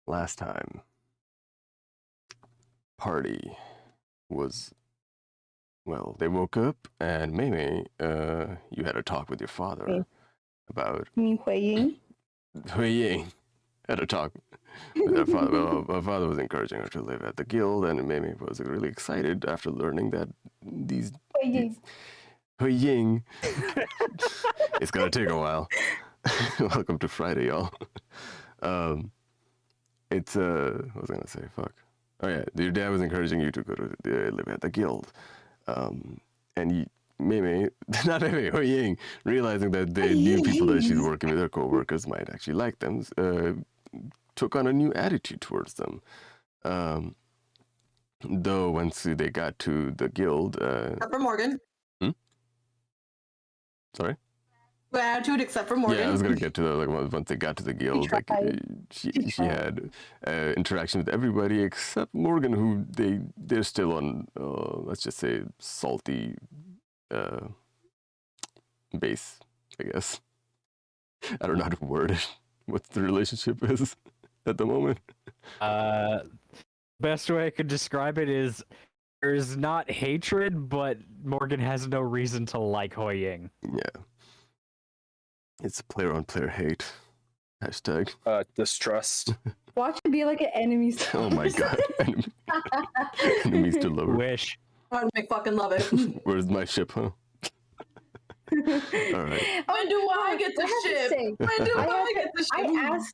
last time, party was, well, they woke up and Meimay, you had a talk with your father about... You mean HuiYing? HuiYing had a talk with her father. Well, her father was encouraging her to live at the guild, and Meimay was really excited after learning that these HuiYing. It's gonna take a while. Welcome to Friday, y'all. What was I gonna say? Fuck. Oh yeah, your dad was encouraging you to go to live at the guild, and Meimay, not Meimay, HuiYing, realizing that the new people that she's working with, her co-workers, might actually like them, took on a new attitude towards them. Though once they got to the guild, except for Morgan. Sorry. The attitude, except for Morgan. Yeah, I was gonna get to that. Like once they got to the guild, like she had interaction with everybody except Morgan, who they're still on, let's just say, salty base, I guess. I don't know how to word it. What the relationship is at the moment. Best way I could describe it is there's not hatred, but Morgan has no reason to like HuiYing. Yeah. It's player-on-player hate. Hashtag. Distrust. Watch it be like an enemy. Oh my god. Enemies to lover. Wish. I would fucking love it. Where's my ship, huh? All right. When do I get the ship? When do I get the ship?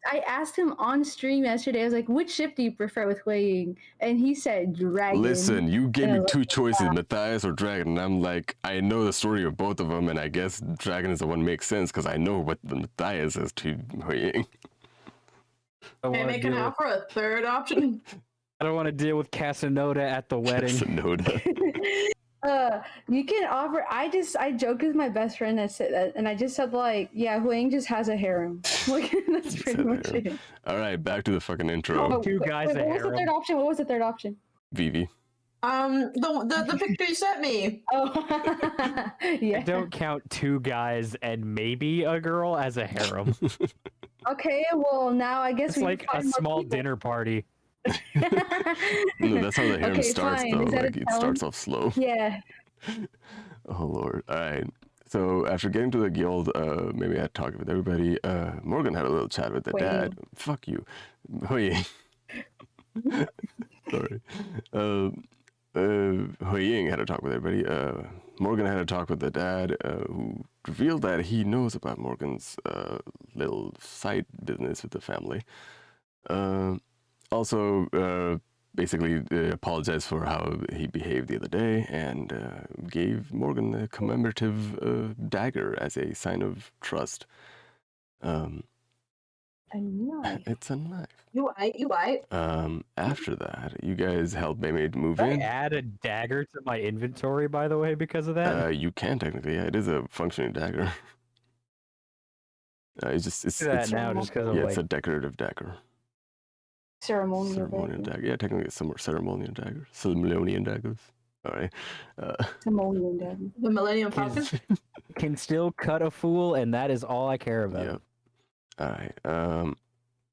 I asked him on stream yesterday. I was like, "Which ship do you prefer with HuiYing?" And he said, "Dragon." Listen, you gave me two choices, Matthias or Dragon, and I'm like, I know the story of both of them, and I guess Dragon is the one that makes sense because I know what the Matthias is to HuiYing. And they can offer a third option. I don't want to deal with Casanova at the wedding. Casanova. You can offer. I joked with my best friend that said that, and I just said like, yeah, HuiYing just has a harem. Like that's pretty much it. All right, back to the fucking intro. Two guys a harem. What was the third option? What was the third option? Vivi. The picture you sent me. Oh, yeah. I don't count two guys and maybe a girl as a harem. Okay, well now I guess it's like a small dinner party. No, that's how the harem starts, fine. though. Like it starts off slow. Yeah. Oh lord. All right. So after getting to the guild, maybe I had talked with everybody. Morgan had a little chat with the dad. Fuck you. HuiYing. Sorry. HuiYing had a talk with everybody. Morgan had a talk with the dad, who revealed that he knows about Morgan's little side business with the family. Also, basically apologized for how he behaved the other day and gave Morgan a commemorative dagger as a sign of trust. A knife. It's a knife. You right. After that, you guys helped Meimay move Can in. I add a dagger to my inventory, by the way, because of that? You can technically. Yeah, it is a functioning dagger. It's now just because of it's a decorative dagger. Ceremonial dagger. Yeah, technically it's some more ceremonial daggers. Ceremonial daggers. All right. Ceremonial dagger. The Millennium Falcon can still cut a fool, and that is all I care about. Yep. All right.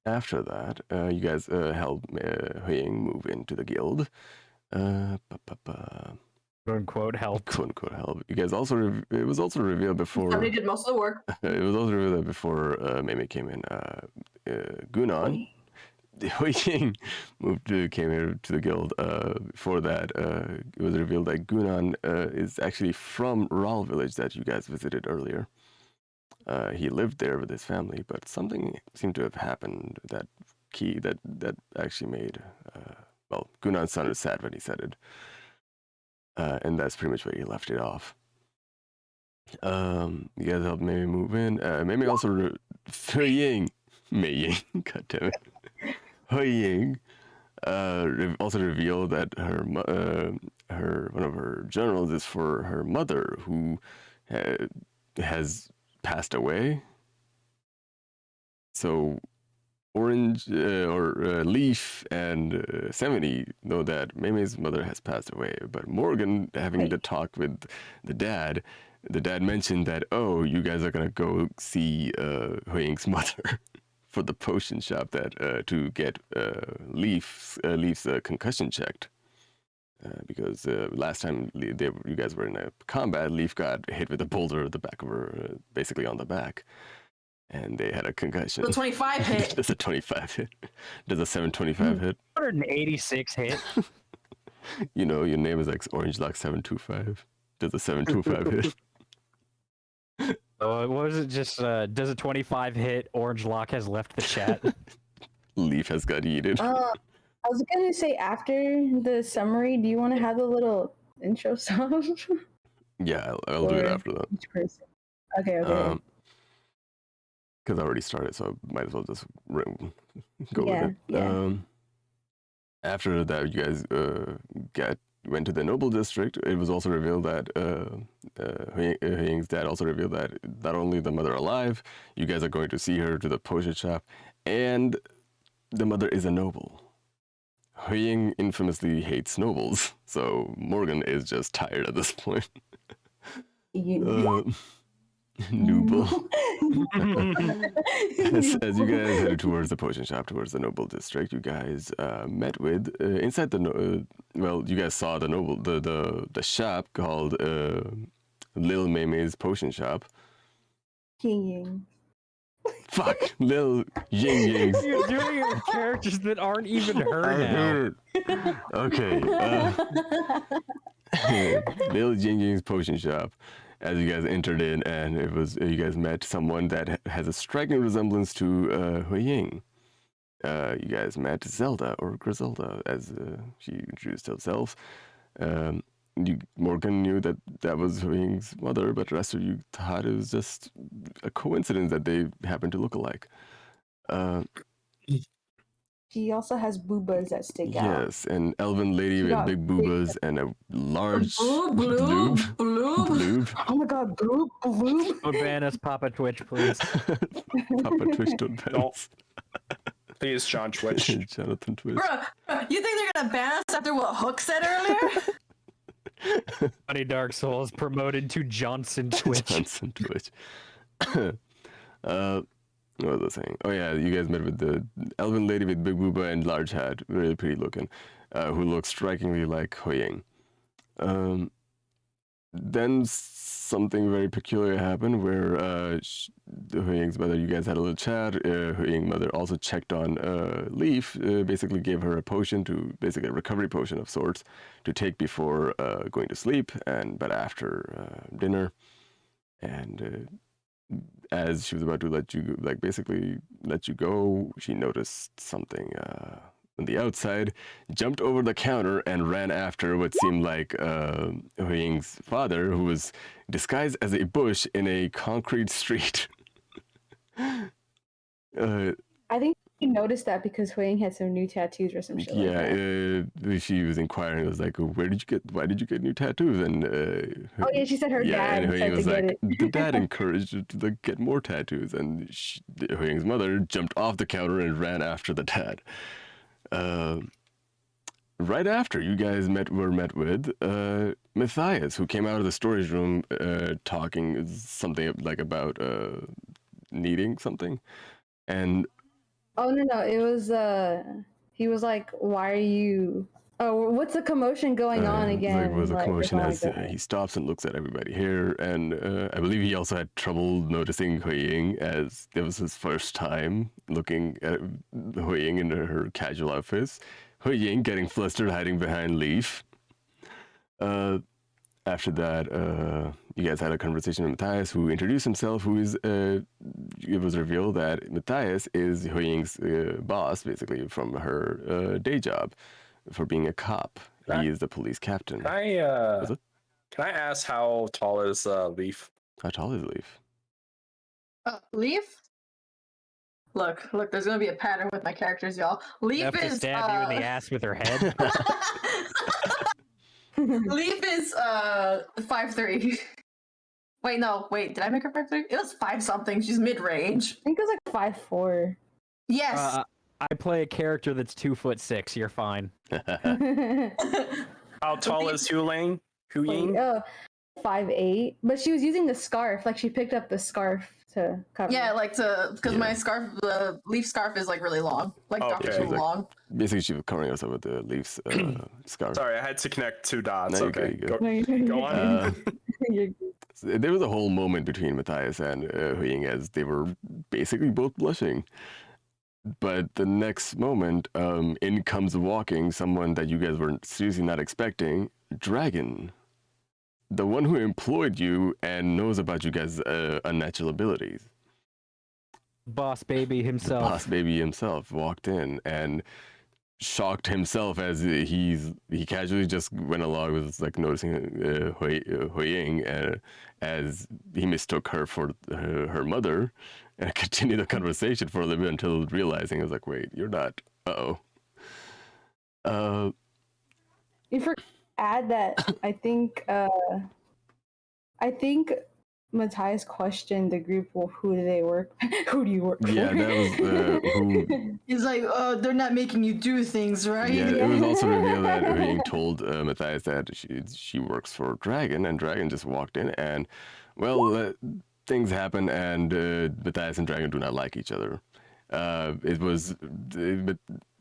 After that, you guys helped HuiYing move into the guild. Quote unquote help. Quote unquote help. You guys also it was also revealed before. Somebody did most of the work. It was also revealed that before Meimay came in. Gunan. HuiYing came here to the guild. Before that, it was revealed that Gunan is actually from Ral village that you guys visited earlier. He lived there with his family, but something seemed to have happened that actually made Gunan's son was sad when he said it, and that's pretty much where he left it off. You guys helped Meimay move in. Meimay also HuiYing, God damn it. HuiYing also revealed that one of her journals is for her mother, who has passed away. So Orange or Leif and 70 know that Meimay's mother has passed away, but Morgan, having the talk with the dad mentioned that, oh, you guys are gonna go see HuiYing's mother for the potion shop that to get Leif's concussion checked. Because last time you guys were in a combat, Leif got hit with a boulder at the back of her, basically on the back, and they had a concussion. The 25 hit. Does a 25 hit? Does a 725 hit? 186 hit. You know, your name is like Orange Lock 725. Does a 725 hit? What was it? Just does a 25 hit? Orange Lock has left the chat. Leif has got yeeted. I was gonna say after the summary, do you want to have a little intro song? Yeah, I'll do it after that. Each person. Okay. Because I already started, so I might as well just go with it. Yeah. After that, you guys went to the Noble District. It was also revealed that HuiYing's dad also revealed that not only the mother alive, you guys are going to see her to the potion shop, and the mother is a noble. HuiYing infamously hates nobles, so Morgan is just tired at this point. Noble. as you guys headed towards the potion shop, towards the Noble District, you guys met with inside the you guys saw the noble the shop called Lil Meimay's potion shop. HuiYing. Fuck, Lil Ying. You're doing your characters that aren't even her now. Okay. Lil Ying's potion shop. As you guys entered in, and it was you guys met someone that has a striking resemblance to HuiYing. You guys met Zelda, or Griselda, as she introduced herself. Morgan knew that was HuiYing's mother, but the rest of you thought it was just a coincidence that they happened to look alike. She also has boobas that stick out. Yes, an elven lady with big boobas and a large bloob. Oh my god, bloob. Don't ban us, Papa Twitch, please. Papa Twitch, don't ban us. Please, John Twitch. Jonathan Twitch. Bruh, you think they're gonna ban us after what Hook said earlier? Funny Dark Souls promoted to Johnson Twitch. Johnson Twitch. What was I saying? Oh yeah, you guys met with the elven lady with big booba and large hat, really pretty looking, who looks strikingly like HuiYing. Then something very peculiar happened where HuiYing's mother, you guys had a little chat. HuiYing's mother also checked on Leif, basically gave her a potion basically a recovery potion of sorts, to take before going to sleep, but after dinner. And as she was about to let you go, she noticed something on the outside, jumped over the counter, and ran after what seemed like HuiYing's father, who was disguised as a bush in a concrete street. I think you noticed that because HuiYing had some new tattoos or some shit like that. She was inquiring. It was like, why did you get new tattoos? And she said her dad and HuiYing was like, it. the dad encouraged her to get more tattoos, and HuiYing's mother jumped off the counter and ran after the dad. Right after, you guys were met with Matthias, who came out of the storage room talking something like about needing something, and oh no, it was he was like, why are you? Oh, what's the commotion going on again? There was a commotion as he stops and looks at everybody here, and I believe he also had trouble noticing HuiYing, as it was his first time looking at HuiYing in her casual outfits. HuiYing getting flustered, hiding behind Leif. After that, you guys had a conversation with Matthias, who introduced himself, it was revealed that Matthias is HuiYing's boss, basically, from her day job, for being a cop. He is the police captain. Can I ask how tall is Leif? How tall is Leif? Leif? Look, there's gonna be a pattern with my characters, y'all. Leif is to stab you in the ass with her head. Leif is 5'3". Wait, did I make her 5'3"? It was 5 something. She's mid-range. I think it was like 5'4". Yes. I play a character that's 2'6". You're fine. How tall is HuiYing? 5'8", but she was using the scarf. Like, she picked up the scarf, to cover. Yeah, like because Yeah. my scarf, the leaf scarf is like really long, like Okay. Doctor Who Like- long. Basically, she was covering herself with the Leif's scarf. Sorry, I had to connect two dots. No, Okay, you're good. go on. You're- There was a whole moment between Matthias and HuiYing as they were basically both blushing. But the next moment, in comes walking someone that you guys were seriously not expecting, Dragon. The one who employed you and knows about you guys' unnatural abilities. Boss baby himself. Boss baby himself walked in and shocked himself as he casually just went along with like noticing HuiYing as he mistook her for her mother and continued the conversation for a little bit until realizing I was like, wait, you're not. You forgot to add that I think Matthias questioned the group. Well, who do they work? Who do you work for? Yeah, that was who. He's like, oh, they're not making you do things, right? Yeah, it was also revealed that HuiYing told Matthias that she works for Dragon, and Dragon just walked in, and well, things happen, and Matthias and Dragon do not like each other. But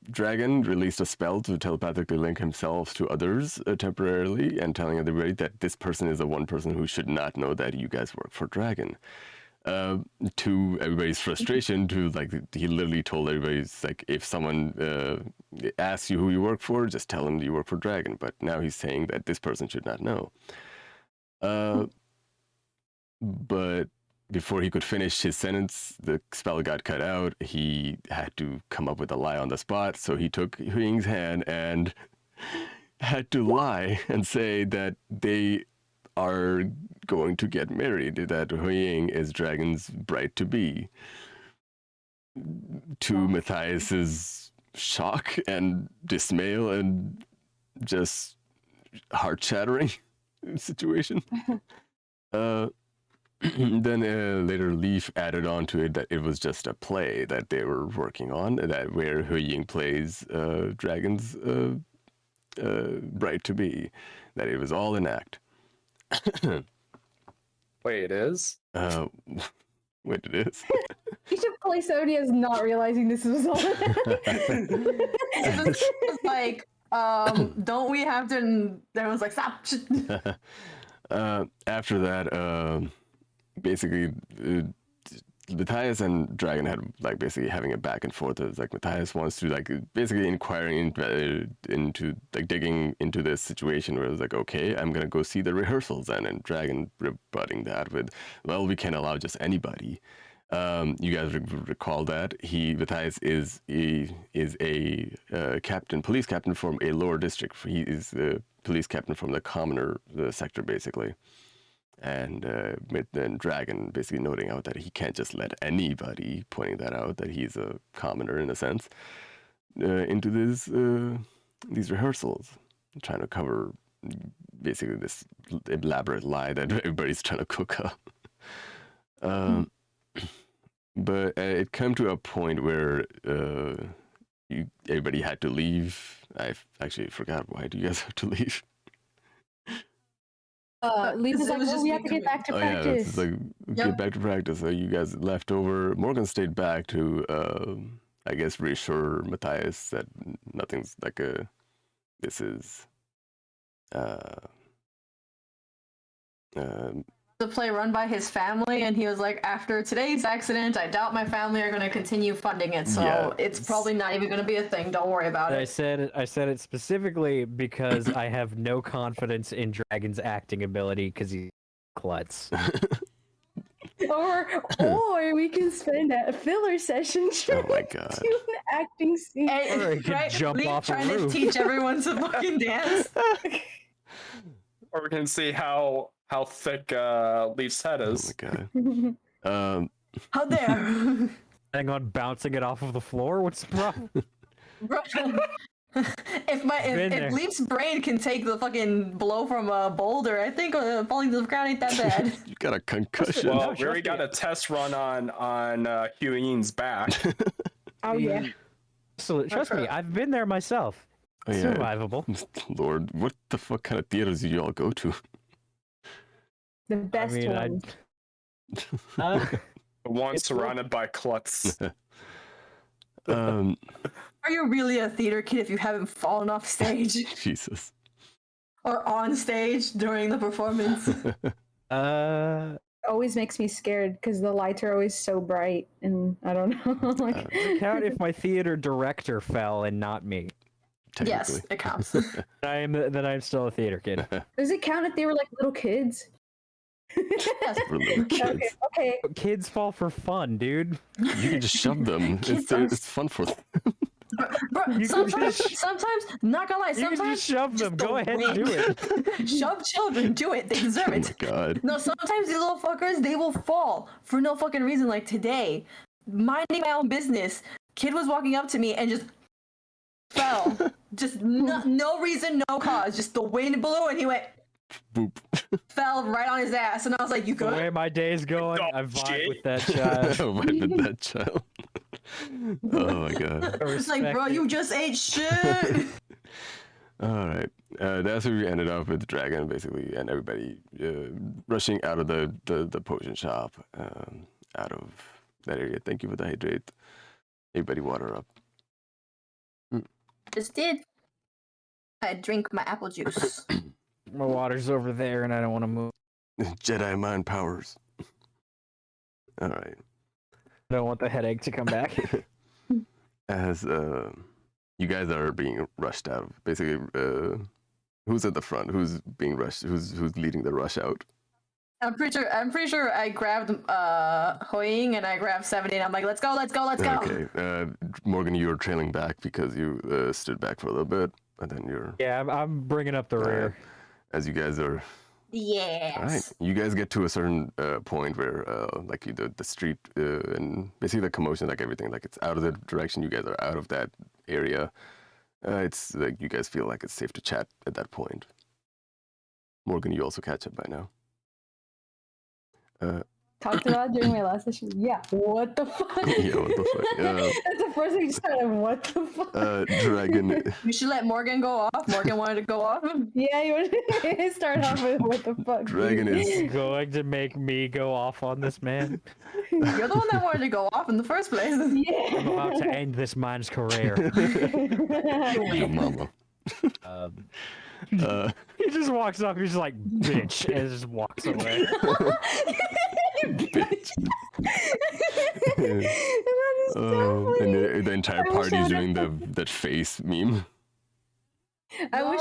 Dragon released a spell to telepathically link himself to others temporarily, and telling everybody that this person is the one person who should not know that you guys work for Dragon. To everybody's frustration, he literally told everybody, like, if someone asks you who you work for, just tell them you work for Dragon. But now he's saying that this person should not know. But before he could finish his sentence, the spell got cut out. He had to come up with a lie on the spot, so he took HuiYing's hand and had to lie and say that they are going to get married, that HuiYing is Dragon's bride-to-be. To Matthias's shock and dismay and just heart-shattering situation. Then later Leif added on to it that it was just a play that they were working on, that where HuiYing plays Dragon's bride-to-be, that it was all an act. Wait, it is? Wait, it is? You should play somebody as not realizing this was all. It's like, don't we have to? And everyone's like, stop. After that, basically, Matthias and Dragon had basically having a back and forth. It's like Matthias wants to basically inquiring into digging into this situation where it's like, okay, I'm gonna go see the rehearsals then, and Dragon rebutting that with, well, we can't allow just anybody. You guys recall that Matthias is a police captain from a lower district. He is the police captain from the commoner sector, basically. And then Dragon basically noting out that he can't just let anybody, pointing that out, that he's a commoner in a sense, into these rehearsals, trying to cover basically this elaborate lie that everybody's trying to cook up. But it came to a point where everybody had to leave. I actually forgot, why do you guys have to leave? Leif is It like, was oh, just we have to get back to practice. It's like, get back to practice. So you guys left over. Morgan stayed back to, I guess, reassure Matthias that nothing's this is, The play run by his family, and he was like, after today's accident, I doubt my family are going to continue funding it, so Yeah, it's probably not even going to be a thing. Don't worry about I it. said it specifically because I have no confidence in Dragon's acting ability because he's klutz. or we can spend a filler session oh my trying god. to do an acting scene. And, Or he could jump Leaf off a trying to roof. teach everyone to fucking dance. Or we can see how thick Leaf's head Oh is. my god. How dare? Hang on, bouncing it off of the floor? What's the problem? Bro, Been there. if Leaf's brain can take the fucking blow from a boulder, I think falling to the ground ain't that bad. You got a concussion. Well, No, we trust already got me. a test run on HuiYing's back. Oh yeah. So, trust me, I've been there myself. Oh, yeah. Survivable. Lord, what the fuck kind of theaters do you all go to? The best I mean, one. One surrounded by klutz. Um, Are you really a theater kid if you haven't fallen off stage Jesus. or on stage during the performance? Always makes me scared because the lights are always so bright, and I don't know. Like, Does it count if my theater director fell and not me? Yes, it counts. That I'm still a theater kid. does it count if they were like little kids? Yes. For little kids. Okay. Kids fall for fun, dude. You can just shove them. It's fun for them. Bro, sometimes, not gonna lie, You can sometimes just shove them. Go ahead and do it. Shove children, do it. They deserve Oh my it. god. No, sometimes these little fuckers, they will fall for no fucking reason. Like today, minding my own business, kid was walking up to me and just fell. Just no reason, no cause. Just the wind blew and he went, Boop. fell right on his ass. And I was like, you The good? way my day's going, Oh, I vibe shit. with that child. Why did that child? Oh my god. It's like, bro, Respect you it. just ate shit. Alright. That's where we ended up with the dragon, basically, and everybody rushing out of the potion shop, out of that area. Thank you for the hydrate. Everybody water up. Just did. I drink my apple juice. My water's over there, and I don't want to move. Jedi mind powers. Alright. I don't want the headache to come back. As you guys are being rushed out, basically, who's at the front? Who's being rushed? Who's leading the rush out? I'm pretty sure I grabbed HuiYing and I grabbed 70 and I'm like, let's go. Okay, Morgan, you're trailing back because you stood back for a little bit, and then you're. Yeah, I'm bringing up the rear. As you guys are. Yes. All right, you guys get to a certain point where, like, the street and basically the commotion, like everything, like it's out of the direction. You guys are out of that area. It's like you guys feel like it's safe to chat at that point. Morgan, you also catch up by now. Talked about during my last session. Yeah. What the fuck? Yeah, what the fuck? That's the first thing you started. What the fuck? Dragon. You should let Morgan go off. Morgan wanted to go off. Yeah, you want to start off with what the fuck? Dragon is. Going to make me go off on this man. You're the one that wanted to go off in the first place. Yeah. I'm about to end this man's career. Your mama. He just walks up. He's just like, bitch, and just walks away. Bitch. That is so And funny. the entire I wish party I is would've- doing that face meme. I wish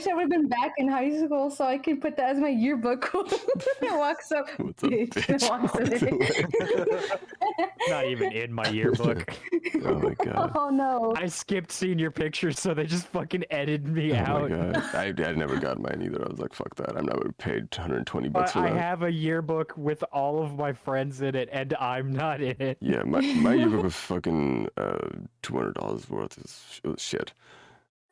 I would have been back in high school so I could put that as my yearbook quote. It walks up, What's up, bitch? walks away. Not even in my yearbook. Oh my god. Oh no. I skipped senior pictures, so they just fucking edited me Oh out. my god. I never got mine either. I was like, fuck that. I'm not gonna pay 120 bucks But for I that. have a yearbook with all of my friends in it, and I'm not in it. Yeah, my yearbook was fucking $200 worth. It was shit.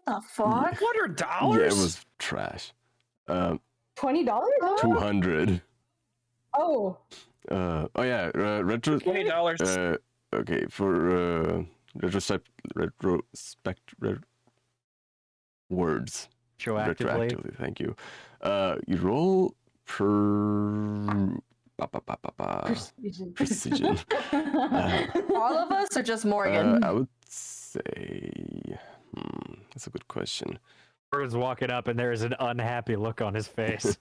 The fuck? $100? Yeah, it was trash. $20? 200. Oh. Oh yeah, retro. $20. Okay, for words. Retroactively. Retroactively, thank you. You roll per precision. All of us or just Morgan? I would say, that's a good question. Morgan's walking up, and there is an unhappy look on his face.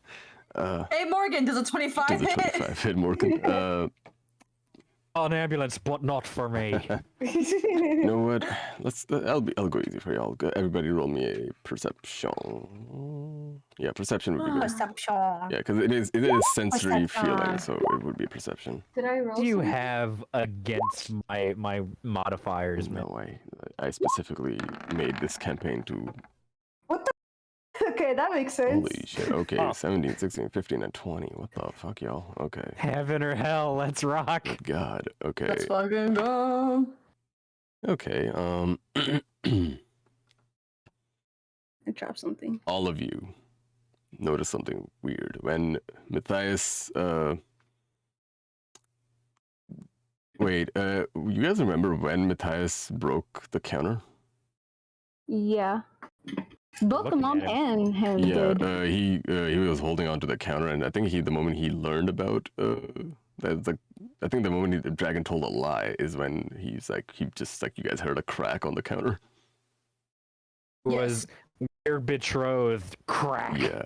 Hey Morgan, does a 25 Does a hit? 25 hit Morgan? On ambulance, but not for me. You know what? I'll go easy for y'all. Everybody roll me a perception. Yeah, perception would be good. Perception. Yeah, because it is sensory feeling, so it would be perception. Did I roll? What do you something? have against my modifiers, man? No way. I specifically made this campaign to. Okay, that makes sense. Holy shit. Okay, Oh. 17, 16, 15, and 20. What the fuck, y'all? Okay. Heaven or hell, let's rock. God. Okay. Let's fucking go. Okay. I dropped something. All of you notice something weird when Matthias. Wait. You guys remember when Matthias broke the counter? Yeah. Both the Looking mom at and him Yeah. did. He was holding on to the counter, and I think the moment he learned about That's like, I think the moment the dragon told a lie is when he's like, he just like, you guys heard a crack on the counter. Was we're betrothed. Crack. Yeah.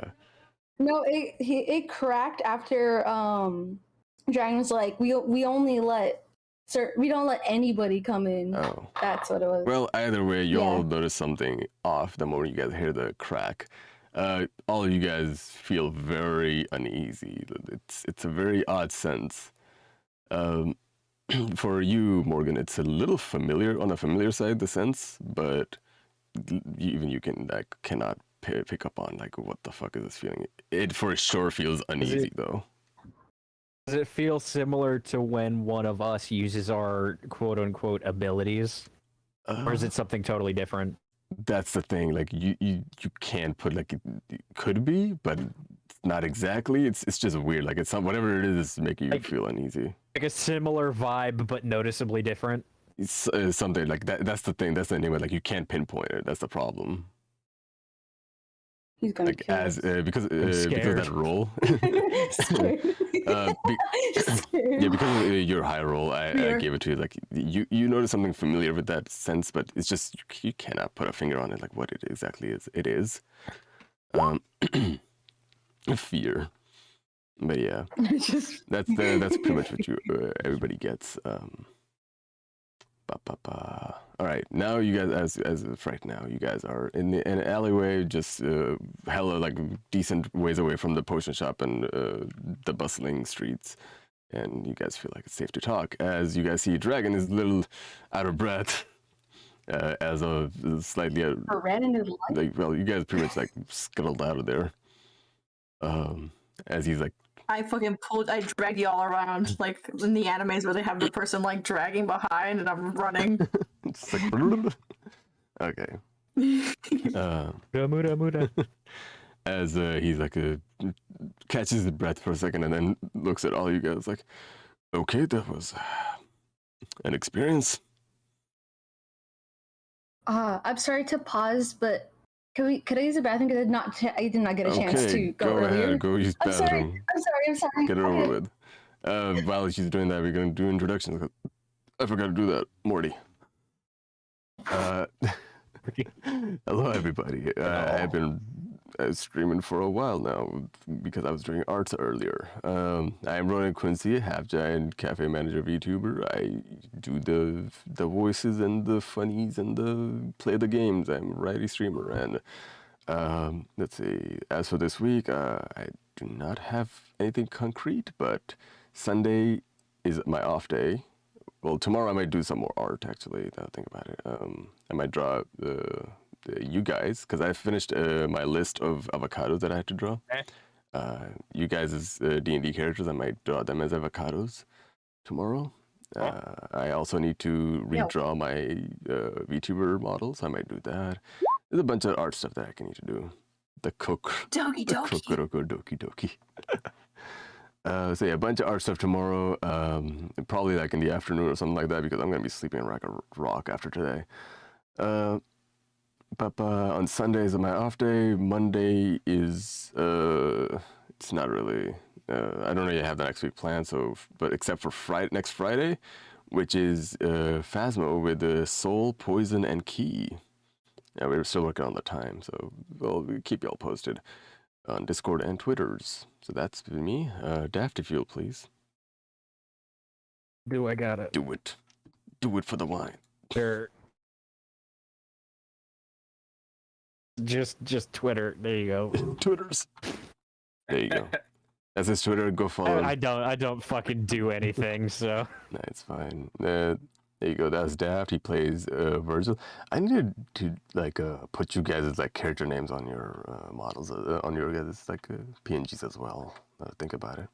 No, it cracked after Dragon was like, we only let we don't let anybody come in. Oh. That's what it was. Well, either way, you all Yeah. notice something off the moment you guys hear the crack. All of you guys feel very uneasy. It's a very odd sense. For you, Morgan, it's a little familiar, on a familiar side, the sense, but even you cannot pick up on like what the fuck is this feeling. It for sure feels uneasy though. Does it feel similar to when one of us uses our quote unquote abilities? Or is it something totally different? That's the thing. Like you can't put like it could be, but not exactly. It's just weird. Like it's whatever it is making you Like- feel uneasy. Like a similar vibe, but noticeably different? It's something like that. That's the thing. That's the name of it. Like you can't pinpoint it. That's the problem. He's gonna Like kill as us. because of scared. that roll. Scared. Yeah, because of your high roll, I Yeah. gave it to you. Like you notice something familiar with that sense, but it's just you cannot put a finger on it. Like what it exactly is. It is fear. But yeah, Just that's pretty much what you everybody gets. All right, now you guys, as of right now, you guys are in an alleyway, just hella like decent ways away from the potion shop and the bustling streets, and you guys feel like it's safe to talk. As you guys see, Dragon is a little out of breath, as of slightly red in his life. like, well, you guys pretty much like scuttled out of there. As he's like, I dragged y'all around like in the animes where they have the person like dragging behind and I'm running. just like okay. Muda. As he's like catches his breath for a second and then looks at all you guys like, okay, that was an experience. I'm sorry to pause, but could I use the bathroom? Because I did not get a chance Okay, to go go earlier. ahead, go use the I'm sorry. bathroom. I'm sorry. Get it Okay. over with. While she's doing that, we're gonna do introductions. I forgot to do that, Morty. Hello, everybody. I've been streaming for a while now because I was doing arts earlier. I am Ronan Quincy, half giant cafe manager VTuber. I do the voices and the funnies and the play the games. I'm a variety streamer, and let's see. As for this week, I do not have anything concrete, but Sunday is my off day. Well, tomorrow I might do some more art, actually, now I think about it. I might draw you guys, because I finished my list of avocados that I had to draw. You guys as D&D characters, I might draw them as avocados tomorrow. I also need to redraw my VTuber models, so I might do that. There's a bunch of art stuff that I need to do. The cook. Doki The doki. doki doki. So yeah, a bunch of art stuff tomorrow. Probably like in the afternoon or something like that because I'm gonna be sleeping like a rock after today. But on Sundays is my off day. Monday is it's not really. I don't really have the next week planned. So, but except for next Friday, which is Phasmo with Soul, Poison, and Key. Yeah, we're still working on the time, so we'll keep y'all posted on Discord and Twitters. So that's me. Daft, if you'll please. Do I got it? Do it. Do it for the wine. Sure. Just Twitter. There you go. Twitters. There you go. That's his Twitter. Go follow him. I don't fucking do anything, so. No, it's fine. There you go. That's Daft. He plays Virgil. I need to like put you guys' like character names on your models, on your guys' like PNGs as well. Think about it.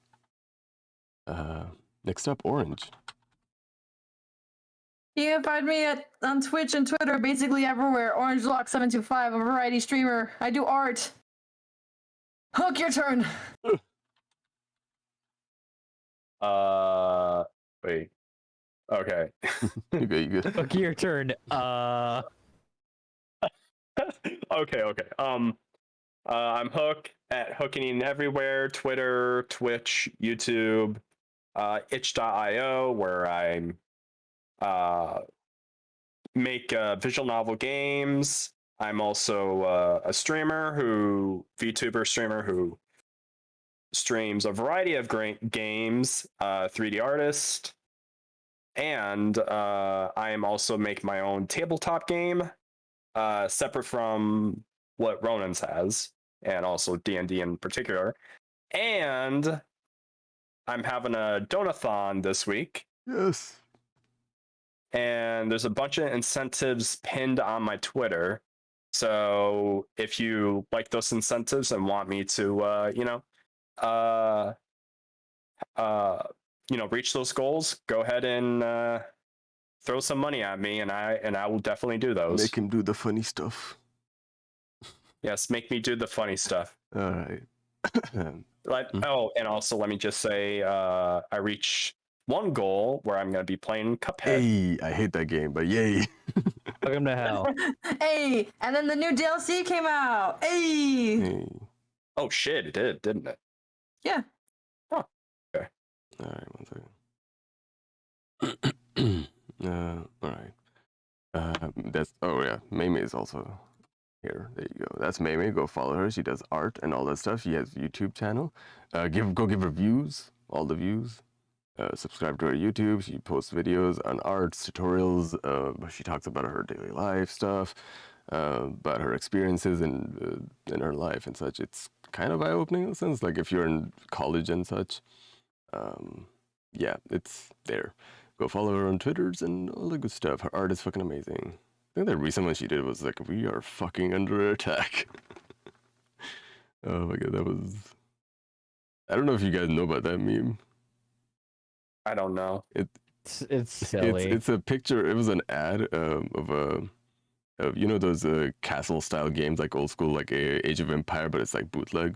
Next up, Orange. You can find me on Twitch and Twitter, basically everywhere. OrangeLock725, a variety streamer. I do art. Hook, your turn. Wait. Okay. You good? Look, your turn. Okay. I'm Hook at Hooking Everywhere, Twitter, Twitch, YouTube. itch.io, where I make visual novel games. I'm also a VTuber streamer who streams a variety of great games, 3D artist, and I am also make my own tabletop game, separate from what Ronan's has, and also D&D in particular. And I'm having a donathon this week. Yes. And there's a bunch of incentives pinned on my Twitter. So if you like those incentives and want me to, reach those goals, go ahead and throw some money at me, and I will definitely do those. Make him do the funny stuff. Yes, make me do the funny stuff. All right. Oh, and also let me just say, I reach one goal where I'm going to be playing Cuphead. Hey, I hate that game, but yay. Welcome to hell. Hey, and then the new DLC came out. Hey. Hey. Oh shit, it did, didn't it? Yeah. Oh, okay. All right, 1 second. All right. Meimay is also here. There you go. That's Meimay. Go follow her. She does art and all that stuff. She has a YouTube channel. Go give her views, all the views. Subscribe to her YouTube. She posts videos on arts, tutorials. She talks about her daily life stuff, about her experiences in her life and such. It's kind of eye-opening in a sense. Like if you're in college and such, yeah, it's there. Go follow her on Twitters and all the good stuff. Her art is fucking amazing. I think the recent one she did was like, "We are fucking under attack." Oh my god, that was. I don't know if you guys know about that meme. I don't know. It's silly. It's a picture. It was an ad of those castle style games, like old school, like Age of Empire, but it's like bootleg.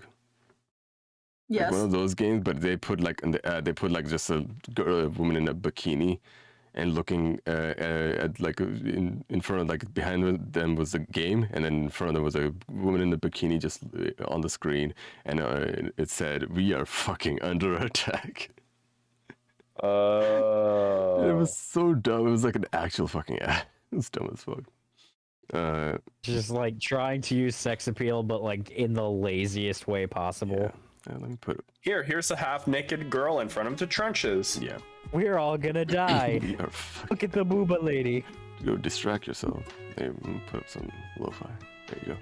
Yes. Like one of those games, but they put like in the ad, they put like just a woman in a bikini, and looking at like in front of, like behind them was the game, and then in front of them was a woman in the bikini just on the screen, and it said, "We are fucking under attack." It was so dumb. It was like an actual fucking ad. It was dumb as fuck. Just like trying to use sex appeal, but like in the laziest way possible. Yeah. Let me put it. Here's a half-naked girl in front of the trenches. Yeah. We're all gonna die. We are fucking. Look at the booba lady. Go distract yourself. Hey, put up some lo-fi. There you go.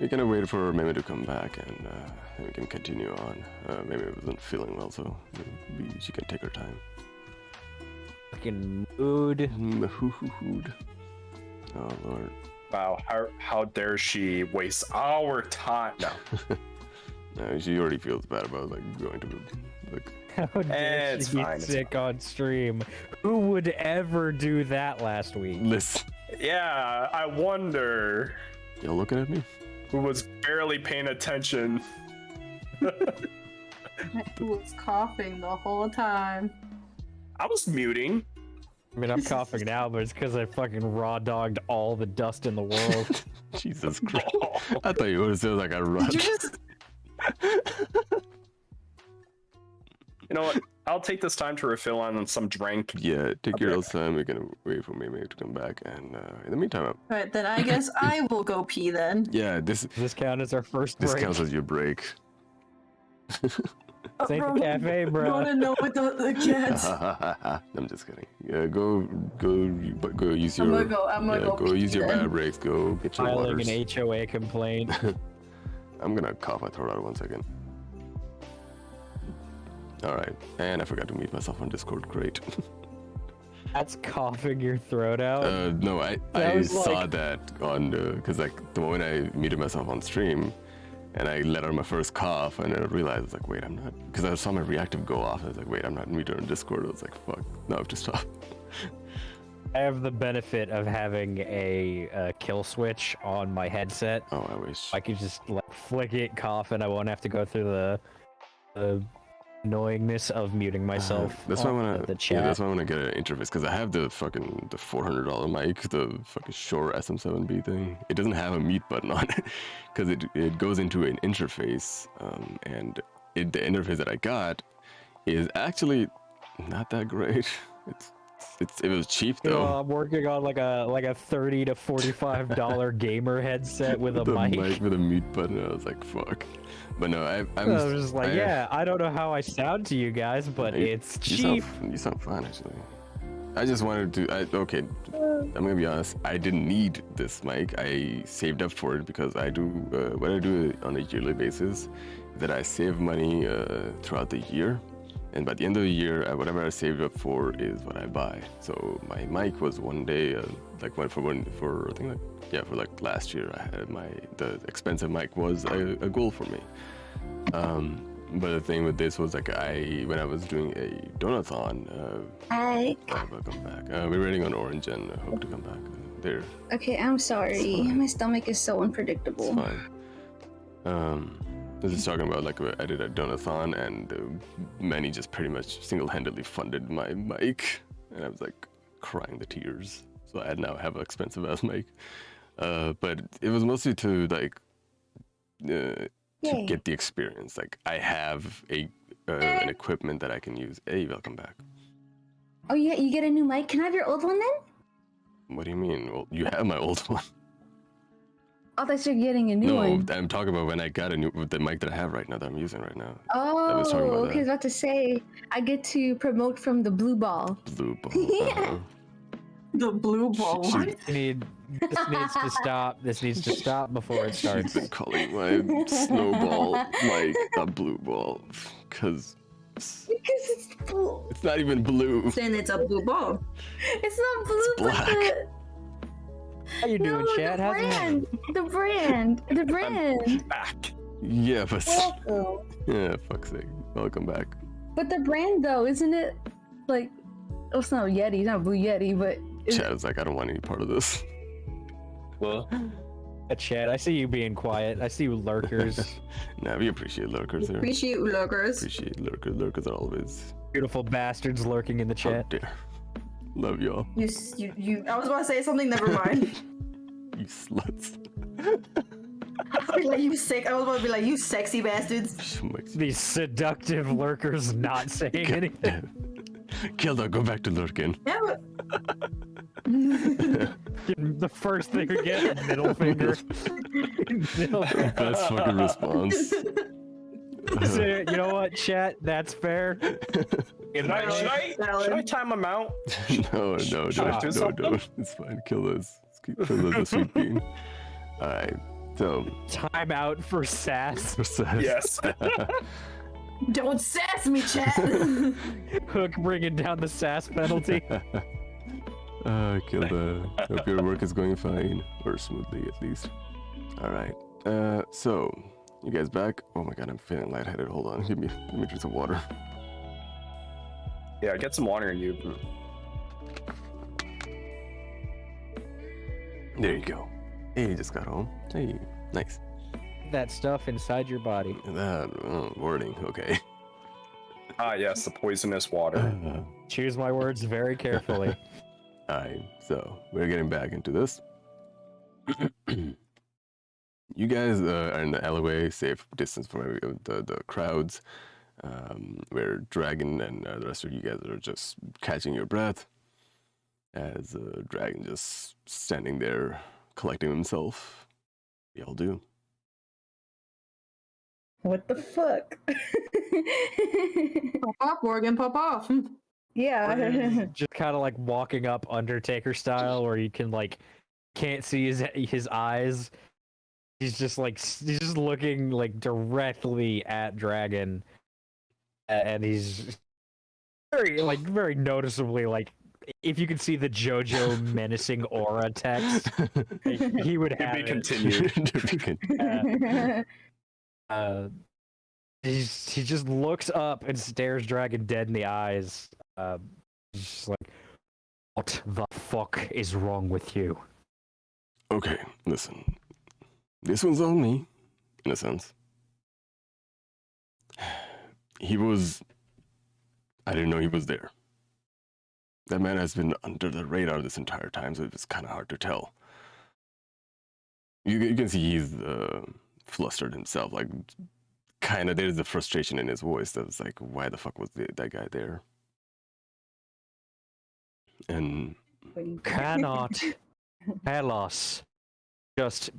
We're gonna wait for Meimay to come back, and then we can continue on. Meimay wasn't feeling well, so she can take her time. Fucking mood. Oh lord. Wow, how dare she waste our time? No. No, she already feels bad about like going to like. How dare It's she fine, get it's sick on stream? Who would ever do that last week? Listen. Yeah, I wonder Y'all looking at me? who was barely paying attention. Who was coughing the whole time? I was muting. I mean, I'm coughing now, but it's because I fucking raw dogged all the dust in the world. Jesus Christ. I thought you would have said like I run. Did you just... You know what? I'll take this time to refill on some drink. Yeah, take Okay. your time. We're gonna wait for Meimay to come back, and in the meantime, Alright, then I guess I will go pee then. yeah, this Count as our first break. counts as your break. This ain't the cafe, bro. Wanna know what the cats? I'm just kidding. Yeah, go use your. I'm gonna go go pee use your then. bad breaks. Go get your Filing waters. an HOA complaint. I'm gonna cough my throat out 1 second. All right, and I forgot to mute myself on Discord. Great. That's coughing your throat out. No, I was saw like- that on because like the moment I muted myself on stream, and I let out my first cough, and I realized I was like, wait, I'm not, because I saw my reactive go off. I was like, wait, I'm not muted on Discord. I was like, fuck, no, I have to stop. I have the benefit of having a kill switch on my headset. Oh, I wish. I could just like flick it, cough, and I won't have to go through the annoyingness of muting myself. That's why I on wanna. the chat. Yeah, that's why I wanna get an interface because I have the $400 mic, the fucking Shure SM7B thing. It doesn't have a mute button on it because it goes into an interface, and the interface that I got is actually not that great. It was cheap You know, though. I'm working on like a $30 to $45 gamer headset with a The mic. with a mute button. I was like, fuck. But no, I was just like, yeah, I don't know how I sound to you guys, but it's cheap. You sound fine actually. I just wanted to. Okay, I'm gonna be honest. I didn't need this mic. I saved up for it because I do what I do on a yearly basis. That I save money throughout the year, and by the end of the year, whatever I saved up for is what I buy. So my mic was one day like went for I think for like last year. I had the expensive mic was a goal for me. But the thing with this was like when I was doing a donathon. Hi. Welcome back. We're waiting on Orange and hope to come back. There. Okay, I'm sorry. My stomach is so unpredictable. It's fine. This is talking about like I did a donathon and Manny just pretty much single-handedly funded my mic, and I was like crying the tears. So I now have an expensive ass mic. But it was mostly to like. To get the experience. Like I have an equipment that I can use. Hey, welcome back. Oh yeah, you get a new mic. Can I have your old one then? What do you mean? Well, you have my old one. I thought you're getting a new one. No, I'm talking about when I got the mic that I have right now that I'm using right now. Oh, I was talking about okay. I was about to say I get to promote from the blue ball. Blue ball. Yeah. The blue ball. What? This needs to stop. This needs to stop before it starts. She's been calling my snowball mic a blue ball because Because it's blue. it's not even blue. Saying it's a blue ball. It's not blue, It's black. but How you doing, no, Chad? How's it the brand. The brand. Back. Yeah, but Welcome. yeah, fuck's sake. Welcome back. But the brand though, isn't it like? Oh, it's not Yeti, it's not Blue Yeti, but Chad was like, I don't want any part of this. Well, Chad, I see you being quiet. I see you lurkers. Nah, we appreciate lurkers here. Appreciate lurkers. Appreciate lurkers. Lurkers are always Beautiful bastards lurking in the chat. out there. Love y'all. You. I was about to say something. Never mind. You sluts. I was like, you sick. I was about to be like, you sexy bastards. These seductive lurkers not saying anything. Kilda, go back to lurking. Yeah, but The first thing we get, middle finger. Middle finger. Best fucking response. So, you know what, chat? That's fair. should I time him out? No, do something? don't. It's fine. Kill us. Kill us the sweet bean. Alright, so. Time out for sass. Yes. don't sass me, chat. Hook bringing down the sass penalty. Kilda. Hope your work is going fine, or smoothly at least. Alright, so, you guys back? Oh my god, I'm feeling lightheaded. Hold on, let me drink some water. Yeah, get some water in you. There you go. Hey, you just got home. Hey, nice. That stuff inside your body. That wording, okay. Ah, yes, the poisonous water. Choose my words very carefully. Alright, so we're getting back into this. You guys are in the alleyway, safe distance from the crowds, where Dragon and the rest of you guys are just catching your breath, as Dragon just standing there collecting himself. Y'all do. What the fuck? Pop off, Morgan. Pop off. Yeah. Just kind of like walking up Undertaker style, where you can like can't see his eyes. He's just looking like directly at Dragon, and he's very noticeably like, if you could see the JoJo menacing aura text, he would have be it. continued. He just looks up and stares Dragon dead in the eyes. He's just like, what the fuck is wrong with you? Okay, listen. This one's on me, in a sense. I didn't know he was there. That man has been under the radar this entire time, so it's kind of hard to tell. You can see he's flustered himself, like, kind of, there's the frustration in his voice that was like, why the fuck was that guy there? And Cannot tell us. Just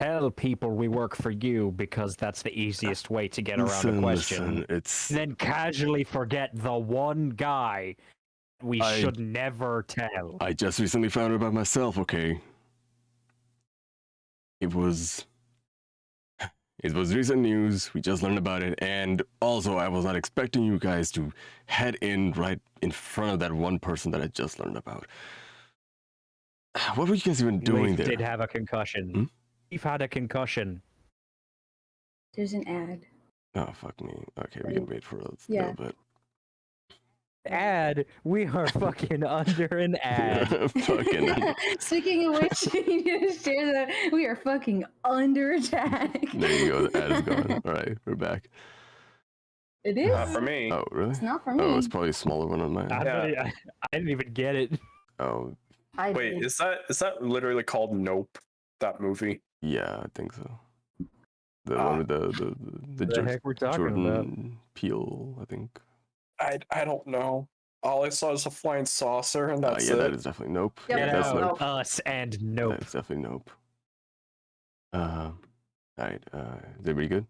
tell people we work for you because that's the easiest way to get around a question. listen, it's Then casually forget the one guy we should never tell. I just recently found out about myself, okay? It was recent news. We just learned about it, and also I was not expecting you guys to head in right in front of that one person that I just learned about. What were you guys even doing Leif there? did have a concussion. Leif had a concussion. There's an ad. Oh, fuck me. Okay, we can wait for a Yeah. little bit. Ad? We are fucking under an ad. Fucking. Speaking of which, you just share that we are fucking under attack. There you go. The ad is gone. All right, we're back. It is. Not for me. Oh, really? It's not for me. Oh, it's probably a smaller one on mine. I didn't even get it. Oh, I Wait, did. is that literally called Nope? That movie? yeah, I think so. The one with the The heck we're talking about? Jordan Peele, I think. I don't know. All I saw is a flying saucer, and that's yeah, it. that is definitely Nope. Yep. Get That's out, Nope. us, and nope. That's definitely Nope. All right. Is everybody good?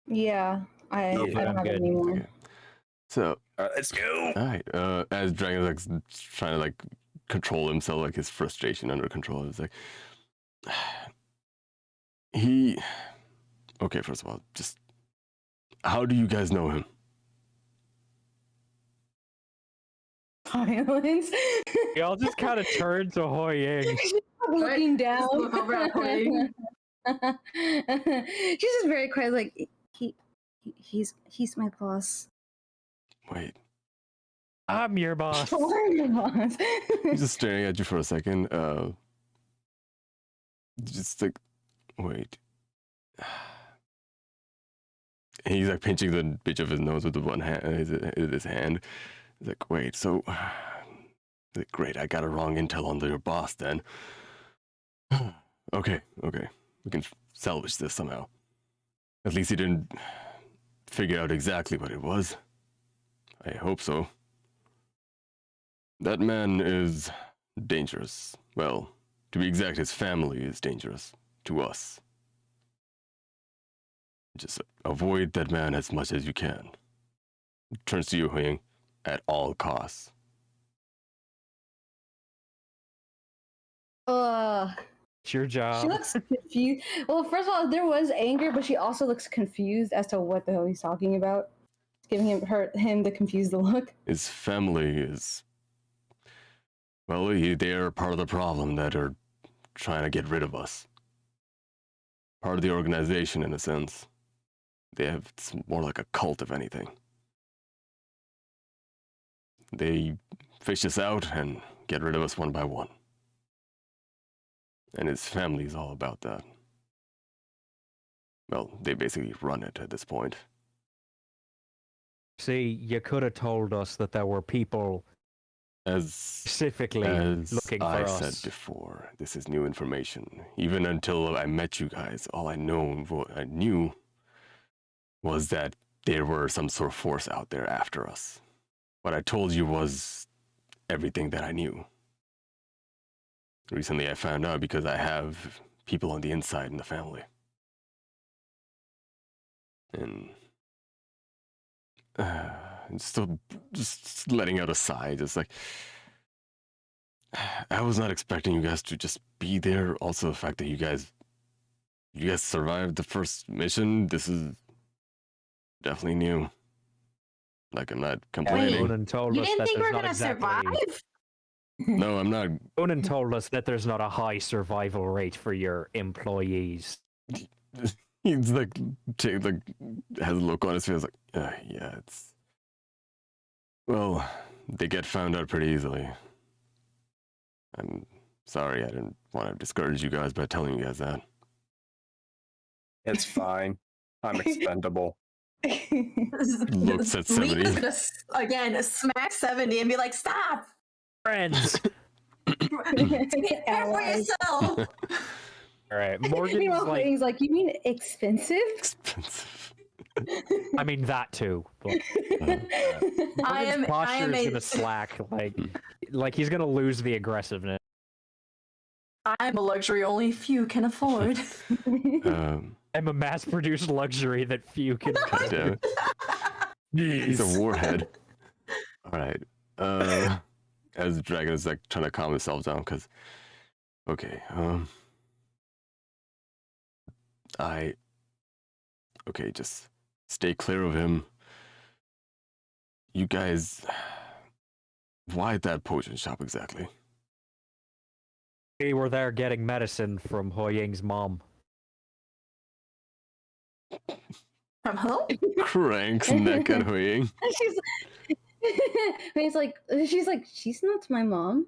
Yeah, I Nope, don't I'm have it good. anymore. Okay. So, Let's go. all right. As Dragon's like trying to like control himself, like his frustration under control, it's like he. Okay, first of all, just how do you guys know him? Violence. Y'all just kind of turned to HuiYing. Looking down. Look over at HuiYing. She's just very quiet, like he's my boss. Wait, I'm your boss. I'm your boss. he's just staring at you for a second. Just like, wait. He's like pinching the bitch of his nose with the one hand, his hand. He's like, wait, so, like, great, I got a wrong intel on your boss then. Okay, we can salvage this somehow. At least he didn't figure out exactly what it was. I hope so. That man is dangerous. Well, to be exact, his family is dangerous to us. Just avoid that man as much as you can. Turns to you, HuiYing, at all costs. It's your She job. looks confused. Well, first of all, there was anger, but she also looks confused as to what the hell he's talking about. It's giving him the confused look. His family is, well, they are part of the problem that are trying to get rid of us. Part of the organization, in a sense. It's more like a cult, if anything. They fish us out and get rid of us one by one. And his family's all about that. Well, they basically run it at this point. See, you could have told us that there were people As specifically looking for I us. said before, this is new information. Even until I met you guys, all I knew was that there were some sort of force out there after us. What I told you was everything that I knew. Recently I found out because I have people on the inside in the family. And still just letting out a sigh, just like, I was not expecting you guys to just be there. Also, the fact that you guys survived the first mission, this is definitely new. Like, I'm not complaining. Conan told You us didn't that think there's we're not gonna exactly... survive? No, I'm not. Conan told us that there's not a high survival rate for your employees. He's like, has a look on his face like, yeah, it's. Well, they get found out pretty easily. I'm sorry, I didn't want to discourage you guys by telling you guys that. It's fine. I'm expendable. Looks at 70. Leif is gonna again smack 70 and be like, "Stop! Friends! Take care for Allies. yourself." Alright, Morgan's Meanwhile, like... he's like, you mean expensive? Expensive. I mean that too. But I posture am is a gonna slack. Like he's gonna lose the aggressiveness. I'm a luxury only few can afford. I'm a mass-produced luxury that few can. God damn it. He's a warhead. All right. As the dragon is like trying to calm himself down, because okay, okay, just stay clear of him. You guys, why at that potion shop exactly? We were there getting medicine from HuiYing's mom. From who? Cranks neck at HuiYing. She's like, she's not my mom.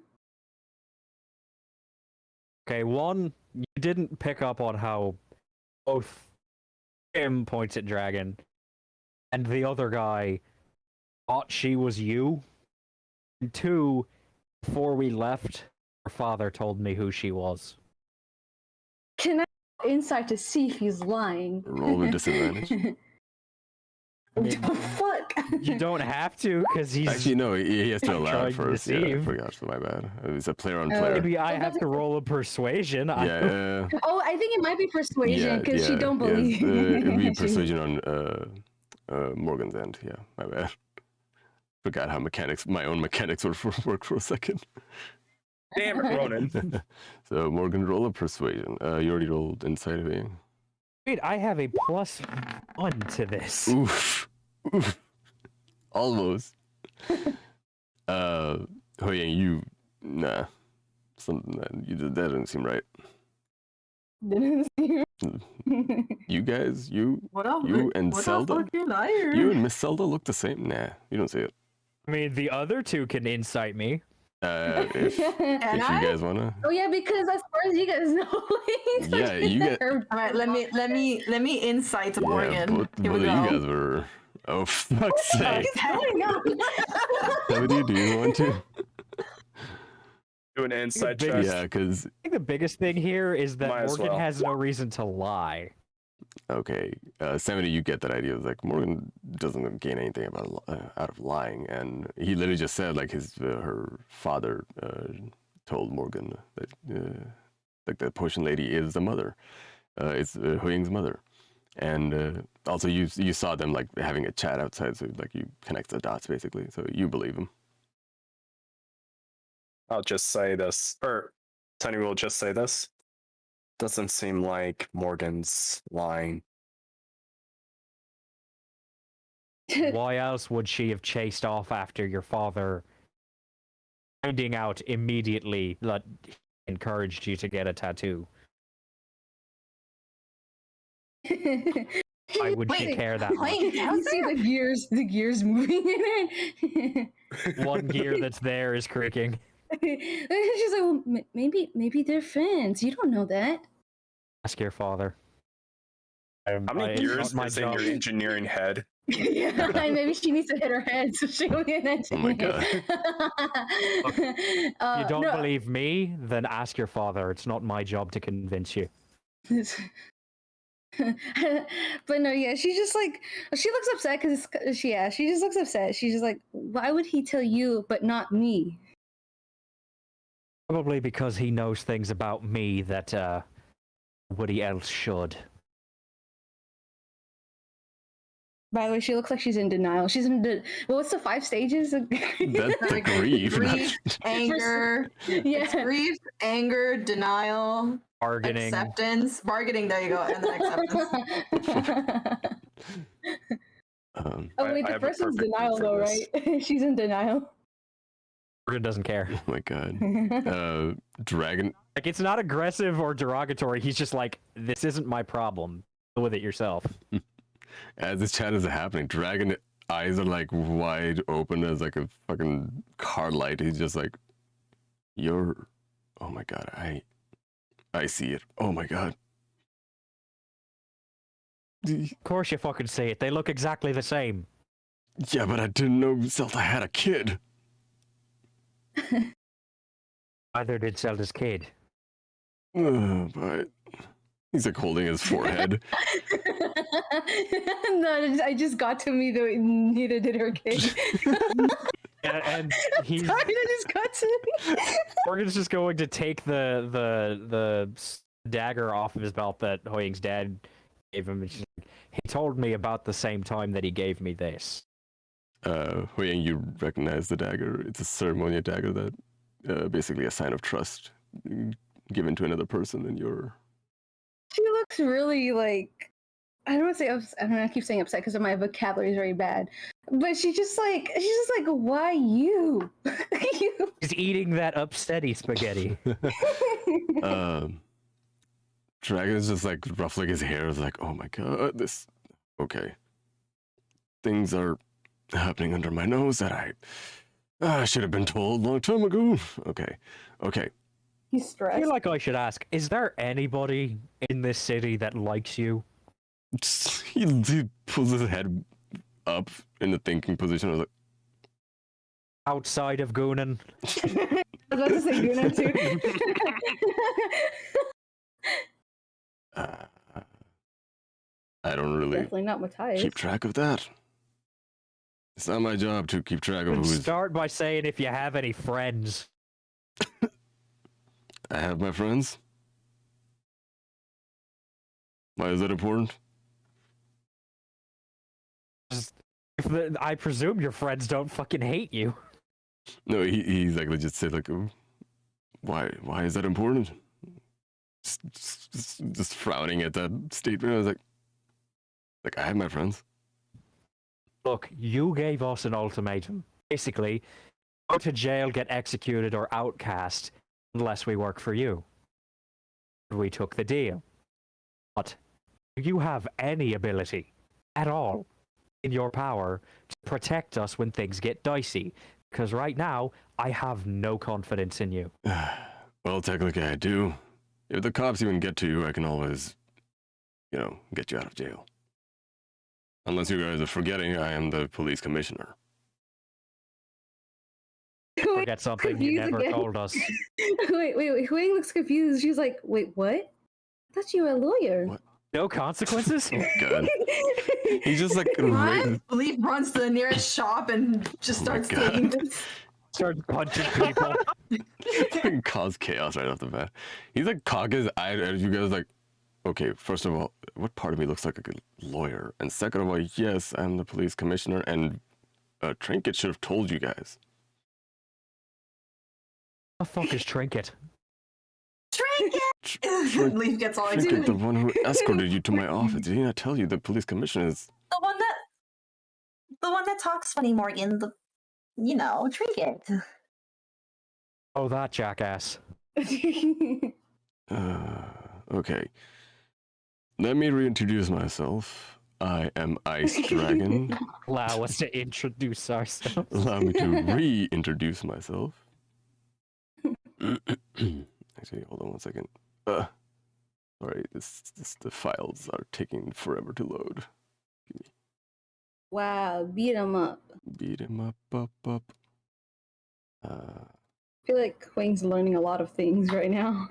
Okay, one, you didn't pick up on how both him points at Dragon and the other guy thought she was you. And two, before we left, her father told me who she was. Can I insight to see if he's lying? Roll with disadvantage. I mean, What the fuck? you don't have to, because he's... Actually, no, he has to allow trying it to first. Yeah, I deceive. forgot. So my bad. It's a player on player. Maybe I have to roll a persuasion. Yeah. Oh, I think it might be persuasion because she don't yeah, believe. it'd be persuasion on Morgan's end. Yeah, my bad. Forgot how my own mechanics would work for a second. Damn it, Ronan. So Morgan, roll a persuasion. You already rolled insight of it. Wait, I have a +1 to this. Oof. Almost. HuiYing, you nah. Something that doesn't seem right. You guys, you and Zelda, you and Miss Zelda look the same. Nah, you don't see it. I mean, the other two can incite me. If you guys wanna. Oh yeah, because as far as you guys know, Yeah, you get. All right, let me insight to Morgan. Both Here of we you go. guys were. Oh fuck's sake! Somebody, do you want to? Do an inside Big- check. Yeah, because I think the biggest thing here is that Might as Morgan well. has no reason to lie. okay, 70, you get that idea. It's like Morgan doesn't gain anything about out of lying, and he literally just said like her father told Morgan that like the potion lady is the mother, it's HuiYing's mother, and also you saw them like having a chat outside, so like you connect the dots basically, so you believe him. I'll just say this, or Tony will just say this. Doesn't seem like Morgan's lying. Why else would she have chased off after your father, finding out immediately that he encouraged you to get a tattoo? Why would she care that much? You see the gears moving in it. One gear that's there is creaking. She's like, well, maybe they're friends. You don't know that. Ask your father. How many years my is in job. your engineering head? Yeah, maybe she needs to hit her head so she will get that. Oh my God. If you don't believe me, then ask your father. It's not my job to convince you. But no, yeah, she's just like, she looks upset because she just looks upset. She's just like, why would he tell you but not me? Probably because he knows things about me that nobody else should. By the way, she looks like she's in denial. She's in well, what's the 5 stages? That's the grief. Grief, anger, Yeah. it's grief, anger, denial, Bargaining. acceptance, bargaining. There you go, and then acceptance. Oh I wait, the have a first one's perfect denial for though, this. right? She's in denial. Morgan doesn't care. Oh my God. Dragon. Like, it's not aggressive or derogatory. He's just like, this isn't my problem. Deal with it yourself. As this chat is happening, Dragon eyes are like wide open as like a fucking car light. He's just like, "You're, oh my God, I see it. Oh my God." Of course you fucking see it. They look exactly the same. Yeah, but I didn't know Zelda had a kid. Either did Zelda's kid. But He's like holding his forehead. No, I just got to me though. Neither did her king. And he's Sorry, I just got to me. Morgan's just going to take the dagger off of his belt that HuiYing's dad gave him. And she's like, he told me about the same time that he gave me this. HuiYing, you recognize the dagger. It's a ceremonial dagger that basically a sign of trust given to another person in your. She looks really like, I don't want to say I don't know, I keep saying upset because my vocabulary is very bad. But she's just like, why you? You. He's eating that upsetty spaghetti. Dragon is just like ruffling his hair. Is like, oh my god, this. Okay, things are happening under my nose that I should have been told a long time ago. Okay. He's I stressed. feel like I should ask, is there anybody in this city that likes you? He pulls his head up in the thinking position. I was like, Outside of Goonan? I was about to say Guna too. I don't really Definitely not Matthias. keep track of that. It's not my job to keep track of who's. Start by saying if you have any friends. I have my friends. Why is that important? I presume your friends don't fucking hate you. No, he's like legit said like, oh, why is that important? Just frowning at that statement. I was like I have my friends. Look, you gave us an ultimatum. Basically, go to jail, get executed, or outcast unless we work for you. We took the deal. But do you have any ability at all in your power to protect us when things get dicey? Because right now, I have no confidence in you. Well, technically I do. If the cops even get to you, I can always, get you out of jail. Unless you guys are forgetting, I am the police commissioner. Forget something you never told us. Wait. HuiYing looks confused. She's like, wait, what? I thought you were a lawyer. What? No consequences? Oh, God. He's just like... Leif runs to the nearest shop and just starts God. taking this. Starts punching people. Cause chaos right off the bat. He's like cock his eye at you guys like, okay, first of all, what part of me looks like a lawyer? And second of all, yes, I'm the police commissioner, and Trinket should have told you guys. The fuck is Trinket? Trinket! Leif gets all Trinket, excited. the one who escorted you to my office. Did he not tell you the police commissioner is... The one that talks funny, Morgan. Trinket. Oh, that jackass. Okay. Let me reintroduce myself. I am Ice Dragon. Allow us to introduce ourselves. Allow me to reintroduce myself. Actually, hold on one second. Sorry, the files are taking forever to load. Wow, beat him up. Beat him up. I feel like HuiYing's learning a lot of things right now.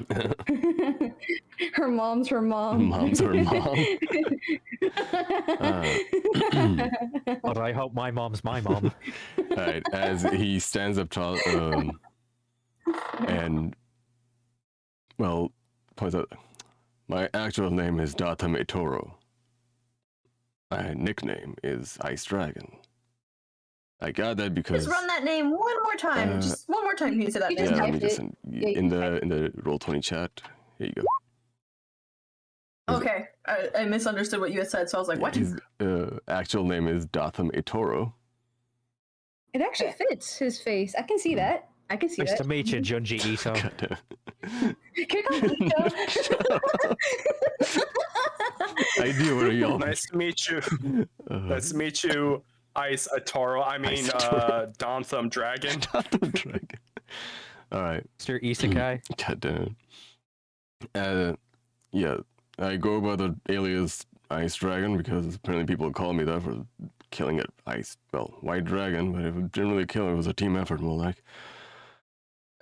Her mom's her mom. Mom's her mom. But I hope my mom's my mom. Alright, as he stands up tall, and, well, points out, my actual name is Datame Toro. My nickname is Ice Dragon. I got that because... Just run that name one more time. Just one more time. You say that You name. just yeah, let me typed just it. in the Roll20 chat. Here you go. Okay, I misunderstood what you had said, so I was like, what? His actual name is Datham Etoro. It actually fits his face. I can see that. I can see Nice that. to meet you, Junji Ito. Kick off I do what are y'all. Nice to meet you. Nice to meet you, Ice Atoro. I mean, Dantham Dragon. Datham Dragon. All right. Mr. Isekai. God damn. Yeah, I go by the alias Ice Dragon because apparently people call me that for killing it. White Dragon, but if it didn't really kill it, it was a team effort, more like.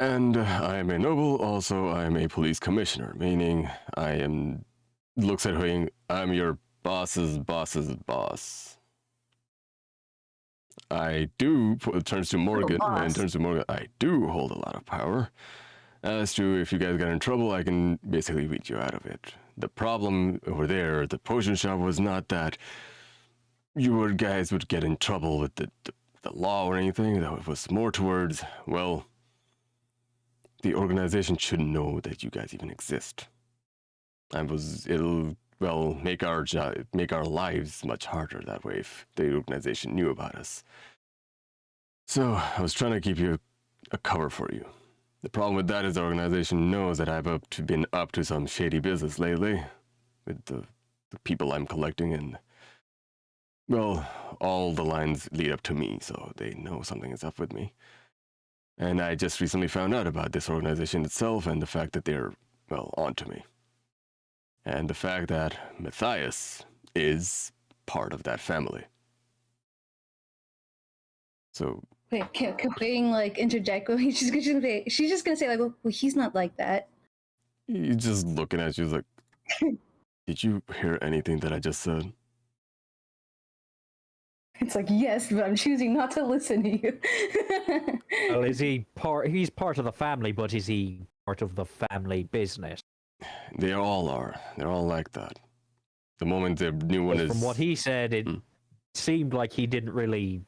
And I am a noble, also I am a police commissioner, meaning I am looks at HuiYing. I'm your boss's boss's boss. I do, turns to Morgan, and turns to Morgan, I do hold a lot of power. As to if you guys got in trouble, I can basically weed you out of it. The problem over there at the potion shop was not that you guys would get in trouble with the law or anything. It was more towards, well, the organization should know that you guys even exist. It'll make our lives much harder that way if the organization knew about us. So I was trying to keep you a cover for you. The problem with that is the organization knows that I've been up to some shady business lately with the people I'm collecting, and well, all the lines lead up to me, so they know something is up with me. And I just recently found out about this organization itself and the fact that they're, well, onto me. And the fact that Matthias is part of that family. So... Wait, can HuiYing like interject? She's just gonna say like, well, he's not like that. He's just looking at you like, did you hear anything that I just said? It's like, yes, but I'm choosing not to listen to you. Well, is he part? He's part of the family, but is he part of the family business? They all are. They're all like that. The moment the new one is... From what he said, it seemed like he didn't really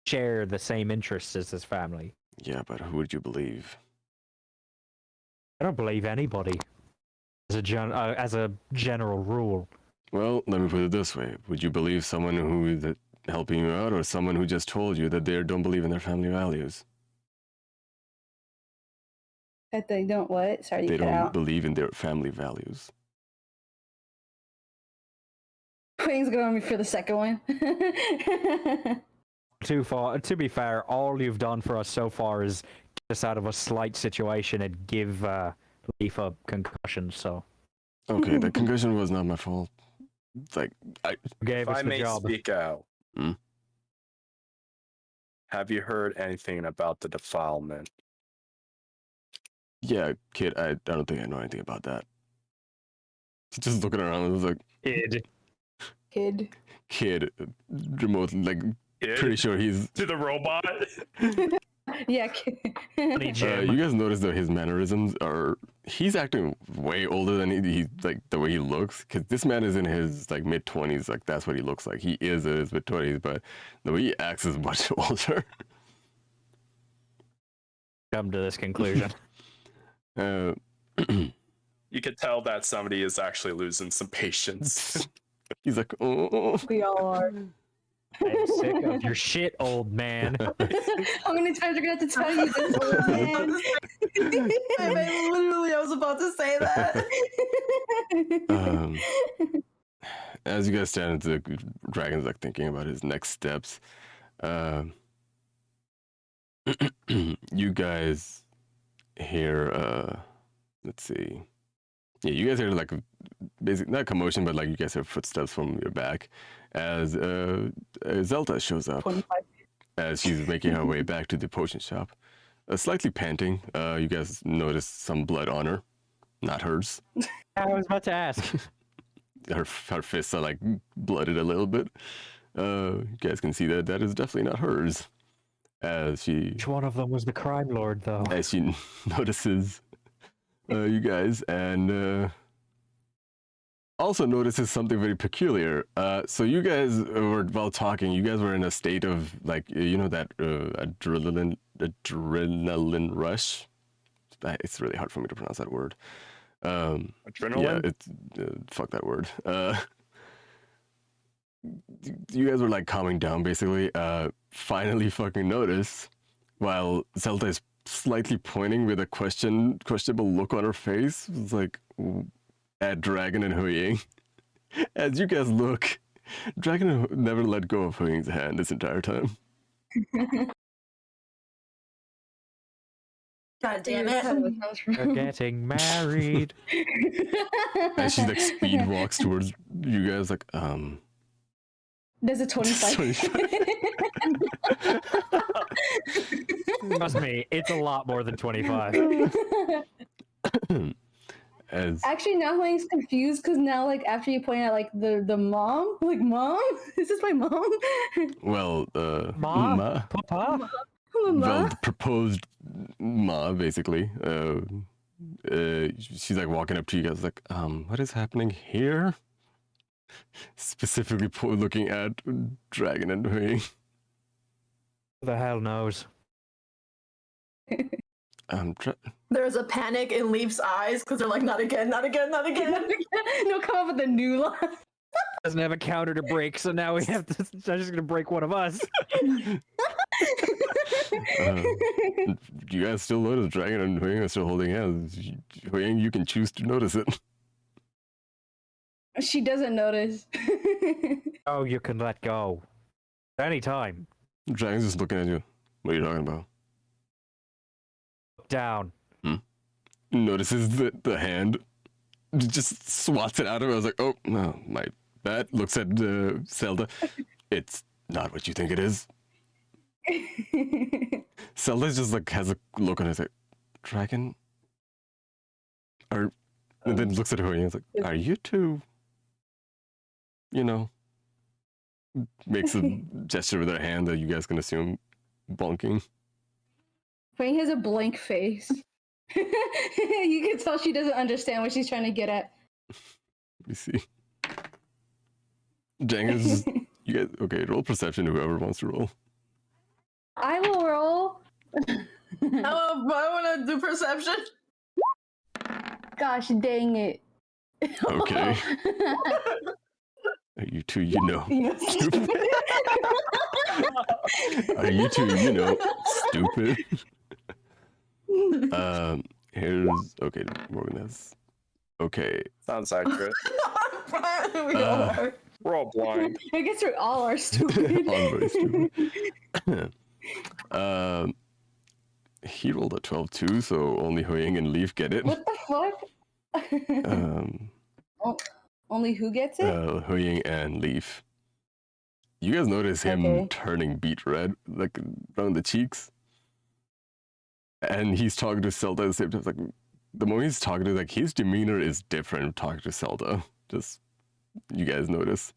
share the same interests as his family. Yeah, but who would you believe? I don't believe anybody, as a general rule. Well, let me put it this way. Would you believe someone who is helping you out, or someone who just told you that they don't believe in their family values? That they don't what? Sorry, they you cut don't out. believe in their family values. HuiYing's going for the second one. Too far. To be fair, all you've done for us so far is get us out of a slight situation and give Leif a concussion. So. Okay, the concussion was not my fault. Like, Gave us if I the may job. speak out, have you heard anything about the defilement? Yeah, kid, I don't think I know anything about that. Just looking around, it was like... Kid. Remote, like, Kid? pretty sure he's... To the robot? Yeah, kid. You guys notice that his mannerisms are... He's acting way older than he like, the way he looks. Because this man is in his, like, mid-20s. Like, that's what he looks like. He is in his mid-20s, but the way he acts is much older. Come to this conclusion. You could tell that somebody is actually losing some patience. He's like, oh. We all are. I'm sick of your shit, old man. How many times are gonna have to tell you this, old man? I was about to say that. As you guys stand, the dragon's like thinking about his next steps. You guys hear, let's see. Yeah, you guys hear like a basic, not commotion, but like you guys hear footsteps from your back as Zelda shows up 25. as she's making her way back to the potion shop. Slightly panting, you guys notice some blood on her, not hers. I was about to ask. Her fists are like blooded a little bit. You guys can see that is definitely not hers. As she... Which one of them was the crime lord, though? As she notices you guys, and also notices something very peculiar. So you guys were, while talking, you guys were in a state of, like, you know, that adrenaline rush? It's really hard for me to pronounce that word. Adrenaline? Yeah, it's... fuck that word. You guys were, like, calming down, basically. Finally fucking notice, while Zelda is slightly pointing with a questionable look on her face, it's like, at Dragon and HuiYing. As you guys look, Dragon never let go of HuiYing's hand this entire time. God damn it. They're getting married. As she, like, speed walks towards you guys, like, There's a 25. Trust me, it's a lot more than 25. As Actually, now HuiYing's confused because now, like, after you point out, like, the mom, like, mom, is this my mom? well, Ma? Papa? well, Mama? the proposed ma, basically. She's like walking up to you guys, like, what is happening here? Specifically, looking at Dragon and HuiYing. Who the hell knows? There's a panic in Leif's eyes because they're like, not again, not again, not again. No, come up with a new line. Doesn't have a counter to break, so now we have to. I'm just gonna break one of us. You guys still notice Dragon and HuiYing are still holding hands. HuiYing, you can choose to notice it. She doesn't notice. Oh, you can let go. Anytime. Dragon's just looking at you. What are you talking about? Down. Notices the hand, just swats it out of her. I was like, oh, no, my bad. Looks at Zelda. It's not what you think it is. Zelda just like has a look on his like, Dragon? And then looks at her and is like, are you two, makes a gesture with her hand that you guys can assume bonking. HuiYing has a blank face. You can tell she doesn't understand what she's trying to get at. Let me see. Jang you guys, okay, roll perception, whoever wants to roll. I will roll. I want to do perception. Gosh dang it. Okay. Are you two, stupid? Are you two, stupid? Okay, Morgan. Okay. Sounds accurate. We all are. We're all blind. I guess we all are stupid. All very stupid. He rolled a 12 too, so only HuiYing and Leif get it. What the fuck? Only who gets it? HuiYing and Leif. You guys notice him turning beet red, like around the cheeks? And he's talking to Zelda at the same time. Like, the moment he's talking to, like, his demeanor is different talking to Zelda. Just, you guys notice.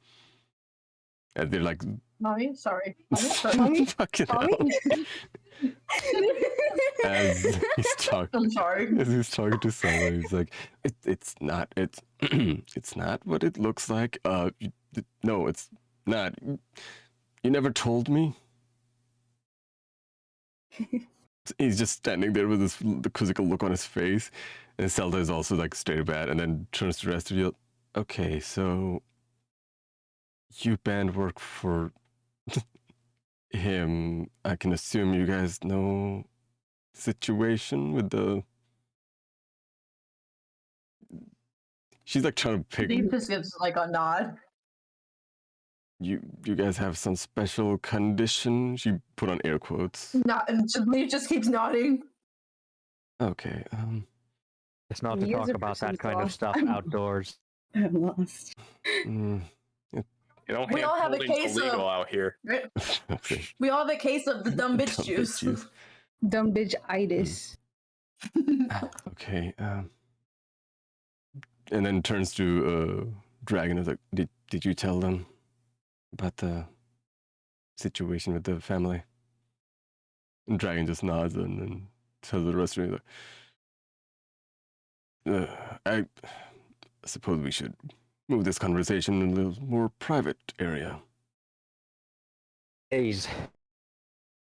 And they're like, Mommy, sorry. Mommy, fucking hell. As he's talking, I'm sorry. as he's talking to Zelda, he's like, it's not what it looks like. No, it's not. You never told me. He's just standing there with the quizzical look on his face, and Zelda is also like straight bad, and then turns to the rest of you. Okay, so you band work for him. I can assume you guys know the situation with the. She's like trying to pick. Leif just gives like a nod. You guys have some special condition? She put on air quotes. Leif just keeps nodding. Okay. It's not to You guys talk are about that persons kind of lost. stuff outdoors. I'm lost. Mm, You don't We all have a hand-holding's case illegal of- out here. okay. We all have a case of the dumb bitch Dumb juice. bitch juice. Dumb bitch-itis. Okay. And then turns to Dragon. Is like, did you tell them about the situation with the family? And Dragon just nods and then tells the rest of you, like, I suppose we should move this conversation in a little more private area. Jeez.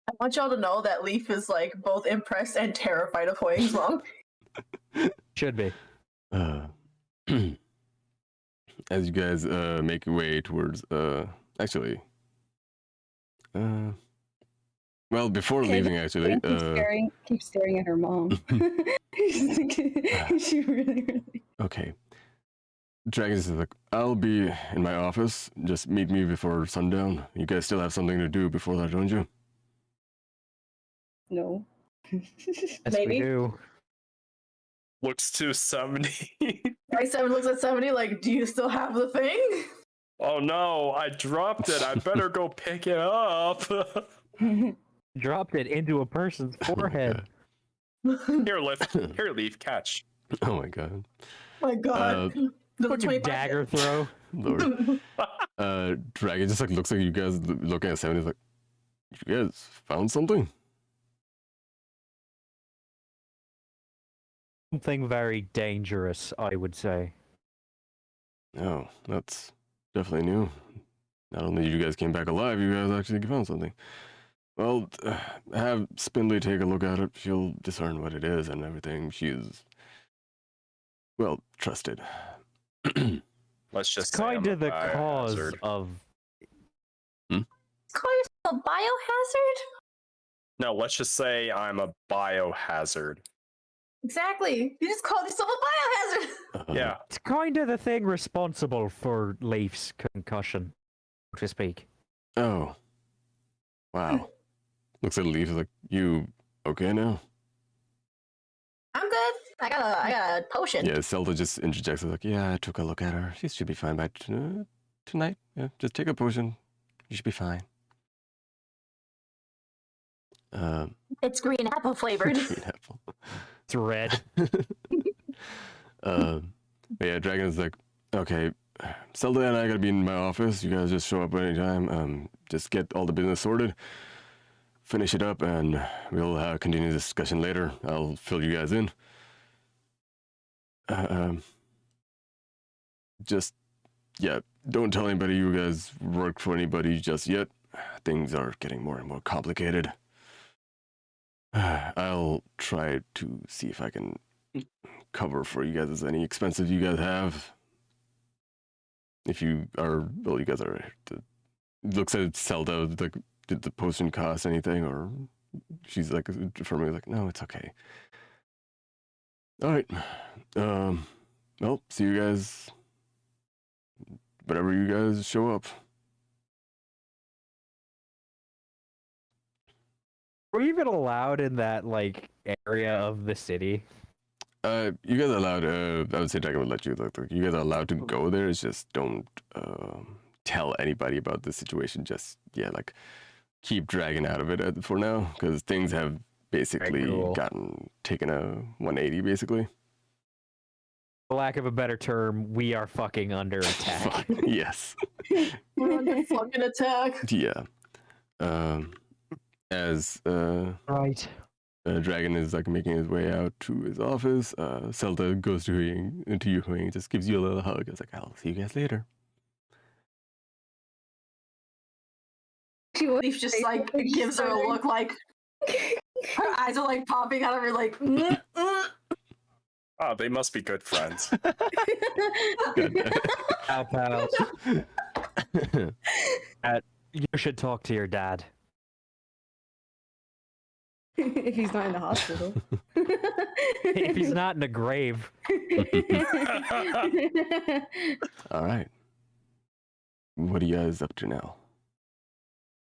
I want y'all to know that Leif is like both impressed and terrified of HuiYing's mom. Should be. As you guys make your way towards well, before leaving actually Keep staring at her mom. She really. Okay. Dragon is like, I'll be in my office. Just meet me before sundown. You guys still have something to do before that, don't you? No. Yes, Maybe. we do. Looks to 70. Right, 7 looks at 70 like, do you still have the thing? Oh no, I dropped it. I better go pick it up. Dropped it into a person's forehead. Here, Leif, catch. Oh my god. my god. The Fucking 25 dagger throw. Lord. Dragon just like looks like you guys looking at 70. He's like, you guys found something? Something very dangerous, I would say. Oh, that's definitely new. Not only did you guys came back alive, you guys actually found something. Well, have Spindly take a look at it. She'll discern what it is and everything. She's, well, trusted. Let's just It's say kind I'm of the a cause biohazard. of. Call yourself a biohazard? No, let's just say I'm a biohazard. Exactly. You just called yourself a biohazard. Yeah. It's kind of the thing responsible for Leif's concussion, so to speak. Oh. Wow. Looks at Leif like, you okay now? I'm good. I got a potion. Yeah, Zelda just interjects like, yeah, I took a look at her. She should be fine by tonight. Yeah, just take a potion. You should be fine. It's green apple flavored. Green apple. It's red. Yeah, Dragon's like, okay, Zelda and I gotta be in my office. You guys just show up anytime. Just get all the business sorted, finish it up, and we'll continue the discussion later. I'll fill you guys in. Just, yeah, don't tell anybody you guys work for anybody just yet. Things are getting more and more complicated. I'll try to see if I can cover for you guys any expenses you guys have. If you are, well, you guys are. Looks at Zelda, like, did the potion cost anything? Or she's like, for me, like, no, it's okay. All right. Well, see you guys whenever you guys show up. Were you even allowed in that like area of the city? You guys are allowed. I would say Dragon would let you. Like, you guys are allowed to go there. It's just don't tell anybody about the situation. Just like keep Dragon out of it for now, because things have basically gotten taken a 180. Basically, For lack of a better term, we are fucking under attack. Yes. We're under fucking attack. Yeah. As Right. Dragon is like making his way out to his office, Zelda goes to HuiYing, just gives you a little hug. It's like, I'll see you guys later. Leif just like gives her a look like her eyes are like popping out of her like Oh, they must be good friends. Pal, pal. You should talk to your dad. If he's not in the hospital. If he's not in a grave. All right. What are you guys up to now?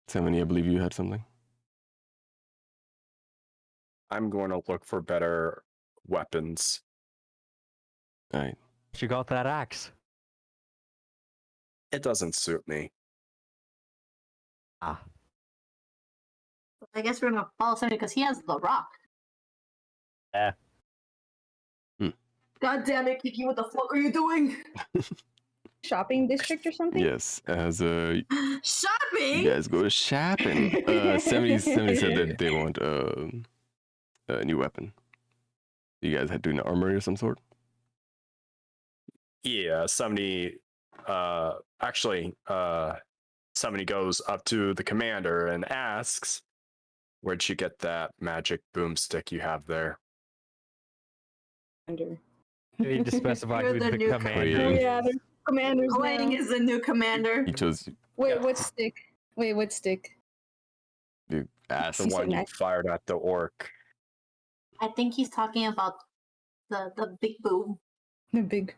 Sammy, I believe you had something. I'm going to look for better weapons. All right. You got that axe. It doesn't suit me. Ah. I guess we're gonna follow somebody because he has the rock. Yeah. God damn it, Kiki, what the fuck are you doing? Shopping district or something? Yes, as Shopping? you guys go shopping. 70 said that they want a new weapon. You guys had to do an armory of some sort? Yeah, somebody somebody goes up to the commander and asks, where'd you get that magic boomstick you have there? Under. You need to specify You're who's the the new commander. Oh, Wait. yeah, there's commanders HuiYing now. is the new commander. He chose Wait, what stick? Wait, what stick? the ass. The He said one you magic. fired at the orc. I think he's talking about the big boom. The big.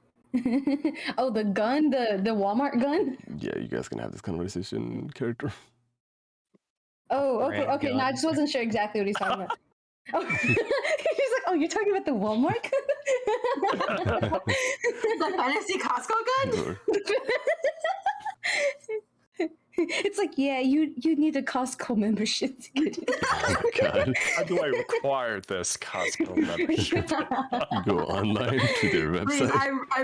Oh, the gun, the Walmart gun. Yeah, you guys can have this conversation in character. Oh, okay, Brand okay. No, I gun. just wasn't sure exactly what he's talking about. Oh, he's like, oh, you're talking about the Walmart gun? The fantasy Costco gun? Or- It's it's like, yeah, you need a Costco membership to get it. Oh my god. How do I require this Costco membership? Go online to their Please, website. I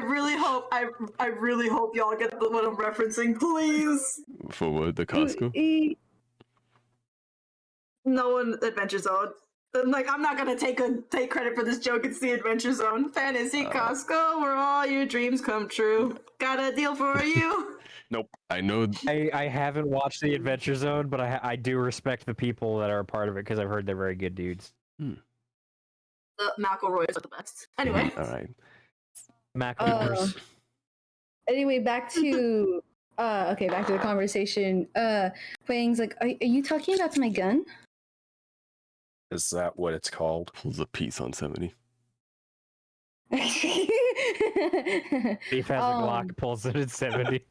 really hope y'all get what I'm referencing, please. For what? The Costco? No one Adventure Zone. Like, I'm not gonna take credit for this joke. It's the Adventure Zone. Fantasy Costco, where all your dreams come true. Got a deal for you. Nope. I know. I haven't watched the Adventure Zone, but I do respect the people that are a part of it because I've heard they're very good dudes. McElroys are the best. Anyway. All right. McElroys. Anyway, back to back to the conversation. HuiYing's like, are you talking about my gun? Is that what it's called? Pulls a piece on 70. Leif has a Glock, pulls it at 70.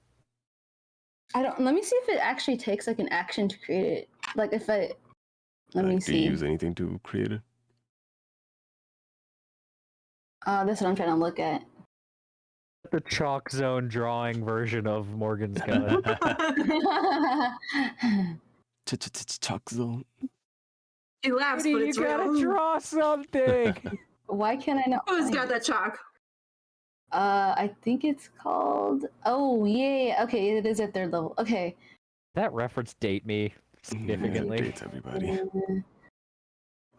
Let me see if it actually takes like an action to create it. Like if I let me Do see. you use anything to create it? That's what I'm trying to look at. The chalk zone drawing version of Morgan's gun. Chalk zone. He laughs, but You it's gotta real. draw something. Why can't I not? Who's got that chalk? I think it's called. Oh yeah. Okay, it is at third level. Okay. That reference date me significantly. Dates everybody.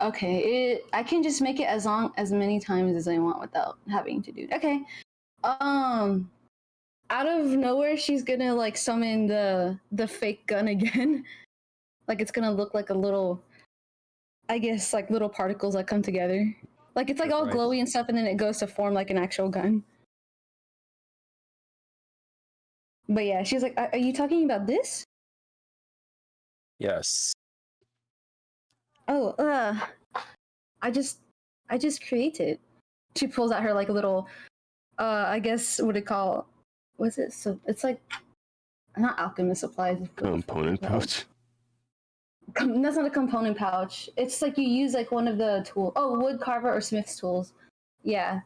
Okay, I can just make it as many times as I want without having to do it. Okay. Out of nowhere, she's gonna like summon the fake gun again. Like it's gonna look like a little, I guess, like little particles that come together. Like it's like all Right. glowy and stuff, and then it goes to form like an actual gun. But yeah, she's like, "Are you talking about this?" Yes. Oh, I just created. She pulls out her like little, I guess what was it? So it's like not alchemist supplies. Component pouch. That's not a component pouch. It's like you use like one of the tools. Oh, wood carver or smith's tools. Yeah,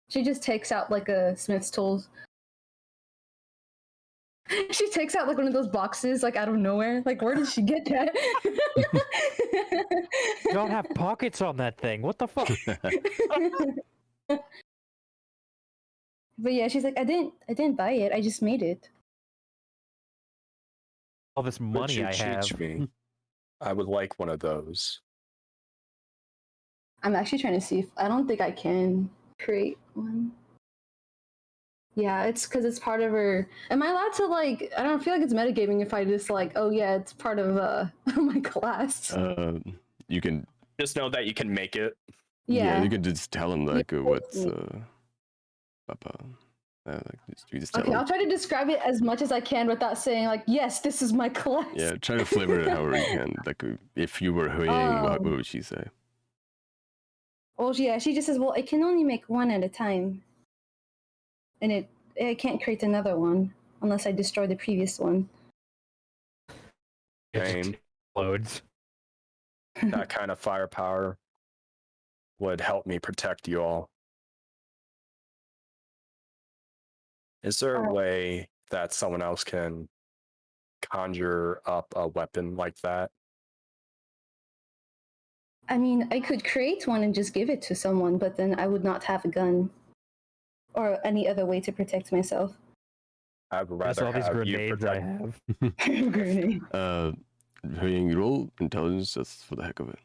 she just takes out like a smith's tools. She takes out like one of those boxes like out of nowhere. Like where did she get that? You don't have pockets on that thing. What the fuck? But yeah, she's like, I didn't buy it. I just made it. All this Would money you I have. teach me? I would like one of those. I'm actually trying to see if I don't think I can create one. Yeah, it's because it's part of her. Am I allowed to like? I don't feel like it's metagaming if I just like. Oh yeah, it's part of my class. You can. Just know that you can make it. Yeah. You can just tell him like what's you just tell Okay, him. I'll try to describe it as much as I can without saying like, yes, this is my class. Yeah, try to flavor it however you can. Like if you were HuiYing, what would she say? Well, yeah, she just says, well, it can only make one at a time, and it can't create another one unless I destroy the previous one. Game. Loads. That kind of firepower would help me protect you all. Is there a way that someone else can conjure up a weapon like that? I mean, I could create one and just give it to someone, but then I would not have a gun or any other way to protect myself. I would That's rather all these have you grenades I protect. have. Grenade. HuiYing, you roll intelligence just for the heck of it.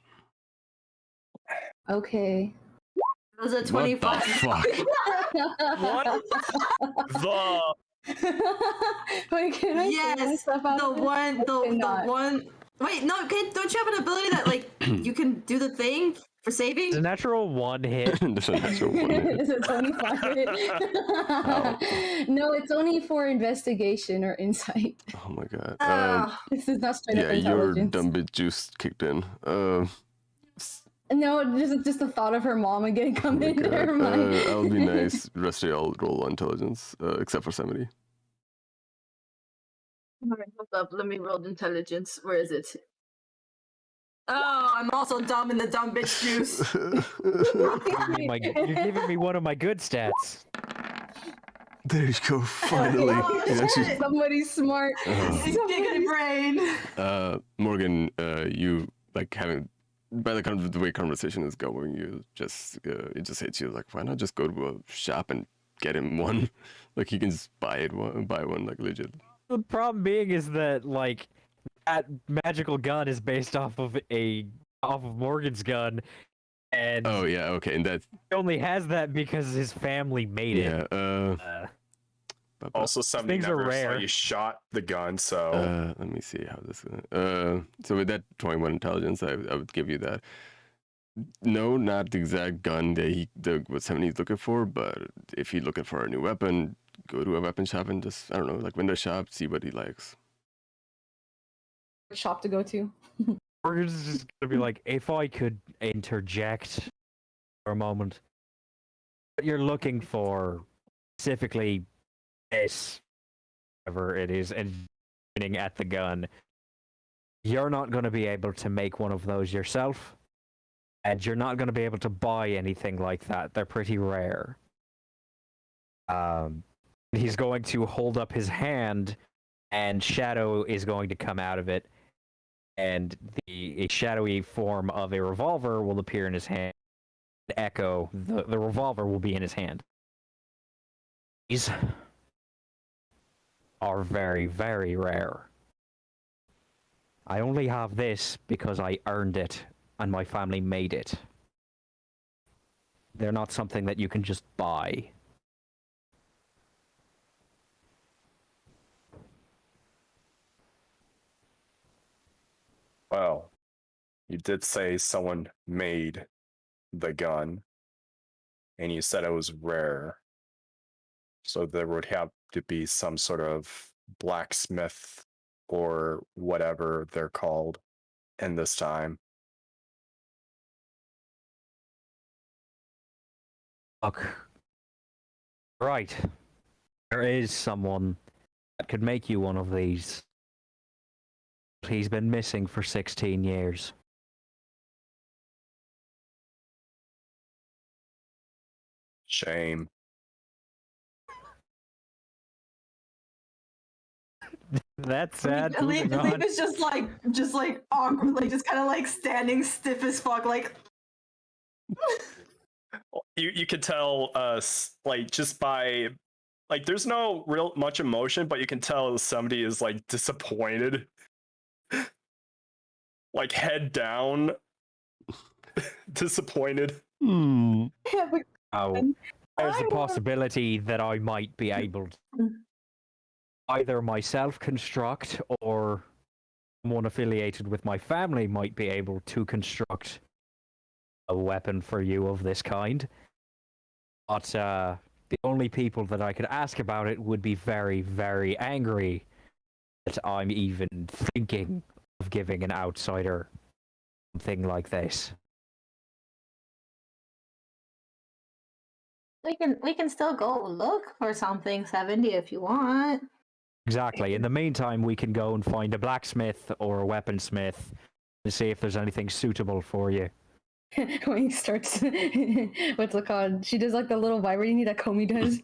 Okay. It was a 25. What the fuck? What the? Wait, can I say Yes, this stuff out the of this? one, I the cannot. one. Wait, no, don't you have an ability that like you can do the thing for saving? It's a natural one hit. That's a natural one. Is it 25? No, it's only for investigation or insight. Oh my god. This is not straight up Yeah, your intelligence. dumb bit juice kicked in. No, this is just the thought of her mom again Oh coming my into her god. mind. I'll be nice. Rest of y'all roll intelligence, except for 70. Alright, hold up, let me roll intelligence. Where is it? Oh, I'm also dumb in the dumb bitch juice. You're giving me one of my good stats. There you go. Finally. Oh, It actually- shit. Somebody's smart. Giggity brain. Morgan, you like having by the way conversation is going, you just it just hits you like, why not just go to a shop and get him one? Like he can just buy one like legit. The problem being is that like that magical gun is based off of Morgan's gun, and Oh yeah, okay, and that's he only has that because his family made it. yeah. Also, somebody Things are never saw rare. you shot the gun, so Let me see how this. So with that 21 intelligence, I would give you that. No, not the exact gun that what 70's looking for, but if he's looking for a new weapon, go to a weapon shop and just, I don't know, like window shop, see what he likes. Shop to go to. Morgan's just gonna be like, if I could interject for a moment, what you're looking for specifically this, whatever it is, and pointing at the gun, you're not going to be able to make one of those yourself, and you're not going to be able to buy anything like that. They're pretty rare. He's going to hold up his hand, and shadow is going to come out of it, and a shadowy form of a revolver will appear in his hand. Echo, the revolver will be in his hand. These are very, very rare. I only have this because I earned it and my family made it. They're not something that you can just buy. well, you did say someone made the gun, and you said it was rare. So there would have to be some sort of blacksmith or whatever they're called in this time. Look. Right. There is someone that could make you one of these. He's been missing for 16 years. Shame. That's sad. Leif Moving on. is just like awkwardly, just kind of like standing stiff as fuck, like. You could tell like just by like there's no real much emotion, but you can tell somebody is like disappointed. Like head down. Disappointed. Oh, there's I a want- possibility that I might be able to either myself construct or someone affiliated with my family might be able to construct a weapon for you of this kind. But the only people that I could ask about it would be very, very angry that I'm even thinking of giving an outsider something like this. We can still go look for something 70 if you want. Exactly. In the meantime, we can go and find a blacksmith or a weaponsmith to see if there's anything suitable for you. When he starts, what's it called? She does like the little vibrating that Comey does.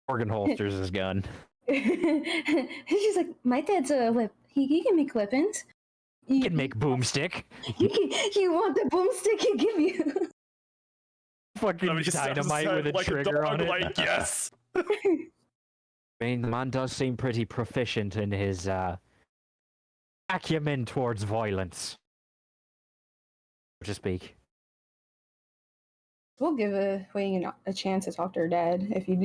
Morgan holsters his gun. She's like, my dad's a whip. He can make weapons. He can make boomstick. You want the boomstick he give you? Fucking Somebody sounds dynamite with a like trigger dog, on it. like, yes. I mean, the man does seem pretty proficient in his acumen towards violence, so to speak. We'll give HuiYing a chance to talk to her dad if you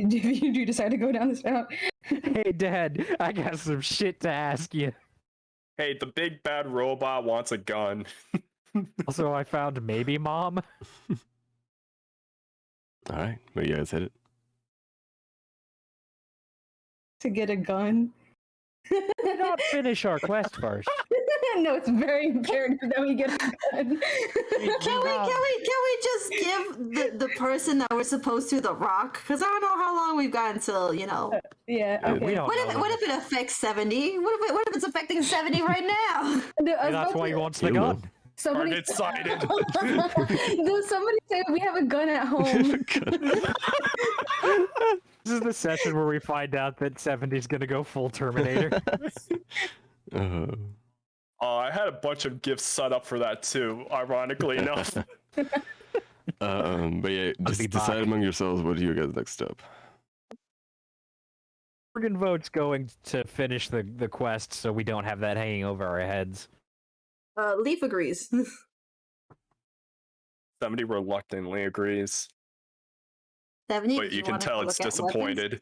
do decide to go down this route. Hey, Dad, I got some shit to ask you. Hey, the big bad robot wants a gun. Also, I found maybe Mom. All right, but you guys hit it. To get a gun. Did not finish our quest first. No, it's very imperative that we get a gun. Can we just give the person that we're supposed to the rock? Because I don't know how long we've got until, you know. Yeah. Yeah, Okay. we don't know. What if it affects 70? What if it's affecting 70 right now? No, I was That's about why to- he wants the Kill gun. him. Somebody Target sighted. Does somebody say we have a gun at home? This is the session where we find out that 70's gonna go full Terminator. Uh, Oh, I had a bunch of gifts set up for that too, ironically enough. but yeah, I'll just be decide back. among yourselves what are your guys' next step. Morgan vote's going to finish the quest so we don't have that hanging over our heads. Leif agrees. 70 reluctantly agrees, 70. but you can tell it's disappointed.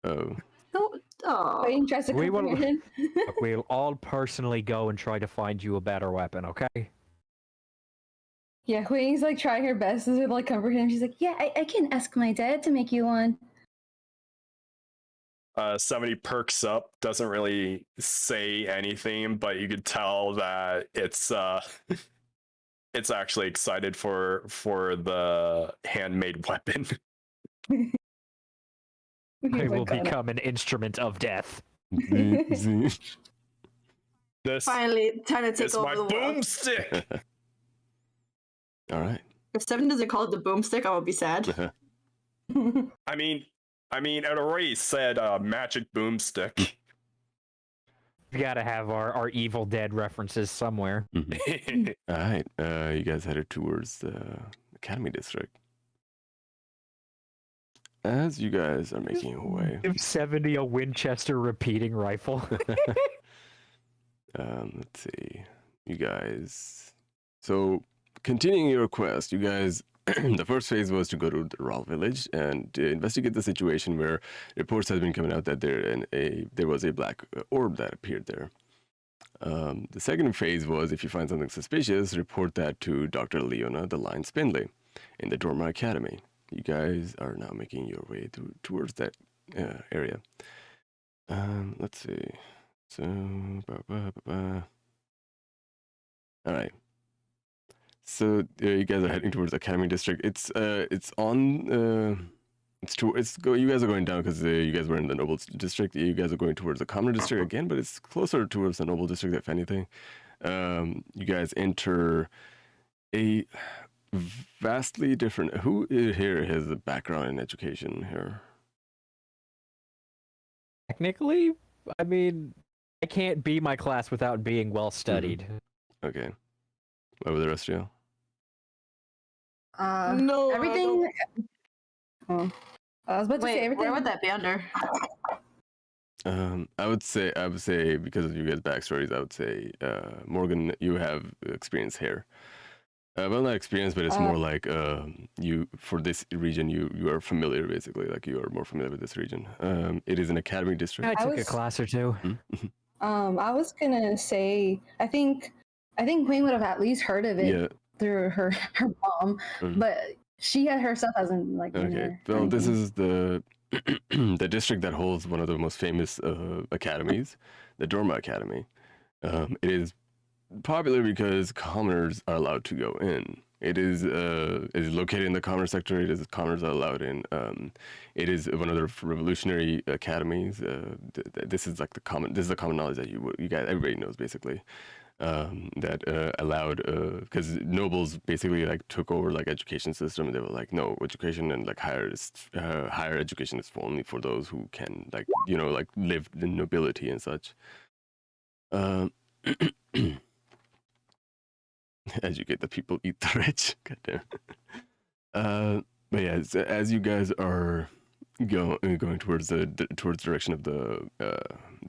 Oh, Oh, Wayne tries to We comfort will- him. Look, we'll all personally go and try to find you a better weapon, okay? Yeah, Wayne's like trying her best to like comfort him. She's like, yeah, I can ask my dad to make you one. 70 perks up, doesn't really say anything, but you could tell that it's it's actually excited for the handmade weapon. I will become an instrument of death. Z. This finally time to take is over my the world. boomstick. All right. If 7 doesn't call it the boomstick, I would be sad. I mean, it already said magic boomstick. We gotta have our Evil Dead references somewhere. Mhm. All right. You guys headed towards the Academy District. As you guys are making your way, Give 70 a Winchester repeating rifle. let's see. You guys. So, continuing your quest, you guys. The first phase was to go to the Raw village and to investigate the situation where reports have been coming out that there was a black orb that appeared there. The second phase was, if you find something suspicious, report that to Dr. Leona, the Lion Spindley, in the Dorma Academy. You guys are now making your way towards that area. Let's see. So, all right. So you guys are heading towards Academy District. It's on. You guys are going down because you guys were in the Noble District. You guys are going towards the Commoner District again, but it's closer towards the Noble District, if anything. You guys enter a vastly different. Who here has a background in education here? Technically, I mean, I can't be my class without being well studied. Okay. What about the rest of you? No, Everything. Oh, I was about to say Wait, everything. where would that be under? I would say because of you guys' backstories, I would say Morgan, you have experience here. Well, not experience, but it's more like you for this region. You are familiar, basically. Like you are more familiar with this region. It is an academy district. I took a was- class or two. I was gonna say I think Wayne would have at least heard of it Yeah. through her mom, Mhm. but she had herself hasn't like been Okay. there or Well, this anything. is the the district that holds one of the most famous academies, the Dorma Academy. It is popular because commoners are allowed to go in. It is located in the commoner sector. It is commoners are allowed in. It is one of the revolutionary academies. This is like the common. This is the common knowledge that you guys everybody knows basically. That allowed because nobles basically like took over like education system. And they were like, no, education and like higher education is only for those who can like like live in nobility and such. Educate the people, eat the rich. Goddamn. But yeah, as you guys are going towards the direction of the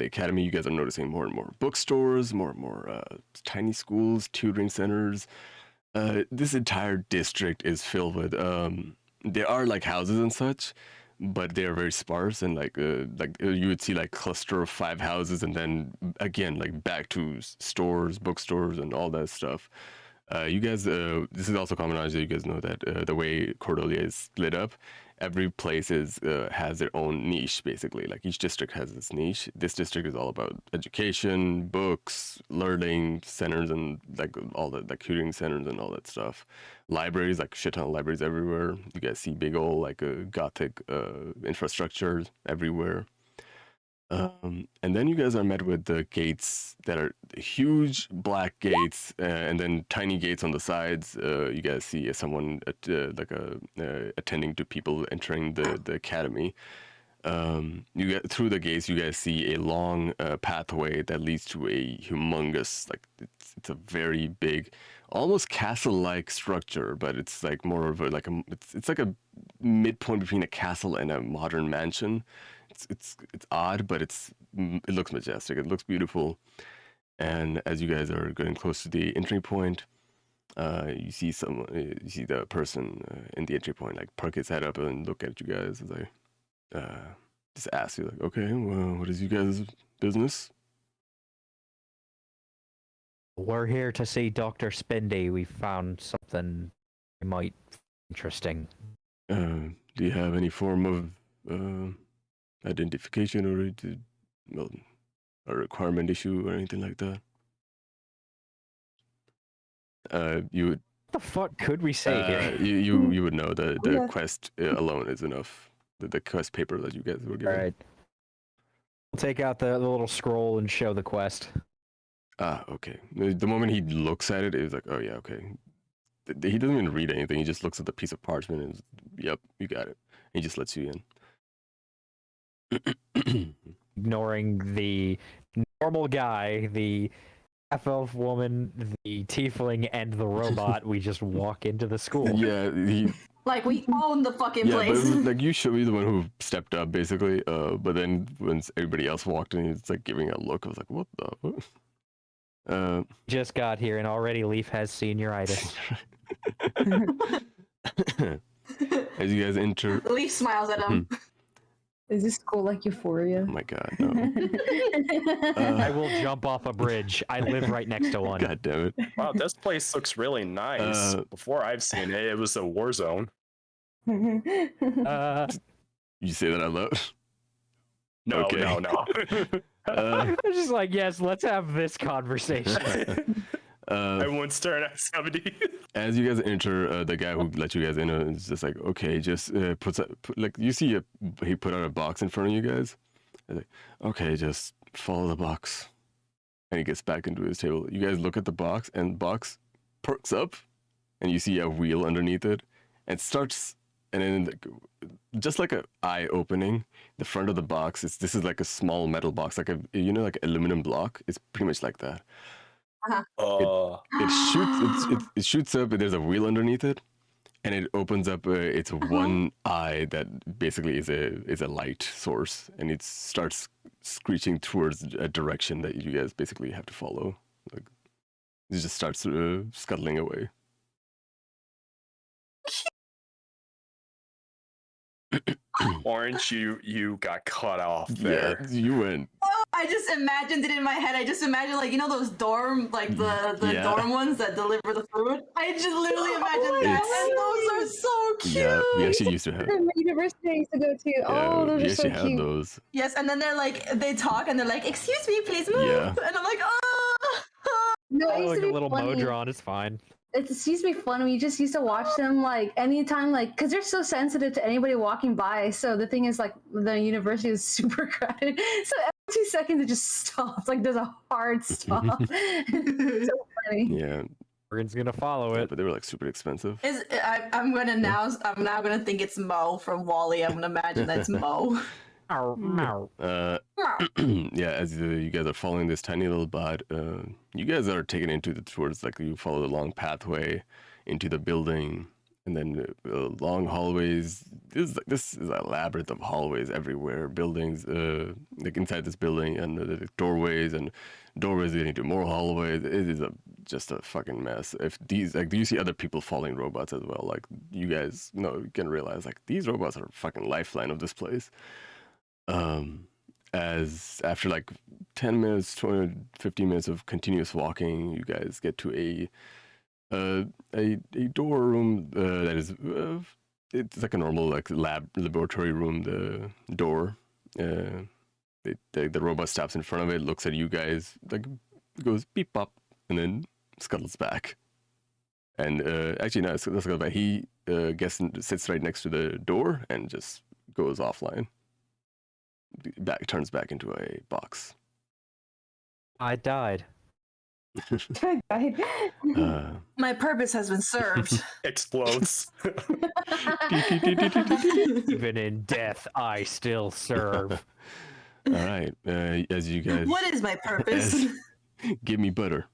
academy, you guys are noticing more and more bookstores, more and more tiny schools, tutoring centers. This entire district is filled with there are like houses and such, but they are very sparse and like you would see like cluster of 5 houses and then again like back to stores, bookstores, and all that stuff. You guys, this is also common knowledge that you guys know that the way Cordolia is split up, every place has their own niche basically. Like each district has its niche. This district is all about education, books, learning centers, and like all the like tutoring centers and all that stuff. Libraries, like shit ton of libraries everywhere. You guys see big old like Gothic infrastructure everywhere. And then you guys are met with the gates that are huge black gates, and then tiny gates on the sides. You guys see someone attending to people entering the academy. You get through the gates. You guys see a long pathway that leads to a humongous, like it's a very big, almost castle-like structure, but it's like more of a it's like a midpoint between a castle and a modern mansion. It's odd, but it looks majestic. It looks beautiful. And as you guys are getting close to the entry point, you see the person in the entry point like perk his head up and look at you guys. It's like just ask you like, okay, well, what is you guys' business? We're here to see Dr. Spindy. We found something might interesting. Do you have any form of identification or a requirement issue or anything like that? You would. What the fuck could we say here? You would know the quest alone is enough. The quest paper that you guys were given. All right. We'll take out the little scroll and show the quest. Okay. The moment he looks at it, it's like, oh yeah, okay. He doesn't even read anything. He just looks at the piece of parchment and, yep, you got it. He just lets you in. Ignoring the normal guy, the half-elf woman, the tiefling, and the robot, we just walk into the school. Yeah, Like we own the fucking yeah, place. but like you should be the one who stepped up, basically. But then when everybody else walked in, it's like giving a look. I was like, what the? Just got here, and already Leif has senioritis. As you guys enter, Leaf smiles at him. Is this school like Euphoria? oh my god, no! I will jump off a bridge. I live right next to one. God damn it! Wow, this place looks really nice. Before I've seen it, it was a war zone. You say that out loud? No, Okay. no. I'm just like, yes, let's have this conversation. Everyone's staring at somebody. As you guys enter, the guy who let you guys in is just like, okay, just like you see he put out a box in front of you guys. He's like, okay, just follow the box, and he gets back into his table. You guys look at the box, and the box perks up, and you see a wheel underneath it, and starts, and then just like a eye opening, the front of the box this is like a small metal box, like like aluminum block. It's pretty much like that. It shoots up, and there's a wheel underneath it, and it opens up its one eye that basically is a light source, and it starts screeching towards a direction that you guys basically have to follow. Like it just starts scuttling away. Orange, you got cut off there. Yeah, you went. I just imagined it in my head. I just imagined those dorm, like the dorm ones that deliver the food. I just literally imagined that, and those are so cute. Yeah, we actually used to have. The university I used to go to. Oh, those we are so actually cute. had those. Yes, and then they talk and they're like, "Excuse me, please move," Yeah. and I'm like, "Oh." No, it Oh, used like to a be little funny. Modron, it's fine. It used to be fun. We just used to watch them like anytime, like because they're so sensitive to anybody walking by. So the thing is, like the university is super crowded. So every 2 seconds it just stops. Like there's a hard stop. It's so funny. Yeah, Morgan's gonna follow it. but they were like super expensive. I'm now gonna think it's Mo from Wall-E. I'm gonna imagine that's Mo. No. Yeah, as you guys are following this tiny little bot, you guys are taken into towards like you follow the long pathway into the building, and then long hallways. This is a labyrinth of hallways everywhere, buildings, like inside this building, and the doorways leading to more hallways. It is just a fucking mess. If these do you see other people following robots as well? Like you guys, you can realize like these robots are fucking lifeline of this place. As after like 10 minutes, 20, 15 minutes of continuous walking, you guys get to a door room that is it's like a normal like laboratory room. The door, the robot stops in front of it, looks at you guys, like goes beep pop, and then scuttles back. And actually, no, scuttles back. He sits right next to the door and just goes offline. turns back into a box. I died. My purpose has been served. Explodes. Even in death, I still serve. All right. As you guys. What is my purpose? Give me butter.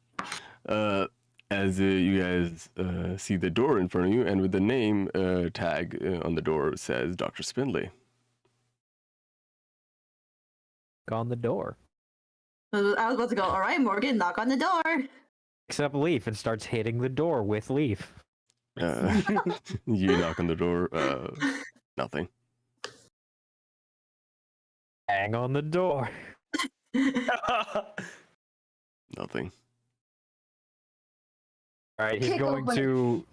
As you guys see the door in front of you, and with the name tag on the door says Dr. Spindley. On the door. I was about to go, all right, Morgan, knock on the door. Except Leif and starts hitting the door with Leif. You knock on the door. Nothing. Bang on the door. Nothing. All right, he's Kick going open to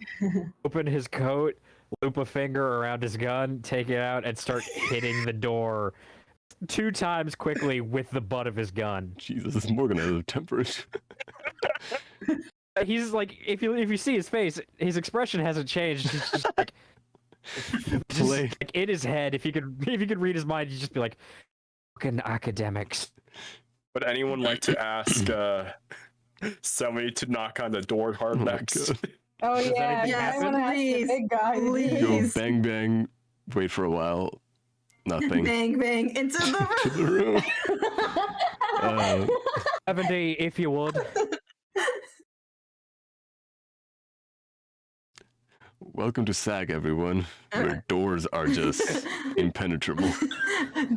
open his coat, loop a finger around his gun, take it out, and start hitting the door 2 times quickly with the butt of his gun. Jesus, this Morgan has a temper. He's like, if you see his face, his expression hasn't changed. He's just like, like in his head. If you could read his mind, you'd just be like, fucking academics. Would anyone like to ask somebody to knock on the door hard next? Oh Does yeah, anything yeah. I happen? want to ask the big guy. Please. Go bang bang. Wait for a while. Nothing. Bang, bang, into the To room. the room. 70, if you would. Welcome to SAG, everyone, where doors are just impenetrable.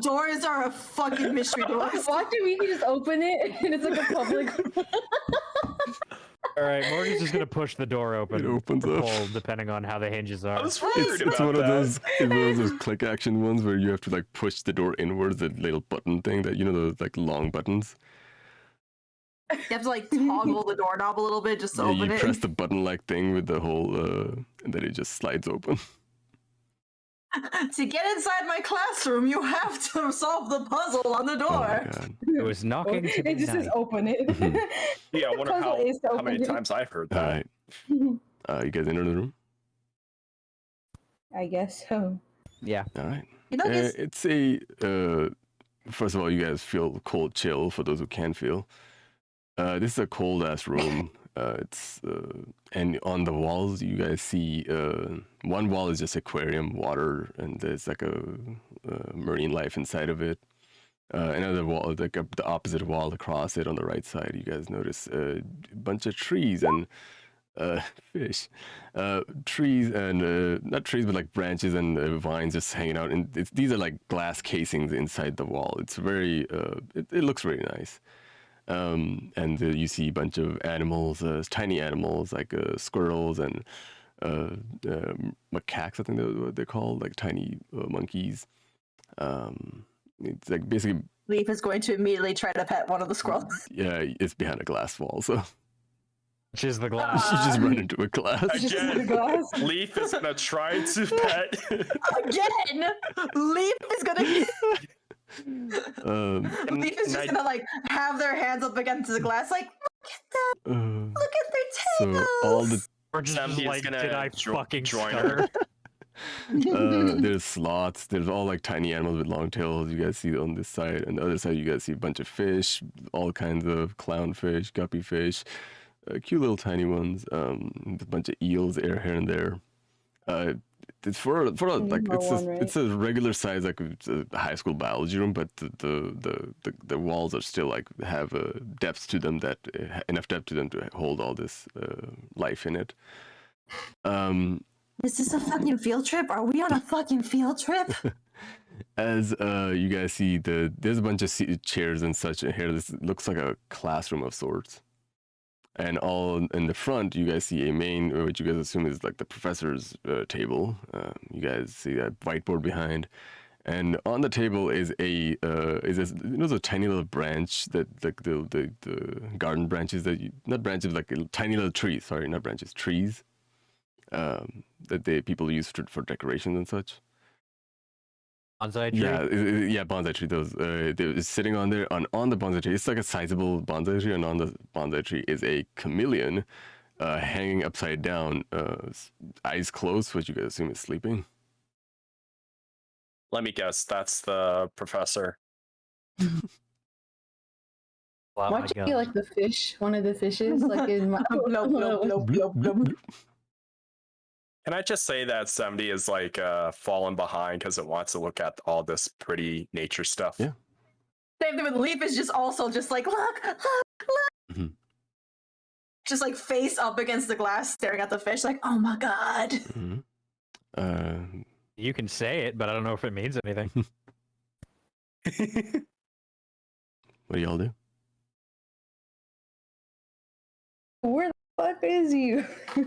Doors are a fucking mystery to us. Why do we just open it and it's like a public? All right, Morgan's just gonna push the door open. It opens or up. pull, depending on how the hinges I are. was worried It's about one of that. those those click action ones where you have to like push the door inwards, the little button thing that those like long buttons. You have to like toggle the doorknob a little bit just to Yeah, open you it. press the button like thing with the whole and then it just slides open. To get inside my classroom, you have to solve the puzzle on the Oh my door. god. It was knocking to It just says midnight. open it. Yeah, I wonder Puzzle is to how open many it. times I've heard All that. right. You guys enter the room? I guess so. Yeah. All right. You know, this It's a first of all, you guys feel cold chill for those who can feel. This is a cold ass room. It's and on the walls you guys see one wall is just aquarium water, and there's like a marine life inside of it. Another wall, like the opposite wall across it on the right side, you guys notice a bunch of trees and fish, trees and not trees but like branches and vines just hanging out. And these are like glass casings inside the wall. It's very it looks really nice. And you see a bunch of animals, tiny animals like squirrels and macaques, I think they're called, like tiny monkeys. It's like basically, Leif is going to immediately try to pet one of the squirrels. yeah, it's behind a glass wall, so Which is the glass. you just run into a glass. Just in the Again, glass. Leif is gonna try to pet. Again, Leif is gonna. Leif is just gonna like have their hands up against the glass, like look at their So tails. all the Or just Somebody's like, gonna did I fucking join stutter? her. there's sloths, there's all like tiny animals with long tails you guys see on this side, and the other side you guys see a bunch of fish, all kinds of clownfish, guppy fish, cute little tiny ones, a bunch of eels here and there. It's for like it's a regular size, like it's a high school biology room, but the walls are still like have depth to them, that enough depth to them to hold all this life in it. Is this a fucking field trip? Are we on a fucking field trip? As you guys see, there's a bunch of chairs and such in here. This looks like a classroom of sorts. And all in the front, you guys see a main, which you guys assume is like the professor's table. You guys see that whiteboard behind, and on the table is a the tiny little branch that like the garden branches that not branches, like tiny little trees. Sorry, not branches, trees. That people use for decorations and such. Bonsai tree? Yeah, bonsai tree. They're sitting on there on the bonsai tree. It's like a sizable bonsai tree, and on the bonsai tree is a chameleon, hanging upside down, eyes closed, which you guys assume is sleeping. Let me guess, that's the professor. Pull out Why my don't you gun. be like the fish? One of the fishes, like in my. Bloop, bloop, bloop, bloop, bloop. Can I just say that 70 is like falling behind because it wants to look at all this pretty nature stuff? Yeah. Same thing with Leif is just also just like, look, look. Mhm. Just like face up against the glass, staring at the fish, like, oh my god. Mhm. You can say it, but I don't know if it means anything. What do y'all do? Where the fuck is you? I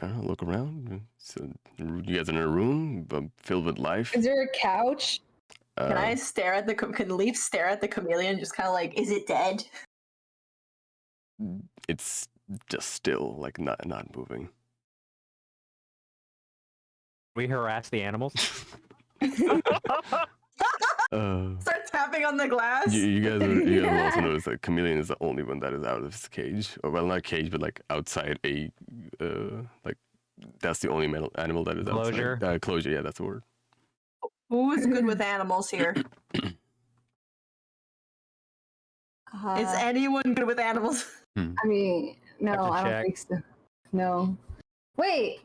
don't know, look around. So you guys are in a room filled with life. Is there a couch? Can I stare at the? Can Leif stare at the chameleon? Just kind of like, is it dead? It's just still, like not moving. We harass the animals. Start tapping on the glass. You guys also notice that chameleon is the only one that is out of his cage, or well, not cage, but like outside a like that's the only animal that is Closure? outside. Closure, yeah, that's the word. Who is good with animals here? Is anyone good with animals? I mean, no, Have to I don't check. think so. No. Wait.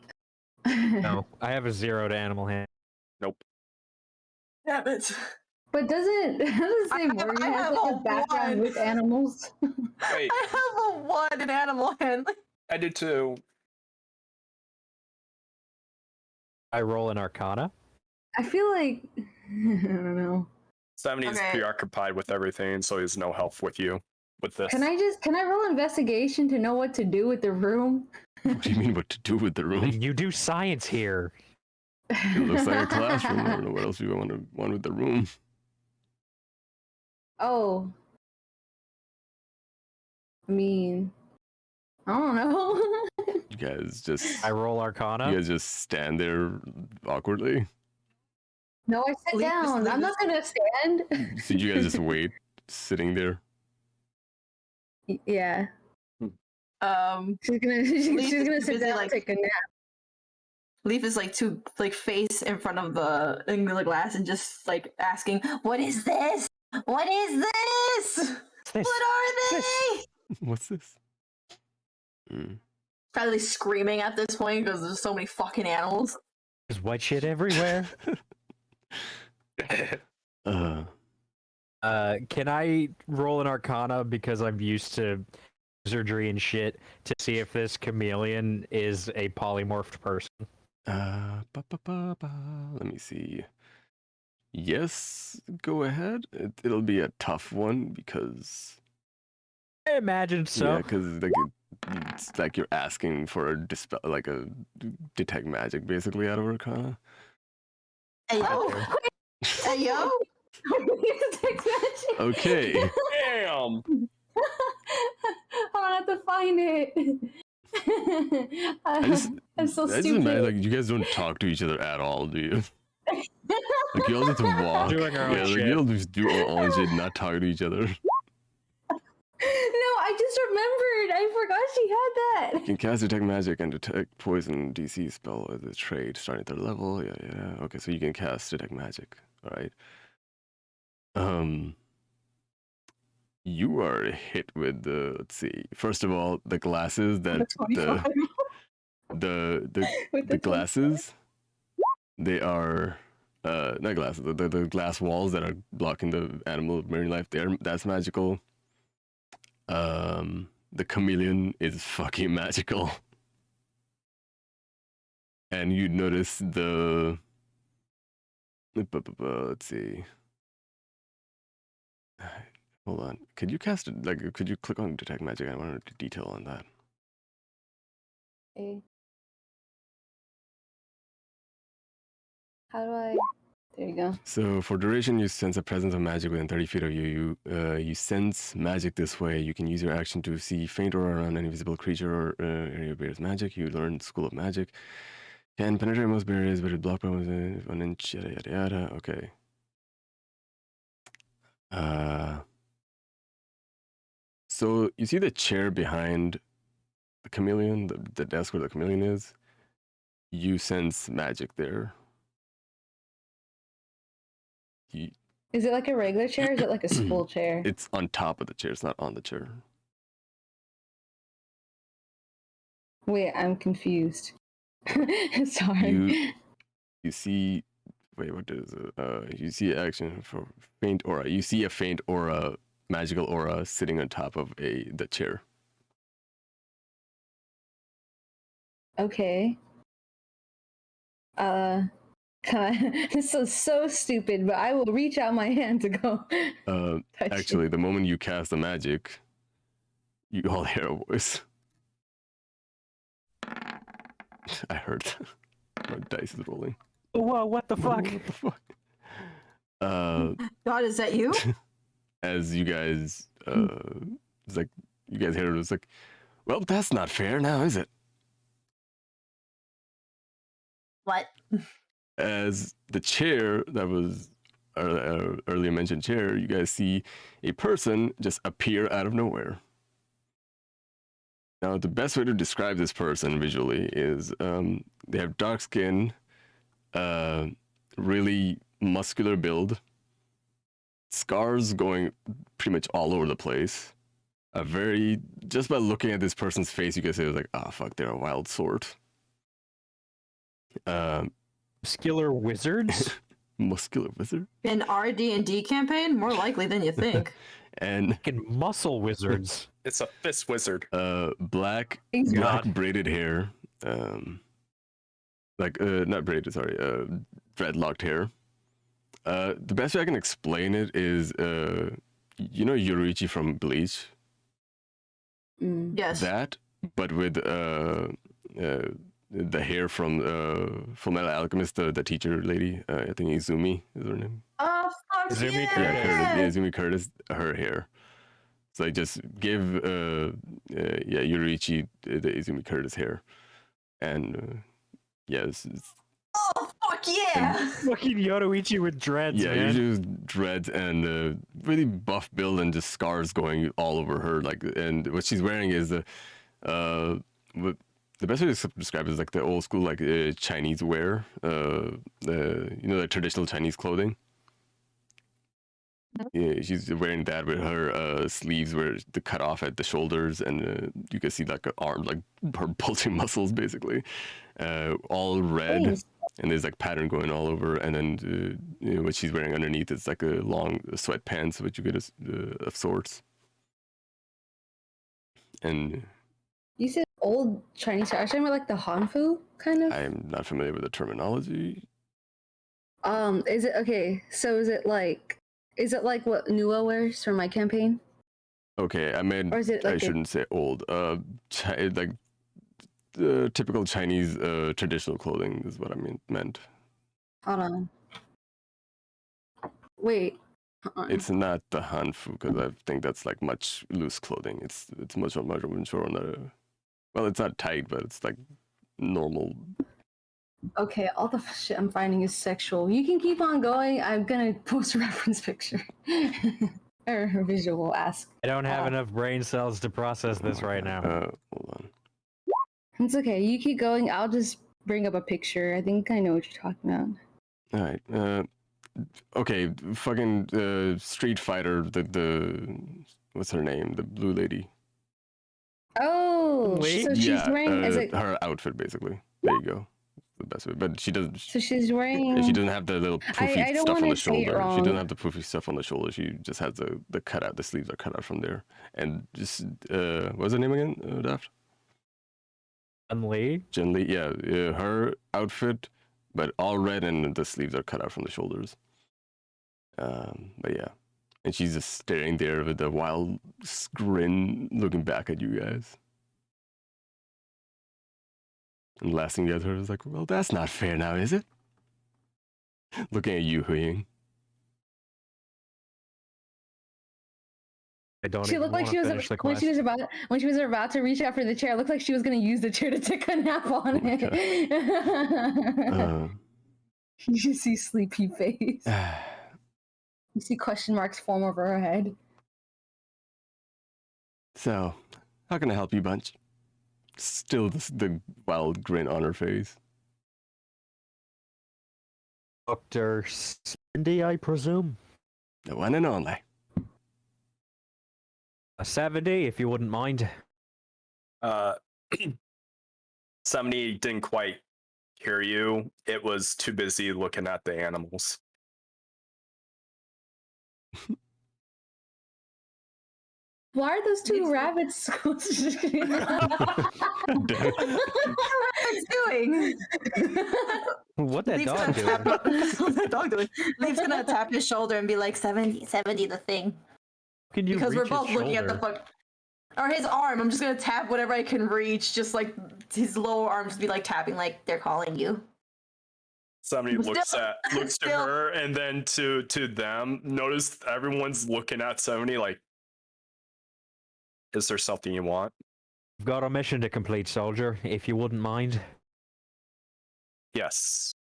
No, I have a 0 to animal hand. Nope. Damn it. But doesn't say Morgan I has have like a a background one. with animals? Wait, I have a 1 in animal handling. I do too. I roll an Arcana. I feel like I don't know. 70 is Okay. preoccupied with everything, so he's no help with you with this. Can I roll investigation to know what to do with the room? What do you mean what to do with the room? You do science here. It looks like a classroom. I don't know what else you want with the room. Oh. I mean, I don't know. You guys just I roll Arcana. you guys just stand there awkwardly. No, I sit Leave this- down. leave I'm not gonna stand. So you guys just wait, sitting there. Yeah. She's gonna Leif she's is gonna too sit busy, down and like- take a nap. Leif is like to like face in front of the glass and just like asking, "What is this? What is this? This- What are they?" What's this? Mm. Probably screaming at this point because there's so many fucking animals. There's white shit everywhere. Can I roll an Arcana because I'm used to surgery and shit to see if this chameleon is a polymorphed person? Let me see. Yes, go ahead. It'll be a tough one because I imagine so. yeah, because like it's like you're asking for a dispel, like a detect magic, basically out of Arcana. Hey yo, Oh, hey yo. Text message. Okay. Damn! Hold on, I have to find it. I'm so I just stupid. imagine like you guys don't talk to each other at all, do you? Like you all just walk. Doing our own Yeah, like shit. you all just do all own shit, not talk to each other. No, I just remembered. I forgot she had that. You can cast detect magic and detect poison DC spell as a trade starting at 3rd level. Yeah. Okay, so you can cast detect magic. All right. You are hit with the, let's see. First of all, the glasses that the glasses, they are not glasses. The glass walls that are blocking the animal marine life. That's magical. The chameleon is fucking magical. And you notice the let's see. Hold on. Could you cast it? Like, could you click on detect magic? I wanted to detail on that. Okay. How do I? There you go. So for duration, you sense a presence of magic within 30 feet of you. You sense magic this way. You can use your action to see faint aura around any visible creature or area bears magic. You learn School of Magic. Can penetrate most barriers, but it block by 1 inch. Yada yada yada. Okay. So you see the chair behind the chameleon, the desk where the chameleon is. You sense magic there. Is it like a regular chair or is it like a spool chair? It's on top of the chair. It's not on the chair. Wait, I'm confused. Sorry. You see. Wait, what is it? You see action for faint aura. You see a faint aura, magical aura, sitting on top of the chair. Okay. This is so stupid, but I will reach out my hand to go. touch Actually, it. the moment you cast the magic, you all hear a voice. I heard. My dice is rolling. Whoa, what the fuck? What the fuck? God, is that you? As you guys, it's like you guys hear it. It's like, well, that's not fair now, is it? What? As the chair that was earlier mentioned chair, you guys see a person just appear out of nowhere. Now, the best way to describe this person visually is they have dark skin, really muscular build, scars going pretty much all over the place. Just by looking at this person's face, you can say, like, oh, fuck, they're a wild sort. Muscular wizards? Muscular wizard? An RD&D campaign? More likely than you think. And Fucking muscle wizards. It's a fist wizard. black God. braided hair. Not braided, sorry, dreadlocked hair. The best way I can explain it is, you know Yoriichi from Bleach? Yes. That, but with the hair from Fullmetal Alchemist, the teacher lady. I think Izumi is her name. Oh, fuck Izumi yeah! Curtis. Izumi Curtis, her hair. So I just give Yoriichi the Izumi Curtis hair, and it's Oh, fuck yeah! Fucking Yoruichi with dreads, man. usually with dreads and really buff build and just scars going all over her. And what she's wearing is the best way to describe it is like the old school Chinese wear, the traditional Chinese clothing. Yeah, she's wearing that with her sleeves where the cut off at the shoulders, and you can see like an arm, like her bulging muscles, basically, all red, Thanks. and there's like pattern going all over. And then what she's wearing underneath is like a long sweatpants, which you get of sorts. And You said old Chinese. I was talking about like the Hanfu kind of. I am not familiar with the terminology. Is it okay? So is it like what Nua wears for my campaign? Okay, I mean, Or is it I like shouldn't say old. Like the typical Chinese traditional clothing is what I meant. Hold on. Wait. Hold on. It's not the hanfu because I think that's like much loose clothing. It's much on the. Well, it's not tight, but it's like normal. Okay, all the shit I'm finding is sexual. You can keep on going. I'm gonna post a reference picture or a visual. Ask. I don't have enough brain cells to process this right now. Hold on. It's okay. You keep going. I'll just bring up a picture. I think I know what you're talking about. All right. Okay. Fucking Street Fighter. The what's her name? The blue lady. Oh, Wait. so she's wearing is it? her outfit basically. There you go. The best way, but she doesn't. So she's wearing. She doesn't have the little poofy I don't stuff on wanna the say it shoulder. She wrong. doesn't have the poofy stuff on the shoulder. She just has the cutout. The sleeves are cut out from there. And just what's her name again? Daft? Lee? Jen Lee. Yeah, her outfit, but all red, and the sleeves are cut out from the shoulders. But yeah, and she's just staring there with a wild grin, looking back at you guys. And the last thing you guys heard was like, well, that's not fair now, is it? Looking at you, HuiYing. I don't She even looked like wanna she was finish the when quest. she was about to reach out for the chair. It looked like she was gonna use the chair to take a nap on my it. You just see sleepy face. Uh, You see question marks form over her head. so, how can I help you, bunch? Still the wild grin on her face. Dr. Cindy, I presume? The one and only. A 70, if you wouldn't mind. Uh, somebody didn't quite hear you. It was too busy looking at the animals. Why are those two rabbits? What's doing? What that Leif's dog gonna tap doing? what's that dog doing? Leif's gonna tap his shoulder and be like 70 the thing. Can you Because we're reach his both looking at the shoulder? fuck. Or his arm. I'm just gonna tap whatever I can reach, just like his lower arms be like tapping, like they're calling you. Somebody But looks still- to still- her and then to them. Notice everyone's looking at somebody like, is there something you want? I've got a mission to complete, soldier, if you wouldn't mind. Yes.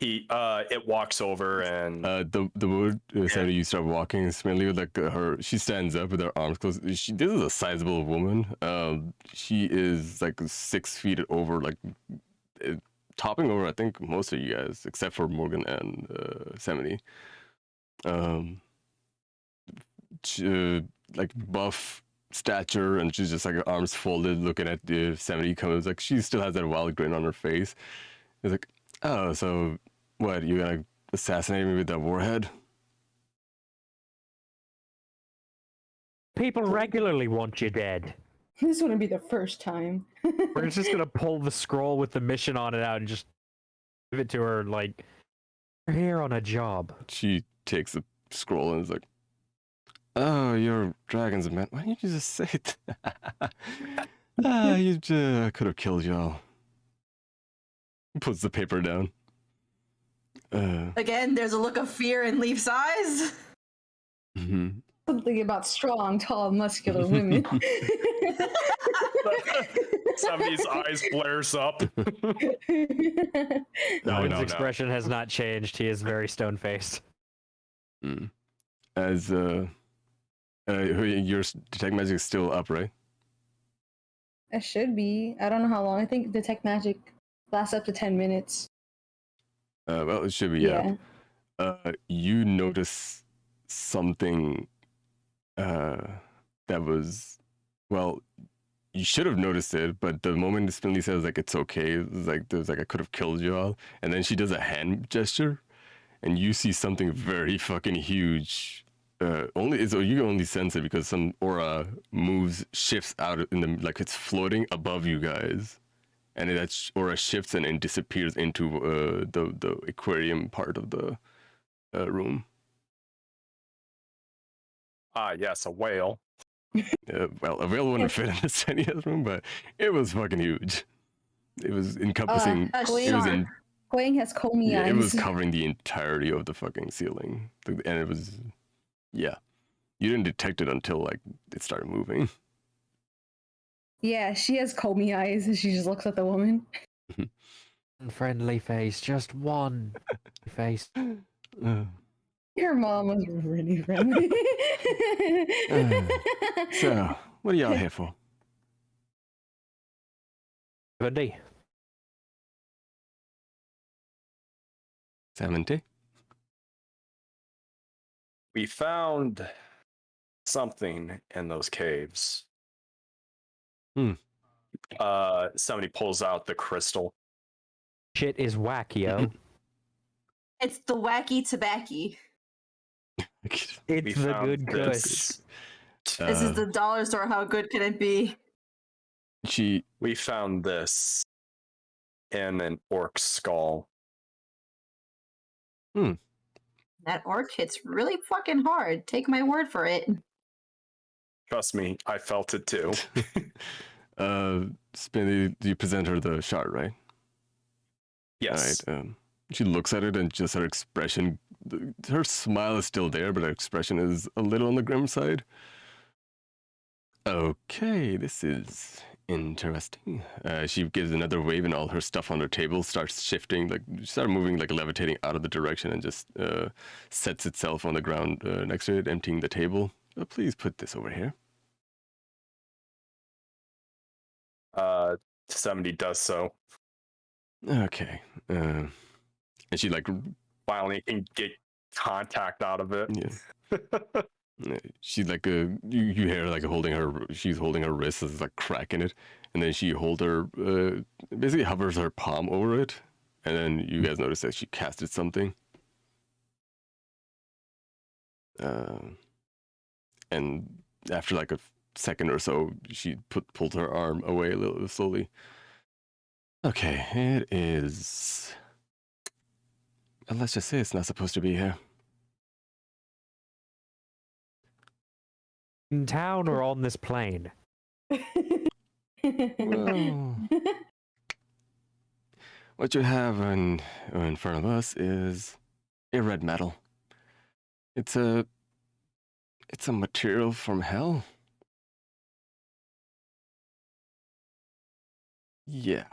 It walks over and The word Sahirah, you start walking, and Smelly, like she stands up with her arms closed. This is a sizable woman. She is like 6 feet over, like topping over, I think, most of you guys, except for Morgan and 70. Like buff stature, and she's just like her arms folded, looking at the 70 comes. Like she still has that wild grin on her face. It's like, oh, so what? You gonna assassinate me with that warhead? People regularly want you dead. This wouldn't be the first time. We're just gonna pull the scroll with the mission on it out and just give it to her like, you're here on a job. She takes the scroll and is like, oh, you're dragons, man. Why didn't you just say it? You could have killed y'all. Puts the paper down. Again, there's a look of fear in Leif's eyes. Mhm. Something about strong, tall, muscular women. somebody's eyes flares up. No, His no. expression has not changed. He is very stone-faced. Mm. As your detect magic is still up, right? It should be. I don't know how long. I think detect magic lasts up to 10 minutes. Well, it should be. Yeah. You notice something that was, well, you should have noticed it, but the moment Spinley says like it's okay, it's like there's like I could have killed you all, and then she does a hand gesture, and you see something very fucking huge. You can only sense it because some aura shifts out in the, like it's floating above you guys, and that aura shifts and it disappears into the aquarium part of the room. Yes, a whale. Well, a whale wouldn't fit in the Senia's room, but it was fucking huge. It was encompassing. A It was shark. Huiying has comey yeah, eyes. it was covering the entirety of the fucking ceiling, and it was, yeah. You didn't detect it until like it started moving. Yeah, she has comey eyes and she just looks at the woman. Friendly face, just one face. Your mom was really friendly. So, what are y'all here for? 70. 70? We found something in those caves. Somebody pulls out the crystal. Shit is wackio. It's the wacky tobacco. It's We the found good good. this. This is the dollar store. How good can it be? We found this in an orc skull. That orc hits really fucking hard. Take my word for it. Trust me, I felt it too. Spinny, you present her the shard, right? Yes. All right. She looks at it and just her expression, her smile is still there, but her expression is a little on the grim side. Okay, this is interesting. She gives another wave and all her stuff on her table starts shifting, like start moving, like levitating out of the direction and just sets itself on the ground next to it, emptying the table. Please put this over here. Somebody does so. Okay. And she like Finally can get contact out of it. Yeah. She's like you hear like holding her. She's holding her wrist, is like cracking it, and then she basically hovers her palm over it, and then you guys notice that she casted something. And after like a second or so, she pulled her arm away a little slowly. Okay, it is. Let's just say it's not supposed to be here. In town or on this plane? Well, what you have in front of us is a red metal. It's a material from hell. Yeah.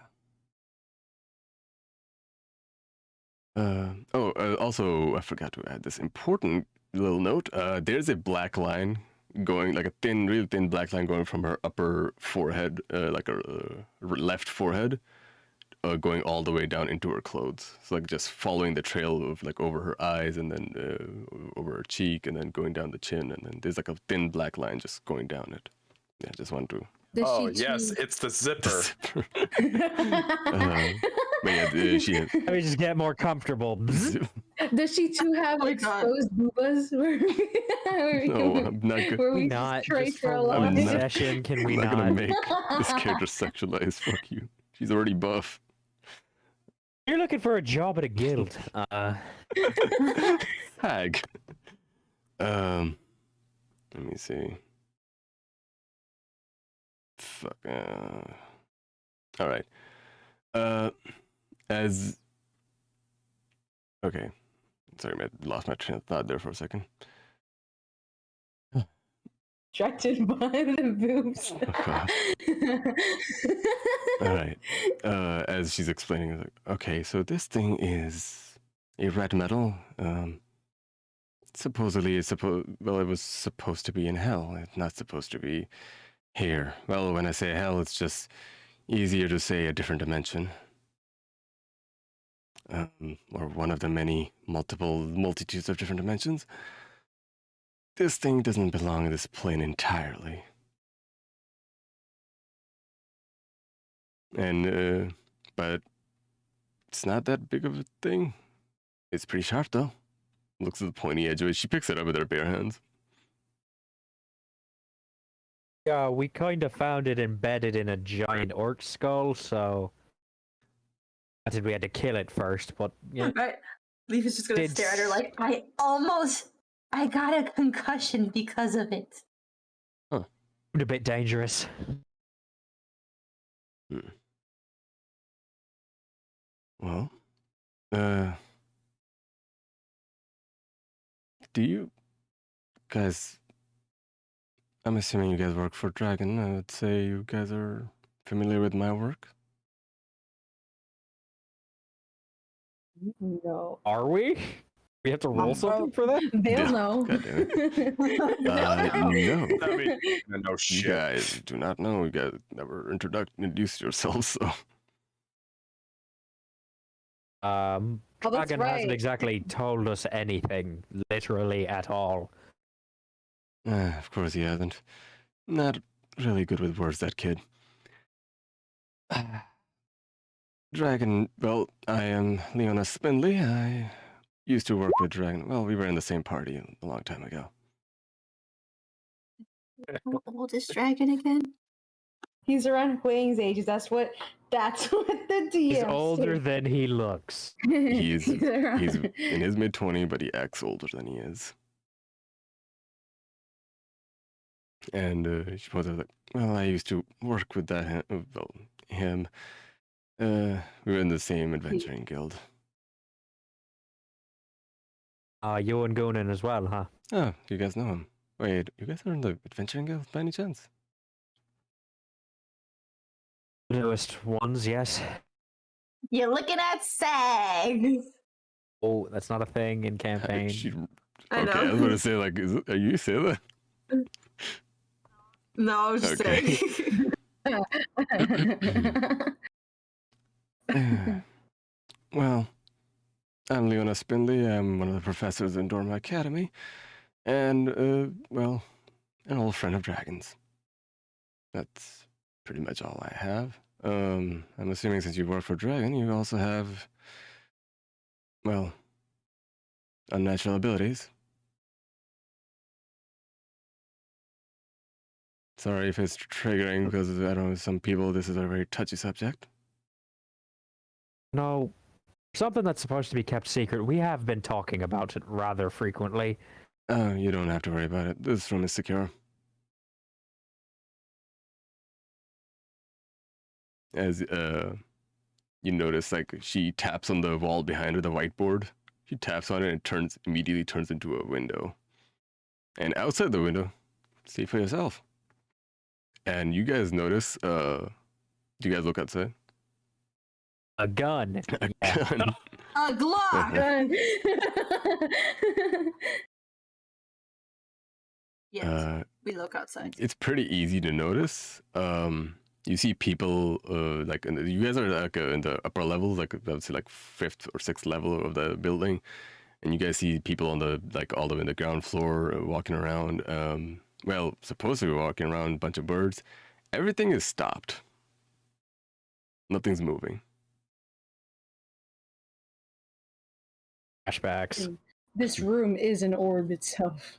Also, I forgot to add this important little note. There's a black line going, like a really thin black line going from her upper forehead, like her left forehead, going all the way down into her clothes. So like just following the trail of like over her eyes and then over her cheek and then going down the chin, and then there's like a thin black line just going down it. Yeah, just wanted to. Oh yes, it's the zipper. But yeah, she has. Let me just get more comfortable. Does she too have exposed boobas? No, I'm not good. Where we Not straight just for a for long one I'm not- session. Can we I'm not gonna not? make this character sexualized. Fuck you. She's already buff. You're looking for a job at a guild. Hag. Let me see. Fuck. All right. Okay. Sorry, I lost my train of thought there for a second. Distracted by the boobs. All right. As she's explaining, it's like, okay, so this thing is a red metal. Supposedly, it was supposed to be in hell. It's not supposed to be here. Well, when I say hell, it's just easier to say a different dimension. Or one of the multitudes of different dimensions. This thing doesn't belong in this plane entirely. And, but it's not that big of a thing. It's pretty sharp, though. Looks at the pointy edge of it. She picks it up with her bare hands. Yeah, we kind of found it embedded in a giant orc skull, so I said we had to kill it first, but yeah. Right. Leif is just gonna Did stare at her like, I got a concussion because of it. A bit dangerous. Well, do you guys, I'm assuming you guys work for Dragon. I would say you guys are familiar with my work. No. Are we? We have to roll something for that? They'll Yeah, know. God damn no. I mean, no You shit. guys do not know. You guys never introduced yourselves, so. Oh, that's Dragon right. hasn't exactly told us anything, literally at all. Of course he hasn't. Not really good with words, that kid. Dragon, well, I am Leona Spindley. I used to work with Dragon. Well, we were in the same party a long time ago. How old is Dragon again? He's around HuiYing's age. That's what the DM He's older said. than he looks. He's around- He's in his mid-20s, but he acts older than he is. And she was like, well, I used to work with him. We were in the same adventuring guild. You and Gunan as well, huh? Oh, you guys know him. Wait, you guys are in the adventuring guild by any chance? Newest ones, yes. You're looking at Sag. Oh, that's not a thing in campaign. I Okay, I was know. going to say, like, are you saying that? No, I was just Okay. saying. Well, I'm Leona Spindley. I'm one of the professors in Dorma Academy, and well, an old friend of dragons. That's pretty much all I have. I'm assuming since you work for Dragon, you also have, well, unnatural abilities. Sorry if it's triggering because I don't know, some people this is a very touchy subject. No, something that's supposed to be kept secret. We have been talking about it rather frequently. You don't have to worry about it. This room is secure. As you notice, like she taps on the wall behind her, the whiteboard. She taps on it and immediately turns into a window. And outside the window, see for yourself. And you guys notice, do you guys look outside? A gun. A Yeah. gun. A Glock. Done. Yes, we look outside. It's pretty easy to notice. You see people like you guys are like in the upper levels, like I would say like 5th or 6th level of the building, and you guys see people on the like all the way in the ground floor walking around. Well, supposed to be walking around, a bunch of birds. Everything is stopped. Nothing's moving. Flashbacks. This room is an orb itself.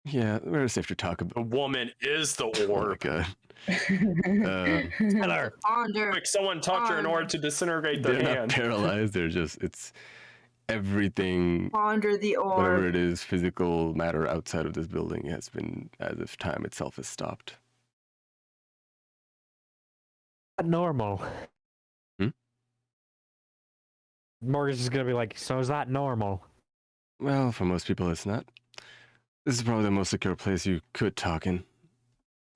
Yeah, very safe to talk The about. woman is the Oh my orb. god. Tell her. Ponder. Quick, someone touch her in order to disintegrate the They're not hand. paralyzed. They're just it's everything. Ponder the Whatever orb. it is, physical matter outside of this building has been as if time itself has stopped. Not normal. Hmm? Morgan's just gonna be like, so is that normal? Well, for most people, it's not. This is probably the most secure place you could talk in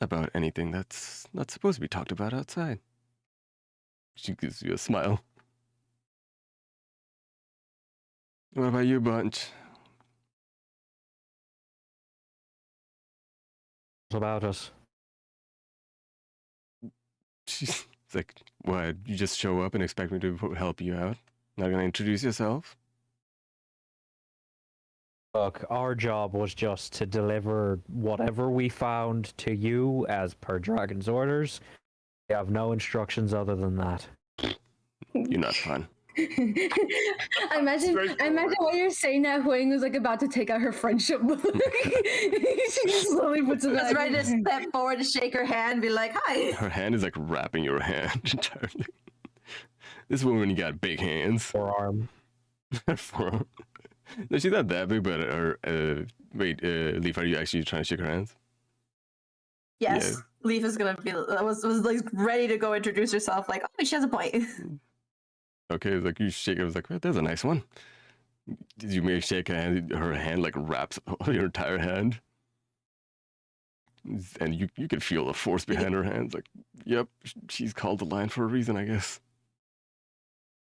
about anything that's not supposed to be talked about outside. She gives you a smile. What about you, Bunch? What's about us? She's like, what? You just show up and expect me to help you out? Not gonna introduce yourself? Look, our job was just to deliver whatever we found to you as per Dragon's orders. We have no instructions other than that. You're not fun. I imagine what you're saying that HuiYing was like about to take out her friendship book. She just slowly puts it Just back. ready to step forward to shake her hand, be like, "Hi." Her hand is like wrapping your hand entirely. This woman got big hands. Forearm. Her forearm. No, she's not that big, but her. Wait, Leif, are you actually trying to shake her hands? Yes, Yeah. Leif is gonna be was like ready to go introduce herself. Like, oh, she has a point. Okay, it's like you shake it. I was like, there's a nice one. Did you make shake her hand? Her hand like wraps your entire hand, and you could feel the force behind her hands. Like, yep, she's called the Lion for a reason, I guess.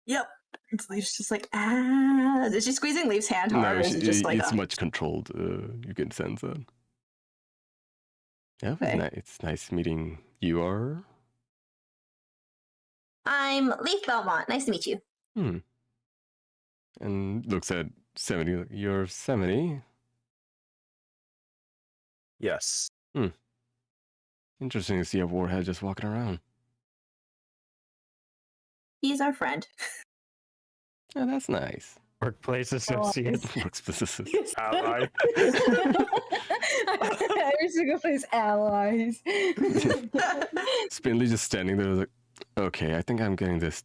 Yep. It's Leif's just like, ah. Is she squeezing Leif's hand hard? No, or is it just like it's much controlled. You can sense that. Yeah, Okay. it's nice meeting you. Are I'm Leif Belmont. Nice to meet you. and looks at 70. Like, you're 70. Yes. Interesting to see a warhead just walking around. He's our friend. Yeah, that's nice. Workplace associate. Works businesses. Ally. Every single place allies. Spindley just standing there, like, okay, I think I'm getting this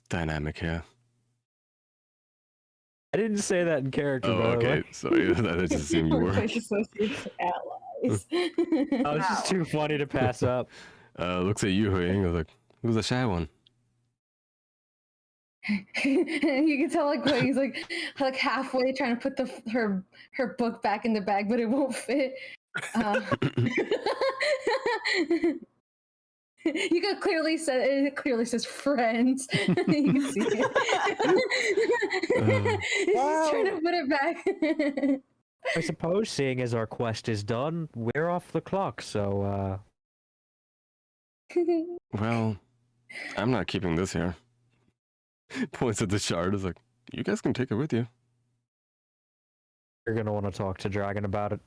dynamic here. I didn't say that in character, Oh, by the okay. way. Sorry, I just assumed you were. Workplace associates allies. Oh, it's just too funny to pass up. Looks at you, HuiYing. I was like, who's the shy one? You can tell like HuiYing's like halfway trying to put her book back in the bag, but it won't fit. You could clearly say it clearly says friends. You can see it. He's just trying to put it back. I suppose, seeing as our quest is done, we're off the clock, so, Well, I'm not keeping this here. Points at the shard. Is like, you guys can take it with you. You're gonna want to talk to Dragon about it.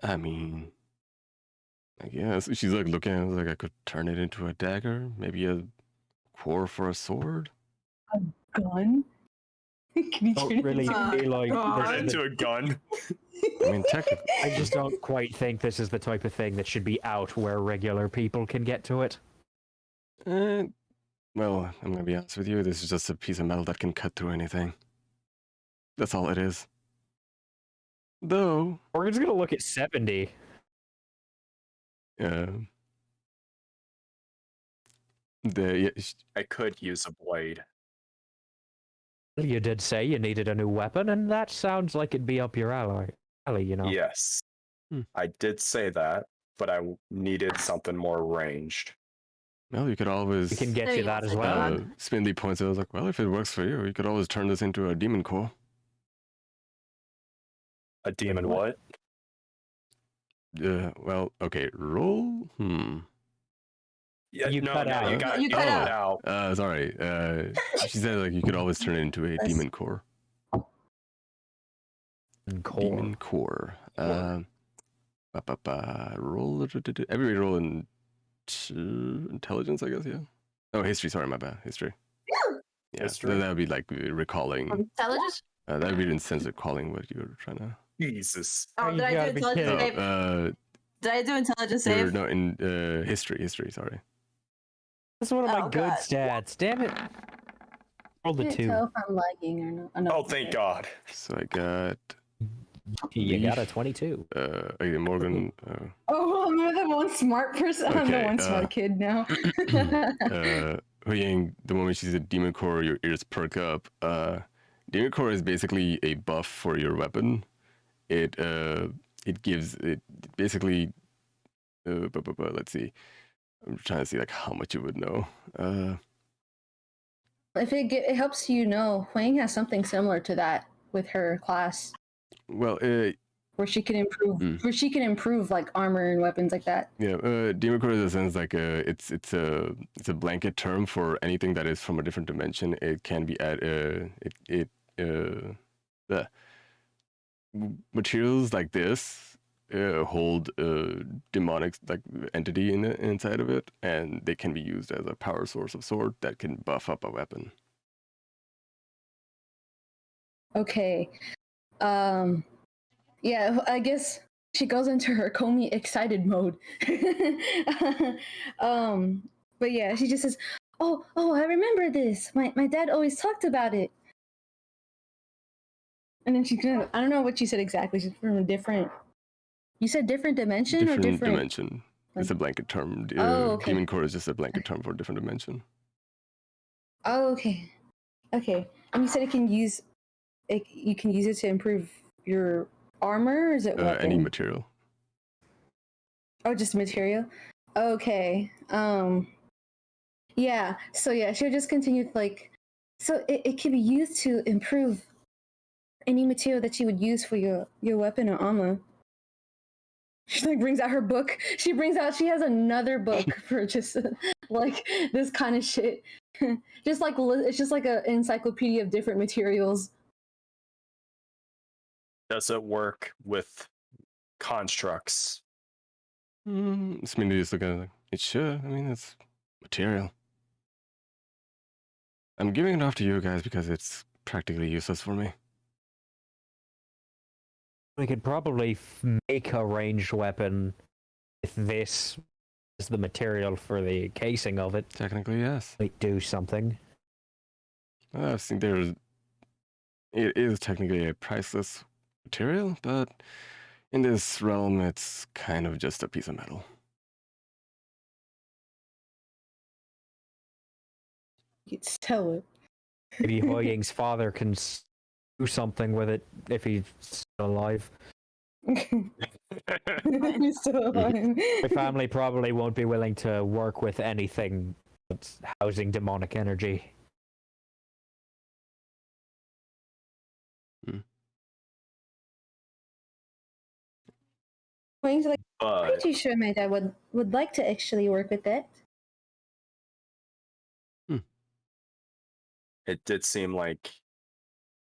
I mean, I guess she's like looking at it like I could turn it into a dagger, maybe a core for a sword. Gun? Can you Don't turn it really into- feel like God. this is Into the- a gun. I mean, technically, I just don't quite think this is the type of thing that should be out where regular people can get to it. well, I'm gonna be honest with you. This is just a piece of metal that can cut through anything. That's all it is. Though, We're just gonna look at 70. yeah, I could use a blade. You did say you needed a new weapon, and that sounds like it'd be up your alley, you know. Yes. Hmm. I did say that, but I needed something more ranged. well, you could always. We can get There you you that go. as well. Spindly points out, I was like, well, if it works for you, you could always turn this into a demon core. A demon what? Well, okay, roll. Yeah, You cut out. You got You cut out. Sorry. She said like you could always turn it into a That's- demon core. And core. Demon core. Roll. Everybody roll in intelligence, I guess. Yeah. Oh, history. Sorry, my bad. History. Yeah, History. that would be like recalling. Intelligence? That would be in sense of recalling what you were trying to. Jesus. Oh, You did I gotta do be intelligence kidding. save? Did I do intelligence You're save? no in history. Sorry. This is one of my Oh, good God. stats. Damn it. Roll the Can't 2. tell if I'm lagging or not. No, Oh, thank God. So I got You got a Leif. 22. Okay, Morgan. Oh, remember that one smart person? I'm the Okay, one smart kid now. HuiYing, the moment she's a demon core, your ears perk up. Demon core is basically a buff for your weapon. It gives it basically. Let's see. I'm trying to see like how much you would know. If it helps you know, HuiYing has something similar to that with her class, Well, where she can improve, like armor and weapons like that. yeah, demon core in the sense like it's a blanket term for anything that is from a different dimension. It can be the materials like this hold a demonic like entity inside of it, and they can be used as a power source of sword that can buff up a weapon. Okay. Yeah, I guess she goes into her Comey excited mode. But yeah, she just says, "Oh, I remember this. My dad always talked about it." And then she's gonna, I don't know what you said exactly. She's from a different. You said different dimension or different dimension. It's a blanket term. Oh, okay. Demon core is just a blanket term for a different dimension. Oh, okay. Okay. And you said you can use it to improve your armor, or is it weapon? Any material. Oh, just material? Okay. Yeah. So yeah, she'll just continue like, so it can be used to improve any material that you would use for your weapon or armor. She like brings out her book. She has another book for just like this kind of shit. Just like it's just like an encyclopedia of different materials. Does it work with constructs? It's mainly just looking at it like, it should. I mean, it's material. I'm giving it off to you guys because it's practically useless for me. We could probably make a ranged weapon with this as the material for the casing of it. Technically, yes. Might do something. I think it is technically a priceless material, but in this realm, it's kind of just a piece of metal. You can sell it. Maybe HuiYing's father can do something with it if he's still alive. He's still alive. My family probably won't be willing to work with anything that's housing demonic energy. HuiYing's like, But pretty sure my dad would like to actually work with that. it did seem like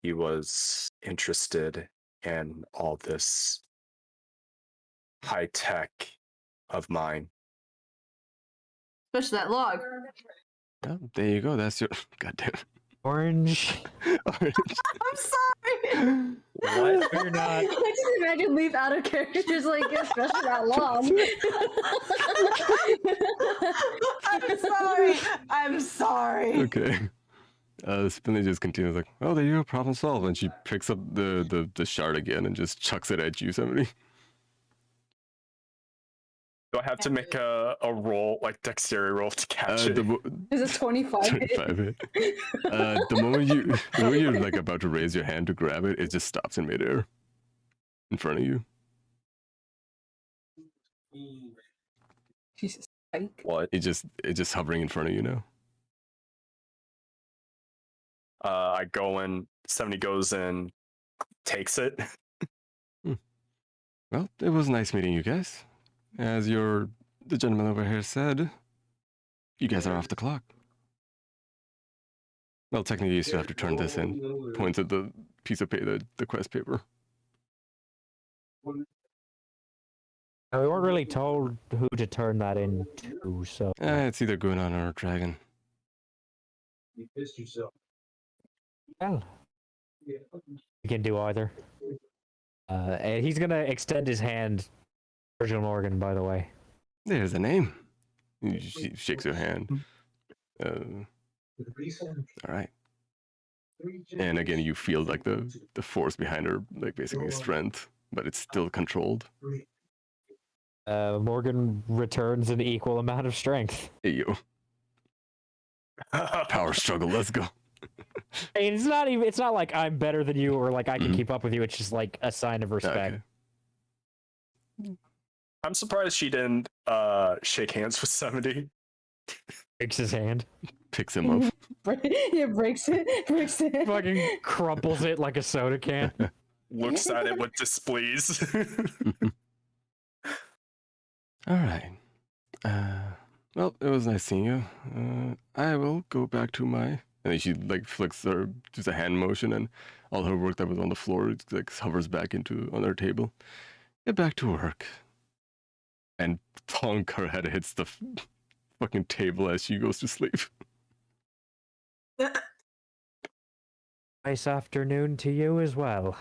he was interested in all this high tech of mine. Especially that log. Oh, there you go. That's your goddamn Orange. orange. I'm sorry. What? You're not. I just imagine Leif out of characters like especially that long. I'm sorry. I'm sorry. Okay. Spinley just continues like, "Oh, there you go, problem solved." And she picks up the shard again and just chucks it at you, somebody. Do I have to make a roll, like dexterity roll to catch it? Is it 25? 25 hit. The moment you're like about to raise your hand to grab it, it just stops in midair in front of you. Jesus. Spike. What? It's just hovering in front of you now. I go in. 70 goes in, takes it. Well, it was nice meeting you guys. As the gentleman over here said, you guys are off the clock. Well, technically, you still have to turn this in. Points at the piece of paper, the quest paper. We weren't really told who to turn that into, so. It's either Gunan or Dragon. You pissed yourself. Well, we can do either. And he's gonna extend his hand. Virgil Morgan, by the way. There's a name. She shakes your hand. All right. And again, you feel like the force behind her, like basically strength, but it's still controlled. Morgan returns an equal amount of strength. Hey, yo. Power struggle, let's go. And it's not like I'm better than you or like I can keep up with you. It's just like a sign of respect. Okay. I'm surprised she didn't shake hands with 70. Breaks his hand. Picks him up. Yeah, breaks it. Fucking crumples it like a soda can. Looks at it with displease. All right. Well, it was nice seeing you. I will go back to my... And then she like flicks her, just a hand motion, and all her work that was on the floor like hovers back on her table. Get back to work. And thonk, her head hits the fucking table as she goes to sleep. Nice afternoon to you as well.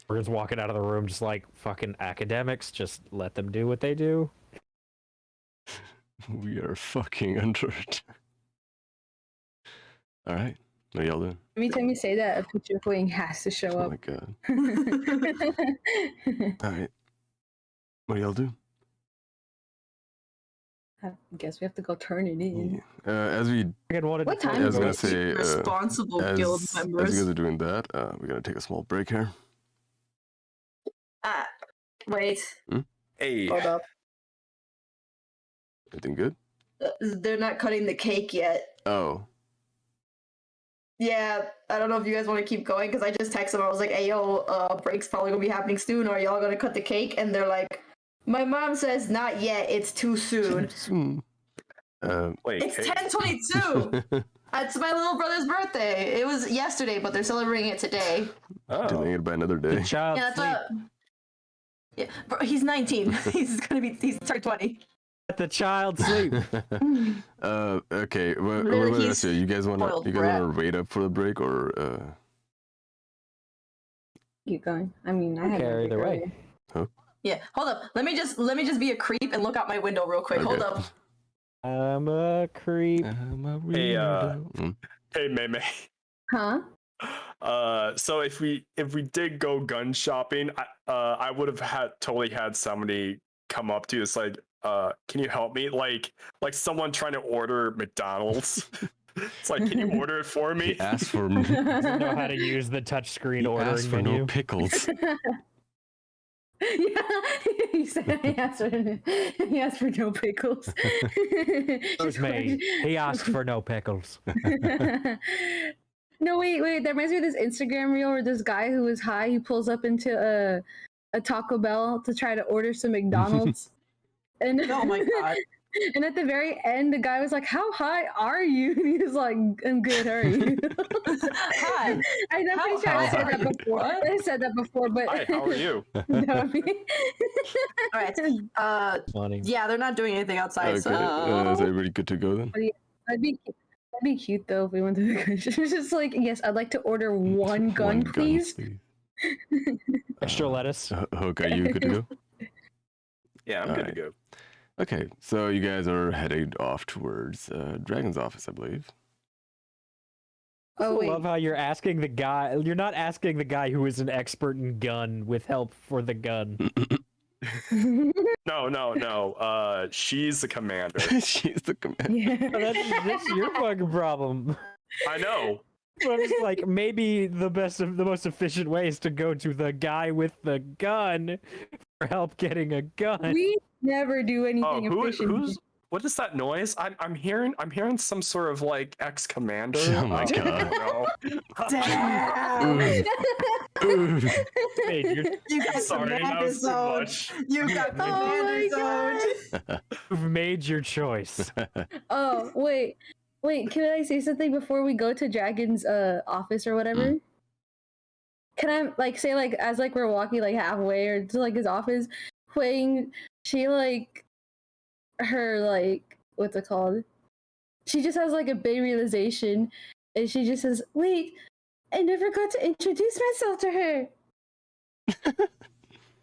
We're just walking out of the room just like fucking academics. Just let them do what they do. We are fucking under it. All right. What are y'all doing? Every time you say that, a picture of HuiYing has to show Oh up. my god. All right. What do y'all do? I guess we have to go turn it in. Yeah. As we, What time I was is gonna it? say, Responsible guild as members. you guys are doing that, we're gonna take a small break here. Wait. Hey. Hold up. Everything good? They're not cutting the cake yet. Oh. Yeah, I don't know if you guys want to keep going because I just texted them. I was like, "Hey, yo, break's probably gonna be happening soon. Are y'all gonna cut the cake?" And they're like, "My mom says not yet. It's too soon." Wait. It's hey. 10:22. It's my little brother's birthday. It was yesterday, but they're celebrating it today. Oh. Delaying it by another day. The child Yeah, that's yeah, bro, he's 19. He's turned 20. let the child sleep. Okay. What Literally, about he's this? You guys wanna spoiled wait up for the break or Keep going. I mean, I have Okay, either way. Yeah, hold up. Let me just be a creep and look out my window real quick. Hold Okay. up. I'm a creep. Hey, hey, Meimay. Huh? So if we did go gun shopping, I would have totally had somebody come up to us like, can you help me? Like someone trying to order McDonald's. It's like, can you order it for me? He asked for me. Doesn't know how to use the touchscreen He ordering asked for menu. no pickles. Yeah, he said he asked for no pickles. It was me. He asked for no pickles. No, wait. That reminds me of this Instagram reel where this guy who was high, he pulls up into a Taco Bell to try to order some McDonald's. And Oh my god. And at the very end, the guy was like, "How high are you?" And he was like, "I'm good. How are you?" Hi. I'm pretty sure I said that before. What? I said that before, but Hi, how are you? No, me. All right. Funny. Yeah, they're not doing anything outside. Okay, So is everybody good to go then? That'd be cute though if we went to the gun shop. It's just like, yes, I'd like to order one gun, please. Extra lettuce. Hook, are you good to go? Yeah, I'm good to go. Okay, so you guys are headed off towards Dragon's office, I believe. Oh I wait, love how you're asking the guy. You're not asking the guy who is an expert in gun with help for the gun. No. She's the commander. She's the commander. yeah. Oh, that's your fucking problem. I know. But it's like maybe the most efficient way is to go to the guy with the gun for help getting a gun. We never do Oh, anything efficient. who's? What is that noise? I'm hearing some sort of like ex-commander. Oh my I God. don't know. damn. Hey, You got Sorry, that commander was too zone. much. You got commander zone. you've made your choice. Oh wait, can I say something before we go to Dragon's office or whatever? Can I like say like as like we're walking like halfway or to like his office, HuiYing, she like her like what's it called? She just has like a big realization, and she just says, "Wait, I never got to introduce myself to her."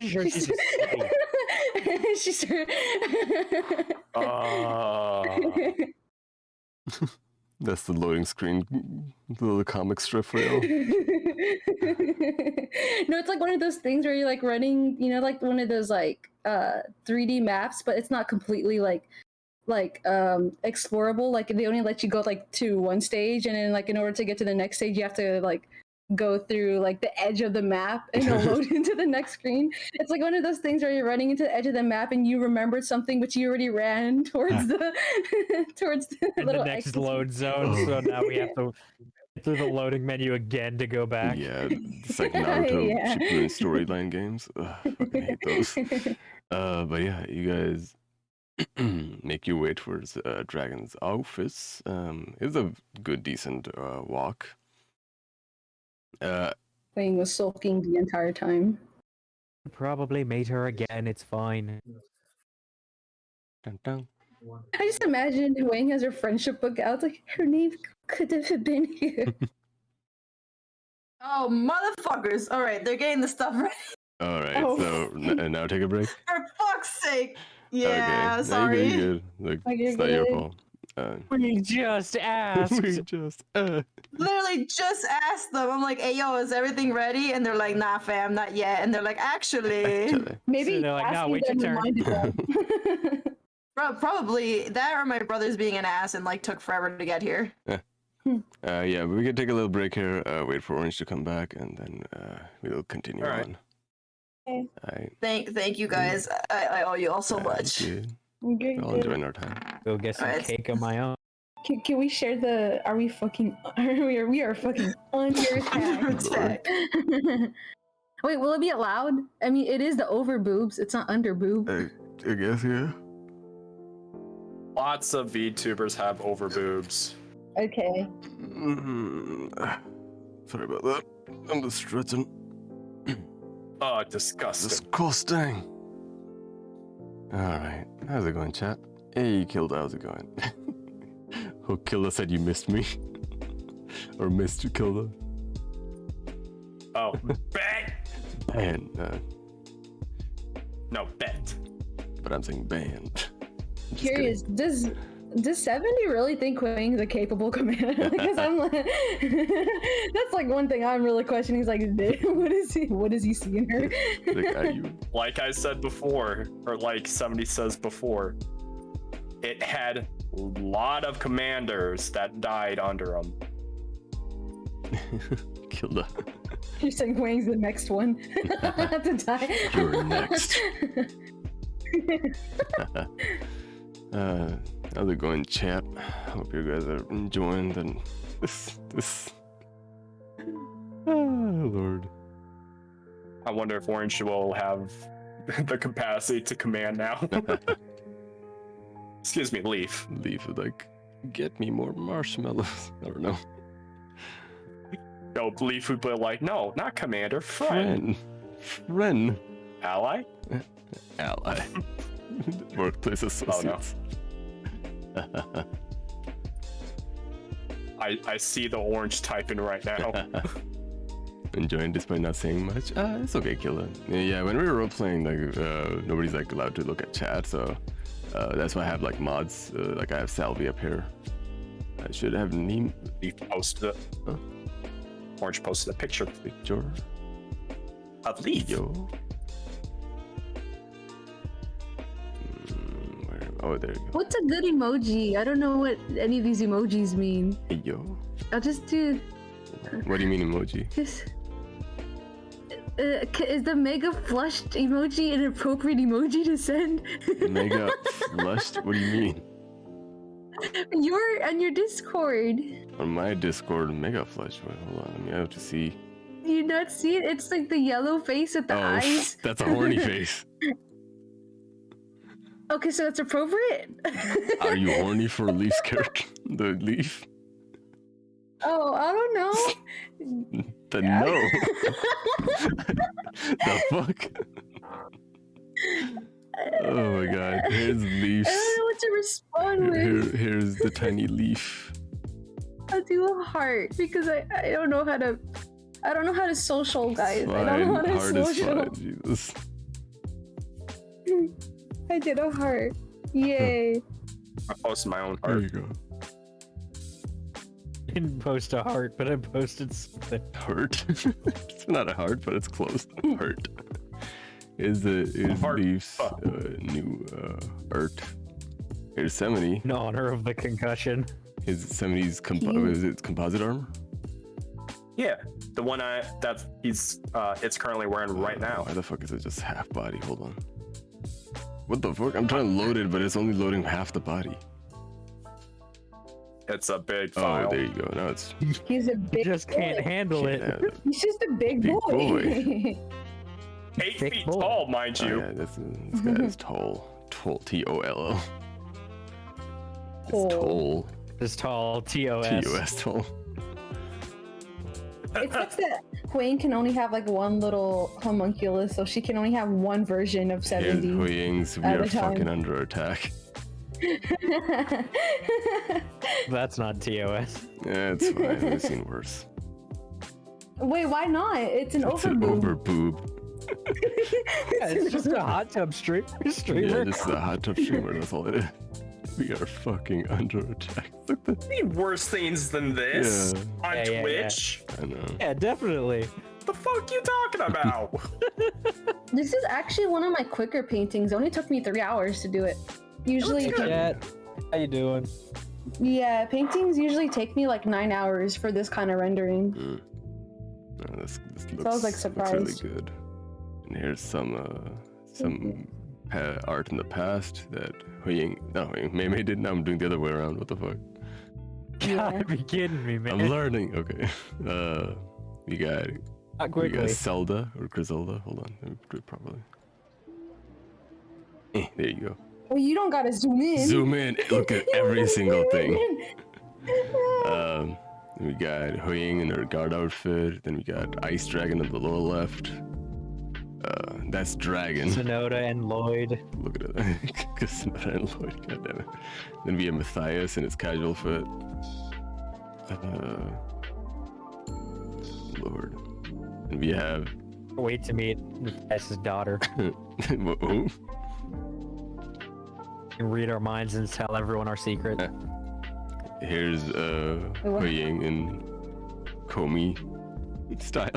Sure, she's a slave. She's That's the loading screen, the little comic strip for you. No, it's like one of those things where you're like running, you know, like one of those like 3D maps, but it's not completely like explorable. Like they only let you go like to one stage, and then like in order to get to the next stage, you have to like go through like the edge of the map and it'll load into the next screen. It's like one of those things where you're running into the edge of the map and you remembered something, but you already ran towards the towards the In little the next exit. load zone, so now we have to get through the loading menu again to go back. Yeah, it's like Naruto Yeah. Shippuden storyline games. Ugh, I fucking hate those. But yeah, you guys make your way towards Dragon's office. It's a good, decent walk. HuiYing was sulking the entire time. Probably made her again. It's fine. Dun, dun. I just imagine HuiYing has her friendship book out, like her name could have been here. Oh, motherfuckers. All right, they're getting the stuff ready. All right, Oh. so now take a break. For fuck's sake. Yeah, Okay, sorry. No, you're good. Look, Oh, you're it's not your good. fault. We just asked. We just Literally just asked them. I'm like, hey, yo, is everything ready? And they're like, nah, fam, not yet. And they're like, actually. Maybe So they're like, "No, asking wait your them turn." reminded them. Probably that or my brother's being an ass and like took forever to get here. yeah, but we can take a little break here. Wait for Orange to come back, and then we'll continue All right. on. Okay. All right. Thank you guys. I owe you all so much. Good. Good, We're all good. enjoying our time. Go get some Alright. cake on my own. Can we share the? Are we fucking? We are fucking under Under attack. attack. Wait, will it be allowed? I mean, it is the over boobs. It's not under boob. I guess, yeah. Lots of VTubers have over boobs. Okay. Sorry about that. I'm just stretching. Oh, disgusting. Disgusting. Alright. How's it going, chat? Hey, Kilda, how's it going? Oh, Kilda said you missed me. Or missed you, Kilda. Oh, bet. Ban. No, bet. But I'm saying ban. Just Curious. Does 70 really think HuiYing's a capable commander? Because I'm like, that's like one thing I'm really questioning. He's like, what does he see in her? kidding. Like, are you? Like I said before, or like somebody says before, it had a lot of commanders that died under them. Kilda. You're saying HuiYing's the next one to die. You're next. How's it going, chat? Hope you guys are enjoying this. Oh, Lord. I wonder if Orange will have the capacity to command now. Excuse me, Leif. Leif would like, get me more marshmallows. I don't know. No, Leif would be like, no, not commander, friend. Friend. Ally? Ally. Workplace associates. Oh, no. I see the orange typing right now. Enjoying despite not saying much. It's okay, Killa. Yeah, when we were role playing, like nobody's like allowed to look at chat, so that's why I have like mods. Like I have Salvi up here. I should have Neem. Leif posted it. Huh? Orange posted a picture of Leif. Yo. Oh, there you go. What's a good emoji? I don't know what any of these emojis mean. Hey, yo. I'll just do. What do you mean emoji? Just. Is the mega flushed emoji an appropriate emoji to send? Mega flushed? What do you mean? You're on your Discord. On my Discord, mega flush. Wait, hold on. Let me have to see. Do you not see it? It's like the yellow face with the eyes. That's a horny face. Okay, so that's appropriate. Are you horny for Leaf's character? The Leaf? Oh, I don't know. Then no. The fuck? Oh my god. Here's Leaf's. I don't know what to respond with. Here's the tiny Leaf. I'll do a heart because I don't know how to. I don't know how to social, guys. I don't know how to Heart is social. fine, Jesus. I did a heart. Yay. I posted my own There heart. you go. I didn't post a heart, but I posted something. Heart? It's not a heart, but it's close. Heart. Is Heart. Leaf's new art. Here's Semini. In honor of the concussion. His Semini's is it composite armor? Yeah, the one it's currently wearing right now. Why the fuck is it just half body? Hold on. What the fuck? I'm trying to load it, but it's only loading half the body. It's a big file. Oh, there you go. Now it's He's a You big. just can't handle it. yeah, He's just a big Big boy. 8 Thick feet boy. tall, mind oh, you. yeah, this guy is tall. Tall. T-O-L-L. It's tall. This tall TOS. T-O-S tall. It sucks that HuiYing can only have like one little homunculus, so she can only have one version of Here's 70. HuiYing's. We at are a time. fucking under attack. That's not TOS. Yeah, it's fine. I've seen worse. Wait, why not? It's an It's an overboob. over boob. Yeah, it's just a hot tub Yeah, streamer. this is a hot tub streamer. That's all it is. We are fucking under attack. Look at that. Need worse things than this Yeah. on Yeah, yeah, Twitch. I know. Yeah, definitely. The fuck you talking about? This is actually one of my quicker paintings. It only took me 3 hours to do it. Usually, Good. Chat, how you doing? yeah, paintings usually take me like 9 hours for this kind of rendering. No, this looks, I was, like, looks surprised. really good. And here's some art in the past that Meimay did. Now I'm doing the other way around. What the fuck? Yeah. Gotta be kidding me, man. I'm learning. Okay. We got Not quickly. Zelda or Griselda. Hold on. Let me do it properly. There you go. Well, you don't gotta zoom in. Zoom in. Look at every single thing. We got HuiYing in her guard outfit. Then we got Ice Dragon in the lower left. That's Dragon. Sonoda and Lloyd. Look at it. Sonoda and Lloyd. God damn it. Then we have Matthias in his casual fit. Lord. And we have. Wait to meet Matthias' daughter. Who? And read our minds and tell everyone our secret. Here's HuiYing in Comey style.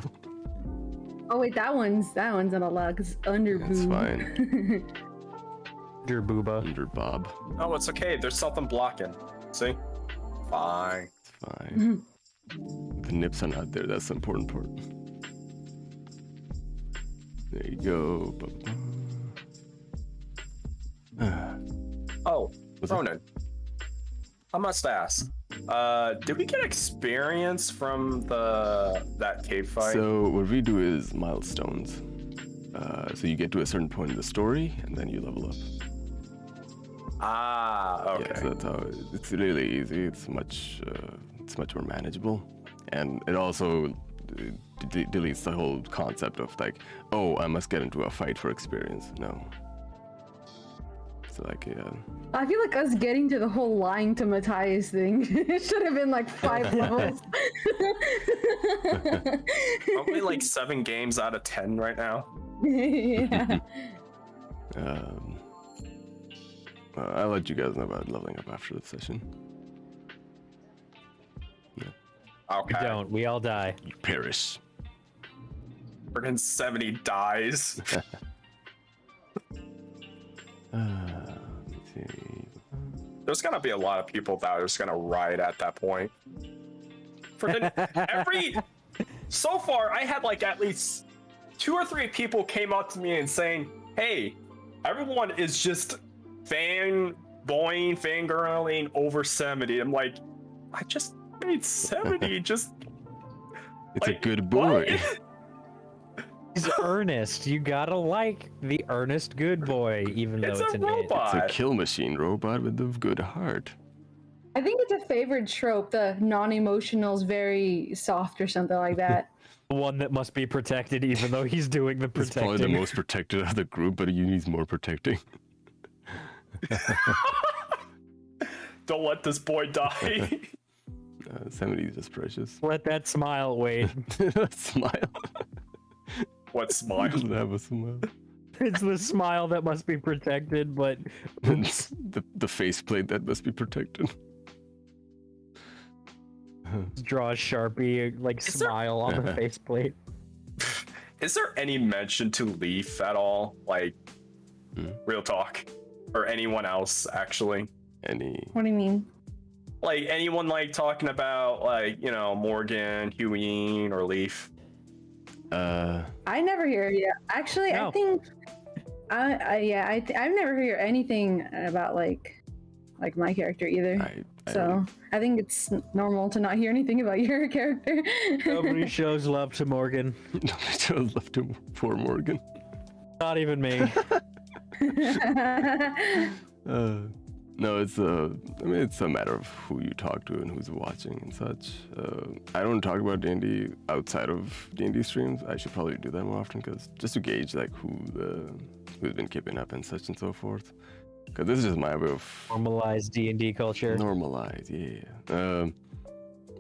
Oh wait, that one's not allowed because under That's boob. fine. Dear Booba. Under Bob. Oh, it's okay. There's something blocking. See? Fine. It's fine. The nips are not there. That's the important part. There you go. Oh, What's up? Ronan. I must ask. Did we get experience from that cave fight? So what we do is milestones. So you get to a certain point in the story, and then you level up. Okay. Yeah, so that's how it's really easy. It's much more manageable, and it also deletes the whole concept of like, oh, I must get into a fight for experience. No. So like, yeah. I feel like us getting to the whole lying to Matthias thing, it should have been like 5 levels. Probably like 7 games out of 10 right now. Yeah. I'll let you guys know about leveling up after the session. Okay. We don't. We all die. You perish. Friggin' 70 dies. Let's see. There's gonna be a lot of people that are just gonna riot at that point. So far, I had like at least 2 or 3 people came up to me and saying, "Hey, everyone is just fangirling over 70." I'm like, I just made 70. Just It's like, a good boy. what? He's earnest. You gotta like the earnest good boy, even though It's it's a an it. robot. It's a kill machine robot with a good heart. I think it's a favorite trope, the non-emotional's very soft or something like that. The one that must be protected, even though he's doing the He's probably the protecting. most protected of the group, but he needs more protecting. Don't let this boy die. 70 is just precious. Let that smile, Wade. Smile. What smile? Doesn't have a smile. It's the smile that must be protected, but the faceplate that must be protected. draw a Sharpie, like Is there- smile on the faceplate. Is there any mention to Leif at all? Like, real talk, or anyone else actually? Any? What do you mean? Like anyone like talking about like Morgan, HuiYing, or Leif? I never hear. Yeah, actually, No. I think. I've never heard anything about like my character either. So I think it's normal to not hear anything about your character. Nobody shows love to Morgan. Nobody shows love to poor Morgan. Not even me. No, it's I mean, it's a matter of who you talk to and who's watching and such. I don't talk about D&D outside of D&D streams. I should probably do that more often, because just to gauge like who's been keeping up and such and so forth. Because this is just my way of Normalized D&D culture. normalize. Yeah.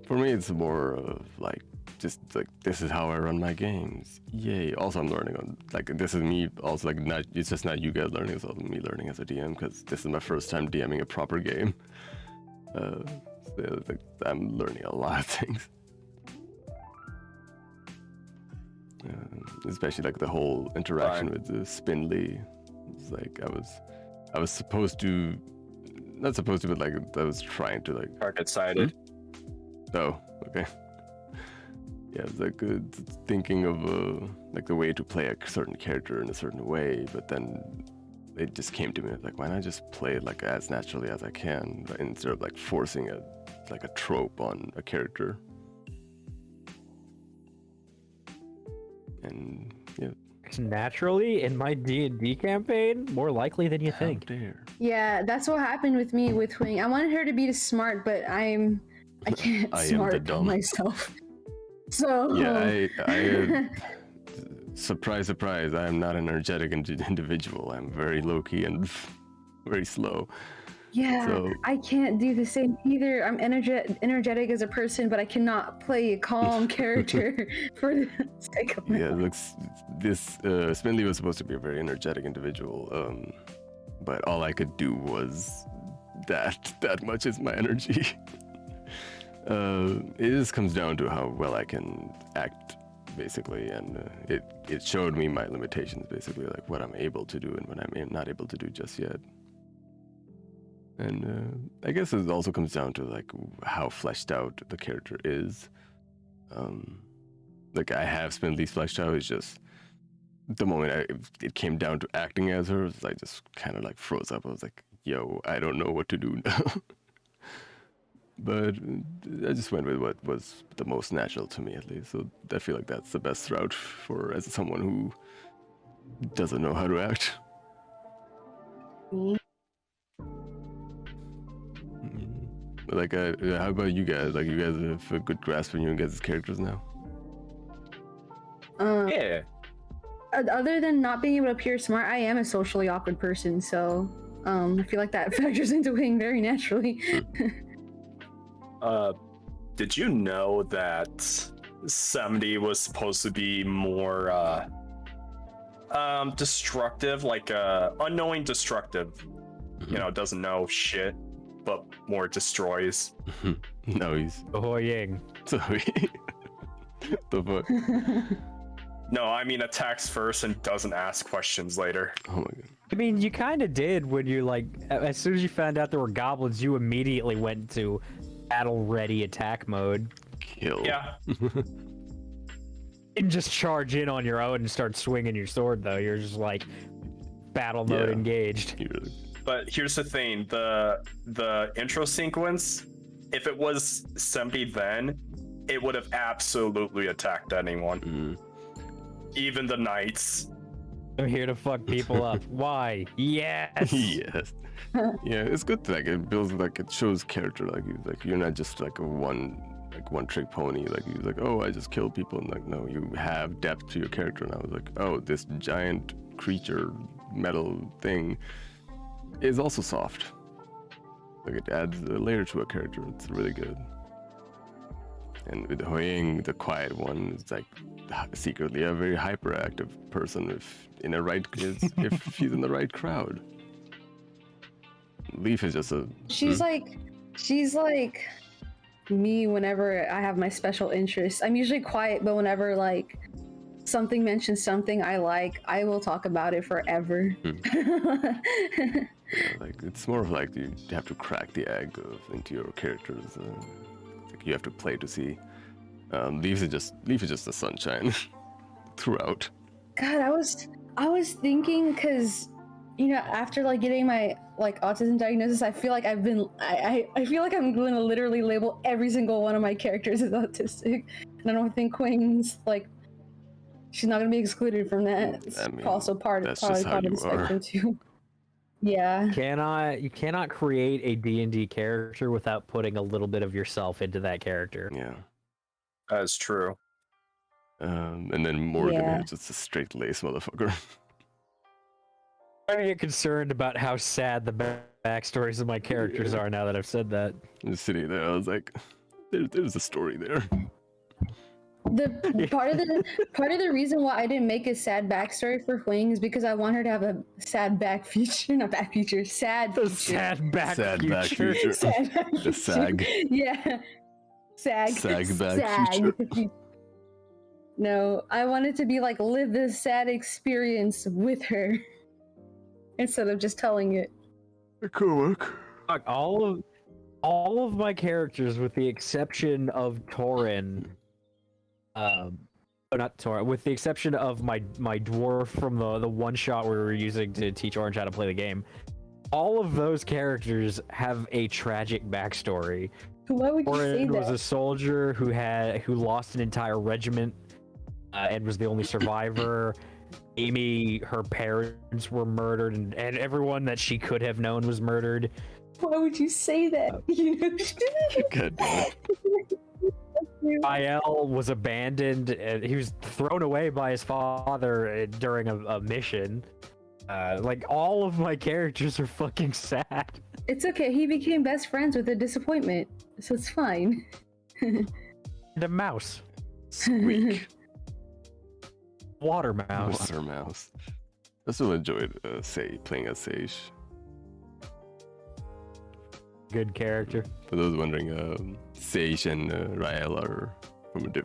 For me, it's more of like just like this is how I run my games. Yay! Also, I'm learning on like this is me. Also, like not it's just not you guys learning. It's also me learning as a DM, because this is my first time DMing a proper game. So, like, I'm learning a lot of things. Especially like the whole interaction with the Spindly. It's like I was supposed to, not supposed to, but like I was trying to like. Target sided. Oh, okay. Yeah, it's like thinking of like the way to play a certain character in a certain way, but then it just came to me like, why not just play it like as naturally as I can, instead of like forcing a trope on a character. And yeah. Naturally, in my D&D campaign, more likely than you How think. dare. Yeah, that's what happened with me with HuiYing. I wanted her to be smart, but I can't I am the smart dumb. myself. So Yeah, I surprise, surprise, I am not an energetic individual. I'm very low-key and very slow. yeah, So- I can't do the same either. I'm energetic as a person, but I cannot play a calm character for the sake of my Yeah, life. looks this Spindly was supposed to be a very energetic individual, but all I could do was that much is my energy. It just comes down to how well I can act, basically, and it showed me my limitations, basically, like what I'm able to do and what I'm not able to do just yet. And I guess it also comes down to like how fleshed out the character is. Like I have Spindly's fleshed out. It's just the moment it came down to acting as her, I just kind of like froze up. I was like, "Yo, I don't know what to do now." But I just went with what was the most natural to me, at least. So I feel like that's the best route for as someone who doesn't know how to act. Like, how about you guys? Like, you guys have a good grasp on you guys' characters now? Yeah. Other than not being able to appear smart, I am a socially awkward person, so I feel like that factors into HuiYing very naturally. Did you know that 70 was supposed to be more destructive, like unknowing destructive? You know, doesn't know shit, but more destroys. No, he's HuiYing. sorry. The fuck? No, I mean attacks first and doesn't ask questions later. Oh my god. I mean, you kind of did when you like, as soon as you found out there were goblins, you immediately went to battle-ready attack mode. Kill. Yeah. And just charge in on your own and start swinging your sword, though. You're just like, battle mode Yeah. engaged. You really... But here's the thing, the intro sequence, if it was 70 then, it would have absolutely attacked anyone. Mm. Even the knights. I'm here to fuck people up. Why? Yes! Yes. Yeah, it's good. Like it builds, like it shows character. Like you're not just like a one trick pony. Like you're like, oh, I just kill people. And like, no, you have depth to your character. And I was like, oh, this giant creature metal thing is also soft. Like it adds a layer to a character. It's really good. And with HuiYing, the quiet one, is like secretly a very hyperactive person if she's in the right crowd. Leif is just a... She's like me whenever I have my special interests. I'm usually quiet, but whenever like something mentions something I like, I will talk about it forever. Yeah, like it's more of like you have to crack the egg into your characters. Like you have to play to see. Leif is just the sunshine throughout. God, I was thinking because you know after like getting my like autism diagnosis, I feel like I feel like I'm going to literally label every single one of my characters as autistic, and I don't think HuiYing's like she's not going to be excluded from that. It's I mean, also part of the spectrum too. Yeah. You cannot create a D&D character without putting a little bit of yourself into that character. Yeah. That's true. And then Morgan Yeah. is just a straight lace motherfucker. I'm gonna get concerned about how sad the backstories of my characters are now that I've said that. Just sitting there, I was like, there's a story there. The part of the reason why I didn't make a sad backstory for HuiYing is because I want her to have a sad back future, not back future, sad The future. sad back Sad back future. future. Sad back The future. sag. Yeah. Sag back future. No, I wanted to be like live this sad experience with her instead of just telling it. Fuck, all of my characters, with the exception of Torin, not Torin, with the exception of my dwarf from the one shot we were using to teach Orange how to play the game, all of those characters have a tragic backstory. Why would you say Torin was that? a soldier who lost an entire regiment and was the only survivor. Amy, her parents were murdered, and everyone that she could have known was murdered. Why would you say that? You know? God damn it. Aiel was abandoned. He was thrown away by his father during a mission. Like, all of my characters are fucking sad. It's okay. He became best friends with a disappointment, so it's fine. And a mouse. Squeak. Water mouse. Water mouse. I still enjoyed playing as Sage. Good character. For those wondering, Sage and Rael are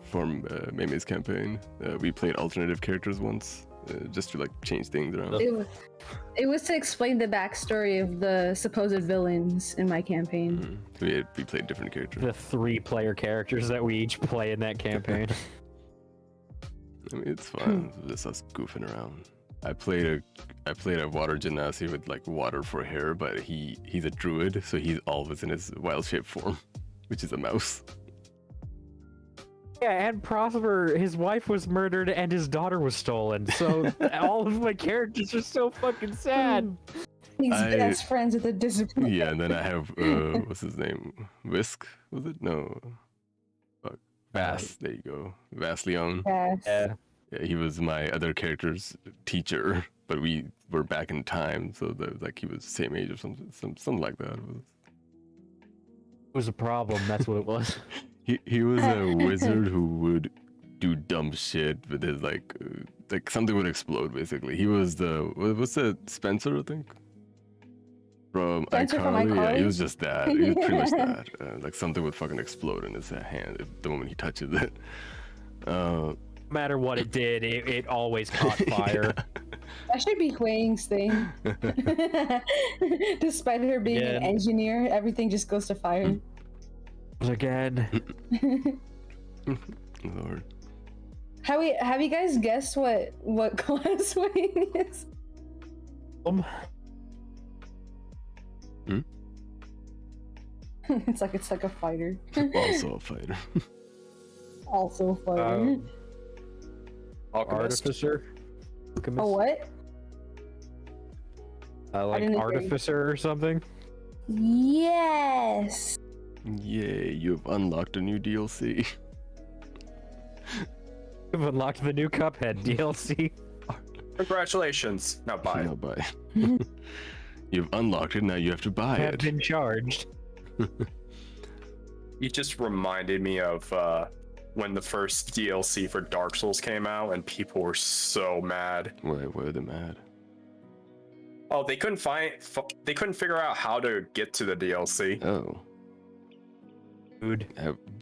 from Meimay's campaign. We played alternative characters once, just to like change things around. It was to explain the backstory of the supposed villains in my campaign. So we played different characters. The 3-player characters that we each play in that campaign. I mean, it's fun. Just us goofing around. I played a water genasi with like water for hair, but he's a druid, so he's always in his wild shape form, which is a mouse. Yeah, and Prosper, his wife was murdered and his daughter was stolen, so all of my characters are so fucking sad. He's I- best friends with the discipline. Yeah, and then I have what's his name? Whisk? Was it? No. Fuck. Vass. There you go. Vass Leon. Yes. Yeah. Yeah, he was my other character's teacher, but we were back in time, so that was like he was the same age or something like that. It was a problem. That's what it was. He was a wizard who would do dumb shit with his like something would explode basically. He was what's that, Spencer, I think, from Spencer from iCarly. Yeah, he iCarly? was just that. He was pretty much that. Like something would fucking explode in his hand the moment he touches it. No matter what it did, it always caught fire. That should be HuiYing's thing. Despite her being an Again. engineer, everything just goes to fire. Again. Lord. Have you guys guessed what class HuiYing is? It's like a fighter. Also a fighter. Also a fighter. Alchemist. Artificer. A what? Like didn't agree. artificer or something. Yes. Yay, you've unlocked a new DLC. You've unlocked the new Cuphead DLC. Congratulations. Now buy it. Now buy. You've unlocked it, now you have to buy Have it. been charged. You just reminded me of when the first DLC for Dark Souls came out, and people were so mad. Why are they mad? Oh, they couldn't figure out how to get to the DLC. Oh. Dude.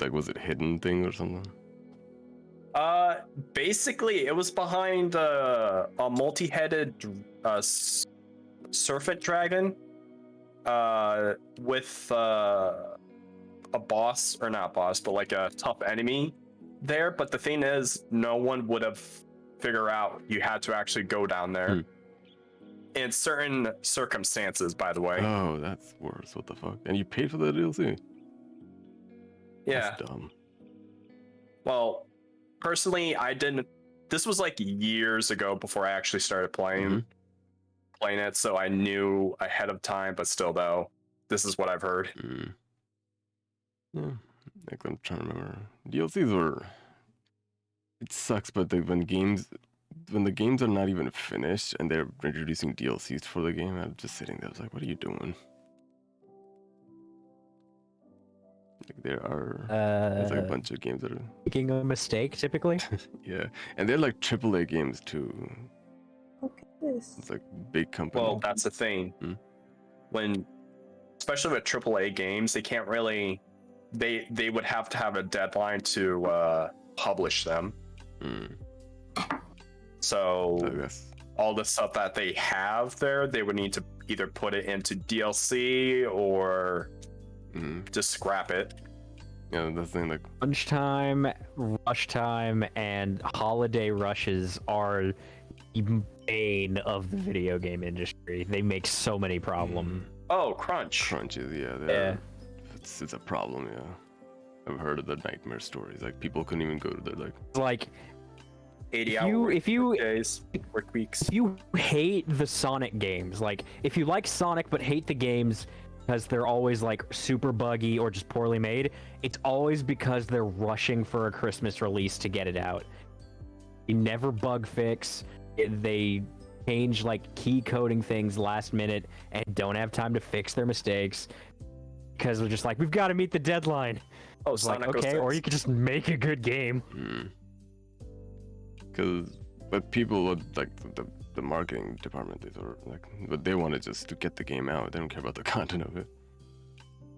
Like, was it hidden thing or something? Basically, it was behind a multi-headed serpent dragon, with a boss, or not boss, but like a tough enemy there. But the thing is, no one would have figured out you had to actually go down there. In certain circumstances, by the way. Oh, that's worse. What the fuck? And you paid for the DLC? Yeah. That's dumb. Well, personally, I didn't. This was like years ago before I actually started playing it, so I knew ahead of time. But still, though, this is what I've heard. Yeah, like I'm trying to remember. DLCs were. It sucks, but when the games are not even finished and they're introducing DLCs for the game, I'm just sitting there. I was like, what are you doing? Like there are there's like a bunch of games that are Making a mistake, typically. yeah, and they're like AAA games too. Look at this. It's like big company. Well, that's the thing. When, especially with AAA games, they can't really. They would have to have a deadline to publish them. So I guess. all the stuff that they have there, they would need to either put it into DLC or just scrap it. Yeah, that's the thing. Like, Lunchtime, rush time, and holiday rushes are the bane of the video game industry. They make so many problems. Oh, crunch. crunches, yeah, Yeah. it's a problem. Yeah, I've heard of the nightmare stories. Like people couldn't even go to the like. Like, 80-hour if you days, work weeks. if you hate the Sonic games, like if you like Sonic but hate the games because they're always like super buggy or just poorly made, it's always because they're rushing for a Christmas release to get it out. You never bug fix. They change like key coding things last minute and don't have time to fix their mistakes because they're just like, we've got to meet the deadline. Oh, It's like, Sonic okay, 06. or you could just make a good game. But people would like the marketing department. They sort of like, but they want just to get the game out. They don't care about the content of it.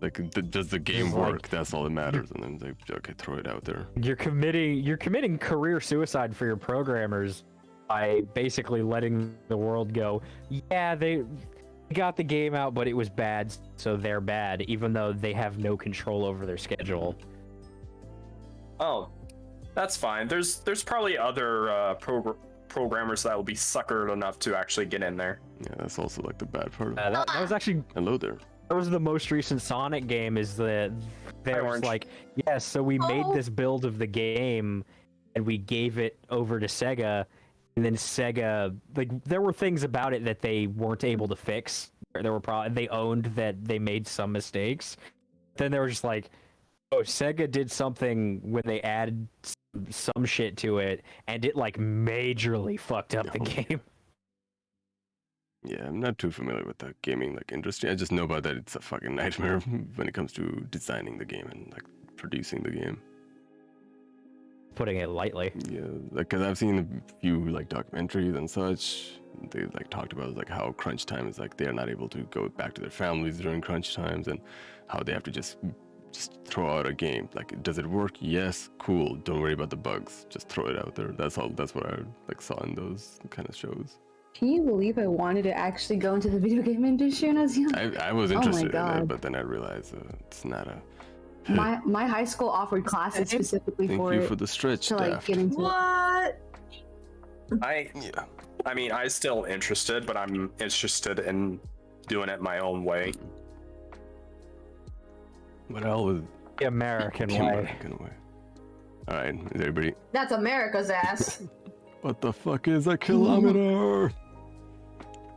Like, does the game It's like- work? That's all that matters. And then they okay, throw it out there. You're committing career suicide for your programmers by basically letting the world go, yeah, they got the game out, but it was bad, so they're bad, even though they have no control over their schedule. Oh, that's fine. There's probably other programmers that will be suckered enough to actually get in there. Yeah, that's also like the bad part of it. That was actually Hello there. that was the most recent Sonic game. Is that there was Orange. like, yes, so we made Oh. this build of the game, and we gave it over to Sega, and then Sega, like, there were things about it that they weren't able to fix there were probably they owned that they made some mistakes. Then they were just like, oh, Sega did something when they added some shit to it, and it like majorly fucked up the game. Yeah, I'm not too familiar with the gaming like industry. I just know about that it's a fucking nightmare when it comes to designing the game and like producing the game. Putting it lightly. Yeah, like because I've seen a few like documentaries and such. They like talked about like how crunch time is like they're not able to go back to their families during crunch times and how they have to just throw out a game. Like, does it work? Yes, cool. Don't worry about the bugs. Just throw it out there. That's all. That's what I like saw in those kind of shows. Can you believe I wanted to actually go into the video game industry when I was young? I was interested in it, but then I realized it's not a. My high school offered classes specifically Thank for you it for the stretch, to like Daft. get into it. What? I mean, I'm still interested, but I'm interested in doing it my own way. But I always The American way. American way. All right, is everybody? That's America's ass. What the fuck is a kilometer?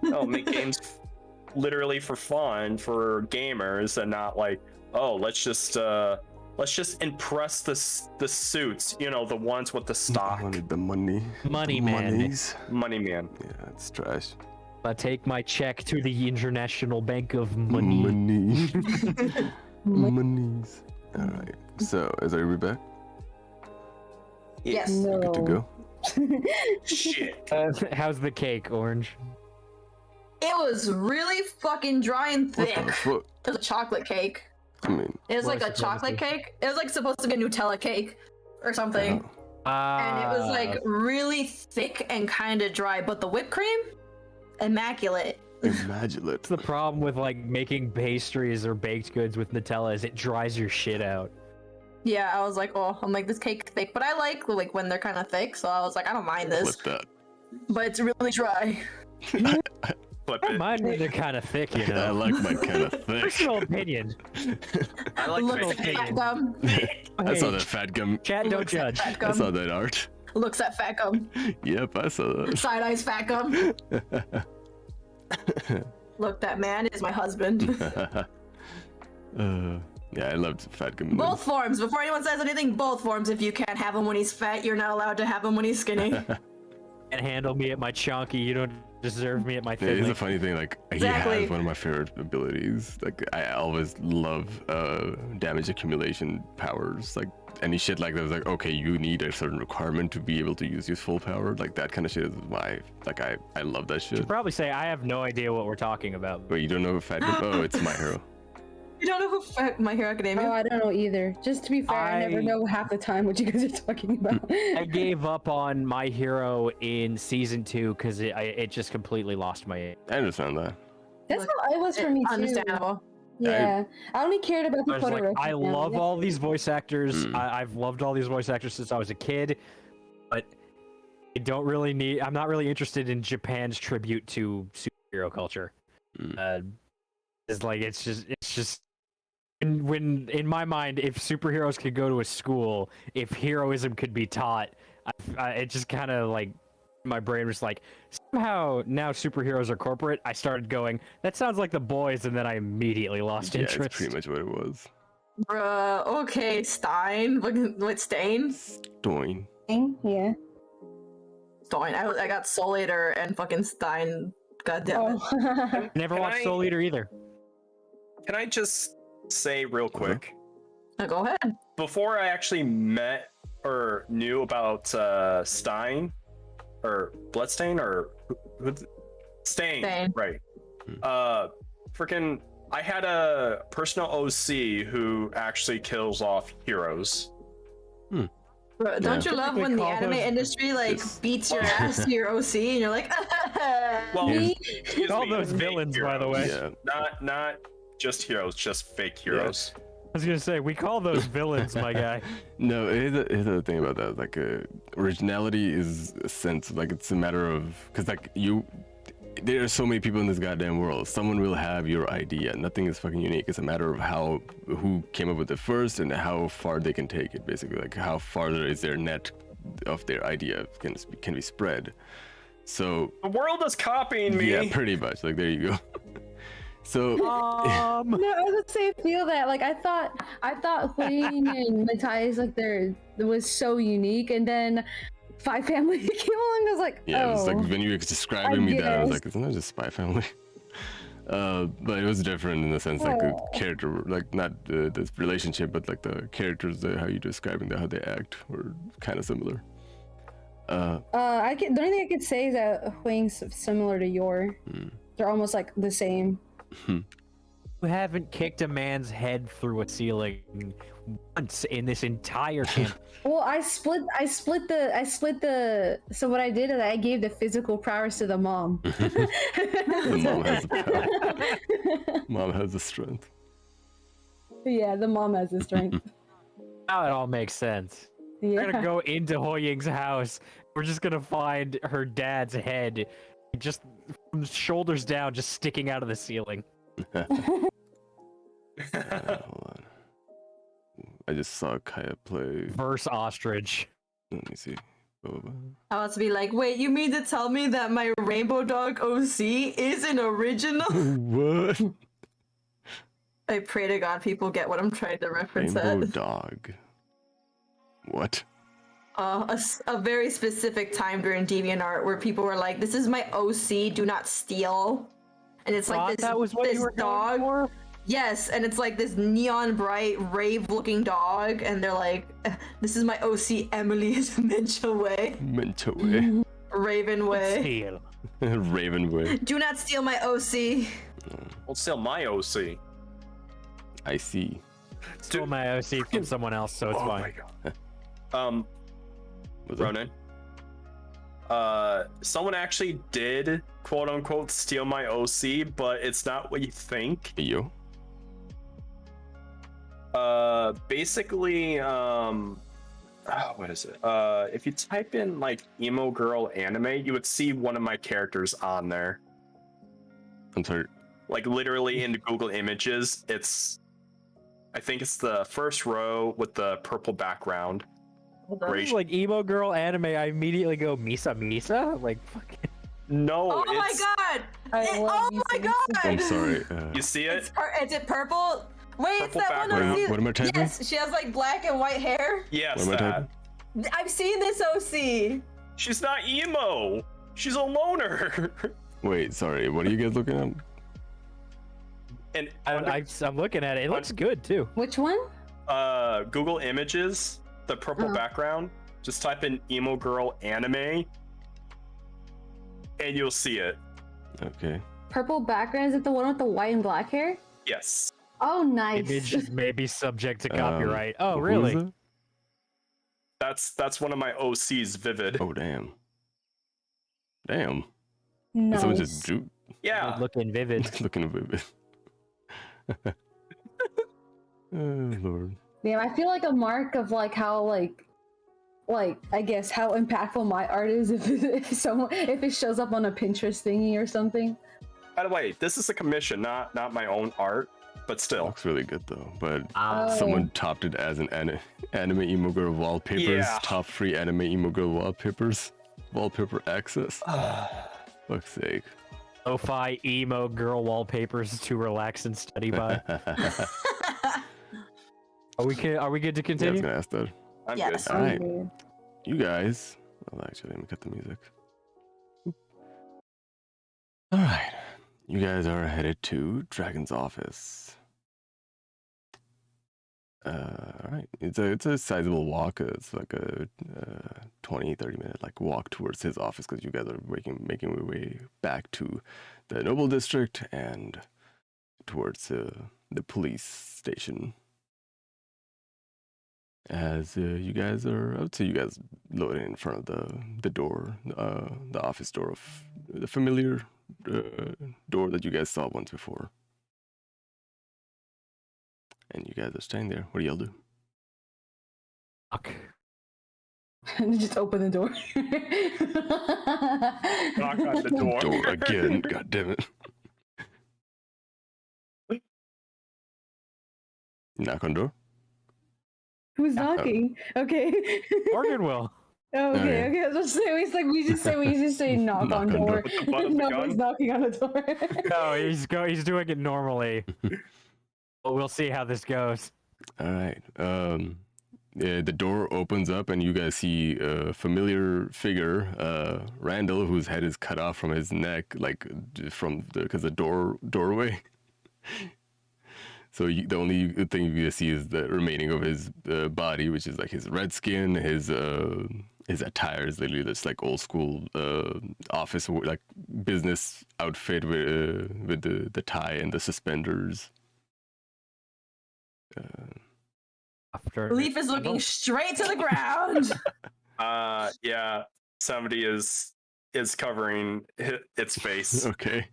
Oh, make games literally for fun for gamers and not like, oh, let's just impress the suits, you know, the ones with the stock. The money. Money the man. Monies. Money man. Yeah, it's trash. I take my check to the International Bank of Money. Money. Monies. All right. So, is everybody back? Yes. No. Good to go. Shit. How's the cake, Orange? It was really fucking dry and What thick. the fuck? It was a chocolate cake. I mean, It was White like a chocolate supremacy. cake. It was like supposed to be a Nutella cake or something. And it was like really thick and kind of dry, but the whipped cream, immaculate. immaculate. That's the problem with like making pastries or baked goods with Nutella is it dries your shit out. Yeah, I was like, oh, I'm like this cake thick, but I like when they're kind of thick, so I was like, I don't mind this, Flip but it's really dry. that. Flip I don't it. mind when they're kind of thick, you I know. like my kind of thick. Personal opinion. I like Looks fake at cake. fat gum. I saw Hey, that fat gum. Chat, don't Looks at judge. fat I saw gum. that art. Looks at fat gum. Yep, I saw that. Side eyes fat gum. Look, that man is my husband. Yeah, I loved fat gum. Both forms. Before anyone says anything, both forms. If you can't have him when he's fat, you're not allowed to have him when he's skinny. And handle me at my chunky. You don't deserve me at my Yeah, it's thin. a funny thing. Like Exactly. he has one of my favorite abilities. Like I always love damage accumulation powers. Like any shit like that is like, okay, you need a certain requirement to be able to use your full power. Like that kind of shit is why. Like I love that shit. Should probably say I have no idea what we're talking about. Wait, you don't know fat gum? Oh, it's My Hero. You don't know who My Hero Oh, Academia? I don't know either. Just to be fair, I never I- know half the time what you guys are talking about. I gave up on My Hero in season 2 because it just completely lost my. I understand that. That's how it was for me too. Understandable. Yeah, I only cared about the I was like, Puerto I Rican love family. all these voice actors. Mm. I've loved all these voice actors since I was a kid, but I don't really need. I'm not really interested in Japan's tribute to superhero culture. Mm. It's like it's just. When in my mind, if superheroes could go to a school, if heroism could be taught, it just kind of like my brain was like, somehow now superheroes are corporate. I started going, that sounds like The Boys, and then I immediately lost Yeah, interest. it's pretty much what it was. Bruh, okay, Stein. What Stain? Doing. Yeah. Stein. I got Soul Eater and fucking Stein. God damn it. Oh. Never Can watched I- Soul Eater either. Can I just say real quick? Now go ahead. Before I actually met or knew about Stein or Bloodstain or Stain, Stain. right? Freaking, I had a personal OC who actually kills off heroes. Bro, don't Yeah. you love They when the call anime those- industry like It's- beats your ass to your OC and you're like, Well, Here's- excuse All me, those fake villains, by the way. heroes. Yeah. Not just heroes, just fake heroes. I was gonna say we call those villains, my guy. No, here's the thing about that. Like, originality is a sense. Like, it's a matter of because like there are so many people in this goddamn world. Someone will have your idea. Nothing is fucking unique. It's a matter of who came up with it first and how far they can take it. Basically, like how far is their net of their idea can be spread. So The world is copying me. yeah, pretty much. Like there you go. So No, I was gonna say feel that. Like I thought HuiYing and Matai's like there was so unique, and then Spy Family came along. I was like, yeah, it was like oh, when you were describing me that, I was guess. like, isn't that just Spy Family? But it was different in the sense like the character, like not the relationship, but like the characters, how you describing how they act were kind of similar. the only thing I could say is that HuiYing's similar to your. They're almost like the same. You haven't kicked a man's head through a ceiling once in this entire camp. Well, I split the. So what I did is I gave the physical prowess to the mom. The mom has the power. Mom has the strength. Yeah, the mom has the strength. Now it all makes sense. We're Yeah. gonna go into HuiYing's house. We're just gonna find her dad's head, just from the shoulders down, just sticking out of the ceiling. Hold on. I just saw Kaya play. Verse ostrich. Let me see. I was to be like, wait, you mean to tell me that my Rainbow Dog OC is an original? What? I pray to God people get what I'm trying to reference Rainbow at. Dog. What? A very specific time during DeviantArt where people were like, this is my OC, do not steal. And it's like this, that was what this you were dog. for? Yes, and it's like this neon bright, rave looking dog, and they're like, this is my OC, Emily is Dementia Way. Dementia Way. Raven Way. Steal. Raven Way. Do not steal my OC. Well, still my OC. I see. Stole my OC from someone else, so it's Oh fine. my god. Was it? Ronan. Someone actually did quote unquote steal my OC, but it's not what you think. Yo. Basically, what is it? If you type in like emo girl anime, you would see one of my characters on there. I'm sorry. Like literally in Google Images, I think it's the first row with the purple background. It's like emo girl anime. I immediately go Misa Misa. Like fucking. No, Oh my god! Oh my god! I'm sorry. You see it? Is it purple? Wait, Purple it's that one background. OC. What am I typing? Yes, she has like black and white hair. Yes, What am I that. typing? I've seen this OC. She's not emo. She's a loner. Wait, sorry. What are you guys looking at? And I'm looking at it. It looks good too. Which one? Google Images, the purple background. Just type in emo girl anime, and you'll see it. Okay. Purple background. Is it the one with the white and black hair? Yes. Oh, nice. Image may be subject to copyright. Oh, Who is really? it? That's one of my OCs, Vivid. Oh, damn. Damn. Did Nice. someone just drew. Yeah. Looking vivid. Looking vivid. Oh, Lord. Damn, I feel like a mark of like how like I guess how impactful my art is if it shows up on a Pinterest thingy or something. By the way, this is a commission, not my own art, but still. Looks really good though. But Oh. someone topped it as an anime emo girl wallpapers. Yeah. Top 3 anime emo girl wallpapers. Wallpaper access. Fuck's sake. Lo-fi emo girl wallpapers to relax and study by. Are we good to Yeah, I continue? was gonna ask that. I'm Yes. good. All right. Okay. You guys. Well, actually, let me cut the music. All right. You guys are headed to Dragon's office. All right. It's a sizable walk. It's like a 20-30 minute like walk towards his office because you guys are making your way back to the Noble District and towards the police station. As you guys are, I would say you guys loading in front of the door, the office door of the familiar door that you guys saw once before. And you guys are staying there. What do y'all do? Fuck. Just open the door. Knock on the door. Door again. God damn it. Knock on door. Who's knocking? Okay. Morgan will. Okay, Okay. I was just saying, we just say knock on Knock on door. With the butt of the Nobody's gun? knocking on the door. No, he's doing it normally. But we'll see how this goes. All right. Yeah, the door opens up and you guys see a familiar figure, Randall, whose head is cut off from his neck, like from the doorway. So the only thing you see is the remaining of his body, which is like his red skin, his attire is literally this like old school office like business outfit with the tie and the suspenders. After Leif is looking straight to the ground. Yeah, somebody is covering its face. Okay.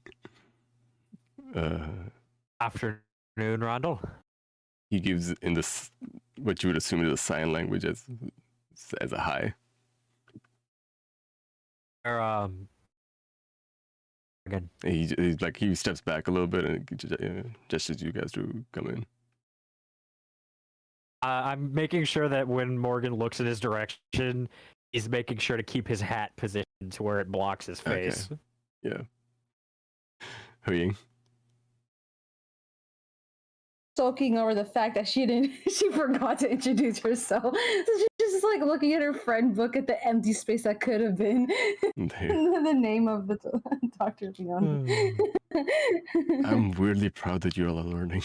Afternoon, Randall. He gives in this what you would assume is a sign language as a hi. Or, again. He steps back a little bit and gestures you guys to come in. I'm making sure that when Morgan looks in his direction, he's making sure to keep his hat positioned to where it blocks his face. Okay. Yeah. HuiYing. Sulking over the fact that she forgot to introduce herself. So she's just like looking at her friend book at the empty space that could have been the name of the Dr. Leon. I'm weirdly proud that you're all learning.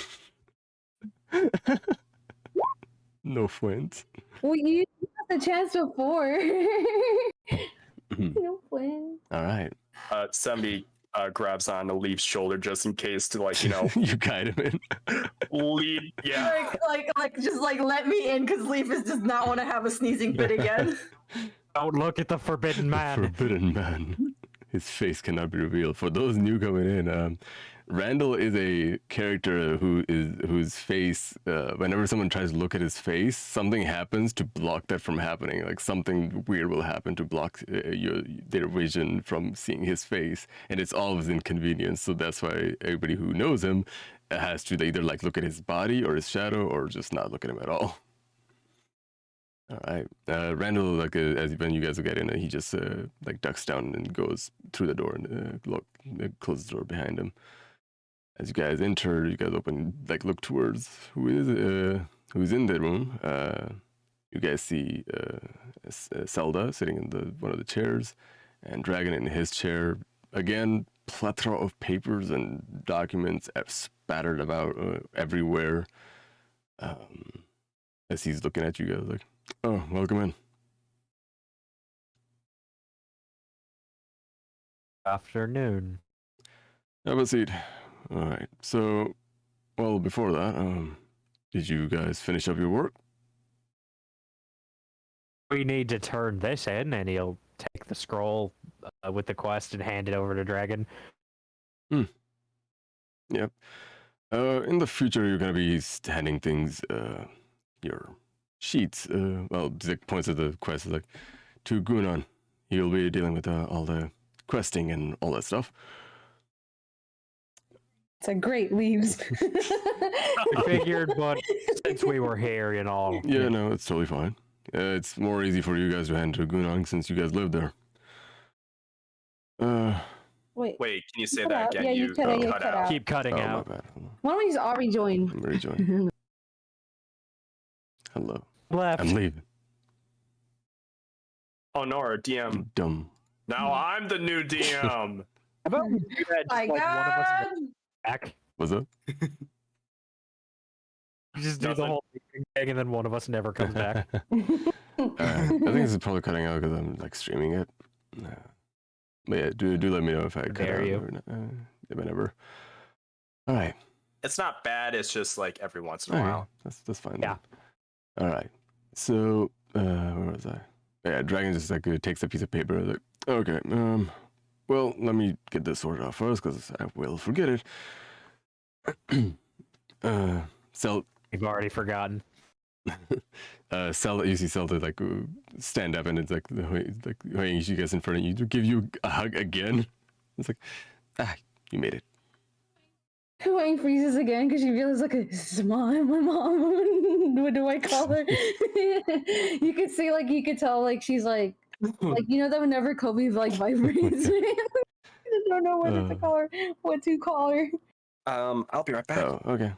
No friends. Well, you had the chance before. No friends. All right. Somebody grabs on the Leaf's shoulder just in case to You guide him in. lead. Yeah. Just let me in because Leif does not want to have a sneezing fit again. Don't look at the forbidden man. Forbidden man. His face cannot be revealed. For those new coming in, Randall is a character whose face, whenever someone tries to look at his face, something happens to block that from happening. Like something weird will happen to block their vision from seeing his face, and it's always inconvenience. So that's why everybody who knows him has to either look at his body or his shadow, or just not look at him at all. All right, Randall, as when you guys will get in, he just ducks down and goes through the door and closes the door behind him. As you guys enter, you guys look towards who's in the room. You guys see Zelda sitting in one of the chairs, and Dragon in his chair. Again, plethora of papers and documents spattered about everywhere. As he's looking at you guys, oh, welcome in. Afternoon. Have a seat. All right. So, well, before that, did you guys finish up your work? We need to turn this in, and he'll take the scroll with the quest and hand it over to Dragon. Yep. In the future, you're gonna be handing things, your sheets. Well, Zik points at the quest to Gunan. He'll be dealing with all the questing and all that stuff. It's great leaves. I figured, but since we were here, Yeah, no, it's totally fine. It's more easy for you guys to hand to Gunan since you guys live there. Wait, Wait, can you say cut that out. again? Yeah, you cut out. keep cutting My out. bad. Why don't we just all rejoin? I'm rejoining. Hello. Left. I'm leaving. Oh no, our DM. Dumb. Now I'm the new DM. How about we do that? My One of us God! goes back. What's up? We just do the Nothing. whole thing, and then one of us never comes back. I think this is probably cutting out because I'm streaming it. But yeah, do let me know if I cut dare out you. or not, whenever. All right. It's not bad. It's just every once in a Okay, while. that's fine. Yeah. Then. All right. So where was I? Yeah, Dragon just takes a piece of paper. Okay. Well, let me get this sorted out first because I will forget it. We've already forgotten. You see Zelda stand up and it's HuiYing you guys in front of you to give you a hug again. It's you made it. HuiYing freezes again because she feels this is my mom. What do I call her? You could see, you could tell, she's Like, you know that whenever Kobe like vibrates, I don't know whether to call her, what to call her. I'll be right back. Oh, okay.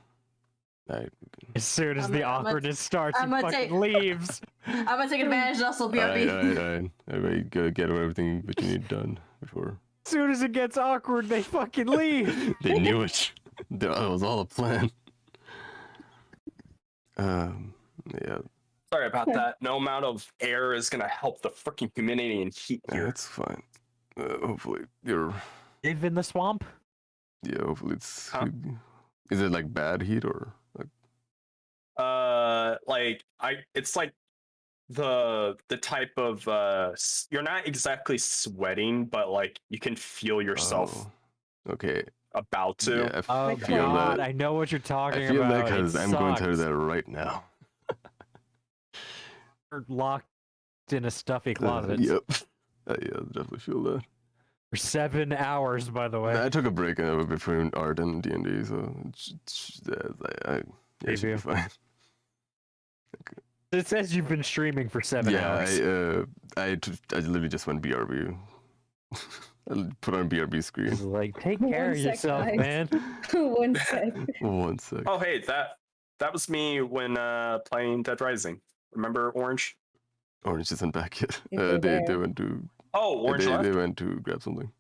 Alright. As soon as I'm the gonna- I'm gonna- awkwardness starts, I'm he gonna fucking take- leaves. I'm gonna take advantage and also BRB. Alright. Everybody go get everything that you need done before. As soon as it gets awkward, they fucking leave. They knew it. That was all a plan. Yeah, Sorry about that. No amount of air is gonna help the freaking humidity and heat here. that's fine. Hopefully you're. Live in the swamp. Yeah, hopefully it's. Huh? Is it like bad heat or like? It's like the type of you're not exactly sweating, but like you can feel yourself Okay. about to. Yeah, Oh I feel god, that. I know what you're talking I feel about. that because It I'm going through sucks. that right now. You're locked in a stuffy closet Yep. Yeah, definitely feel that. for 7 hours, by the way. I took a break between art and D&D, so yeah, it should be Maybe. fine. It says you've been streaming for 7 hours. I literally just went BRB. I put on BRB screen. It's like, take One care of sec, yourself, guys. man. 1 sec. 1 sec. Oh hey, that was me when playing Dead Rising. Remember Orange? Orange isn't back yet. If they're They there. went to Oh, Orange left. they went to grab something.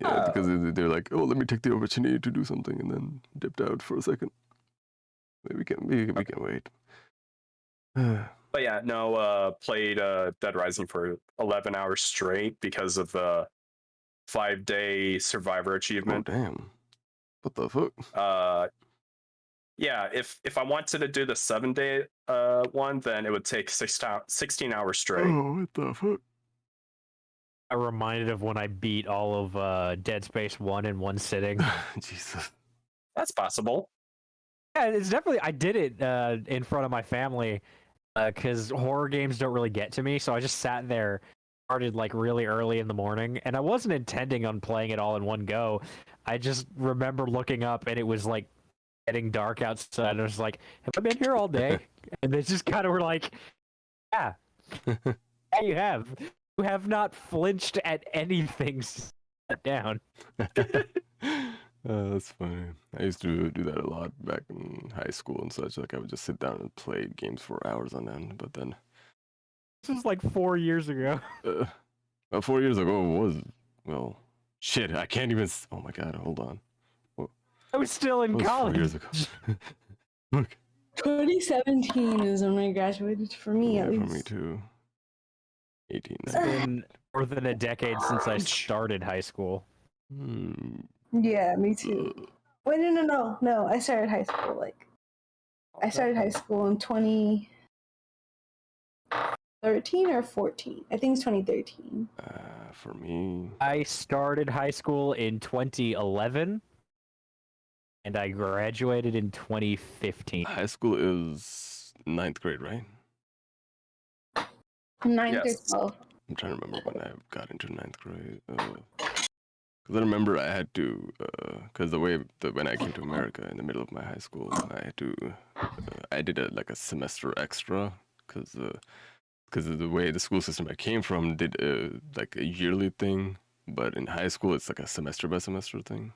Yeah, Oh. because they're like, oh, let me take the opportunity to do something, and then dipped out for a second. Maybe we can wait. But yeah, no, played Dead Rising for 11 hours straight because of the 5-day survivor Oh achievement. damn! What the fuck? Yeah, if I wanted to do the 7-day one, then it would take 16 hours straight. Oh, what the fuck? I'm reminded of when I beat all of Dead Space 1 in one sitting. Jesus. That's possible. Yeah, it's definitely. I did it in front of my family because horror games don't really get to me. So I just sat there, started like really early in the morning, and I wasn't intending on playing it all in one go. I just remember looking up, and it was like getting dark outside. I was like, "Have I been here all day?" And they just kind of were like, "Yeah, yeah, you have. You have not flinched at anything. Sat down." That's funny. I used to do that a lot back in high school and such. Like I would just sit down and play games for hours on end. But then, This was like 4 years ago. 4 years ago well, shit. I can't even. Oh my god! Hold on. I was still in That was 4 college. years ago. Look. 2017 is when I graduated, for me Yeah, at for least. me too. 18. It's been more than a decade since I Ouch. started high school. Yeah, me too. Wait, no. I started high school I started high school in 2013 or 14. I think it's 2013. For me, I started high school in 2011, and I graduated in 2015. high school is 9th grade, right? 9th Yes. or 12th. I'm trying to remember when I got into 9th grade. Because I remember I had to, because when I came to America in the middle of my high school, I had to, I did like a semester extra, because of the way the school system I came from did like a yearly thing, but in high school it's like a semester by semester thing.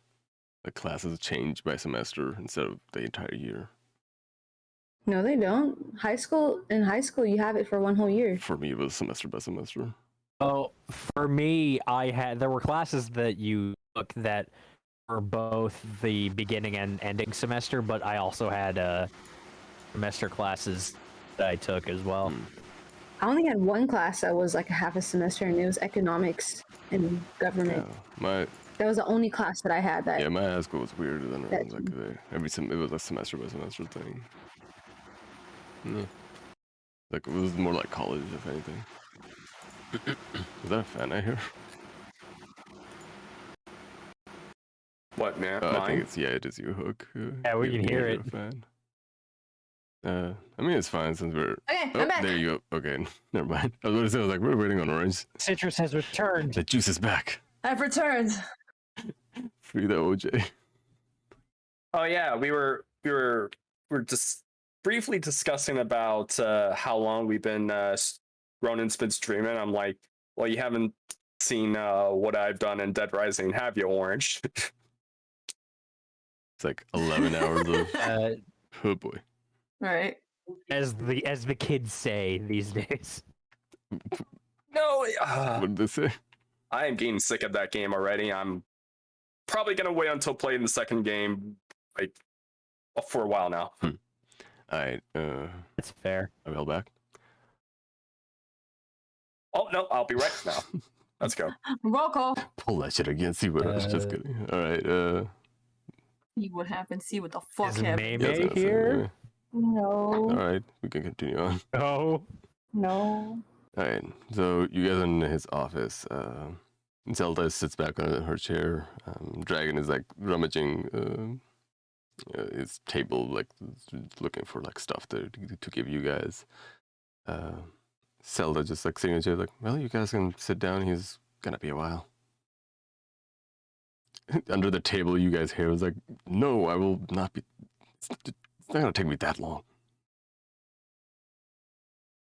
The classes change by semester instead of the entire year. No, they don't. In high school, you have it for one whole year. For me, it was semester by semester. Oh, for me, there were classes that you took that were both the beginning and ending semester, but I also had semester classes that I took as well. I only had one class that was like a half a semester, and it was economics and government. Yeah, That was the only class that I had that. my high school was weirder than everyone's. Like it was a semester by semester thing. Yeah. Like it was more like college, if anything. Is that a fan I hear? What, man? I think it is you, Hook. Yeah, we can hear you're it. a fan. I mean, it's fine since we're. Okay, Oh, I'm back. there you go. Okay, never mind. I was going to say, I was like, we're waiting on Orange. Citrus has returned. The juice is back. I've returned. Free the OJ. Oh yeah, we were just briefly discussing about how long we've been Ronan's been streaming. I'm like, well, you haven't seen what I've done in Dead Rising, have you, Orange? It's like 11 hours of. Oh boy. Right. As the kids say these days. No, What did they say? I am getting sick of that game already. I'm probably gonna wait until playing the second game, like for a while now. All right. That's fair. I'm held back. Oh no, I'll be right now. Let's go. Roll call. Pull that shit again. See what? Just kidding. All right. See what happened. See what the fuck Is happened. Yeah, I was Meimay gonna say, here? No. All right, we can continue on. No. No. All right, so you guys are in his office. Zelda sits back on her chair. Dragon is like rummaging his table, like looking for like stuff to give you guys. Zelda just like sitting in the chair, like, well, you guys can sit down. He's gonna be a while. Under the table, you guys hear was like, no, I will not be. It's not gonna take me that long.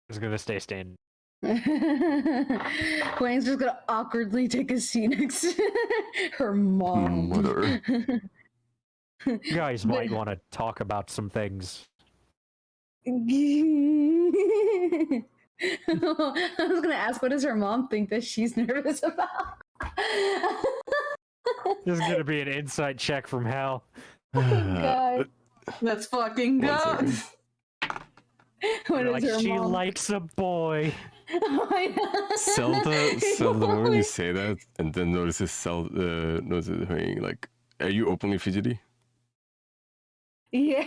Is gonna stay standing. Wayne's just gonna awkwardly take a seat next to her mom. Mother. You guys might want to talk about some things. I was gonna ask, what does her mom think that she's nervous about? This is gonna be an insight check from hell. God. Let's fucking One go. second. What You're is like, her she mom? likes a boy. Zelda, when you say that, and then notices notices HuiYing, like, are you openly fidgety? Yeah.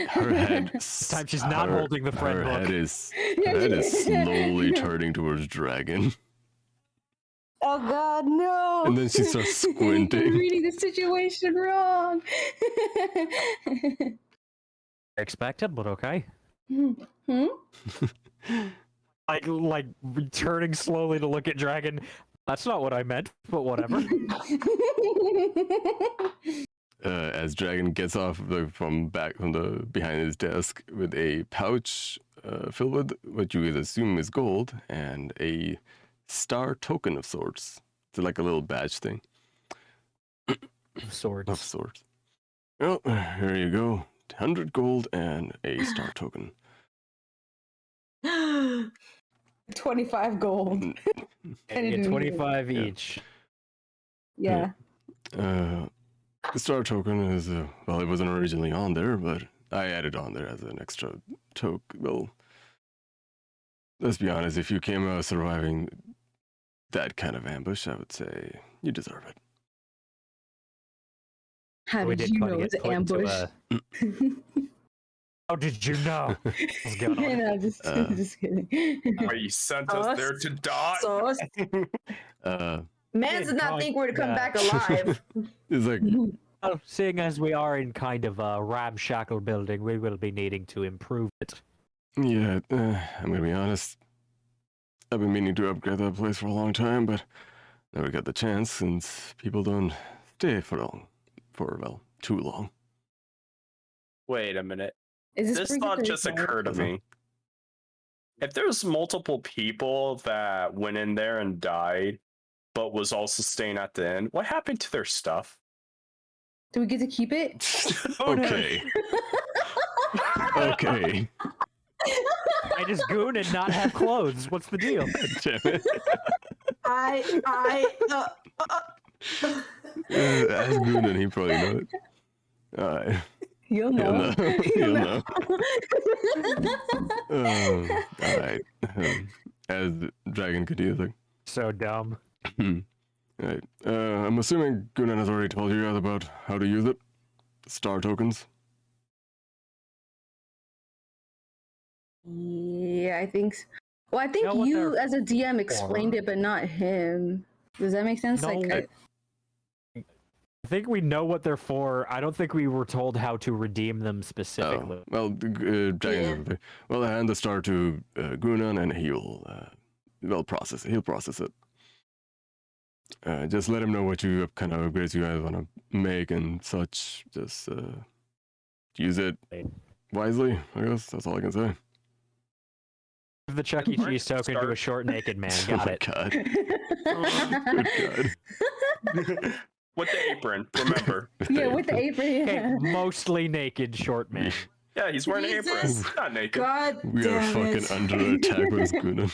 Her head. This time she's not holding the friend her book. Head is, her head is slowly turning towards Dragon. Oh God, no! And then she starts You're squinting. reading the situation wrong. Expected, but okay. Hmm? Like returning slowly to look at Dragon. That's not what I meant, but whatever. As Dragon gets off from the behind his desk with a pouch filled with what you would assume is gold and a star token of sorts. It's like a little badge thing. Swords. Of sorts. Well, here you go. 100 gold and a star token. 25 gold. Mm. And You it get didn't 25 Yeah. each. Yeah. The star token is, well, it wasn't originally on there, but I added on there as an extra token. Well, let's be honest, if you came out surviving that kind of ambush, I would say you deserve it. How We did did you kinda know get it's put into ambush? How did you know? What's going on? No, just kidding. Where you sent us there to die. Sauce. Man did not think we're to come back alive. It's like, Well, seeing as we are in kind of a ramshackle building, we will be needing to improve it. yeah, I'm gonna be honest. I've been meaning to upgrade that place for a long time, but never got the chance since people don't stay well, too long. Wait a minute. Is This pretty thought good just advice? occurred to me. If there's multiple people that went in there and died, but was also staying at the end, what happened to their stuff? Do we get to keep it? Okay. Okay. I just goon and not have clothes. What's the deal? Damn it. Ask Goonan, he probably know it. Alright. You'll He'll know. know. He'll know. Alright. As Dragon continues, like, So dumb. alright. I'm assuming Goonan has already told you guys about how to use it. Star tokens. Yeah, I think so. Well, I think Know what you they're as a DM explained for. it, but not him. Does that make sense? No. Like, I think we know what they're for. I don't think we were told how to redeem them specifically. Oh, well, Dragon. Well, I hand the star to Goonan, and he'll process it. He'll process it. Just let him know what you kind of upgrades you guys want to make and such. Just use it wisely. I guess that's all I can say. Give the Chuck E. Cheese token to a short naked man. Got it. God. Good God. With the apron, remember. Yeah, with the apron. Okay, Yeah. mostly naked short man. Yeah, he's wearing an apron. Jesus. He's not naked. God We are damn fucking it. under attack with this Gunan.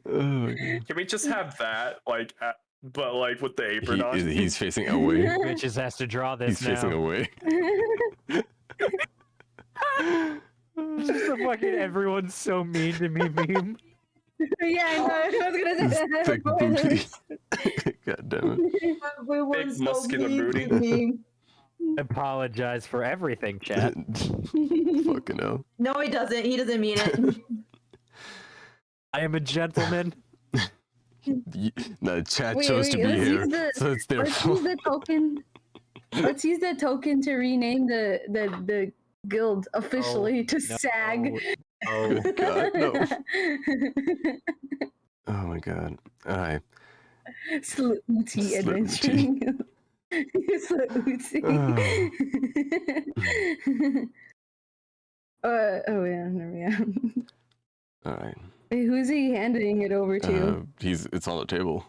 Oh my God. Can we just have that, like, but like with the apron on? He's facing away. Bitches has to draw this He's now. facing away. It's just a fucking everyone's so mean to me meme. Yeah, I know. I was gonna say that. Thick booty. God damn it. Everyone's so muscular mean booty. to me. Apologize for everything, chat. Fucking hell. No, he doesn't. He doesn't mean it. I am a gentleman. The chat Wait, chose to be let's here, use the- so it's their Let's use fault. the token. Let's use the token to rename the guild officially to SAG. Oh, Good God, no. Oh my God. Alright. Slooty adventuring. Slooty. Oh yeah, there we go. Alright. Wait, who's he handing it over to? It's on the table.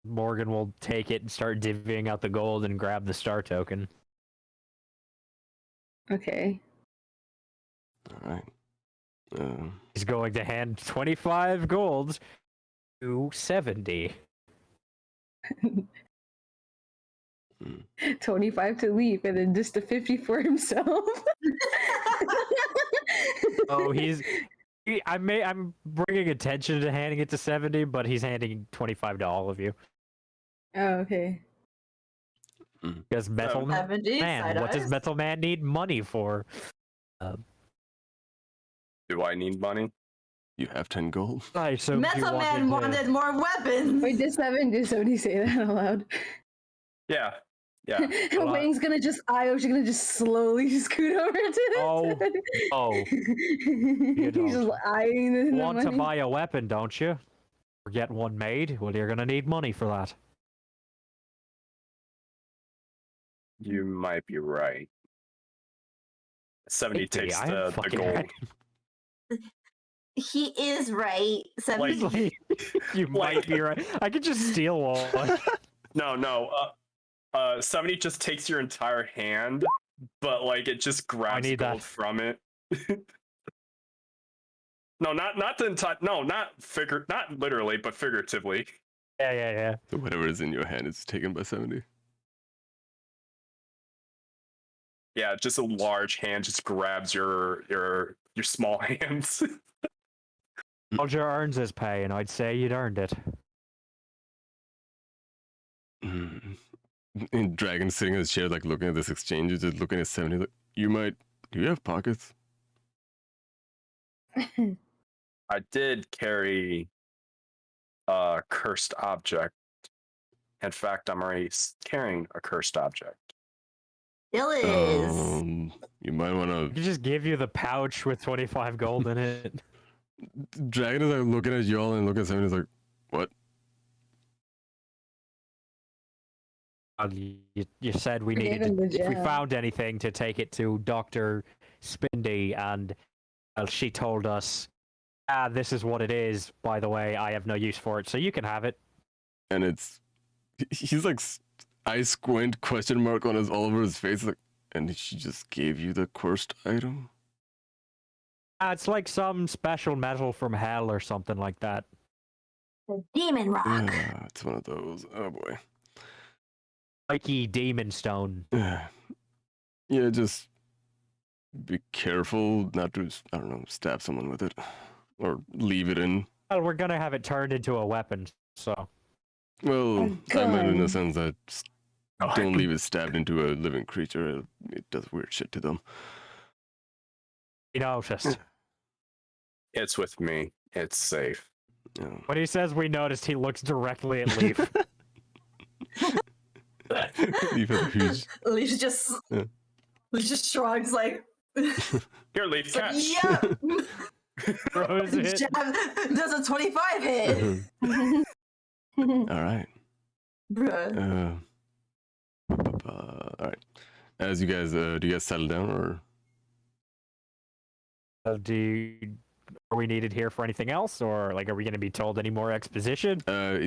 Morgan will take it and start divvying out the gold and grab the star token. Okay. Alright. He's going to hand 25 gold to 70. 25 to Leif, and then just a 50 for himself. Oh, I'm bringing attention to handing it to 70, but he's handing 25 to all of you. Oh, okay. Because Metal 70, Man, side what does eyes. Metal Man need money for? Do I need money? You have 10 gold. I assumed you Metal Man wanted more weapons. Wait, did somebody say that out loud? Yeah. Yeah. Wayne's gonna just Io's gonna just slowly scoot over to it. Oh, He's just don't. eyeing the want to money. buy a weapon, don't you? Or get one made? Well, you're gonna need money for that. You might be right. 70 Maybe, takes I am the fucking gold. right. He is right. 70. Like- You might Like- be right. I could just steal one. No. 70 just takes your entire hand, but like it just grabs need gold that. from it. No, not the entire. No, not literally, but figuratively. Yeah. So whatever is in your hand is taken by 70. Yeah, just a large hand just grabs your small hands. Roger earns his pay, and I'd say you'd earned it. And Dragon's sitting in his chair, like looking at this exchange, just looking at 70, like, do you have pockets? I did carry a cursed object. In fact, I'm already carrying a cursed object. Still is. You might want I to. could just give you the pouch with 25 gold in it. Dragon is like looking at y'all and looking at 70, is like, what? You said we Gave needed him the if we gem. found anything to take it to Dr. Spindy, and she told us, this is what it is. By the way, I have no use for it, so you can have it. And he's like, eye squint, question mark on all over his face, like, and she just gave you the cursed item? It's like some special metal from hell or something like that. The demon rock. Yeah, it's one of those. Oh boy. Spiky demon stone. Yeah, just be careful not to, I don't know, stab someone with it. Or leave it in. Well, we're gonna have it turned into a weapon, so. Well, I meant in the gun. sense that don't leave it stabbed into a living creature. It does weird shit to them. You noticed. It's with me. It's safe. Yeah. When he says we noticed, he looks directly at Leif. Leaf has a huge. Leif just Yeah. Leif just shrugs like Here, Leaf, it's like, catch. yeah. Throws it. Jab, does a 25 hit. All right. Bruh. All right. As you guys, do you guys settle down or? Are we needed here for anything else, or like, are we going to be told any more exposition? You I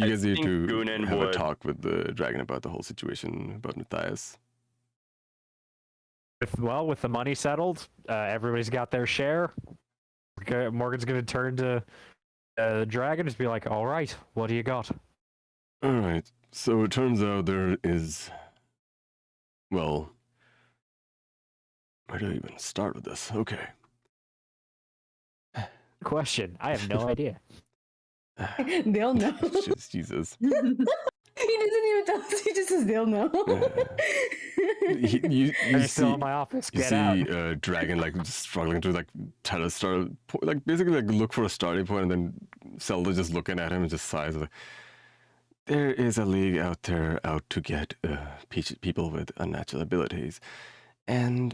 guys need think to Gunan have a would. talk with the dragon about the whole situation about Matthias. With the money settled, everybody's got their share. Morgan's going to turn to the dragon and just be like, "All right, what do you got?" All right. So it turns out there is, well, where do I even start with this? Okay. Question. I have no idea. They'll know. Just Jesus. He doesn't even tell us. He just says they'll know. You You're still see, in my office. you Get see out. Dragon like just struggling to like try to start, like basically like look for a starting point, and then Zelda just looking at him and just sighs like, there is a league out there out to get people with unnatural abilities, and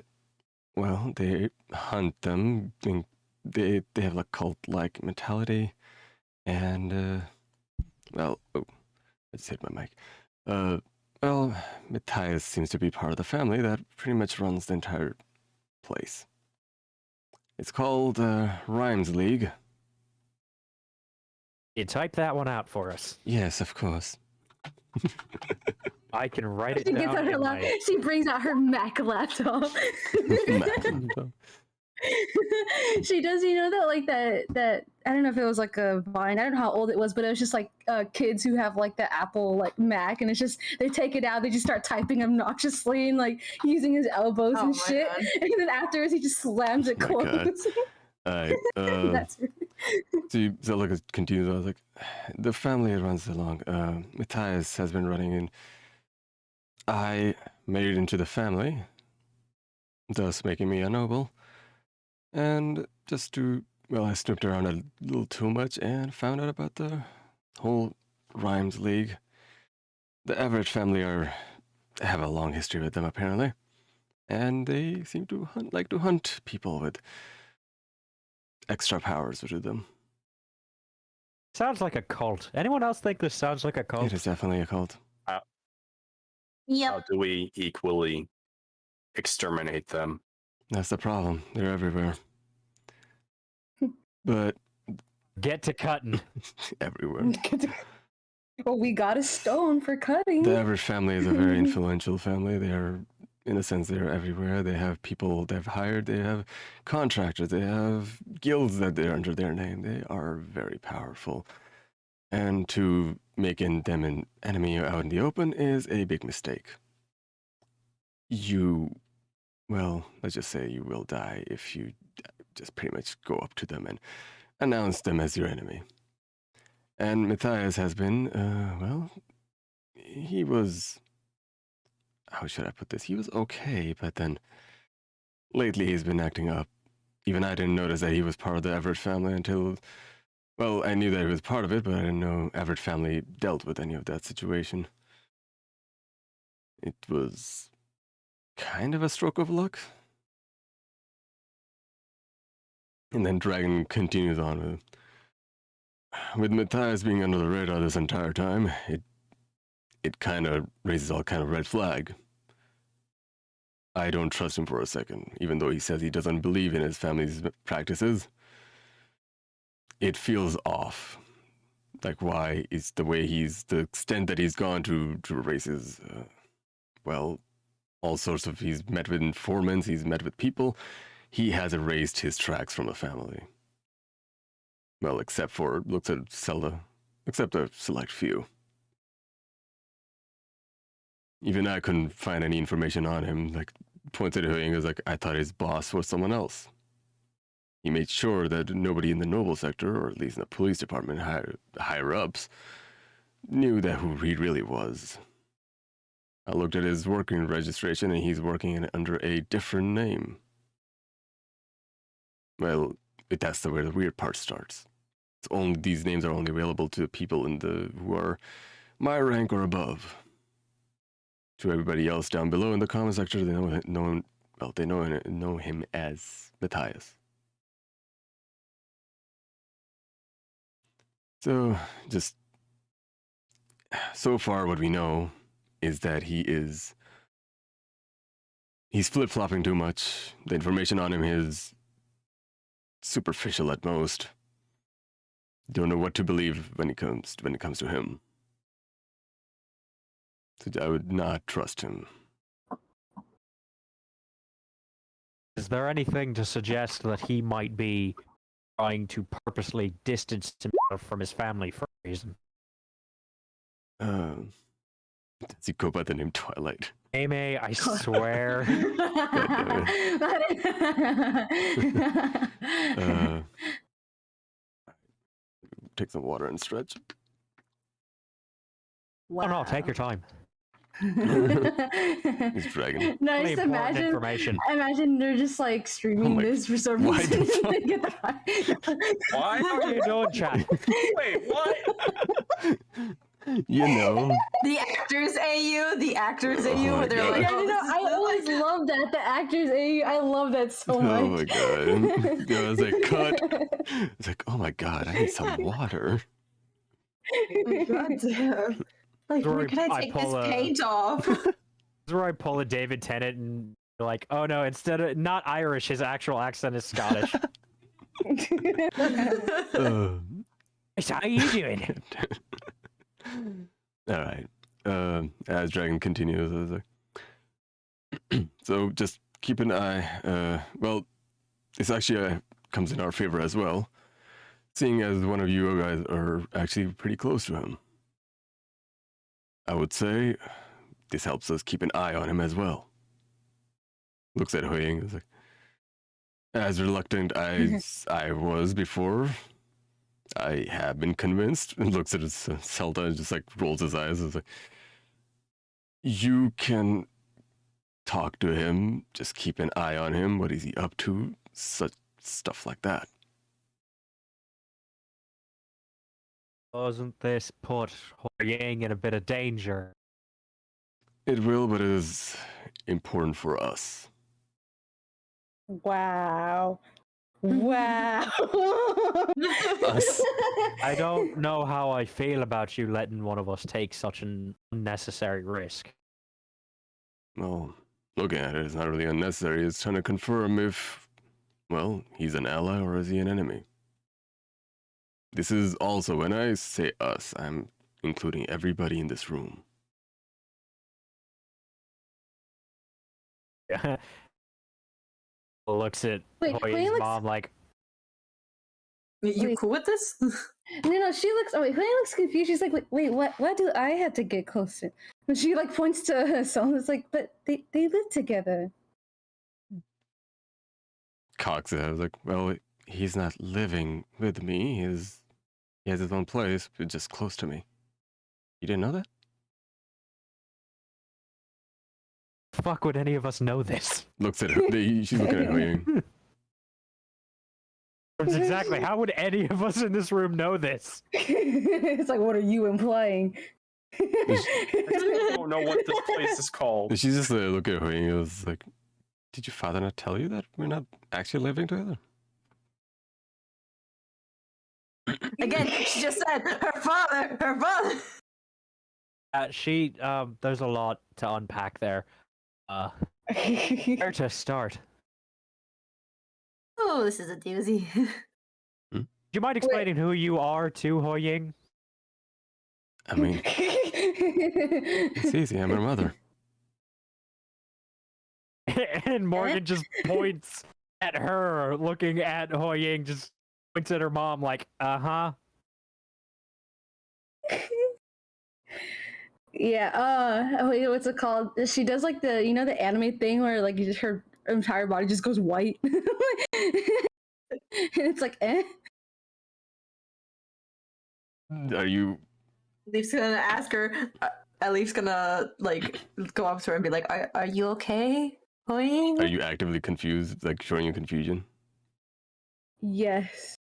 well, they hunt them. They have like cult-like mentality, and well, oh, I just hit my mic. Well, Matthias seems to be part of the family that pretty much runs the entire place. It's called Rhymes League. You type that one out for us. Yes, of course. I can write it She gets down. out her in lap. my... She brings out her Mac laptop. She does, you know, that like that I don't know if it was like a Vine, I don't know how old it was, but it was just like kids who have like the Apple like Mac, and it's just they take it out, they just start typing obnoxiously and like using his elbows Oh and my shit, God. and then afterwards he just slams it Oh my God. closed. Alright, That's so Zelda continues. I was like, the family runs along. Matthias has been running, and I married into the family, thus making me a noble. And just to, well, I snooped around a little too much and found out about the whole Rhymes League. The Everett family have a long history with them, apparently. And they seem to like to hunt people with extra powers with them. Sounds like a cult. Anyone else think this sounds like a cult? It is definitely a cult. How Yep. do we equally exterminate them? That's the problem. They're everywhere. But Get to cutting. everywhere. well, we got a stone for cutting. The Everett family is a very influential family. They are, in a sense, they're everywhere. They have people they've hired. They have contractors. They have guilds that they're under their name. They are very powerful. And to make them an enemy out in the open is a big mistake. Well, let's just say you will die if you just pretty much go up to them and announce them as your enemy. And Matthias has been, well, he was, how should I put this? He was okay, but then lately he's been acting up. Even I didn't notice that he was part of the Everett family until, well, I knew that he was part of it, but I didn't know Everett family dealt with any of that situation. It was kind of a stroke of luck. And then Dragon continues on with Matthias being under the radar this entire time, it kind of raises all kind of red flag. I don't trust him for a second, even though he says he doesn't believe in his family's practices. It feels off. Like, why is the extent that he's gone to erase his, well, all sorts of, he's met with informants, he's met with people. He has erased his tracks from the family. Well, except for, looks at Zelda, except a select few. Even I couldn't find any information on him. Like, pointed at HuiYing, was like, I thought his boss was someone else. He made sure that nobody in the noble sector, or at least in the police department, higher ups, knew that who he really was. I looked at his working registration, and he's working under a different name. Well, that's where the weird part starts. These names are only available to people who are my rank or above. To everybody else down below in the comment section, they know him as Matthias. So, just so far, what we know is that he's flip-flopping too much. The information on him is superficial at most. Don't know what to believe when it comes to him. So I would not trust him. Is there anything to suggest that he might be trying to purposely distance himself from his family for a reason? Does he go by the name Twilight? Meimay, I swear. Take some water and stretch. Wow. Oh no, take your time. He's dragging. No, Only just important information. imagine they're just like streaming my- this for some why reason. the Why? How are you doing, chat? Wait, what? You know. The actors AU, Oh where they're my like, Yeah, God. no, I always love that. The actors, I love that so much. Oh my god. Yeah, I was like, cut. It's like, oh my god, I need some water. God damn. Like, Sorry, where can I I take this pull a- paint off? This is where I pull a David Tennant and be like, oh no, instead of not Irish, his actual accent is Scottish. Uh, So how are you doing? all right. As Dragon continues, I was like, so just keep an eye. Well, this actually comes in our favor as well, seeing as one of you guys are actually pretty close to him. I would say this helps us keep an eye on him as well. Looks at HuiYing, is like, as reluctant as I was before, I have been convinced. And looks at his Zelda and just like rolls his eyes. It's like, you can talk to him, just keep an eye on him. What is he up to? Such stuff like that. Doesn't this put HuiYing in a bit of danger? It will, but it is important for us. Wow. Wow. Us. I don't know how I feel about you letting one of us take such an unnecessary risk. Well, looking at it, it's not really unnecessary. It's trying to confirm if, well, he's an ally or is he an enemy. This is also, when I say us, I'm including everybody in this room. Looks at Wait, HuiYing's HuiYing looks- mom like, You Wait. cool with this? No, she looks. Oh wait, HuiYing looks confused. She's like, wait, what? Why do I have to get closer? When she like points to herself, it's like, but they live together. Cox, I was like, well, he's not living with me. He has his own place, but just close to me. You didn't know that? fuck would any of us know this? Looks at her. She's looking at HuiYing. That's exactly. How would any of us in this room know this? It's like, what are you implying? I don't know what this place is called. She's just looking at HuiYing. It was like, did your father not tell you that we're not actually living together? Again, she just said her father. There's a lot to unpack there. Where to start? Oh, this is a doozy. Do you mind explaining who you are to HuiYing? I mean, it's easy. I'm her mother. And Morgan just points at her, looking at HuiYing, just points at her mom like, uh-huh. Yeah, wait, what's it called? She does like the, you know, the anime thing where like her entire body just goes white. And it's like, eh? Are you? Leif's gonna ask her. Leif's gonna like go up to her and be like, "Are you okay, HuiYing?" Are you actively confused? Like showing your confusion? Yes.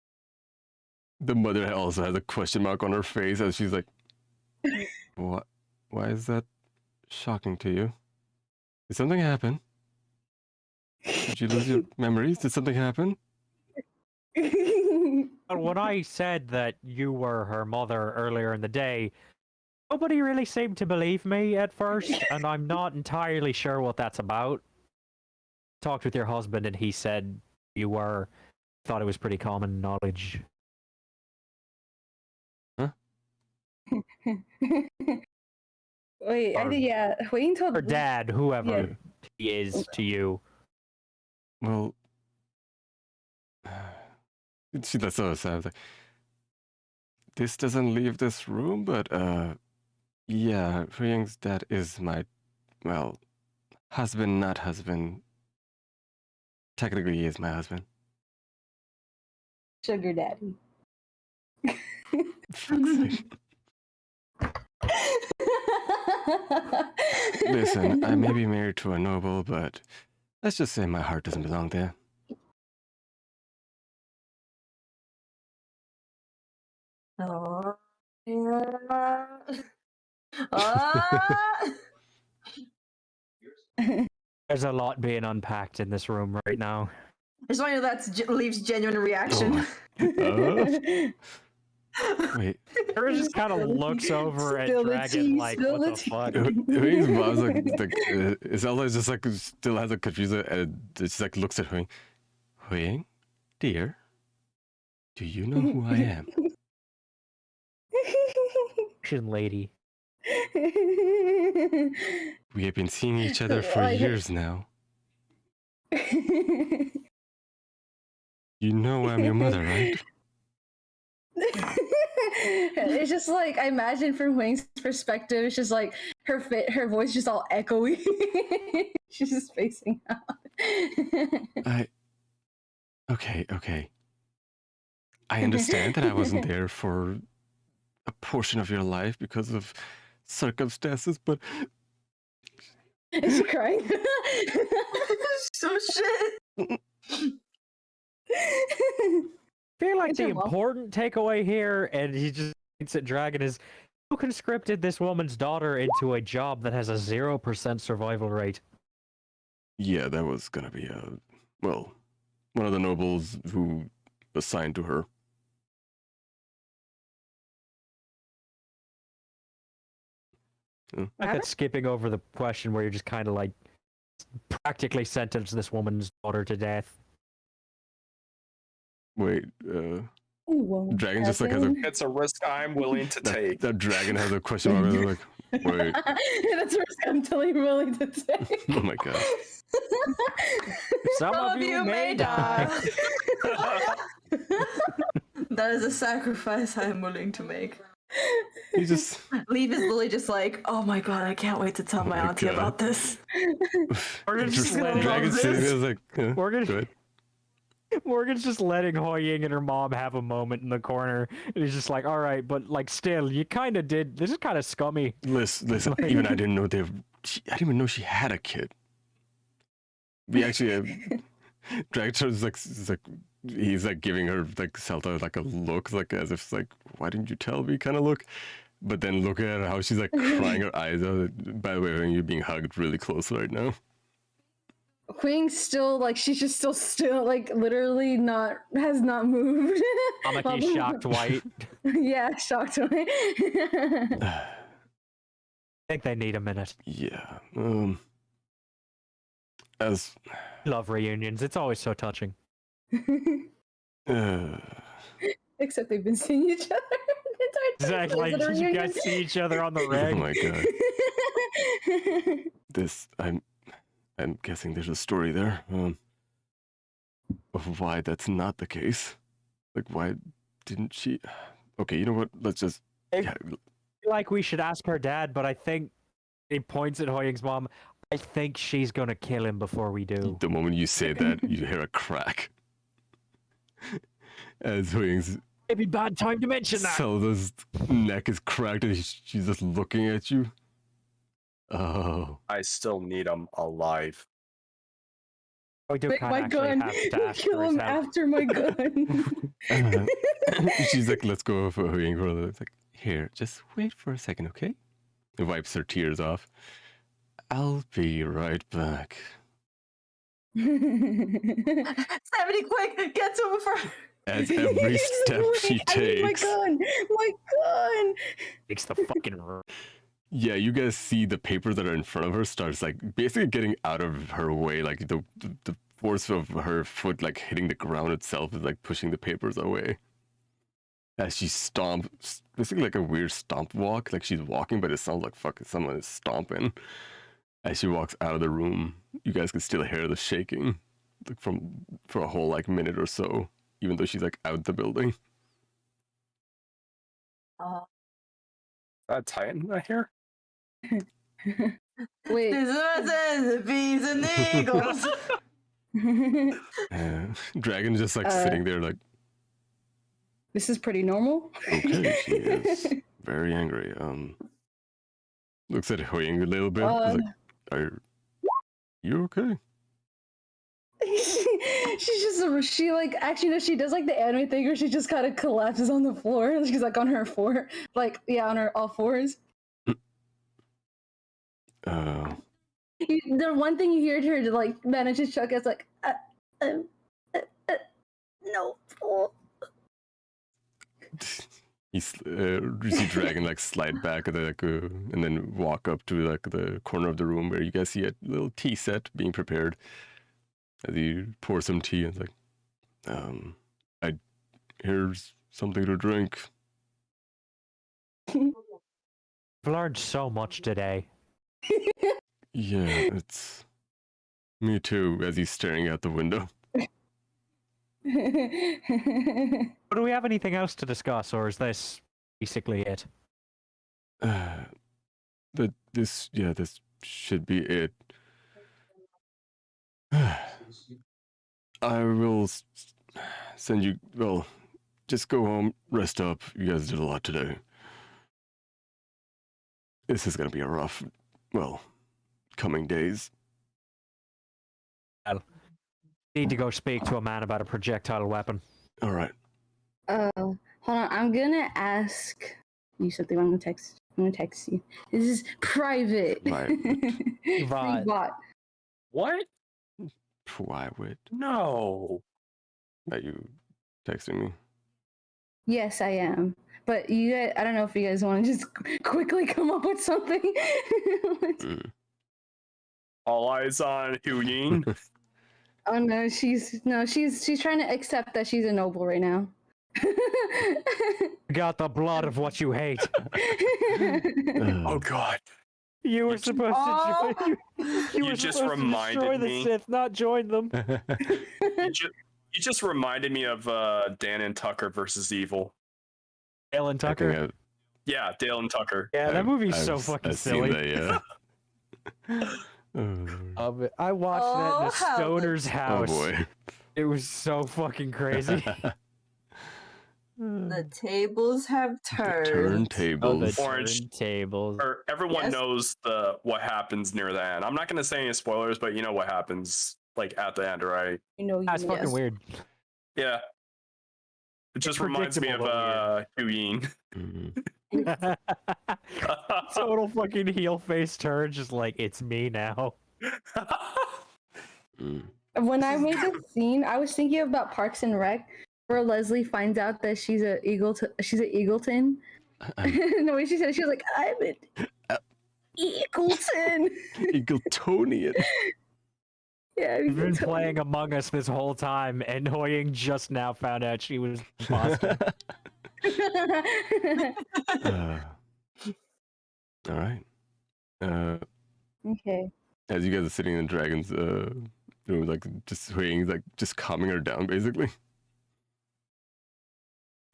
The mother also has a question mark on her face as she's like, "What? Why is that shocking to you? Did something happen? Did you lose your memories? Did something happen?" When I said that you were her mother earlier in the day, nobody really seemed to believe me at first, and I'm not entirely sure what that's about. Talked with your husband, and he said you were. thought it was pretty common knowledge. Wait, I Or- think yeah. HuiYing told Or dad, whoever he is to you. Well, see, that's so sad. Like, this doesn't leave this room, but yeah, HuiYing's dad is my, well, husband, not husband. Technically, he is my husband. sugar daddy. Fuck's sake. Listen, I may be married to a noble, but let's just say my heart doesn't belong there. Oh, yeah. Ah! There's a lot being unpacked in this room right now. I just want to know that's Leif's genuine reaction. Wait, Sarah just kind of looks over at Spill the Dragon tea, like, spill what the the tea." fuck? HuiYing's mom's like Zelda just like still has a confused and just like looks at HuiYing. HuiYing, dear, do you know who I am? Action lady. We have been seeing each other for Like- years now. You know I'm your mother, right? It's just like I imagine from Wayne's perspective, it's just like her voice just all echoey. She's just facing out. Okay. I understand that I wasn't there for a portion of your life because of circumstances, but Is she crying? So shit. I feel like It's the her mom. important takeaway here, and he just thinks that Dragon is who conscripted this woman's daughter into a job that has a 0% survival rate. yeah, that was gonna be one of the nobles who assigned to her. Like that skipping over the question where you're just kind of like practically sentenced this woman's daughter to death. Wait, Dragon just like has a It's a risk I'm willing to take. that dragon has a question mark. They're like, wait, That's what I'm totally willing to take. oh my god. Some of you may die. That is a sacrifice I am willing to make. He just Leif is literally just like, oh my god, I can't wait to tell my my auntie God. about this. Morgan's just letting Dragon sitting there is like, Morgan- good. Morgan's just letting HuiYing and her mom have a moment in the corner. And he's just like, all right, but like still, you kind of did. This is kind of scummy. Listen, even I didn't know I didn't even know she had a kid. We actually, Dragon is like, he's like giving her like Zelda like a look, like as if like, why didn't you tell me kind of look. But then look at how she's like crying her eyes out. By the way, you're being hugged really close right now. Queen's still like she's just still like literally has not moved. Amaki's shocked white. Yeah, shocked white. I think they need a minute. Yeah. As Love reunions. It's always so touching. Except they've been seeing each other the entire time. Exactly. Is it a You guys reunion? see each other on the oh reg. my god. This I'm guessing there's a story there. Of why that's not the case. Like why didn't she? Okay, you know what? Let's just. Yeah, Like we should ask her dad, but I think it points at HuiYing's mom. I think she's gonna kill him before we do. the moment you say that, you hear a crack. As HuiYing's Maybe bad time to mention that. Zelda's neck is cracked and she's just looking at you. Oh. I still need him alive. We do Make kind my of actually gun. have to ask Kill for his him help. after my gun. She's like, let's go for HuiYing for a little. It's like, here, just wait for a second, okay? It wipes her tears off. I'll be right back. 70, quick, get to him before. As every step she I need takes. my gun. My gun. Makes the fucking Yeah, you guys see the papers that are in front of her starts like basically getting out of her way. Like the force of her foot like hitting the ground itself is like pushing the papers away. As she stomps, basically like a weird stomp walk, like she's walking, but it sounds like fucking someone is stomping. As she walks out of the room, you guys can still hear the shaking, like for a whole like minute or so, even though she's like out the building. Titan, I hear. Wait. This is what says the bees and the eagles. Dragon's just like sitting there, like, This is pretty normal. okay, she is very angry. Looks at HuiYing a little bit. He's like, are you okay? She like actually no, she does like the anime thing where she just kind of collapses on the floor and she's like on her on her all fours. The one thing you hear her to like manage to choke is like no. You see Dragon like slide back at and then walk up to like the corner of the room where you guys see a little tea set being prepared. As he pours some tea, and it's like, here's something to drink. I've learned so much today. Yeah, it's me too. As he's staring out the window. But do we have anything else to discuss, or is this basically it? This should be it. I will send you. Well, just go home, rest up. You guys did a lot today. This is gonna be a rough, coming days. Need to go speak to a man about a projectile weapon. All right. Hold on. I'm gonna ask you something. I'm gonna text you. This is private. Right. Private. What? Private. No. Are you texting me? Yes, I am. But you guys, I don't know if you guys want to just quickly come up with something. All eyes on HuiYing. Oh no, she's trying to accept that she's a noble right now. Got the blood of what you hate. Oh God. You were supposed to join. You just reminded destroy the me. Sith, not join them. You just reminded me of Dan and Tucker versus Evil. Dale and Tucker. Yeah, Dale and Tucker. Yeah, that movie's so I've fucking seen silly. that, yeah. I watched that in a stoner's house. Oh boy. It was so fucking crazy. The tables have turned. Turntables. Orange tables. Or everyone Yes. knows what happens near the end. I'm not gonna say any spoilers, but you know what happens like at the end, right? You know, That's fucking weird. Yeah. It just reminds me of HuiYing. Mhm. Total fucking heel face turn, just like it's me now. Mm. When I made this scene, I was thinking about Parks and Rec, where Leslie finds out that she's an Eagleton. And the way she said it, she was like, "I'm an Eagleton." Eagletonian. Yeah, We've been Eagleton. playing Among Us this whole time, and HuiYing just now found out she was Boston. All right. Okay. As you guys are sitting in Dragon's room, like just HuiYing's like just calming her down, basically.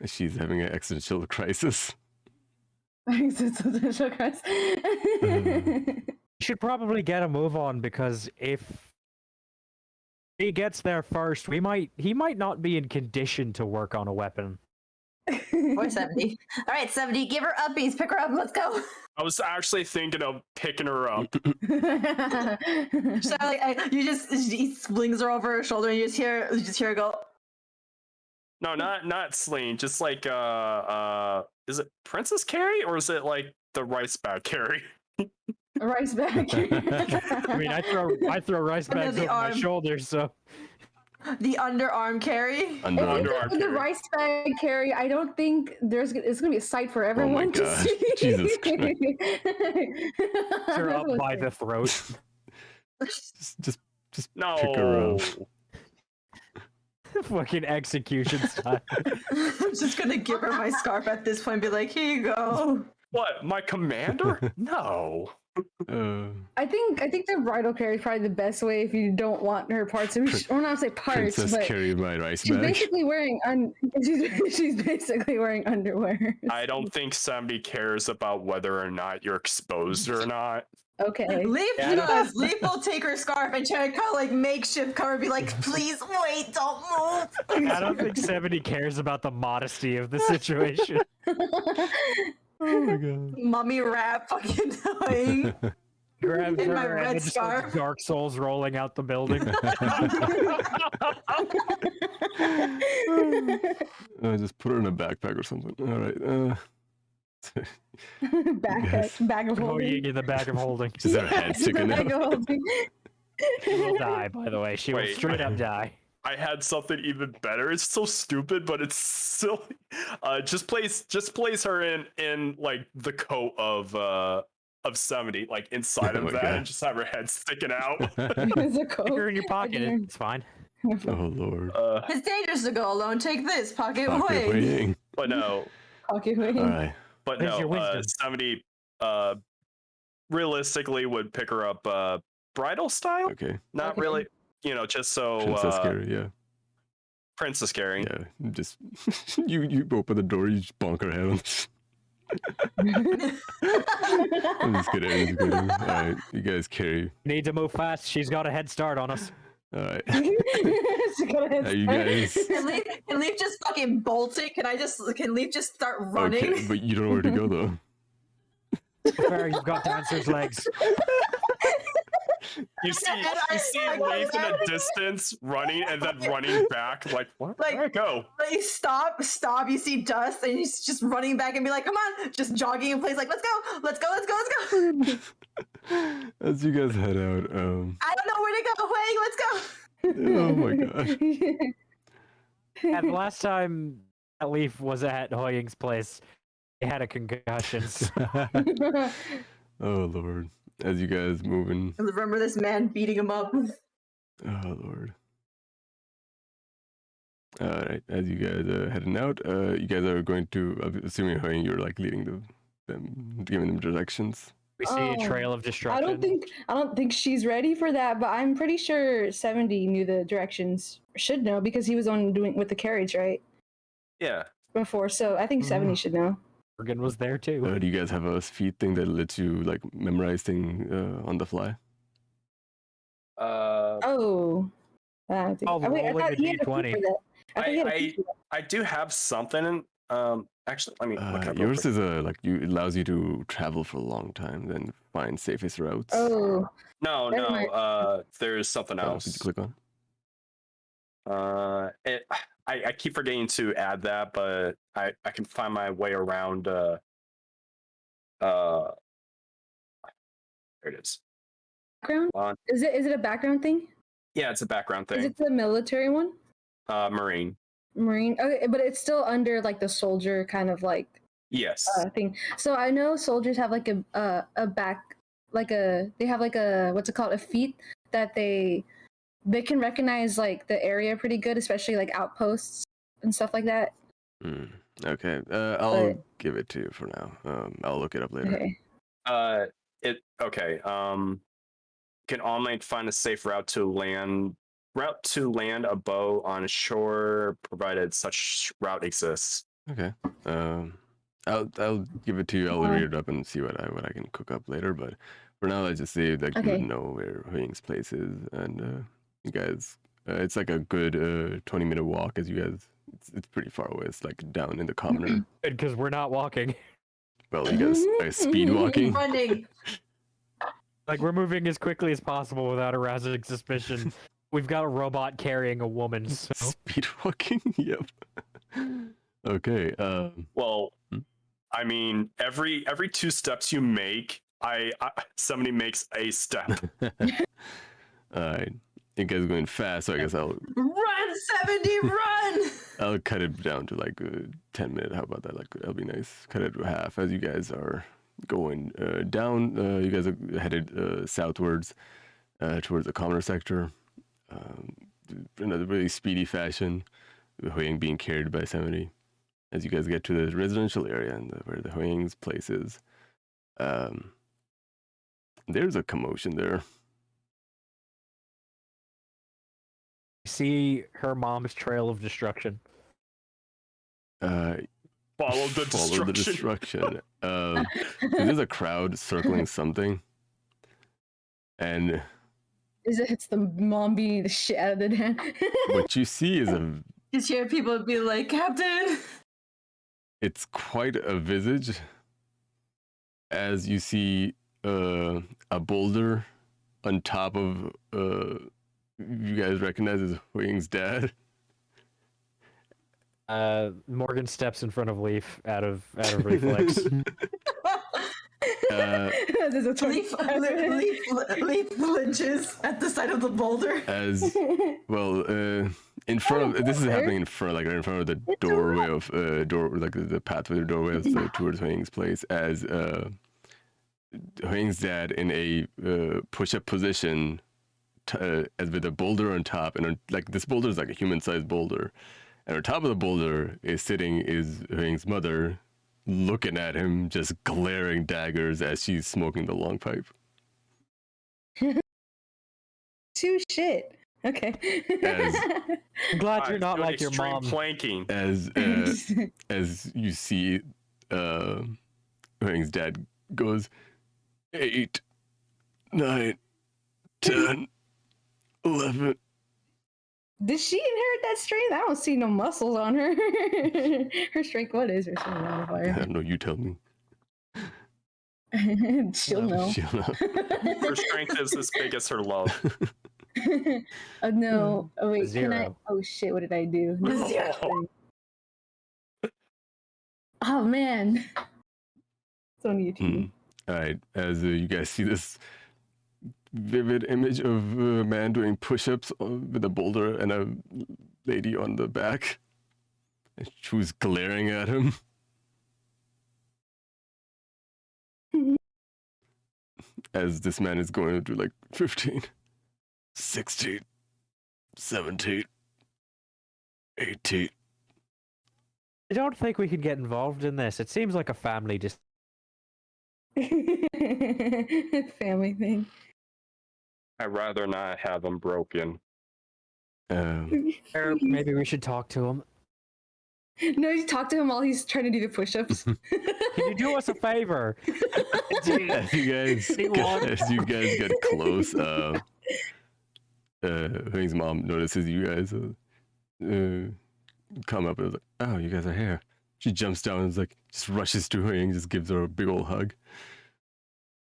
She's having an existential crisis. Existential crisis. You should probably get a move on, because if he gets there first, he might not be in condition to work on a weapon. Or 70. All right, 70, give her uppies. Pick her up. Let's go. I was actually thinking of picking her up. So, he flings her over her shoulder, and you just hear her go. No, not Celine. Just like is it Princess Carrie or is it like the rice bag Carrie? Rice bag. I mean, I throw rice bags the over my arm. shoulders, so The underarm carry. Underarm The carry. rice bag carry. I don't think it's gonna be a sight for everyone to gosh. see. Jesus Christ. you're That's up what by I'm the throat. Just No. pick her up. Fucking execution style. I'm just gonna give her my scarf at this point and be like, here you go. What? My commander? No. I think the bridal carry is probably the best way if you don't want her parts. Or not say parts, Princess but carry my rice she's bag. basically wearing she's basically wearing underwear. I don't think 70 cares about whether or not you're exposed or not. Okay. Leif Yeah, I don't- does. Leif will take her scarf and try to kind of like makeshift cover and be like, please wait, don't move. I don't think 70 cares about the modesty of the situation. Oh my god. Mummy rap fucking annoying. Grabs In my her and red then just like scarf. Dark Souls rolling out the building. Just put her in a backpack or something. All right. Bag of holding. HuiYing in the bag of holding. Just her head sticking Bag out. of holding. She will die, by the way. She will Wait. straight up die. I had something even better. It's so stupid, but it's silly. Just place her in like the coat of 70, like inside Oh of my that, God. and just have her head sticking out. There's a Stick coat. her in your pocket. Okay. It's fine. Oh lord. It's dangerous to go alone. Take this, pocket Okay, wing. waiting. But no, Pocket wing. All right. but There's no. your wisdom. 70 realistically would pick her up bridal style. Okay. Not Okay. really, just so Princess carry. Yeah. Princess carry. Yeah. Just you open the door. You just bonk her head on. I'm just kidding. I'm just kidding. All right. You guys carry. Need to move fast. She's got a head start on us. All right. She got a head Are you start. guys? Can Leif just fucking bolt it? Can Leif just start running? Okay, but you don't know where to go though. Fair, you've got dancer's legs. You see I Leif in love a distance running and then running back. Like, what? Like- Where'd I go? Like stop. You see dust, and he's just running back and be like, "Come on!" Just jogging in place, like, "Let's go, let's go, let's go, let's go." As you guys head out, I don't know where to go. Wait, let's go. oh my gosh. Yeah, the last time that Leif was at HuiYing's place, he had a concussion. So Oh lord. As you guys moving. Remember this man beating him up. Oh lord. All right. As you guys are heading out, you guys are going to. I'm assuming HuiYing, you're like leading them, giving them directions. we see a Oh, trail of destruction. I don't think she's ready for that, but I'm pretty sure 70 knew the directions. Should know because he was on doing with the carriage, right? Yeah. Before. So I think 70 should know. Morgan was there too. Do you guys have a speed thing that lets you like memorize thing on the fly? Oh. I don't think. Oh, wait, I rolling thought the he had a feat D20. for that. I thought he had a I- feat for that. I do have something. Actually, let me look up. real Yours quick. is it allows you to travel for a long time, then find safest routes. Oh. No, never mind. there's something Did else. you click on? I keep forgetting to add that, but I can find my way around. There it is. Background? On. Is it a background thing? Yeah, it's a background Is thing. it the military one? Marine. Marine. Okay, but it's still under like the soldier kind of like Yes. thing. So I know soldiers have like a back, like they have like a what's it called, a feat that they can recognize like the area pretty good, especially like outposts and stuff like that. Okay, I'll But- give it to you for now. I'll look it up later. Okay. Okay. Can online find a safe route to land a bow on shore, provided such route exists. Okay. I'll give it to you. I'll read it up and see what I can cook up later. But for now, let's just say that you Okay. would know where HuiYing's place is, and you guys, it's like a good 20-minute walk. As you guys, it's pretty far away. It's like down in the commoner. Because we're not walking. Well, you guys are speed walking. Running. Like we're moving as quickly as possible without arousing suspicion. We've got a robot carrying a woman. So Speed walking. Yep. Okay. Well, Hmm? I mean, every 2 steps you make, somebody makes a step. All right. You guys are going fast, so I guess Run, 70, run! I'll cut it down to like 10 minutes. How about that? Like that'll be nice. Cut it to half as you guys are going down. You guys are headed southwards towards the commoner sector. in a really speedy fashion, HuiYing being carried by 70. As you guys get to the residential area and where the HuiYing's place is, there's a commotion there. See her mom's trail of destruction. Follow the destruction. There's a crowd circling something, and it's the mom beating the shit out of the dad. what you see is Just hear people be like, Captain. it's quite a visage, as you see a boulder on top of you guys recognize as HuiYing's dad. Morgan steps in front of Leif out of reflex. There's a Leaf flinches at the sight of the boulder. As well, in front of this is happening in front, like right in front of the doorway of like the pathway, the doorway of towards HuiYing's place. As HuiYing's dad in a push-up position, as with a boulder on top, and like this boulder is like a human-sized boulder, and on top of the boulder is HuiYing's mother, looking at him, just glaring daggers as she's smoking the long pipe. Too shit. Okay. I'm glad you're not like your mom. Planking. As you see, HuiYing's dad goes 8, 9, 10, 11. Did she inherit that strength? I don't see no muscles on her. Her strength, what is her strength I modifier? don't know. You tell me. She'll know. She'll know. Her strength is as big as her love. Oh no! Oh wait, can I? 0. Oh shit! What did I do? Oh. Oh man! It's only a two. All right. As you guys see this vivid image of a man doing push-ups with a boulder and a lady on the back, she was glaring at him. As this man is going to do like 15, 16, 17, 18. I don't think we could get involved in this. It seems like a family just. Family thing. I'd rather not have them broken. Or maybe we should talk to him. No, you talk to him while he's trying to do the push-ups. Can you do us a favor? As you guys get close, HuiYing's mom notices you guys come up and was like, "Oh, you guys are here." She jumps down and is like, just rushes to HuiYing, just gives her a big old hug.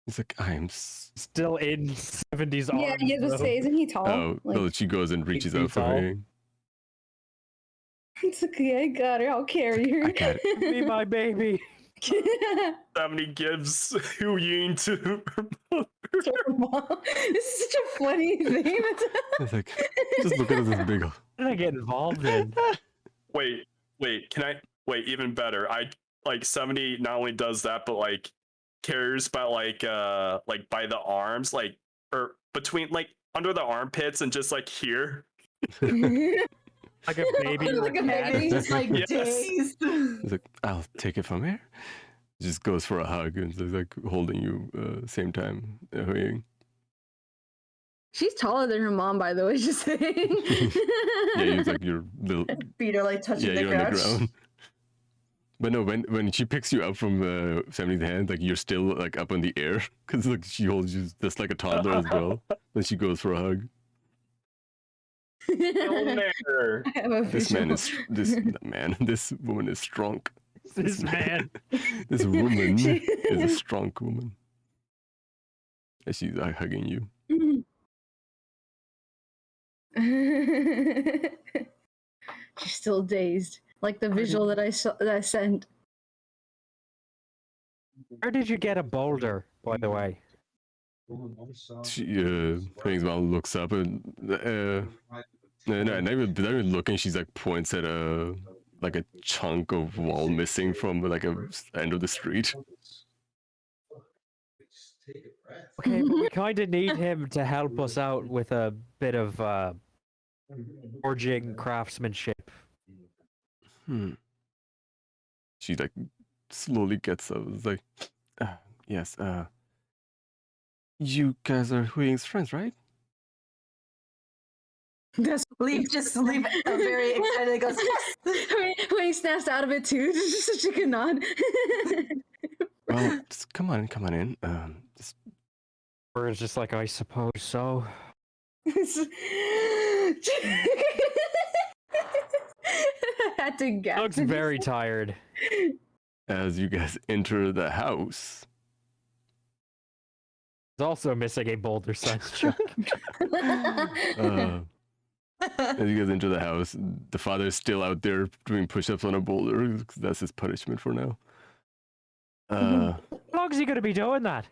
He's like, "I am Still in 70s arms. Yeah, he has to say, isn't he tall? Oh, Like, well, she goes and reaches 8 out for feet tall. HuiYing. it's okay, I got her. I'll carry her. I got it. Be my baby. 70 gives HuiYing to This is such a funny thing. It's like, just look at this big. What did I get involved in? Wait, can I wait even better? I like 70 not only does that, but like carries by like by the arms, like or between like under the armpits and just like here. Like a baby. Like a cat. baby, just like Yes. dazed. He's like, "I'll take it from here." Just goes for a hug and is like holding you same time, HuiYing. She's taller than her mom, by the way, just saying. Yeah, he's like your little. Feet are like touching Yeah, the you're on the couch. ground. But no, when she picks you up from 70's hand, like you're still like up in the air because like she holds you just like a toddler as well. Then she goes for a hug. There. I have a This visual. man is this woman is strong. This man. This woman is a strong woman. And she's hugging you. She's still dazed, like the visual that I saw that I sent. Where did you get a boulder, by the way? She, HuiYing's mom looks up and not even looking. She's like points at like a chunk of wall missing from like a end of the street. Okay, but we kind of need him to help us out with a bit of forging craftsmanship. She like slowly gets up. It's like, yes. You guys are HuiYing's friends, right? That's Leif very excited and goes, yes! when he snaps out of it too. Just such a good nod. Well, just come on in. Just Or it's just like, I suppose so. I had to guess. Looks very tired. as you guys enter the house. He's also missing a boulder-sized chunk. As you guys enter the house, the father's still out there doing push-ups on a boulder. That's his punishment for now. How long is he going to be doing that?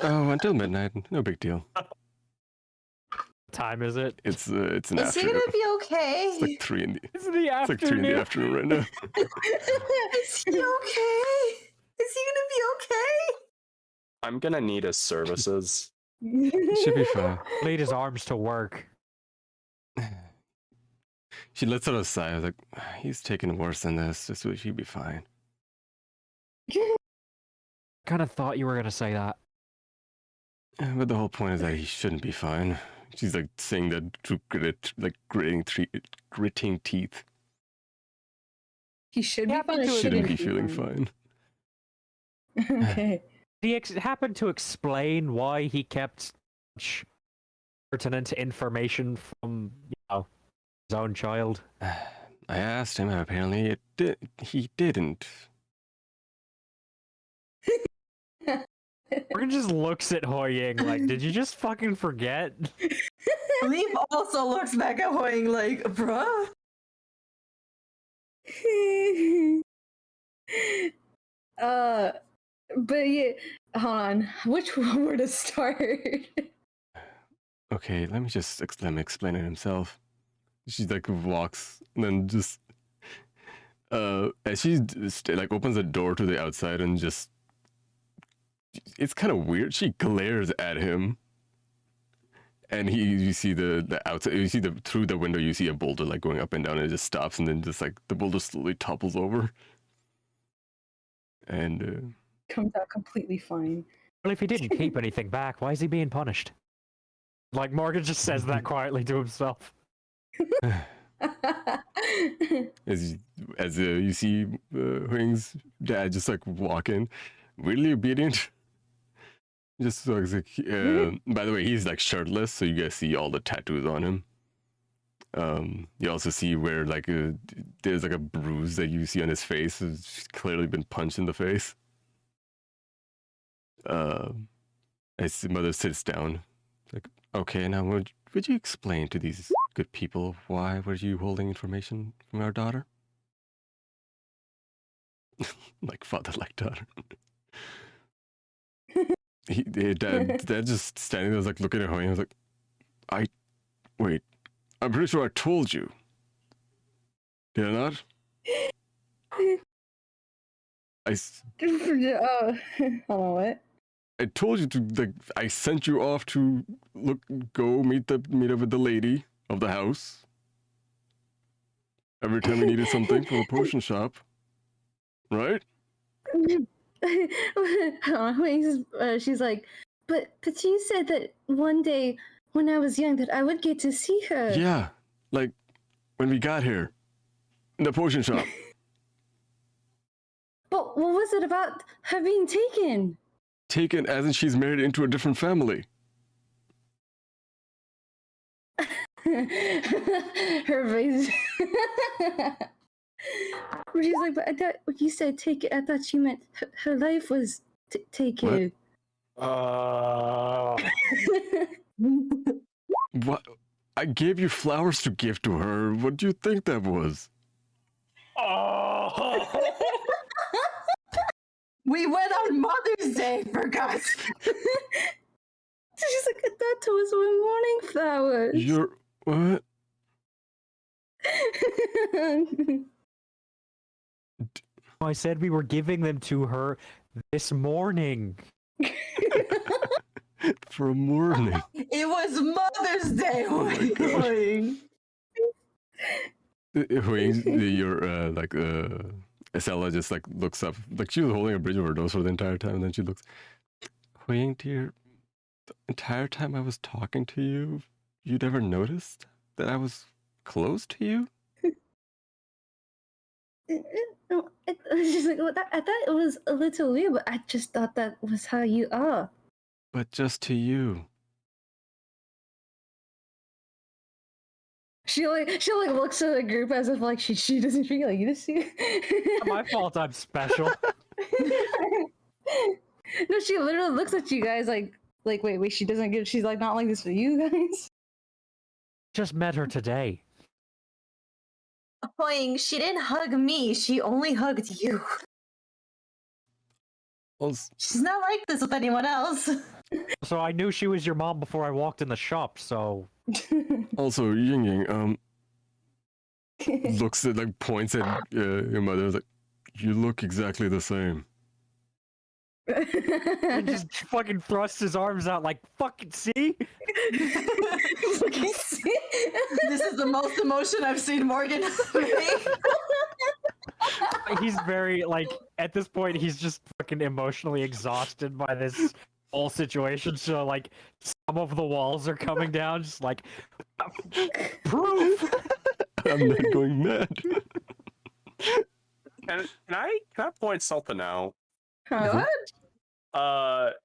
Oh, until midnight. No big deal. What time is it? It's an Is he afternoon. gonna be okay? It's like 3 in the. It's the It's like 3 in the afternoon right now. Is he okay? Is he gonna be okay? I'm gonna need his services. Should be fine. Laid his arms to work. She lets out a sigh. I was like, he's taking worse than this. Just so she'd be fine. Kind of thought you were going to say that. But the whole point is that he shouldn't be fine. She's like saying that through gritting teeth. He should be Yeah, fine. or but Shouldn't be he feeling fine. Okay. Did he happen to explain why he kept such pertinent information from, his own child? I asked him, and apparently he didn't. Morgan just looks at HuiYing like, did you just fucking forget? Leif also looks back at HuiYing like, bruh. But yeah, hold on. Which one were to start? Okay, let me explain it himself. She like walks and then just as she like opens the door to the outside and just it's kind of weird. She glares at him, and you see the outside. You see through the window. You see a boulder like going up and down, and it just stops, and then just like the boulder slowly topples over, and Comes out completely fine. Well, if he didn't keep anything back, why is he being punished? Like, Morgan just says that quietly to himself. as you see HuiYing's dad just like walk in, weirdly obedient. Just like, by the way, he's like shirtless, so you guys see all the tattoos on him. You also see where like there's like a bruise that you see on his face. It's clearly been punched in the face. As the mother sits down, like, okay, now would you explain to these good people why were you holding information from our daughter? Like father, like daughter. Dad just standing there, like looking at her, and I was like, wait, I'm pretty sure I told you. Did I not? Hold on, what? I told you to, like, I sent you off to go meet up with the lady of the house. Every time we needed something from a potion shop. Right? She's like, but you said that one day when I was young that I would get to see her. Yeah, like when we got here, in the potion shop. But what was it about her being taken? Taken as in she's married into a different family. Her face. She's like, but I thought when you said take it, I thought you meant her life was taken. What? I gave you flowers to give to her. What do you think that was? We went on Mother's Day, for God's sake. She's like, I thought it was my morning flowers. You're what? I said we were giving them to her this morning. For a morning. It was Mother's Day. Oh my God. Your like Estella just like looks up, like she was holding a bridge over her nose for the entire time, and then she looks, HuiYing, dear, the entire time I was talking to you, you never noticed that I was close to you? No, it was just like I thought it was a little weird, but I just thought that was how you are. But just to you. She looks at the group as if like she doesn't feel like this. Not my fault I'm special. No, she literally looks at you guys like wait, she doesn't give. She's like not like this for you guys. Just met her today. HuiYing, she didn't hug me. She only hugged you. She's not like this with anyone else. So I knew she was your mom before I walked in the shop, so... Also, Ying, looks at, like, points at your mother, like, you look exactly the same. And just fucking thrusts his arms out like, fucking see? This is the most emotion I've seen Morgan make. He's very, like, at this point, he's just fucking emotionally exhausted by this whole situation, so, like, some of the walls are coming down, just like, proof! I'm not going mad. Can I point something out? Huh?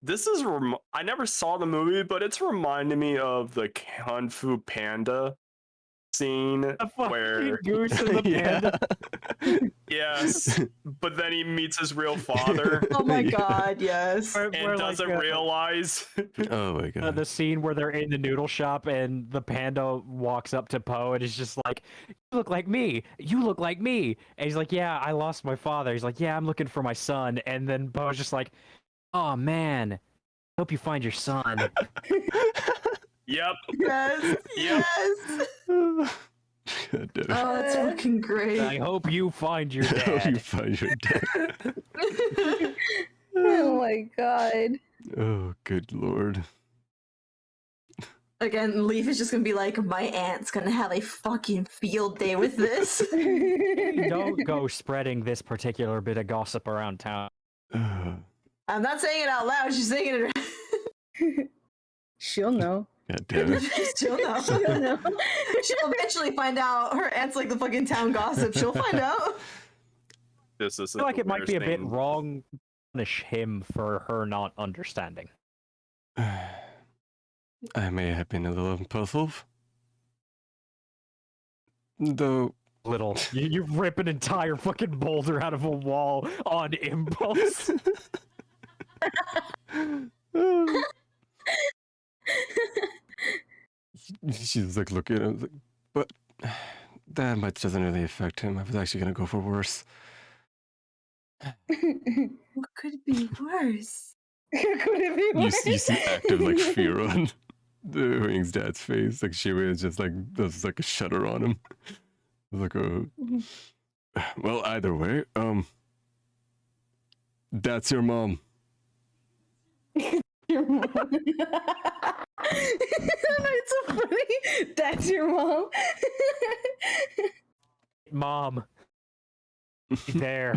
This is I never saw the movie, but it's reminding me of the Kung Fu Panda scene The fucking where goose and the panda. yes, but then he meets his real father Oh my Yeah. god, yes. Where, and doesn't realize. Oh my god. the scene where they're in the noodle shop and the panda walks up to Poe and is just like, you look like me, you look like me. And he's like, yeah, I lost my father. He's like, yeah, I'm looking for my son. And then Poe's just like, oh man, hope you find your son. Yep. Yes. Yep. Yes. God damn it. Oh, that's fucking great. I hope you find your I hope you dad. find your dad. Oh my god. Oh, good lord. Again, Leif is just gonna be like, my aunt's gonna have a fucking field day with this. Don't go spreading this particular bit of gossip around town. I'm not saying it out loud, she's saying it. She'll know. God damn it. She'll know. She'll know. She'll eventually find out. Her aunt's like the fucking town gossip. She'll find out. This is I feel like it might be a bit thing. wrong to punish him for her not understanding. I may have been a little puzzled. Though, Little, you rip an entire fucking boulder out of a wall on impulse. she's like looking at him, like, but that much doesn't really affect him. I was actually gonna go for worse. What could be worse? Could it be You, worse? you see active like fear on the HuiYing's dad's face. Like Shira is just like there's like a shudder on him. Like a well, either way, that's your mom. Your mom. It's so funny. That's your mom. Mom. There.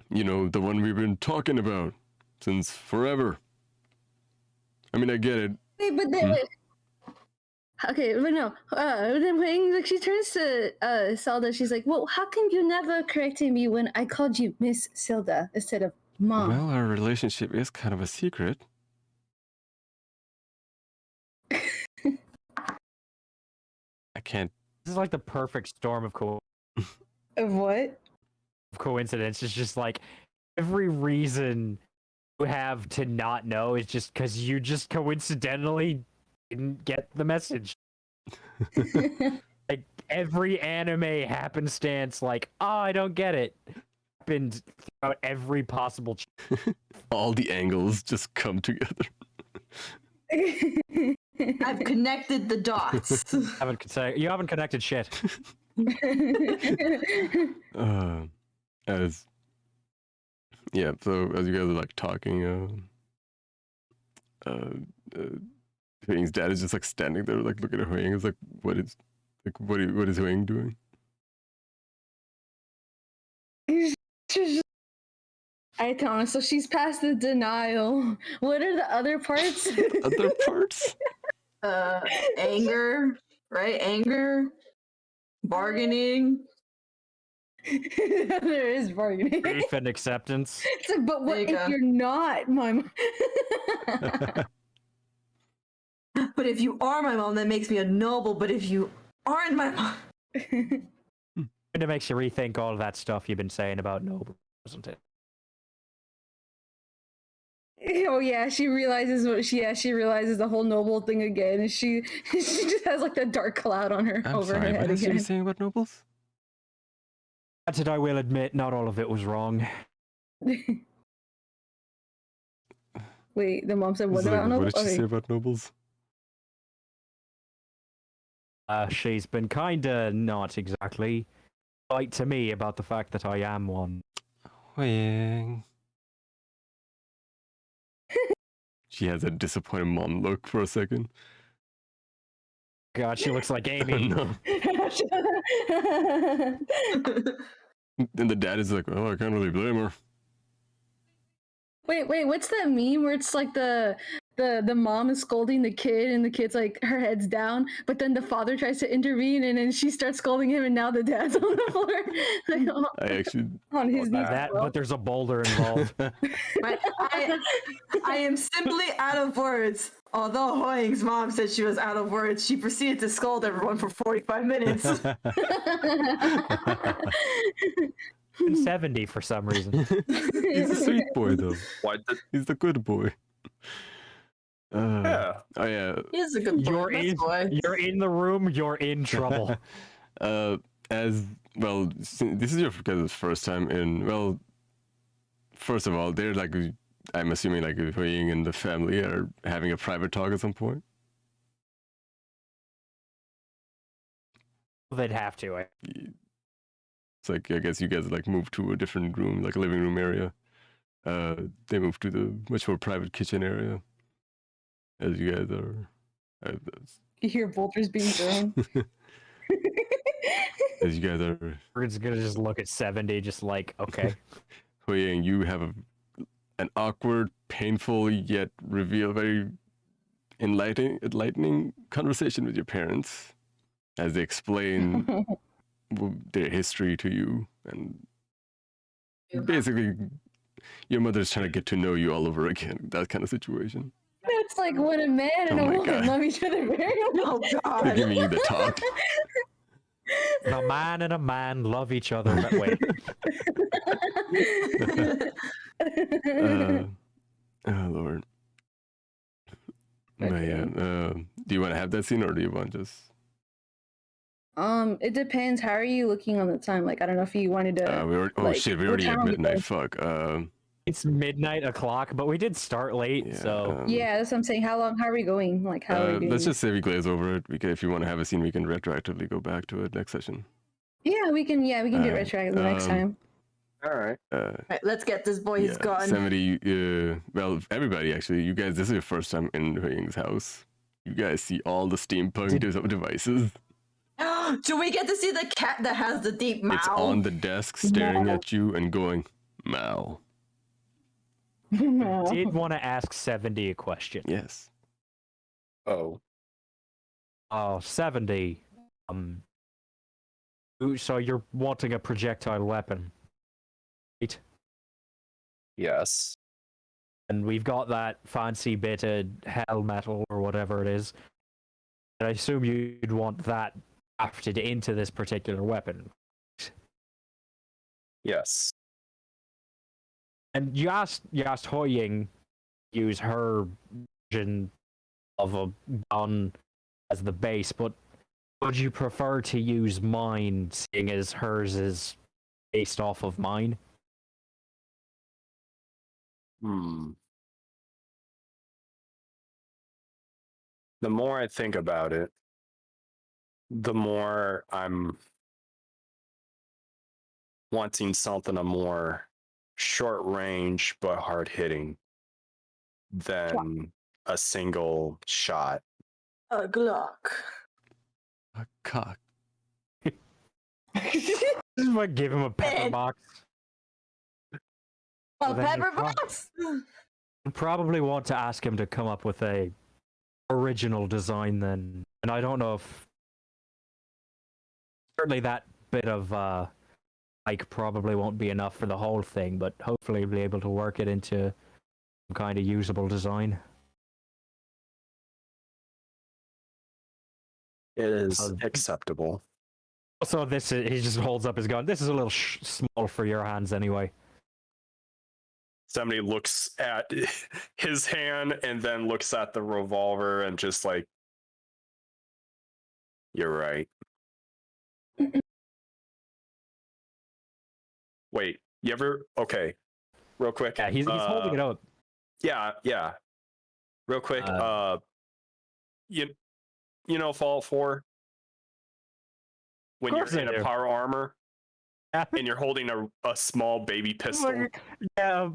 You know, the one we've been talking about since forever. I mean, I get it. Wait, but then okay, but no. Then when like she turns to Zelda, she's like, "Well, how come you never corrected me when I called you Miss Zelda instead of Mom?" Well, our relationship is kind of a secret. I can't. This is like the perfect storm of Of what? coincidence. It's just like every reason you have to not know is just because you just coincidentally didn't get the message. Like every anime happenstance, like, oh, I don't get it. Happened throughout every possible. All the angles just come together. I've connected the dots. You haven't connected shit. As yeah, so as you guys are like talking, HuiYing's dad is just like standing there, like looking at HuiYing. It's like, what is Like, what is HuiYing doing? I don't know. So she's past the denial. What are the other parts? Other parts? Anger, right? Anger, bargaining. There is bargaining. Grief and acceptance. It's like, but what There you if go. you're not my mom? But if you are my mom, that makes me a noble. But if you aren't my mom, And it makes you rethink all of that stuff you've been saying about Noble, doesn't it? Oh yeah, she realizes she realizes the whole noble thing again, and she just has like that dark cloud on her I'm over sorry, her what head else are you again. saying about nobles? Granted, I will admit, not all of it was wrong. Wait, the mom said what It's like, about noble? what did she Okay. say about nobles? She's been kinda not exactly right to me about the fact that I am one. HuiYing. She has a disappointed mom look for a second. God, she looks like Amy. No. And the dad is like, oh, I can't really blame her. Wait, what's that meme where it's like the mom is scolding the kid and the kid's like her head's down, but then the father tries to intervene and then she starts scolding him and now the dad's on the floor like, I actually. on his knees. That, but there's a boulder involved. I am simply out of words. Although HuiYing's mom said she was out of words, she proceeded to scold everyone for 45 minutes. 70 for some reason. He's a sweet boy, though. Why did? He's the good boy. Yeah. Oh, yeah. He's a good boy. You're Best in, boy. you're in the room, you're in trouble. As well, this is your guys' first time in. Well, first of all, they're like, I'm assuming like HuiYing and the family are having a private talk at some point. They'd have to. It's like, I guess you guys like moved to a different room, like a living room area. They moved to the much more private kitchen area. As you guys are. You hear boulders being thrown. As you guys are. We're just gonna just look at 70, just like, okay. HuiYing, you have an awkward, painful, yet very enlightening conversation with your parents as they explain their history to you. And basically, your mother's trying to get to know you all over again. That kind of situation. It's like when a man and Oh a my woman God. love each other very well. Oh They're god. giving you the talk. A man and a man love each other that way. Oh, Lord. But yeah, do you want to have that scene or do you want just... It depends. How are you looking on the time? Like, I don't know if you wanted to. we already, oh like, shit, we what already time at are we midnight. going? Fuck. It's midnight o'clock, but we did start late, Yeah, so Yeah, that's what I'm saying. How are we going? Like, how are we doing? let's just say we glaze over it. If you want to have a scene, we can retroactively go back to it next session. Yeah, we can do retroactive the next time. All right. Right, let's get this boy his gun. 70, well, everybody actually, you guys, this is your first time in HuiYing's house. You guys see all the steampunk devices. Do we get to see the cat that has the deep mouth? It's on the desk staring at you and going, Mao. did want to ask 70 a question. Yes. Oh. Oh, 70. So you're wanting a projectile weapon, right? Yes. And we've got that fancy bit of hell metal or whatever it is. And I assume you'd want that crafted into this particular weapon. Yes. And you asked HuiYing to use her version of a gun as the base, but would you prefer to use mine, seeing as hers is based off of mine? The more I think about it, the more I'm wanting something a more short range but hard hitting than a single shot. A Glock. A cock. Just like give him a pepper Man. box. A then pepper you're box. You probably want to ask him to come up with a original design then. And I don't know if certainly that bit of like probably won't be enough for the whole thing, but hopefully be able to work it into some kind of usable design. It is acceptable. Also, this is, he just holds up his gun. This is a little small for your hands anyway. Somebody looks at his hand and then looks at the revolver and just like, you're right. Wait, you ever? Okay, real quick. Yeah, he's holding it up. Yeah. Real quick. You know Fallout 4? When you're in a power armor and you're holding a small baby pistol. Yeah,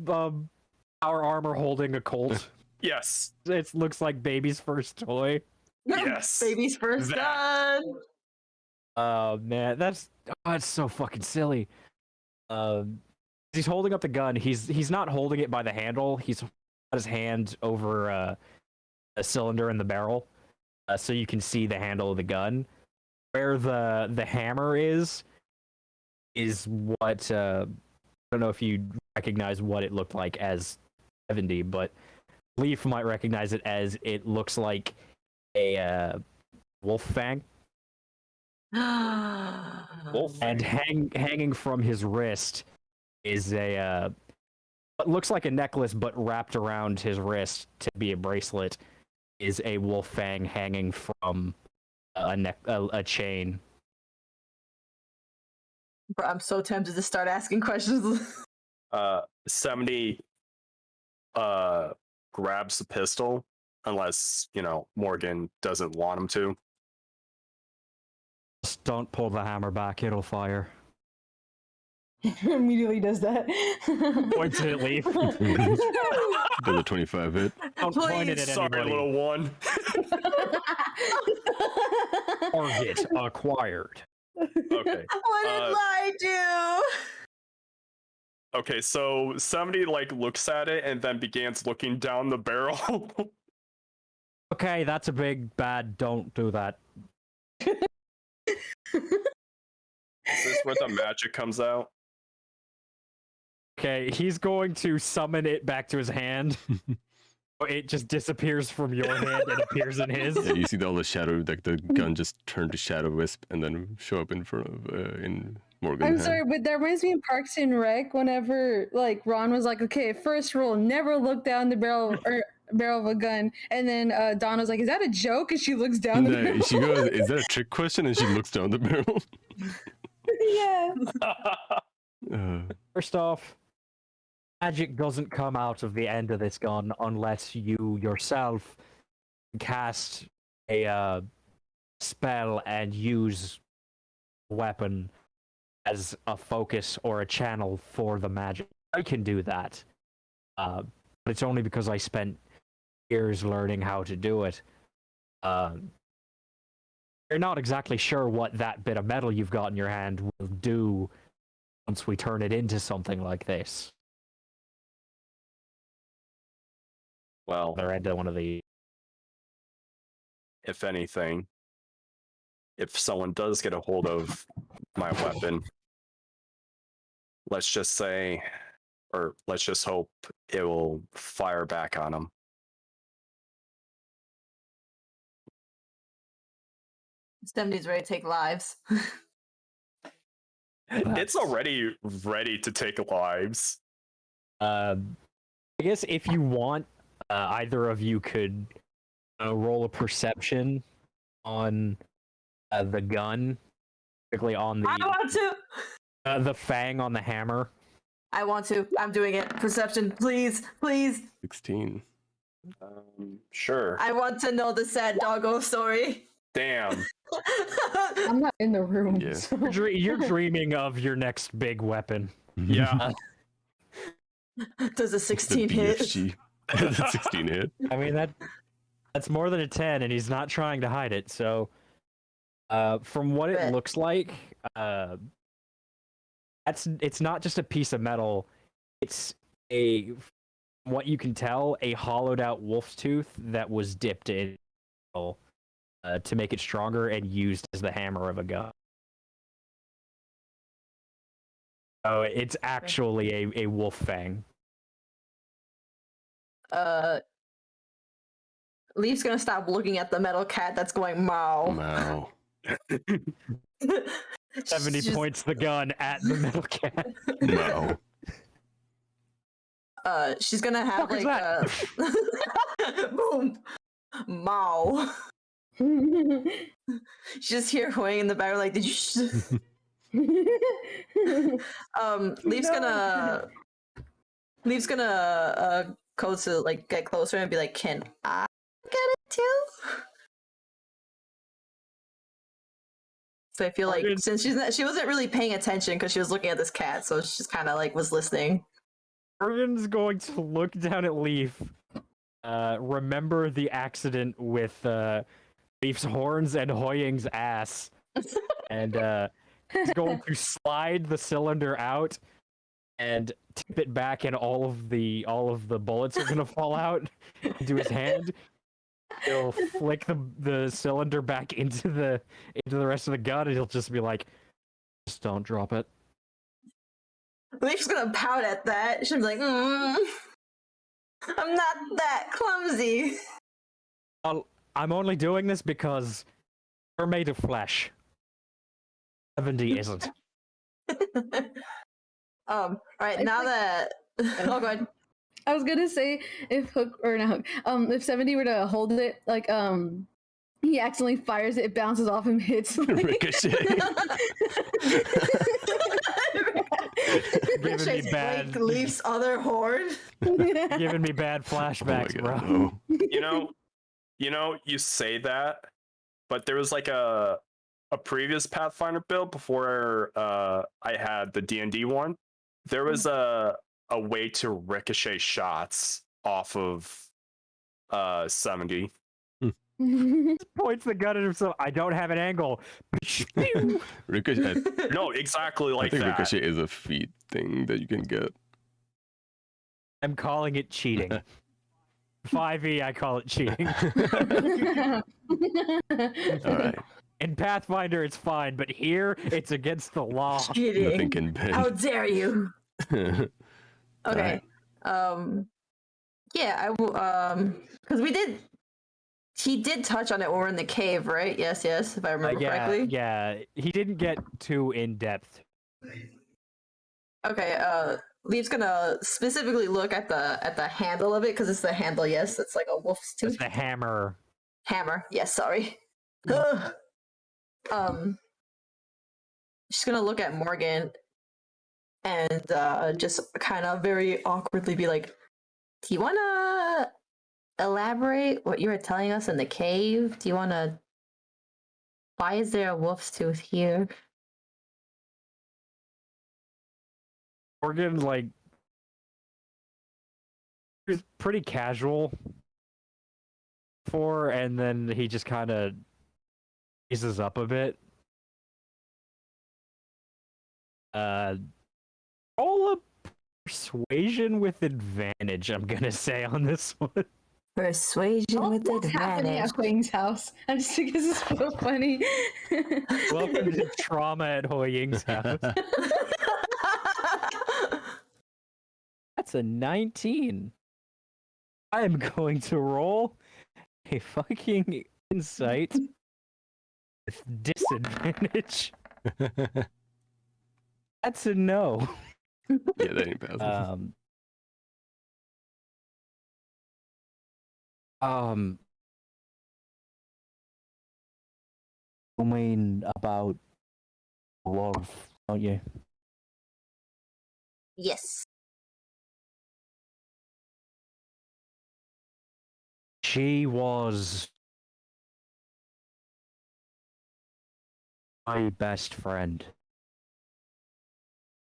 power armor holding a Colt. Yes. It looks like baby's first toy. Yes. Baby's first gun. Oh man, that's so fucking silly. He's holding up the gun. He's not holding it by the handle. He's got his hand over a cylinder in the barrel, so you can see the handle of the gun. Where the hammer is what I don't know if you recognize what it looked like as 70, but Leif might recognize it as it looks like a wolf fang. Wolf And hanging from his wrist is a what looks like a necklace, but wrapped around his wrist to be a bracelet is a wolf fang hanging from a chain. Bro, I'm so tempted to start asking questions. 70 grabs the pistol unless, Morgan doesn't want him to. Just don't pull the hammer back, it'll fire. Immediately does that. Points it at Leif. Does a 25 hit? Don't point it at Sorry, anybody. little one. Target acquired. Okay. What did Lai do? Okay, so somebody looks at it and then begins looking down the barrel. Okay, that's a big bad. Don't do that. Is this where the magic comes out? Okay, he's going to summon it back to his hand. It just disappears from your hand and appears in his. Yeah, you see all the shadow, like the gun just turned to shadow wisp and then show up in front of in Morgan's I'm hand. sorry, but that reminds me of Parks and Rec whenever Ron was like, okay, first rule, never look down the barrel of a gun. And then Dawn was like, is that a joke? And she looks down the barrel. She goes, is that a trick question? And she looks down the barrel. Yeah. First off, magic doesn't come out of the end of this gun unless you yourself cast a spell and use a weapon as a focus or a channel for the magic. I can do that, but it's only because I spent years learning how to do it. You're not exactly sure what that bit of metal you've got in your hand will do once we turn it into something like this. Well, They're into one of the. if anything, if someone does get a hold of my weapon, let's just say, or let's just hope it will fire back on them. Stemdy's ready to take lives. It's already ready to take lives. I guess if you want, either of you could roll a perception on the gun, particularly on I want to. the fang on the hammer. I want to. I'm doing it. Perception, please, please. 16. Sure. I want to know the sad doggo story. Damn. I'm not in the room. Yeah. So. You're dreaming of your next big weapon. Yeah. Does a The 16 hit? BFG. The 16 hit. I mean that's more than a 10, and he's not trying to hide it. So, from what it looks like, it's not just a piece of metal. It's what you can tell, a hollowed out wolf's tooth that was dipped in metal, to make it stronger and used as the hammer of a gun. Oh, it's actually a wolf fang. Leif's gonna stop looking at the metal cat that's going Mao. Wow. 70 She's- points the gun at the metal cat. Wow. She's gonna have Fuck is like boom, Mao. She just hear HuiYing in the back, like, did you? Leif's gonna go to like get closer and be like, can I get it too? So I feel like since she wasn't really paying attention because she was looking at this cat, so she just kind of like was listening. Morgan's going to look down at Leif, remember the accident with Leif's horns and HuiYing's ass, and he's going to slide the cylinder out and tip it back, and all of the bullets are gonna fall out into his hand. He'll flick the cylinder back into the rest of the gun, and he'll just be like, "Just don't drop it." Leif's gonna pout at that. She'll be like, I'm not that clumsy. I'm only doing this because we're made of flesh. 70 isn't. All right, now that oh, go ahead. I was gonna say if Hook or not Hook, if 70 were to hold it, like he accidentally fires it, it bounces off him, hits like... Ricochet. Giving me bad, Like Leif's other horn. giving me bad flashbacks, Oh my God, bro. no. You know, you say that, but there was like a previous Pathfinder build before I had the D&D one. There was a way to ricochet shots off of 70. Points the gun at himself. I don't have an angle. Ricochet. No, exactly I like think that. Ricochet is a feat thing that you can get. I'm calling it cheating. 5e, I call it cheating. All right. In Pathfinder, it's fine, but here, it's against the law. Nothing Cheating. can bend. How dare you? Okay. Alright. Yeah, I will. Because he did touch on it when we were in the cave, right? Yes, if I remember correctly. Yeah, he didn't get too in depth. Okay. Leif's gonna specifically look at the handle of it because it's the handle. Yes, it's like a wolf's tooth. It's the hammer. Hammer. Yes, sorry. She's gonna look at Morgan and just kind of very awkwardly be like, "Do you wanna elaborate what you were telling us in the cave? Do you wanna? Why is there a wolf's tooth here?" Morgan, like, he was pretty casual before, and then he just kind of eases up a bit. Roll a persuasion with advantage, I'm gonna say, on this one. Persuasion with What's happening advantage. at HuiYing's house? I'm just thinking this is so funny. Welcome to trauma at HuiYing's house. That's a 19. I am going to roll a fucking insight with disadvantage. That's a no. Yeah, that ain't passing. You mean about wolf, don't you? Yes. She was my best friend.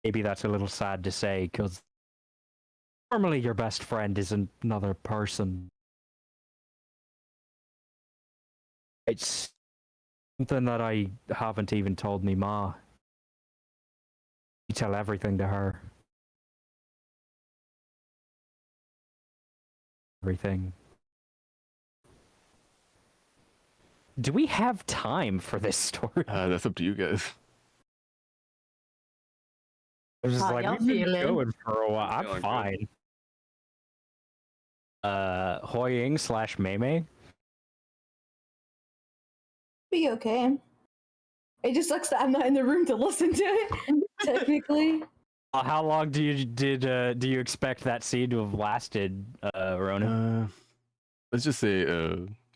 Maybe that's a little sad to say, because normally your best friend is another person. It's something that I haven't even told me ma. You tell everything to her. Everything. Do we have time for this story? That's up to you guys. I was just How like, y'all we've been feeling? going for a while. I'm Feeling good. fine. HuiYing / Meimay. Be okay. It just sucks that I'm not in the room to listen to it. Technically, How long do you expect that scene to have lasted, Ronan? Let's just say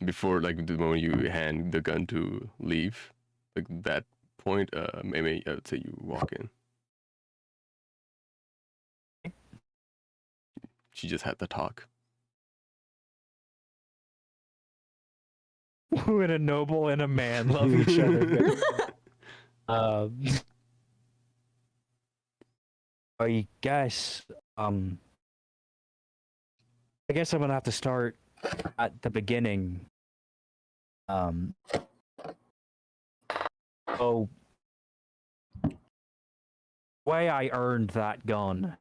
before like the moment you hand the gun to Leif, like that point, maybe I would say you walk in. She just had the talk. When a noble and a man love each other. I guess I guess I'm gonna have to start at the beginning. So way I earned that gun.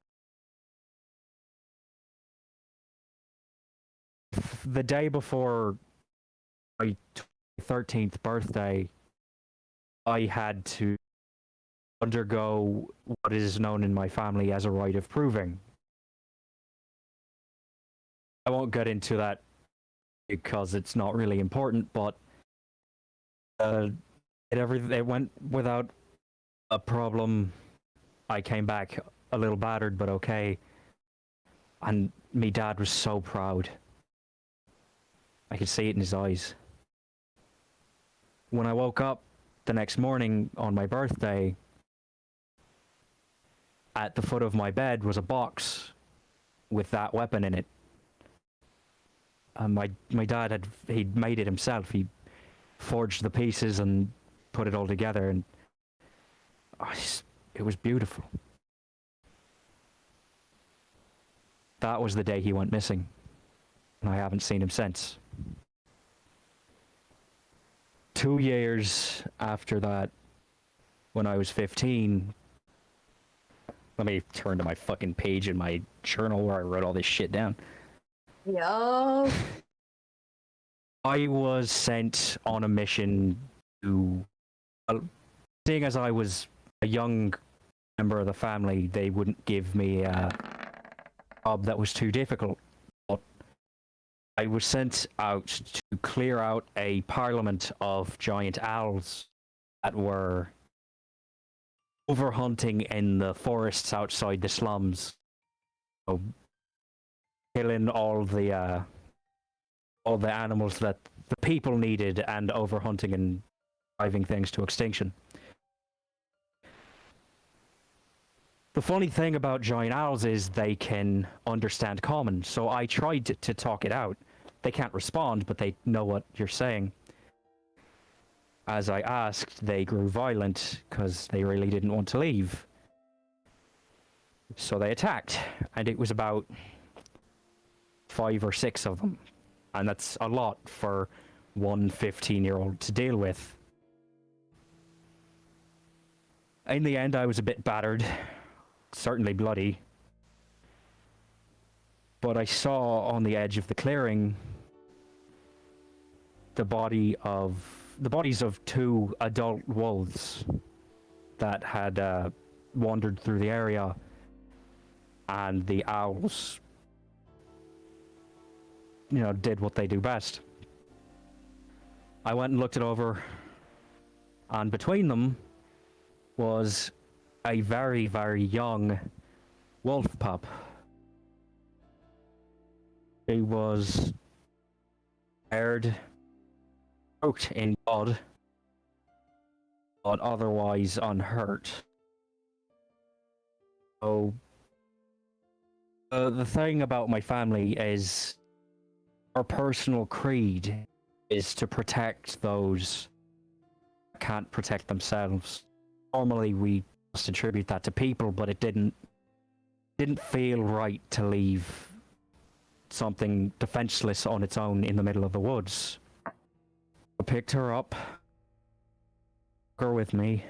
The day before my 13th birthday, I had to undergo what is known in my family as a rite of proving. I won't get into that because it's not really important, but it went without a problem. I came back a little battered, but okay. And me dad was so proud. I could see it in his eyes. When I woke up the next morning on my birthday, at the foot of my bed was a box with that weapon in it. My dad he'd made it himself. He forged the pieces and put it all together, and it was beautiful. That was the day he went missing, and I haven't seen him since. 2 years after that, when I was 15, let me turn to my fucking page in my journal where I wrote all this shit down. yo, I was sent on a mission to, seeing as I was a young member of the family, they wouldn't give me a job that was too difficult. But I was sent out to clear out a parliament of giant owls that were overhunting in the forests outside the slums. So, killing all the animals that the people needed and overhunting and driving things to extinction. The funny thing about giant owls is they can understand common, so I tried to talk it out. They can't respond, but they know what you're saying. As I asked, they grew violent because they really didn't want to leave. So they attacked, and it was about 5 or 6 of them. And that's a lot for one 15-year-old to deal with. In the end, I was a bit battered, certainly bloody. But I saw on the edge of the clearing the bodies of 2 adult wolves that had wandered through the area, and the owls, did what they do best. I went and looked it over, and between them was a very, very young wolf pup. He was haired, soaked in blood, but otherwise unhurt. So, the thing about my family is our personal creed is to protect those that can't protect themselves. Normally we must attribute that to people, but it didn't feel right to leave something defenseless on its own in the middle of the woods. I picked her up, took her with me,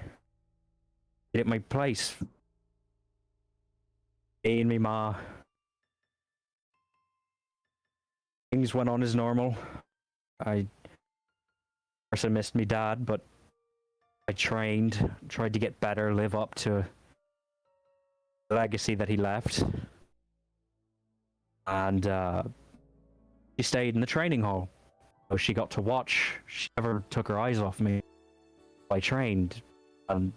at my place Me and me ma. Things went on as normal. Of course I missed me dad, but I tried to get better, live up to the legacy that he left. And she stayed in the training hall. So she got to watch. She never took her eyes off me. I trained. And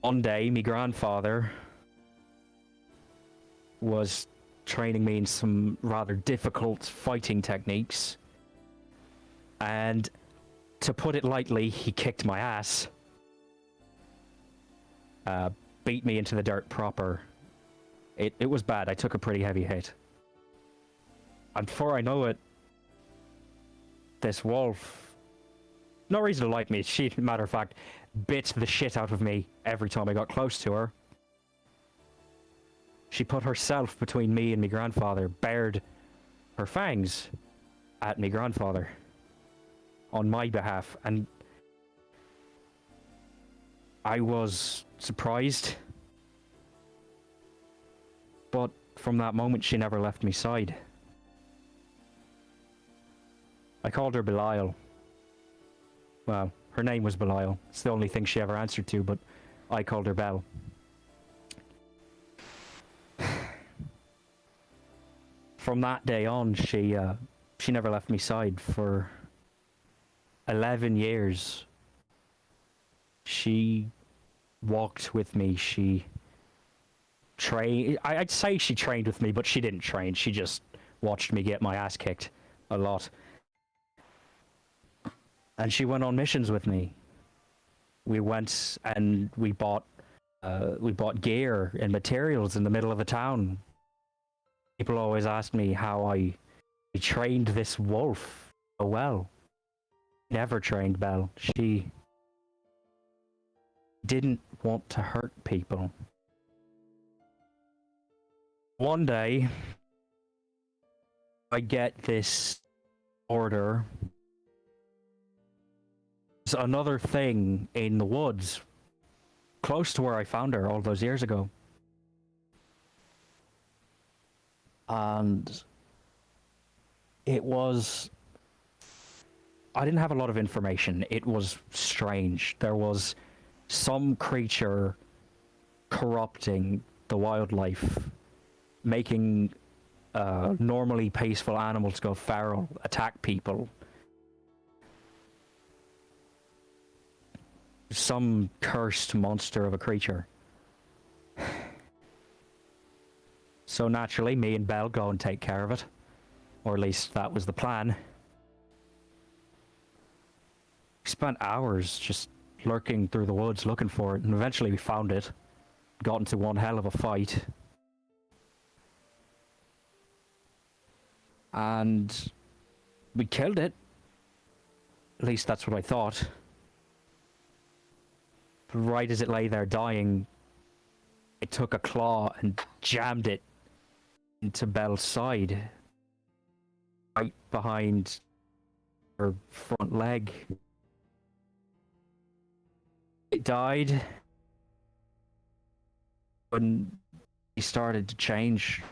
one day, my grandfather was training me in some rather difficult fighting techniques. And to put it lightly, he kicked my ass. Beat me into the dirt proper. It was bad. I took a pretty heavy hit. And before I know it, this wolf, no reason to like me, she, matter of fact, bit the shit out of me every time I got close to her. She put herself between me and my grandfather, bared her fangs at my grandfather on my behalf, and I was surprised. But from that moment, she never left my side. I called her Belial. Well, her name was Belial. It's the only thing she ever answered to, but I called her Belle. From that day on, she never left my side for 11 years. She walked with me. She trained. I'd say she trained with me, but she didn't train. She just watched me get my ass kicked a lot. And she went on missions with me. We went and we bought gear and materials in the middle of the town. People always ask me how I trained this wolf so well. Never trained Belle. She didn't want to hurt people. One day, I get this order. There's another thing in the woods, close to where I found her all those years ago. And it was... I didn't have a lot of information. It was strange. There was some creature corrupting the wildlife, making normally peaceful animals go feral, attack people. Some cursed monster of a creature. So naturally, me and Belle go and take care of it. Or at least that was the plan. We spent hours just lurking through the woods looking for it, and eventually we found it. Got into one hell of a fight. And we killed it. At least that's what I thought. Right as it lay there dying, I took a claw and jammed it into Belle's side. Right behind her front leg. It died. When he started to change,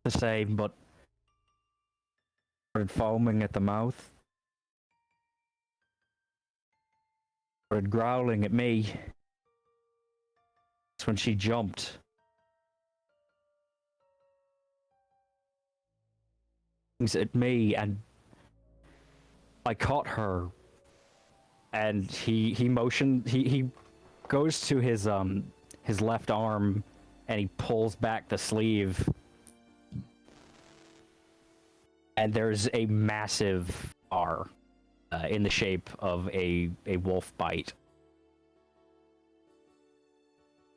the same, but started foaming at the mouth. Started growling at me. That's when she jumped. At me, and I caught her. And he motioned. He goes to his left arm, and he pulls back the sleeve. And there's a massive R in the shape of a wolf bite.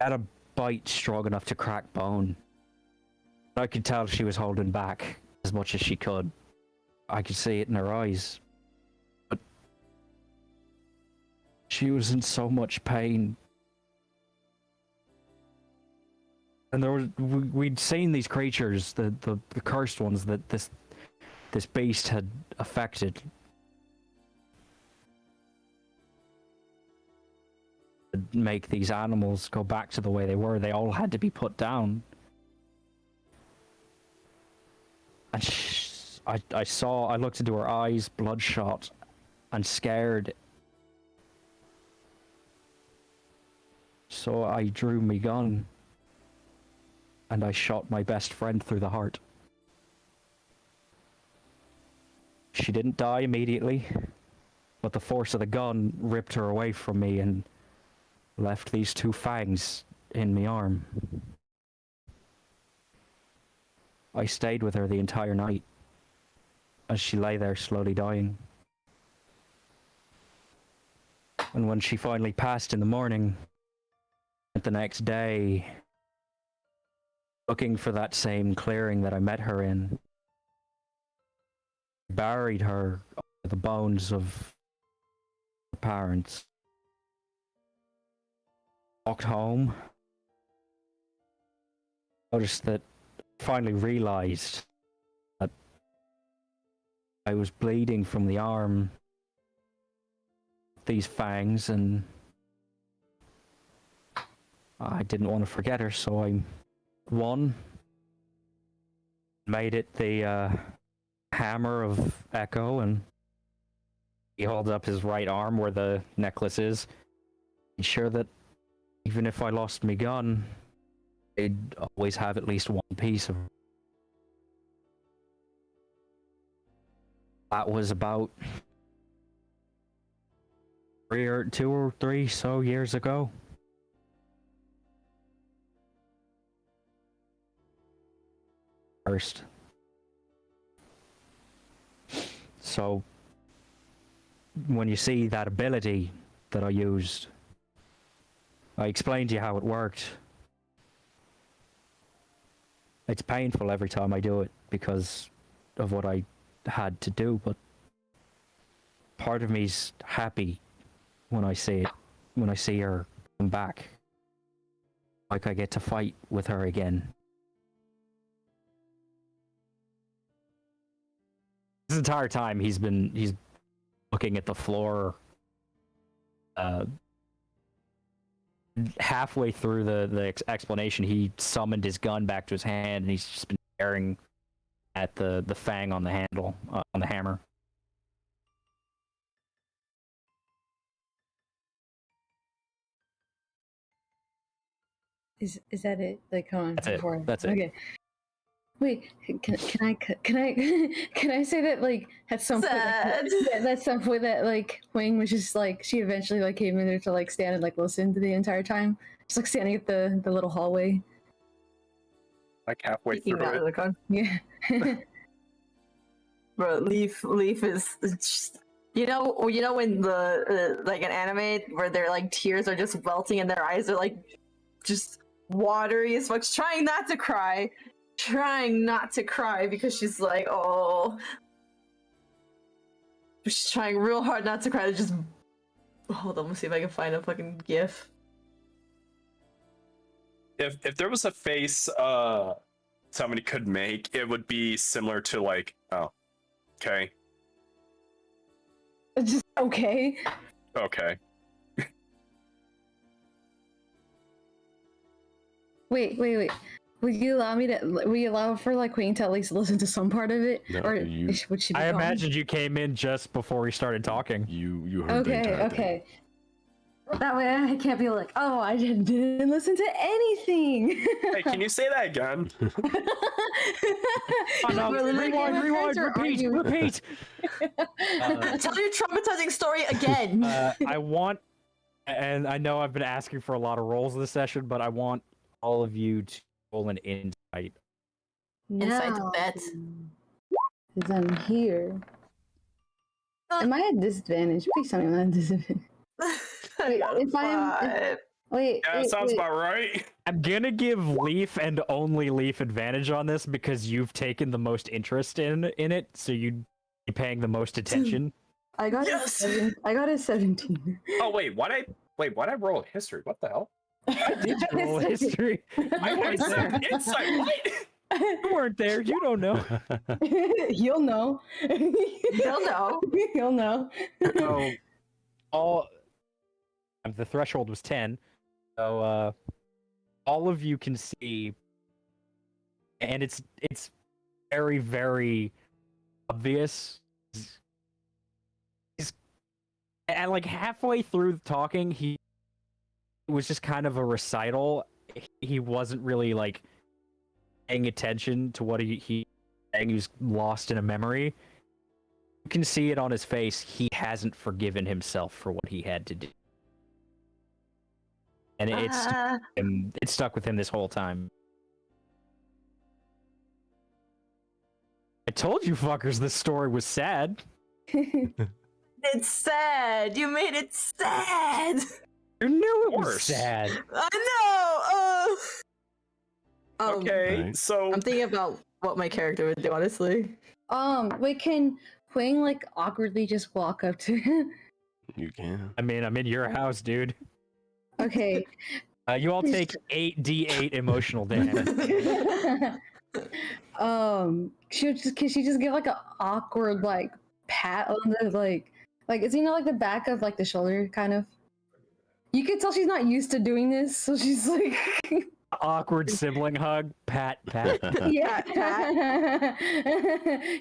Had a bite strong enough to crack bone. I could tell she was holding back as much as she could. I could see it in her eyes. But she was in so much pain. And there was, we'd seen these creatures, the cursed ones that this beast had affected. make these animals go back to the way they were. They all had to be put down. And I looked into her eyes, bloodshot and scared. So I drew my gun and I shot my best friend through the heart. She didn't die immediately, but the force of the gun ripped her away from me and left these 2 fangs in my arm. I stayed with her the entire night as she lay there slowly dying. And when she finally passed in the morning, the next day, looking for that same clearing that I met her in, buried her under the bones of her parents. Walked home, noticed that, finally realized that I was bleeding from the arm, these fangs, and I didn't want to forget her, so I made it the hammer of Echo, and he holds up his right arm where the necklace is, ensure that even if I lost my gun, they'd always have at least one piece of it. That was about 2 or 3 so years ago. First. So, when you see that ability that I used, I explained to you how it worked. It's painful every time I do it because of what I had to do, but part of me's happy when I see it, when I see her come back. Like I get to fight with her again. This entire time he's looking at the floor. Halfway through the explanation, he summoned his gun back to his hand, and he's just been staring at the fang on the handle, on the hammer. Is that it? Like, come on. That's it. Before. That's it. Okay. Wait, can I say that, like, at some point, at some point that, like, HuiYing was just like, she eventually like came in there to like stand and like listen to the entire time, just like standing at the little hallway. Like halfway through it. Yeah. Bro, Leif is just, you know when the like an anime where their like tears are just welting and their eyes are like just watery as fuck, trying not to cry because she's like, oh, she's trying real hard not to cry. It's just, hold on, let's see if I can find a fucking gif. If there was a face somebody could make, it would be similar to like, oh, okay. Just okay. Okay. Wait. Will you allow for like HuiYing to at least listen to some part of it? No, or would she be I gone? imagined you came in just before we started talking. You heard the entire thing. Okay. That way I can't be like, oh, I didn't listen to anything. Hey, can you say that again? Rewind, repeat. Tell your traumatizing story again. I want, and I know I've been asking for a lot of rolls this session, but I want all of you to roll an insight. Insight to bet. Because I'm here. Am I at disadvantage? Please tell me I'm at disadvantage. If I'm... Wait. Yeah, sounds about right. I'm gonna give Leif and only Leif advantage on this because you've taken the most interest in it, so you'd be paying the most attention. I got a 17. Oh wait, why'd I roll history? What the hell? I did roll history. I weren't there. Insight, what? You weren't there. You don't know. You'll know. You'll know. You'll know. So, The threshold was 10. So all of you can see, and it's very, very obvious. And like halfway through talking, it was just kind of a recital. He wasn't really like paying attention to what he was lost in a memory. You can see it on his face. He hasn't forgiven himself for what he had to do. And it stuck with him this whole time. I told you fuckers this story was sad. It's sad. You made it sad. You knew it was Worse. sad. I know. Okay, Right. so I'm thinking about what my character would do, honestly. Wait, can HuiYing like awkwardly just walk up to him? You can. I mean, I'm in your house, dude. Okay. You all take 8d8 emotional damage. Can she just give like an awkward like pat on the like it's like the back of like the shoulder kind of. You can tell she's not used to doing this, so she's like Awkward sibling hug. Pat. yeah.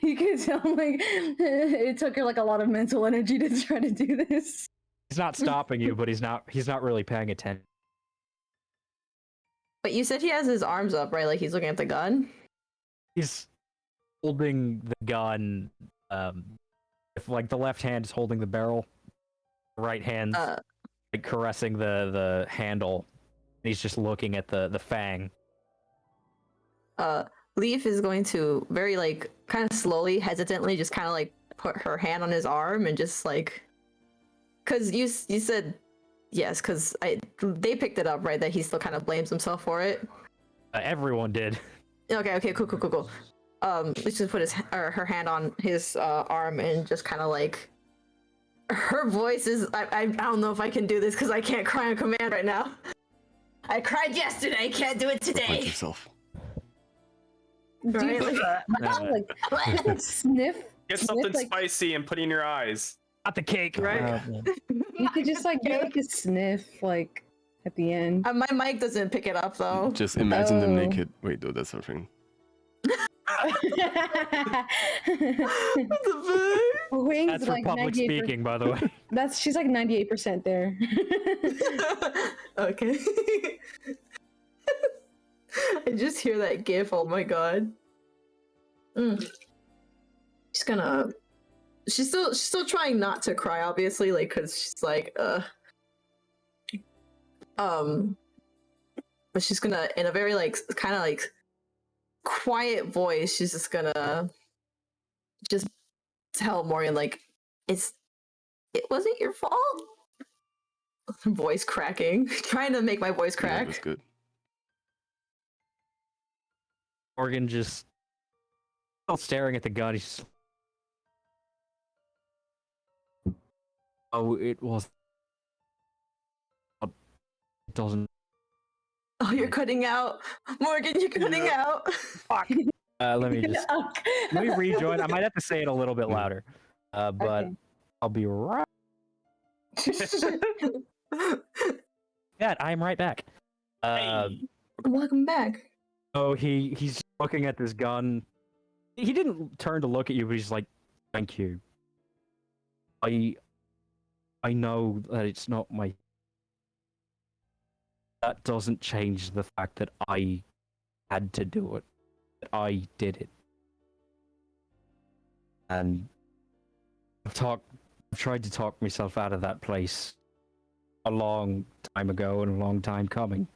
You can tell like it took her like a lot of mental energy to try to do this. He's not stopping you, but he's not really paying attention. But you said he has his arms up, right? Like he's looking at the gun? He's holding the gun. If like the left hand is holding the barrel, the right hand's like caressing the handle. And he's just looking at the fang. Leif is going to very like kind of slowly, hesitantly just kind of like put her hand on his arm and just like, because you said yes, because they picked it up, right, that he still kind of blames himself for it. Everyone did. Okay, cool. Let's just put her hand on his arm and just kind of like, her voice is, I don't know if I can do this because I can't cry on command right now. I cried yesterday, I can't do it Punch today. yourself. Right? Like sniff. get sniff, something like, spicy and put in your eyes. Not the cake. Right. You could just like get like a sniff like at the end. My mic doesn't pick it up though. Just imagine them Oh. naked. Wait, no, that's something. Wings That's for like public 98%. speaking, by the way. She's like 98% there. Okay. I just hear that gif. Oh my god. She's gonna. She's still trying not to cry, obviously, like because she's like, but she's gonna, in a very like kind of like quiet voice, she's just gonna just tell Morgan like, it wasn't your fault. Voice cracking, trying to make my voice Yeah, crack. that's good. Morgan just still staring at the gun. He's just... Oh, it was. It doesn't. Oh, you're cutting out, Morgan. You're cutting out. Fuck. Let me just. Let me rejoin. I might have to say it a little bit louder. But Okay. I'll be right. Yeah, I'm right back. Welcome back. Oh, he's looking at this gun. He didn't turn to look at you, but he's like, "Thank you. I know that it's not my. That doesn't change the fact that I had to do it. That I did it. And I've tried to talk myself out of that place a long time ago and a long time coming.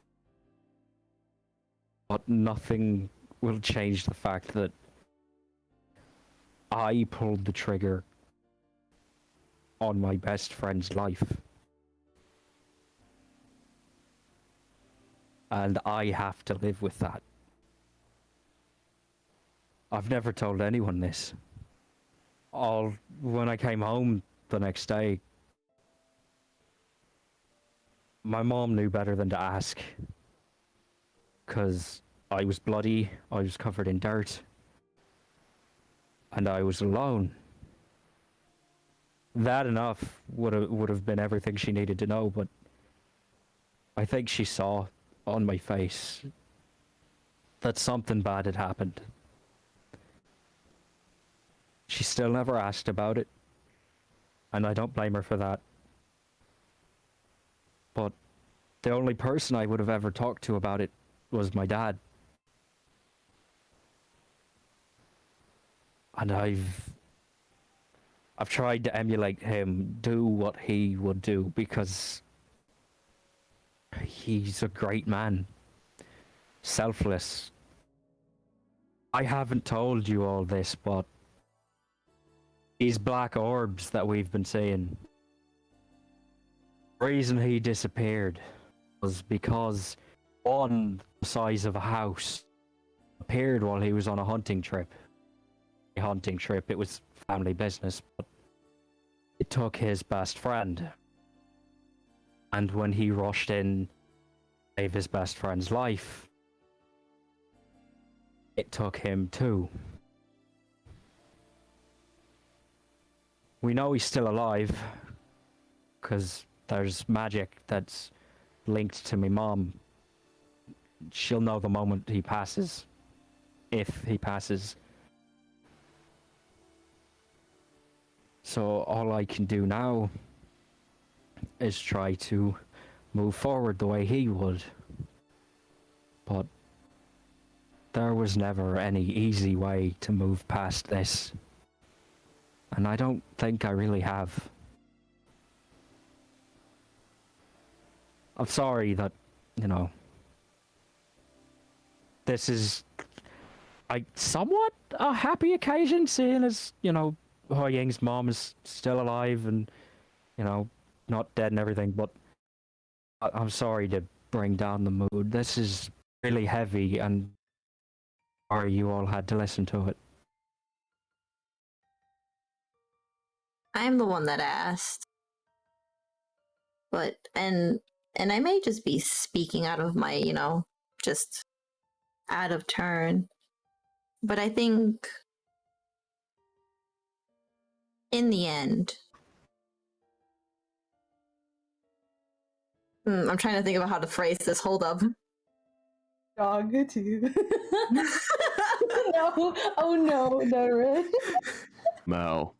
But nothing will change the fact that I pulled the trigger on my best friend's life. And I have to live with that. I've never told anyone this. When I came home the next day, my mom knew better than to ask. Because I was bloody, I was covered in dirt, and I was alone. That enough would have been everything she needed to know, but I think she saw on my face that something bad had happened. She still never asked about it, and I don't blame her for that. But the only person I would have ever talked to about it was my dad. And I've tried to emulate him, do what he would do, because he's a great man. Selfless. I haven't told you all this, but these black orbs that we've been seeing, the reason he disappeared was because one the size of a house appeared while he was on a hunting trip. It was family business, but it took his best friend. And when he rushed in, saved his best friend's life, it took him too. We know he's still alive, because there's magic that's linked to my mom. She'll know the moment he passes, if he passes. So all I can do now is try to move forward the way he would. But there was never any easy way to move past this. And I don't think I really have. I'm sorry that, this is somewhat a happy occasion, seeing as, HuiYing's mom is still alive and, not dead and everything, but I'm sorry to bring down the mood. This is really heavy, and sorry you all had to listen to it. I'm the one that asked. But, and I may just be speaking out of my, just out of turn. But I think in the end, I'm trying to think about how to phrase this. Hold up. Dog too. No. Oh no, no, really. Mao.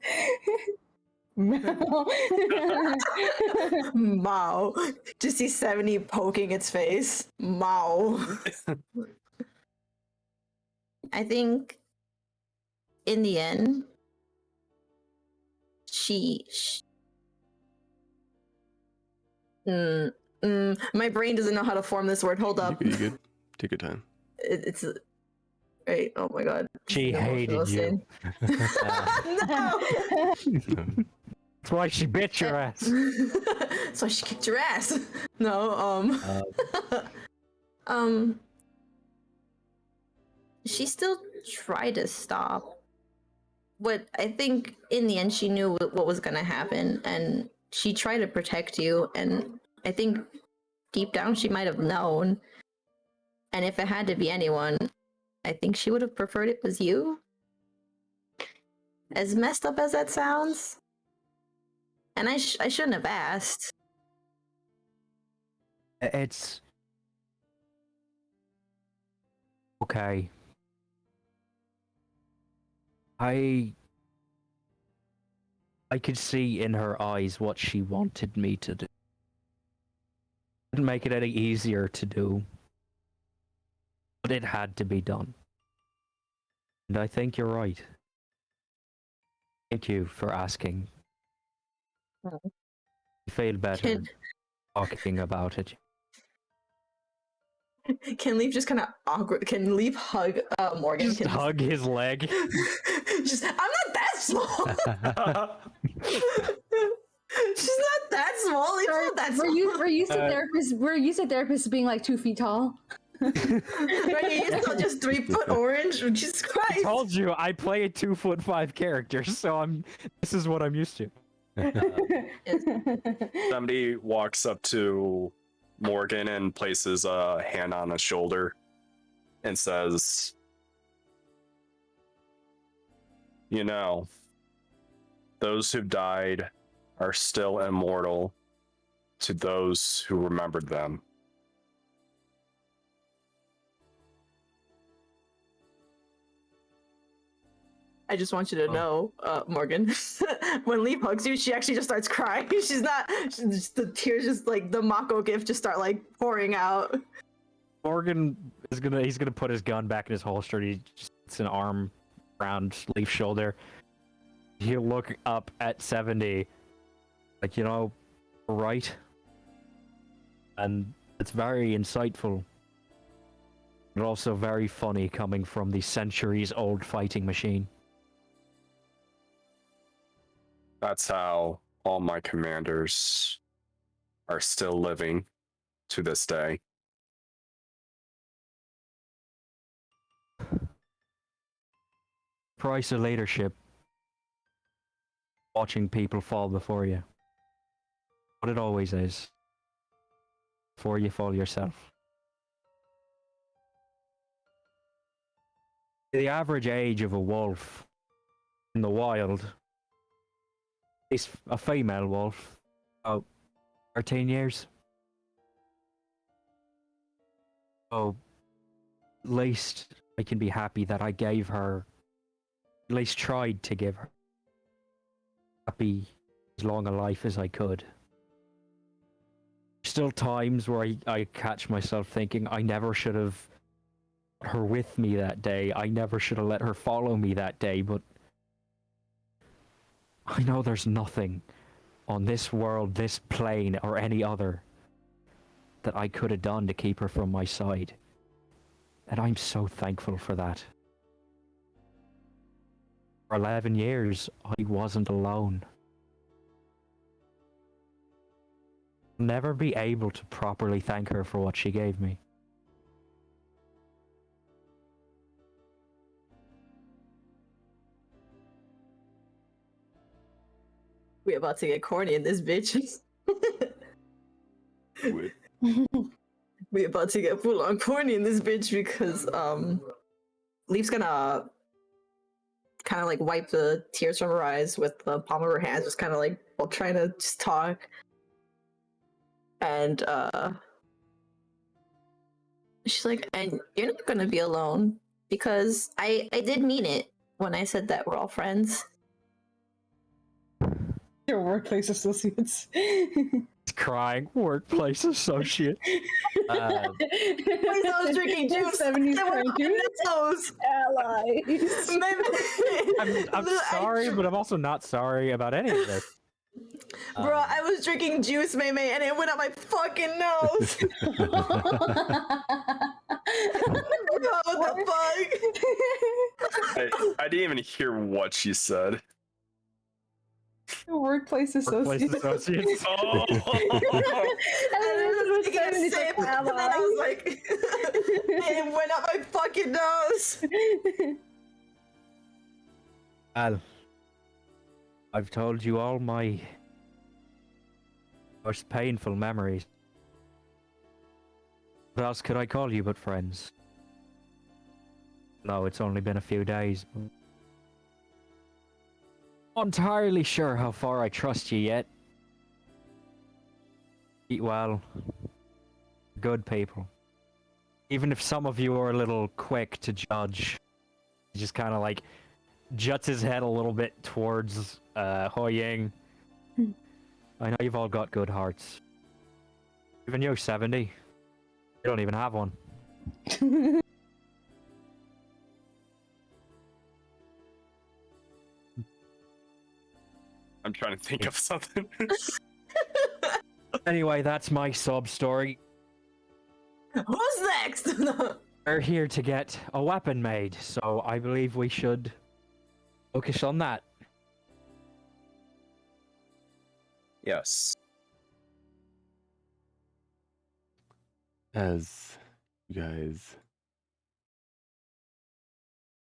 Mao. Just see 70 poking its face. Mao. I think in the end, my brain doesn't know how to form this word. Hold up. You good. Take your time. It's right. Oh my god. She hated you. No. That's why she bit your ass. That's why she kicked your ass. No, she still tried to stop. But I think in the end she knew what was gonna happen, and she tried to protect you, and I think deep down she might have known. And if it had to be anyone, I think she would have preferred it was you. As messed up as that sounds. And I shouldn't have asked. It's okay. I could see in her eyes what she wanted me to do. Didn't make it any easier to do, but it had to be done. And I think you're right. Thank you for asking. I feel better talking about it. Can Leif just kind of awkward? Can Leif hug Morgan? Just hug his leg. I'm not that small. She's not that small. Leif's not that small. We're used to therapists. We're used to therapists being like 2 feet tall. Right, he's not just 3 foot orange. Jesus Christ! I told you I play a 2'5" character, so this is what I'm used to. Somebody walks up to Morgan and places a hand on his shoulder and says, those who died are still immortal to those who remembered them. I just want you to know, Morgan, when Leif hugs you, she actually just starts crying. The tears just like the Mako gift just start like pouring out. Morgan he's gonna put his gun back in his holster. He just puts an arm around Leif's shoulder. You look up at 70, like, you know, right? And it's very insightful, but also very funny coming from the centuries-old fighting machine. That's how all my commanders are still living to this day. Price of leadership. Watching people fall before you. What it always is. Before you fall yourself. The average age of a wolf in the wild is a female wolf, about 13 years. So, at least I can be happy that I gave her, at least tried to give her, happy as long a life as I could. Still times where I catch myself thinking I never should have let her with me that day. I never should have let her follow me that day, but I know there's nothing on this world, this plane, or any other that I could have done to keep her from my side. And I'm so thankful for that. For 11 years, I wasn't alone. I'll never be able to properly thank her for what she gave me. We about to get corny in this bitch. We about to get full on corny in this bitch because Leaf's gonna kind of like wipe the tears from her eyes with the palm of her hands, just kind of like while trying to just talk. And she's like, and you're not gonna be alone because I did mean it when I said that we're all friends. Your workplace associates. Crying workplace associate. I was drinking juice. 70s Those allies. I'm sorry, but I'm also not sorry about any of this. Bro, I was drinking juice, Meimay, and it went up my fucking nose. What the fuck? I didn't even hear what she said. Workplace associates. Workplace associates. Oh! I was taking a sip, and then I was like, it went up my fucking nose. Al, I've told you all my most painful memories. What else could I call you but friends? No, it's only been a few days. Not entirely sure how far I trust you yet. Eat well. Good people. Even if some of you are a little quick to judge. He just kind of like juts his head a little bit towards HuiYing. I know you've all got good hearts. Even you, 70. You don't even have one. I'm trying to think of something. Anyway, that's my sub story. Who's next? We're here to get a weapon made, so I believe we should focus on that. Yes. As you guys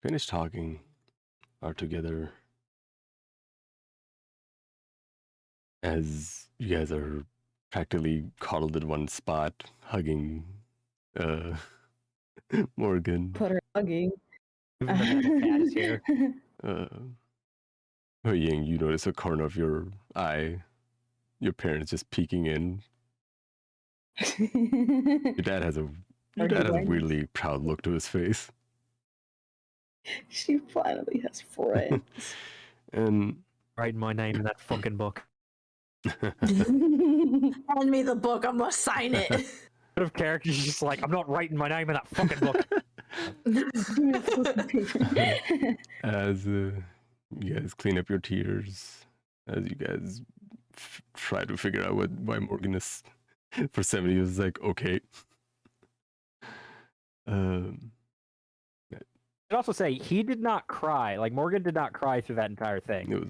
finish talking, are together, as you guys are practically cuddled in one spot, hugging Morgan. Put her hugging. Cat is here. HuiYing, you notice a corner of your eye, your parents just peeking in. Your dad has a weirdly proud look to his face. She finally has friends. And Writing my name in that fucking book. Hand me the book. I'm gonna sign it. What if characters just like, I'm not writing my name in that fucking book. as you guys clean up your tears, as you guys try to figure out why Morgan is for 70 was like, okay. I'd also say he did not cry. Like Morgan did not cry through that entire thing. It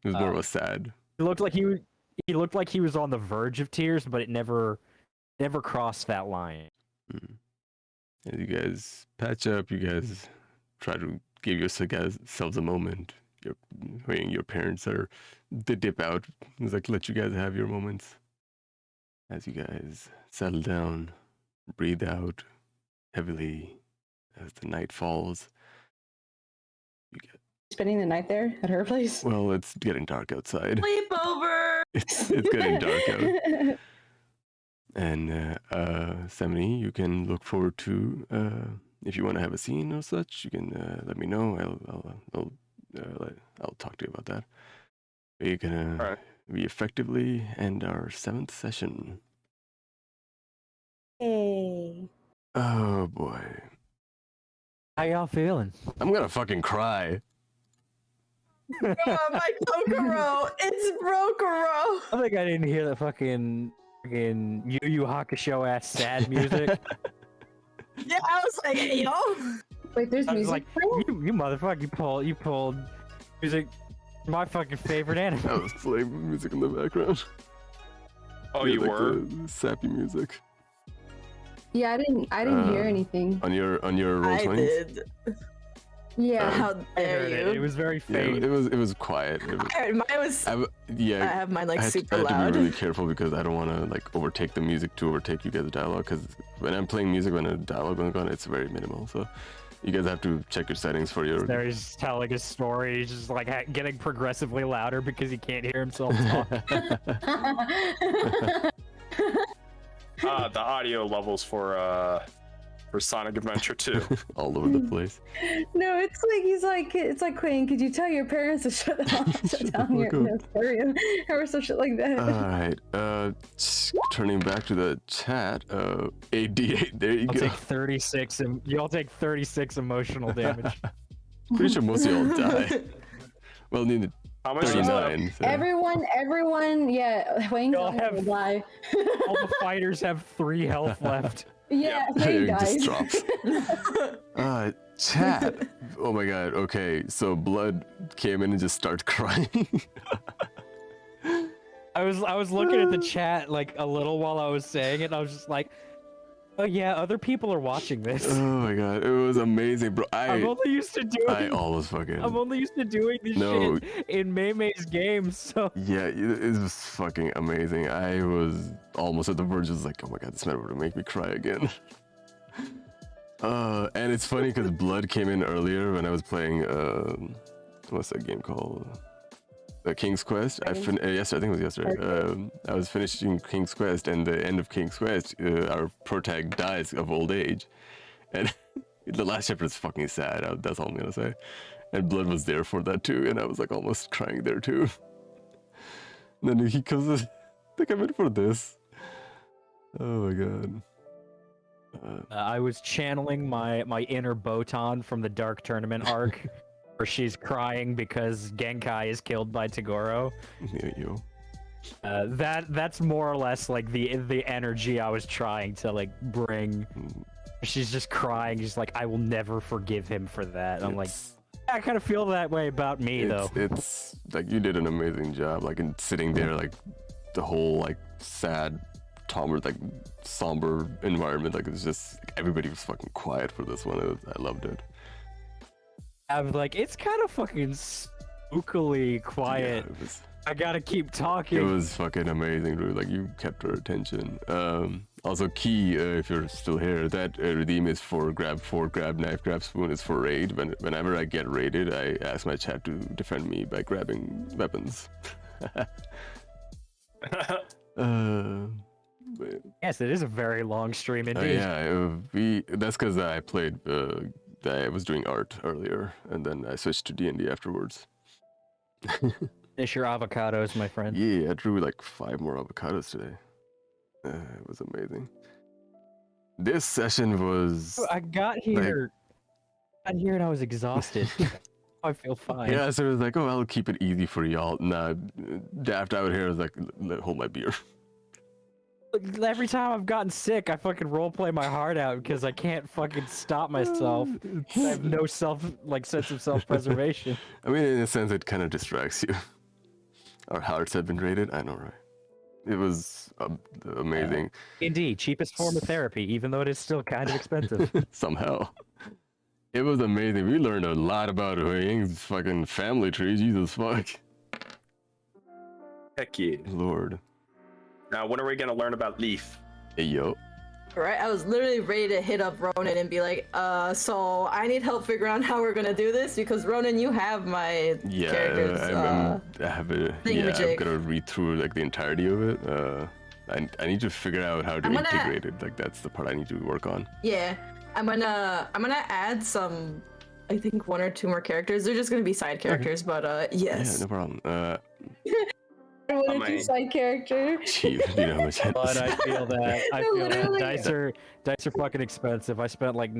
was more of a sad. It looked like he looked like he was on the verge of tears, but it never crossed that line. As you guys patch up, you guys try to give yourselves a moment. Your parents they dip out. It's like, let you guys have your moments. As you guys settle down, breathe out heavily as the night falls. You get Spending the night there at her place. well, it's getting dark outside. Sleepover. It's getting dark out. And 70, you can look forward to if you want to have a scene or such. You can let me know. I'll talk to you about that. We're gonna we effectively end our 7th session. Hey. Oh boy, How y'all feeling? I'm gonna fucking cry. Oh, my Kokoro. It's Brokoro. I think I didn't hear that fucking Yu Yu Hakusho ass sad music. Yeah, I was like, hey, yo. Wait, there's I was music. like, playing? you motherfucker, you pulled music, my fucking favorite anime. I was playing music in the background. Oh, Yeah, you like were? the sappy music Yeah, I didn't hear anything. on your roll I 20s. did. Yeah. How I dare heard you? it. It was very Yeah, faint. it was quiet. It was, I heard mine was. I yeah, have mine like I had super to loud. be really careful because I don't want to like overtake the music to overtake you guys' dialogue. Because when I'm playing music, when a dialogue going on, it's very minimal. So you guys have to check your settings for your. There he's telling a story. He's just like getting progressively louder because he can't hear himself talk. The audio levels for Sonic Adventure 2. all over the place. No, it's like Quinn. Could you tell your parents to shut down your stereo or some shit like that? All right. Turning back to the chat. 8d8. There you I'll go. take 36 and y'all take 36 emotional damage. Pretty sure most of y'all die. Well, needed How much is that? 39. So. Everyone, yeah, Wayne's Y'all gonna have- die. All the fighters have 3 health left. Yeah, It Wayne just dies. drops. Chat. Oh my god. Okay, so Blood came in and just started crying. I was looking at the chat like a little while I was saying it, and I was just like, oh yeah, other people are watching this. Oh my god, it was amazing, bro. I'm only used to doing I almost fucking. I'm only used to doing this No. shit in Maymay's games, so Yeah, it was fucking amazing. I was almost at the verge of like, oh my god, this man would make me cry again. And it's funny because Blood came in earlier when I was playing. What's that game called? King's Quest. Yesterday, I think it was yesterday. I was finishing King's Quest, and the end of King's Quest, our protag dies of old age, and the last chapter is fucking sad. That's all I'm gonna say. And Blood was there for that too, and I was like almost crying there too. And then he comes, they come in for this. Oh my god. I was channeling my inner Botan from the Dark Tournament arc, where she's crying because Genkai is killed by Tagoro. You. That's more or less like the energy I was trying to like bring. She's just crying. She's like, I will never forgive him for that. I'm like, I kind of feel that way about me though. It's like you did an amazing job, like in sitting there, like the whole like sad, somber environment. Like it's just like, everybody was fucking quiet for this one. I loved it. I was like, it's kind of fucking spookily quiet. Yeah, I gotta keep talking. it was fucking amazing, dude. Like you kept her attention. Also, key if you're still here, that redeem is for grab fork, grab knife, grab spoon is for raid. Whenever I get raided, I ask my chat to defend me by grabbing weapons. Yes, it is a very long stream indeed. Yeah, that's because I played I was doing art earlier, and then I switched to D&D afterwards. Finish your avocados, my friend. Yeah, I drew like 5 more avocados today. It was amazing. This session was... I got here. And I was exhausted. I feel fine. Yeah, so it was like, oh, I'll keep it easy for y'all. Nah, Daft out here was like, hold my beer. Every time I've gotten sick, I fucking roleplay my heart out because I can't fucking stop myself. I have no sense of self-preservation. I mean, in a sense, it kind of distracts you. Our hearts have been rated. I know, right? It was amazing. Indeed, cheapest form of therapy, even though it is still kind of expensive. Somehow. It was amazing. We learned a lot about HuiYing's fucking family tree. Jesus fuck. Heck yeah. Lord. Now, when are we gonna learn about Leif? Hey, yo. Right, I was literally ready to hit up Ronan and be like, so I need help figuring out how we're gonna do this because Ronan, you have my characters. I have a I'm gonna read through like the entirety of it. I need to figure out how to integrate it. Like that's the part I need to work on. Yeah, I'm gonna add some. I think 1 or 2 more characters. They're just gonna be side characters, but yes. Yeah, no problem. What a side character. Jeez, you know how much But I feel that. I No, feel that literally. dice are fucking expensive. I spent like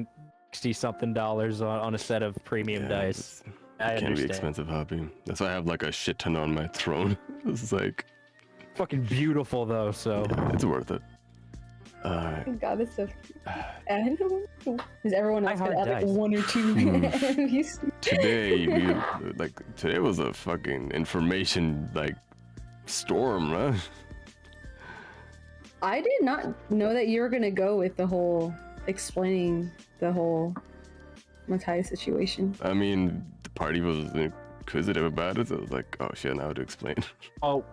$60-something on a set of premium dice. I It can be understand. expensive hobby. That's why I have like a shit ton on my throne. It's like Fucking beautiful though. So yeah, it's worth it. God, it's so. And is everyone else gonna add like dice. 1 or 2? Today was a fucking information like storm, right? I did not know that you were gonna go with the whole explaining the whole Matthias situation. I mean, the party was inquisitive about it, so I was like, oh shit, now to explain. oh.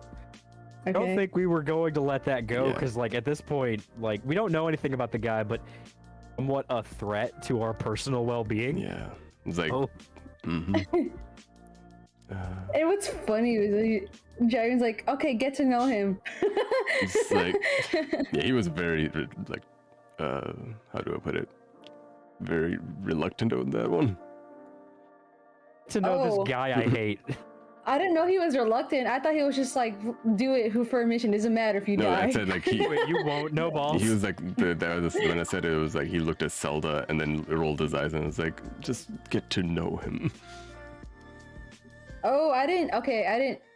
I don't Okay. think we were going to let that go Yeah. because, like, at this point, like, we don't know anything about the guy, but somewhat a threat to our personal well-being. Yeah, it's like, Oh, mhm. And what's funny was Jaren's like, okay, get to know him. It's like, yeah, he was very like, how do I put it? Very reluctant on that one. to know Oh. this guy I hate. I didn't know he was reluctant. I thought he was just like, do it for a mission. Doesn't matter if you No, die. I said like he. Wait, you won't? No balls? He was like that was when I said it was like he looked at Zelda and then rolled his eyes and was like, just get to know him. Oh, I didn't. Okay,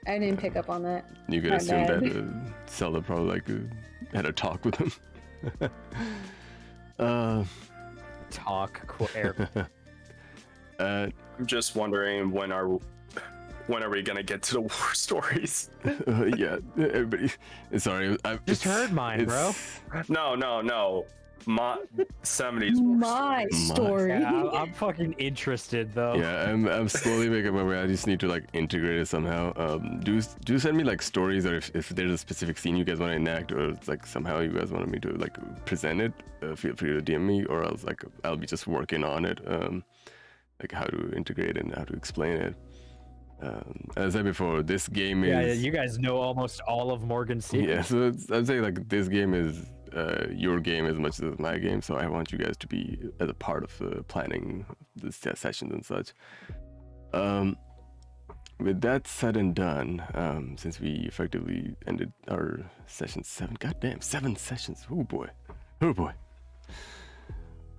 I didn't pick up on that. You could My assume bad. that Zelda probably like had a talk with him. Talk. Queer. I'm just wondering when are we gonna get to the war stories? Yeah, everybody. Sorry, I Just heard mine, bro. No. My 70s war My stories. story. Yeah, I'm fucking interested though. Yeah, I'm slowly making my way. I just need to like integrate it somehow. Do send me like stories, or if there's a specific scene you guys want to enact, or it's like somehow you guys want me to like present it. Feel free to DM me, or else like I'll be just working on it. Like how to integrate it and how to explain it. As I said before, this game is. Yeah, you guys know almost all of Morgan's secrets. Yeah, so I'd say like this game is your game as much as my game, so I want you guys to be as a part of planning the sessions and such. With that said and done, since we effectively ended our session 7, goddamn 7 sessions. Oh boy,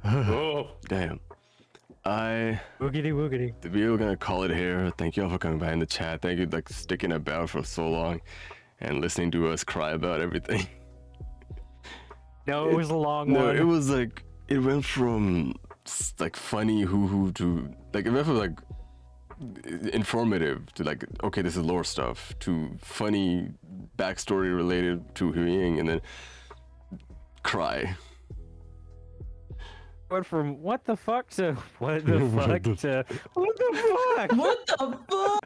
Oh, damn. Woogity woogity. We're gonna call it here. Thank you all for coming by in the chat. Thank you like sticking about for so long and listening to us cry about everything. No, it was a long No, one. it was like it went from like funny hoo to like it went from like informative to like okay, this is lore stuff to funny backstory related to HuiYing and then cry. Went from what the fuck to what the fuck to what the fuck? What the fuck?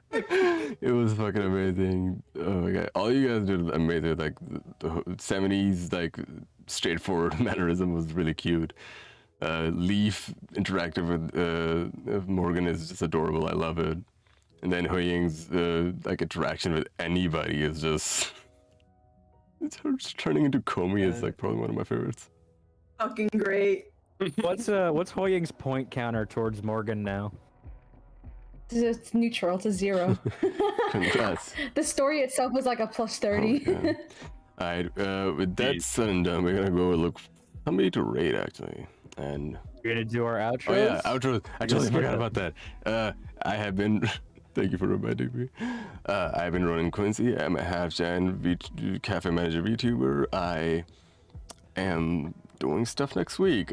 It was fucking amazing. Oh my god, all you guys did amazing. Like the 70s like straightforward mannerism was really cute. Leif interactive with Morgan is just adorable. I love it. And then HuiYing's like interaction with anybody is just it's her just turning into Komi is like probably one of my favorites. Fucking great. What's HuiYing's point counter towards Morgan now? It's neutral. It's a 0. Congrats. The story itself was like a plus 30. Oh, yeah. Alright, with that said and done, we're gonna go look somebody to raid actually. And You're gonna do our outro? oh yeah, outro. I totally Just forgot skip about that. I have been thank you for reminding me. I've been running Quincy. I'm a half-gen cafe manager VTuber. I am doing stuff next week.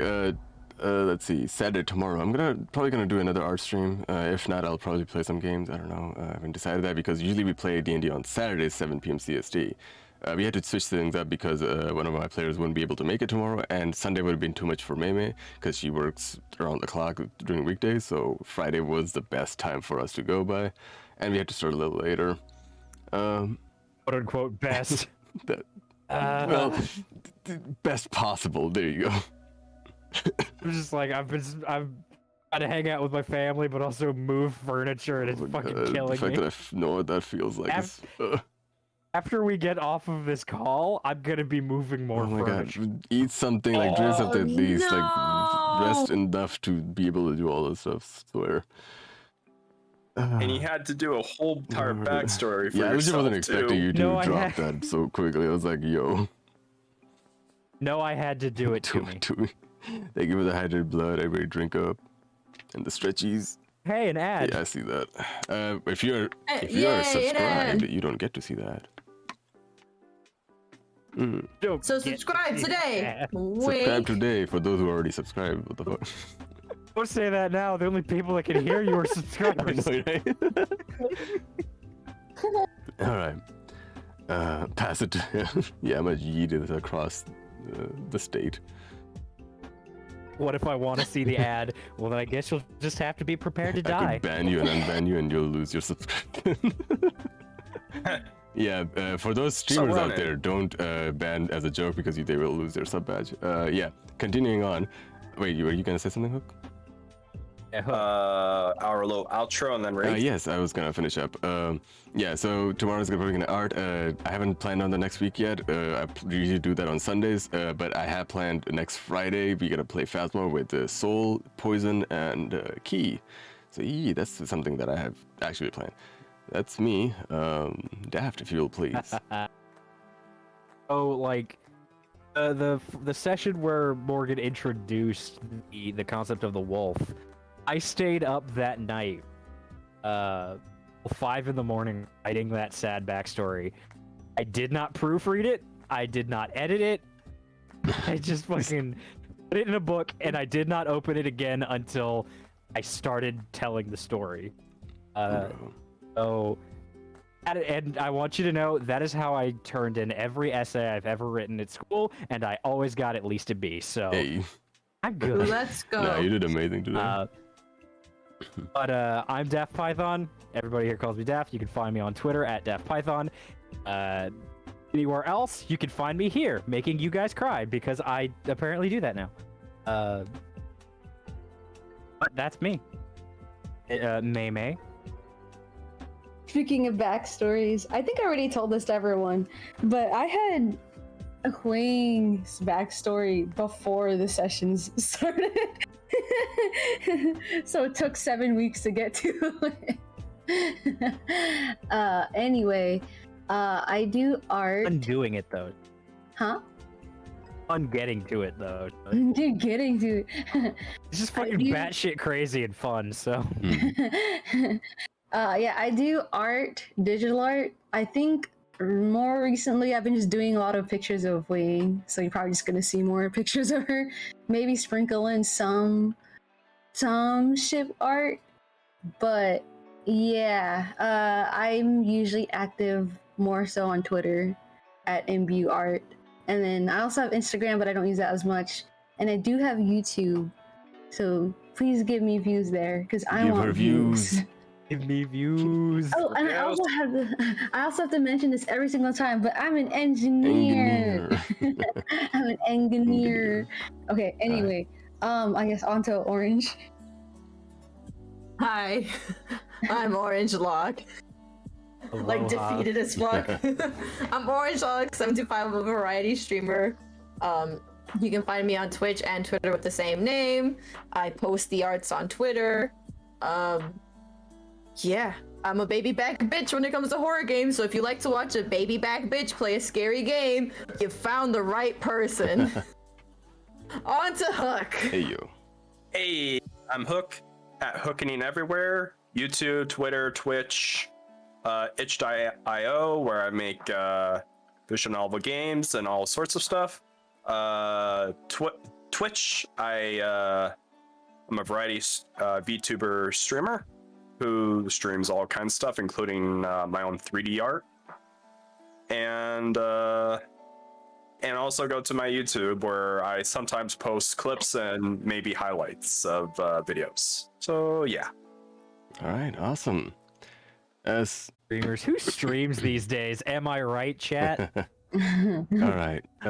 Let's see, Saturday tomorrow. I'm probably gonna do another art stream. If not, I'll probably play some games. I don't know. I haven't decided that because usually we play D&D on Saturdays, 7 p.m. CST. We had to switch things up because one of my players wouldn't be able to make it tomorrow, and Sunday would have been too much for Meimay because she works around the clock during weekdays. So Friday was the best time for us to go by, and we had to start a little later. Quote unquote best. Well, best possible. There you go. I'm just like I've got to hang out with my family, but also move furniture, and it's fucking killing the fact me. that I know what that feels like. After we get off of this call, I'm gonna be moving more Oh my furniture. god! Eat something, like drink something at least, no! like rest enough to be able to do all this stuff. Swear. And you had to do a whole entire backstory for Yeah, I just yourself wasn't expecting too. you to No, I drop that so quickly. I was like, yo. No, I had to do it to Do me. it to me. Thank you for the hydrated blood. Everybody drink up. And the stretchies. Hey, an ad. Yeah, I see that. If you're Yay, an subscribed, ad. you don't get to see that. Don't So get subscribe the today. ad. Subscribe Wait. today for those who already subscribed. What the fuck? Don't say that now. The only people that can hear you are subscribers. I know, right? Alright. Pass it to him. Yeah, I'm gonna yeet it across the state. What if I want to see the ad? Well, then I guess you'll just have to be prepared to I die. could ban you and unban you and you'll lose your subscription. Yeah, for those streamers run out it. there, don't ban as a joke because they will lose their sub badge. Yeah, continuing on. Wait, were you gonna say something, Hook? Our little outro and then raid. Yes, I was gonna finish up. Yeah, so tomorrow's gonna be art. I haven't planned on the next week yet. I usually do that on Sundays, but I have planned next Friday. We're gonna play Phasma with Soul, Poison, and Key. So that's something that I have actually planned. That's me. Daft, if you'll please. Oh, like the session where Morgan introduced the concept of the wolf. I stayed up that night, 5 in the morning, writing that sad backstory. I did not proofread it. I did not edit it. I just fucking put it in a book, and I did not open it again until I started telling the story. So, and I want you to know that is how I turned in every essay I've ever written at school, and I always got at least a B. So Hey, I'm good. Let's go. no, you did amazing today. But I'm Daftpython. Everybody here calls me Daft. You can find me on Twitter at Daftpython. Anywhere else, you can find me here, making you guys cry because I apparently do that now. But that's me. Meimay. Speaking of backstories, I think I already told this to everyone, but I had a HuiYing's backstory before the sessions started. So it took 7 weeks to get to it. Anyway, I do art. Undoing it though. Huh? Getting to it though. Dude, getting to it. It's just fucking do- batshit crazy and fun. So Yeah, I do art, digital art. I think more recently I've been just doing a lot of pictures of HuiYing, so you're probably just gonna see more pictures of her. Maybe sprinkle in some ship art, but yeah, I'm usually active more so on Twitter at MBUart, and then I also have Instagram, but I don't use that as much. And I do have YouTube, so please give me views there because I Give want her views. give me views. Oh, and I also have to mention this every single time, but I'm an engineer. I'm an engineer. Okay, anyway, I guess onto Orange. Hi, I'm Orange Lock. Like Aloha. defeated as fuck. I'm Orange Lock 75, I'm a variety streamer. You can find me on Twitch and Twitter with the same name. I post the arts on Twitter. Yeah, I'm a baby back bitch when it comes to horror games, so if you like to watch a baby back bitch play a scary game, you found the right person. On to Hook. Hey, you. Hey, I'm Hook at Hookening Everywhere. YouTube, Twitter, Twitch, itch.io, where I make visual novel games and all sorts of stuff. Twitch, I'm a variety VTuber streamer who streams all kinds of stuff, including my own 3D art. And also go to my YouTube, where I sometimes post clips and maybe highlights of videos. So yeah. All right, awesome. As Streamers, who streams these days? Am I right, chat? all right.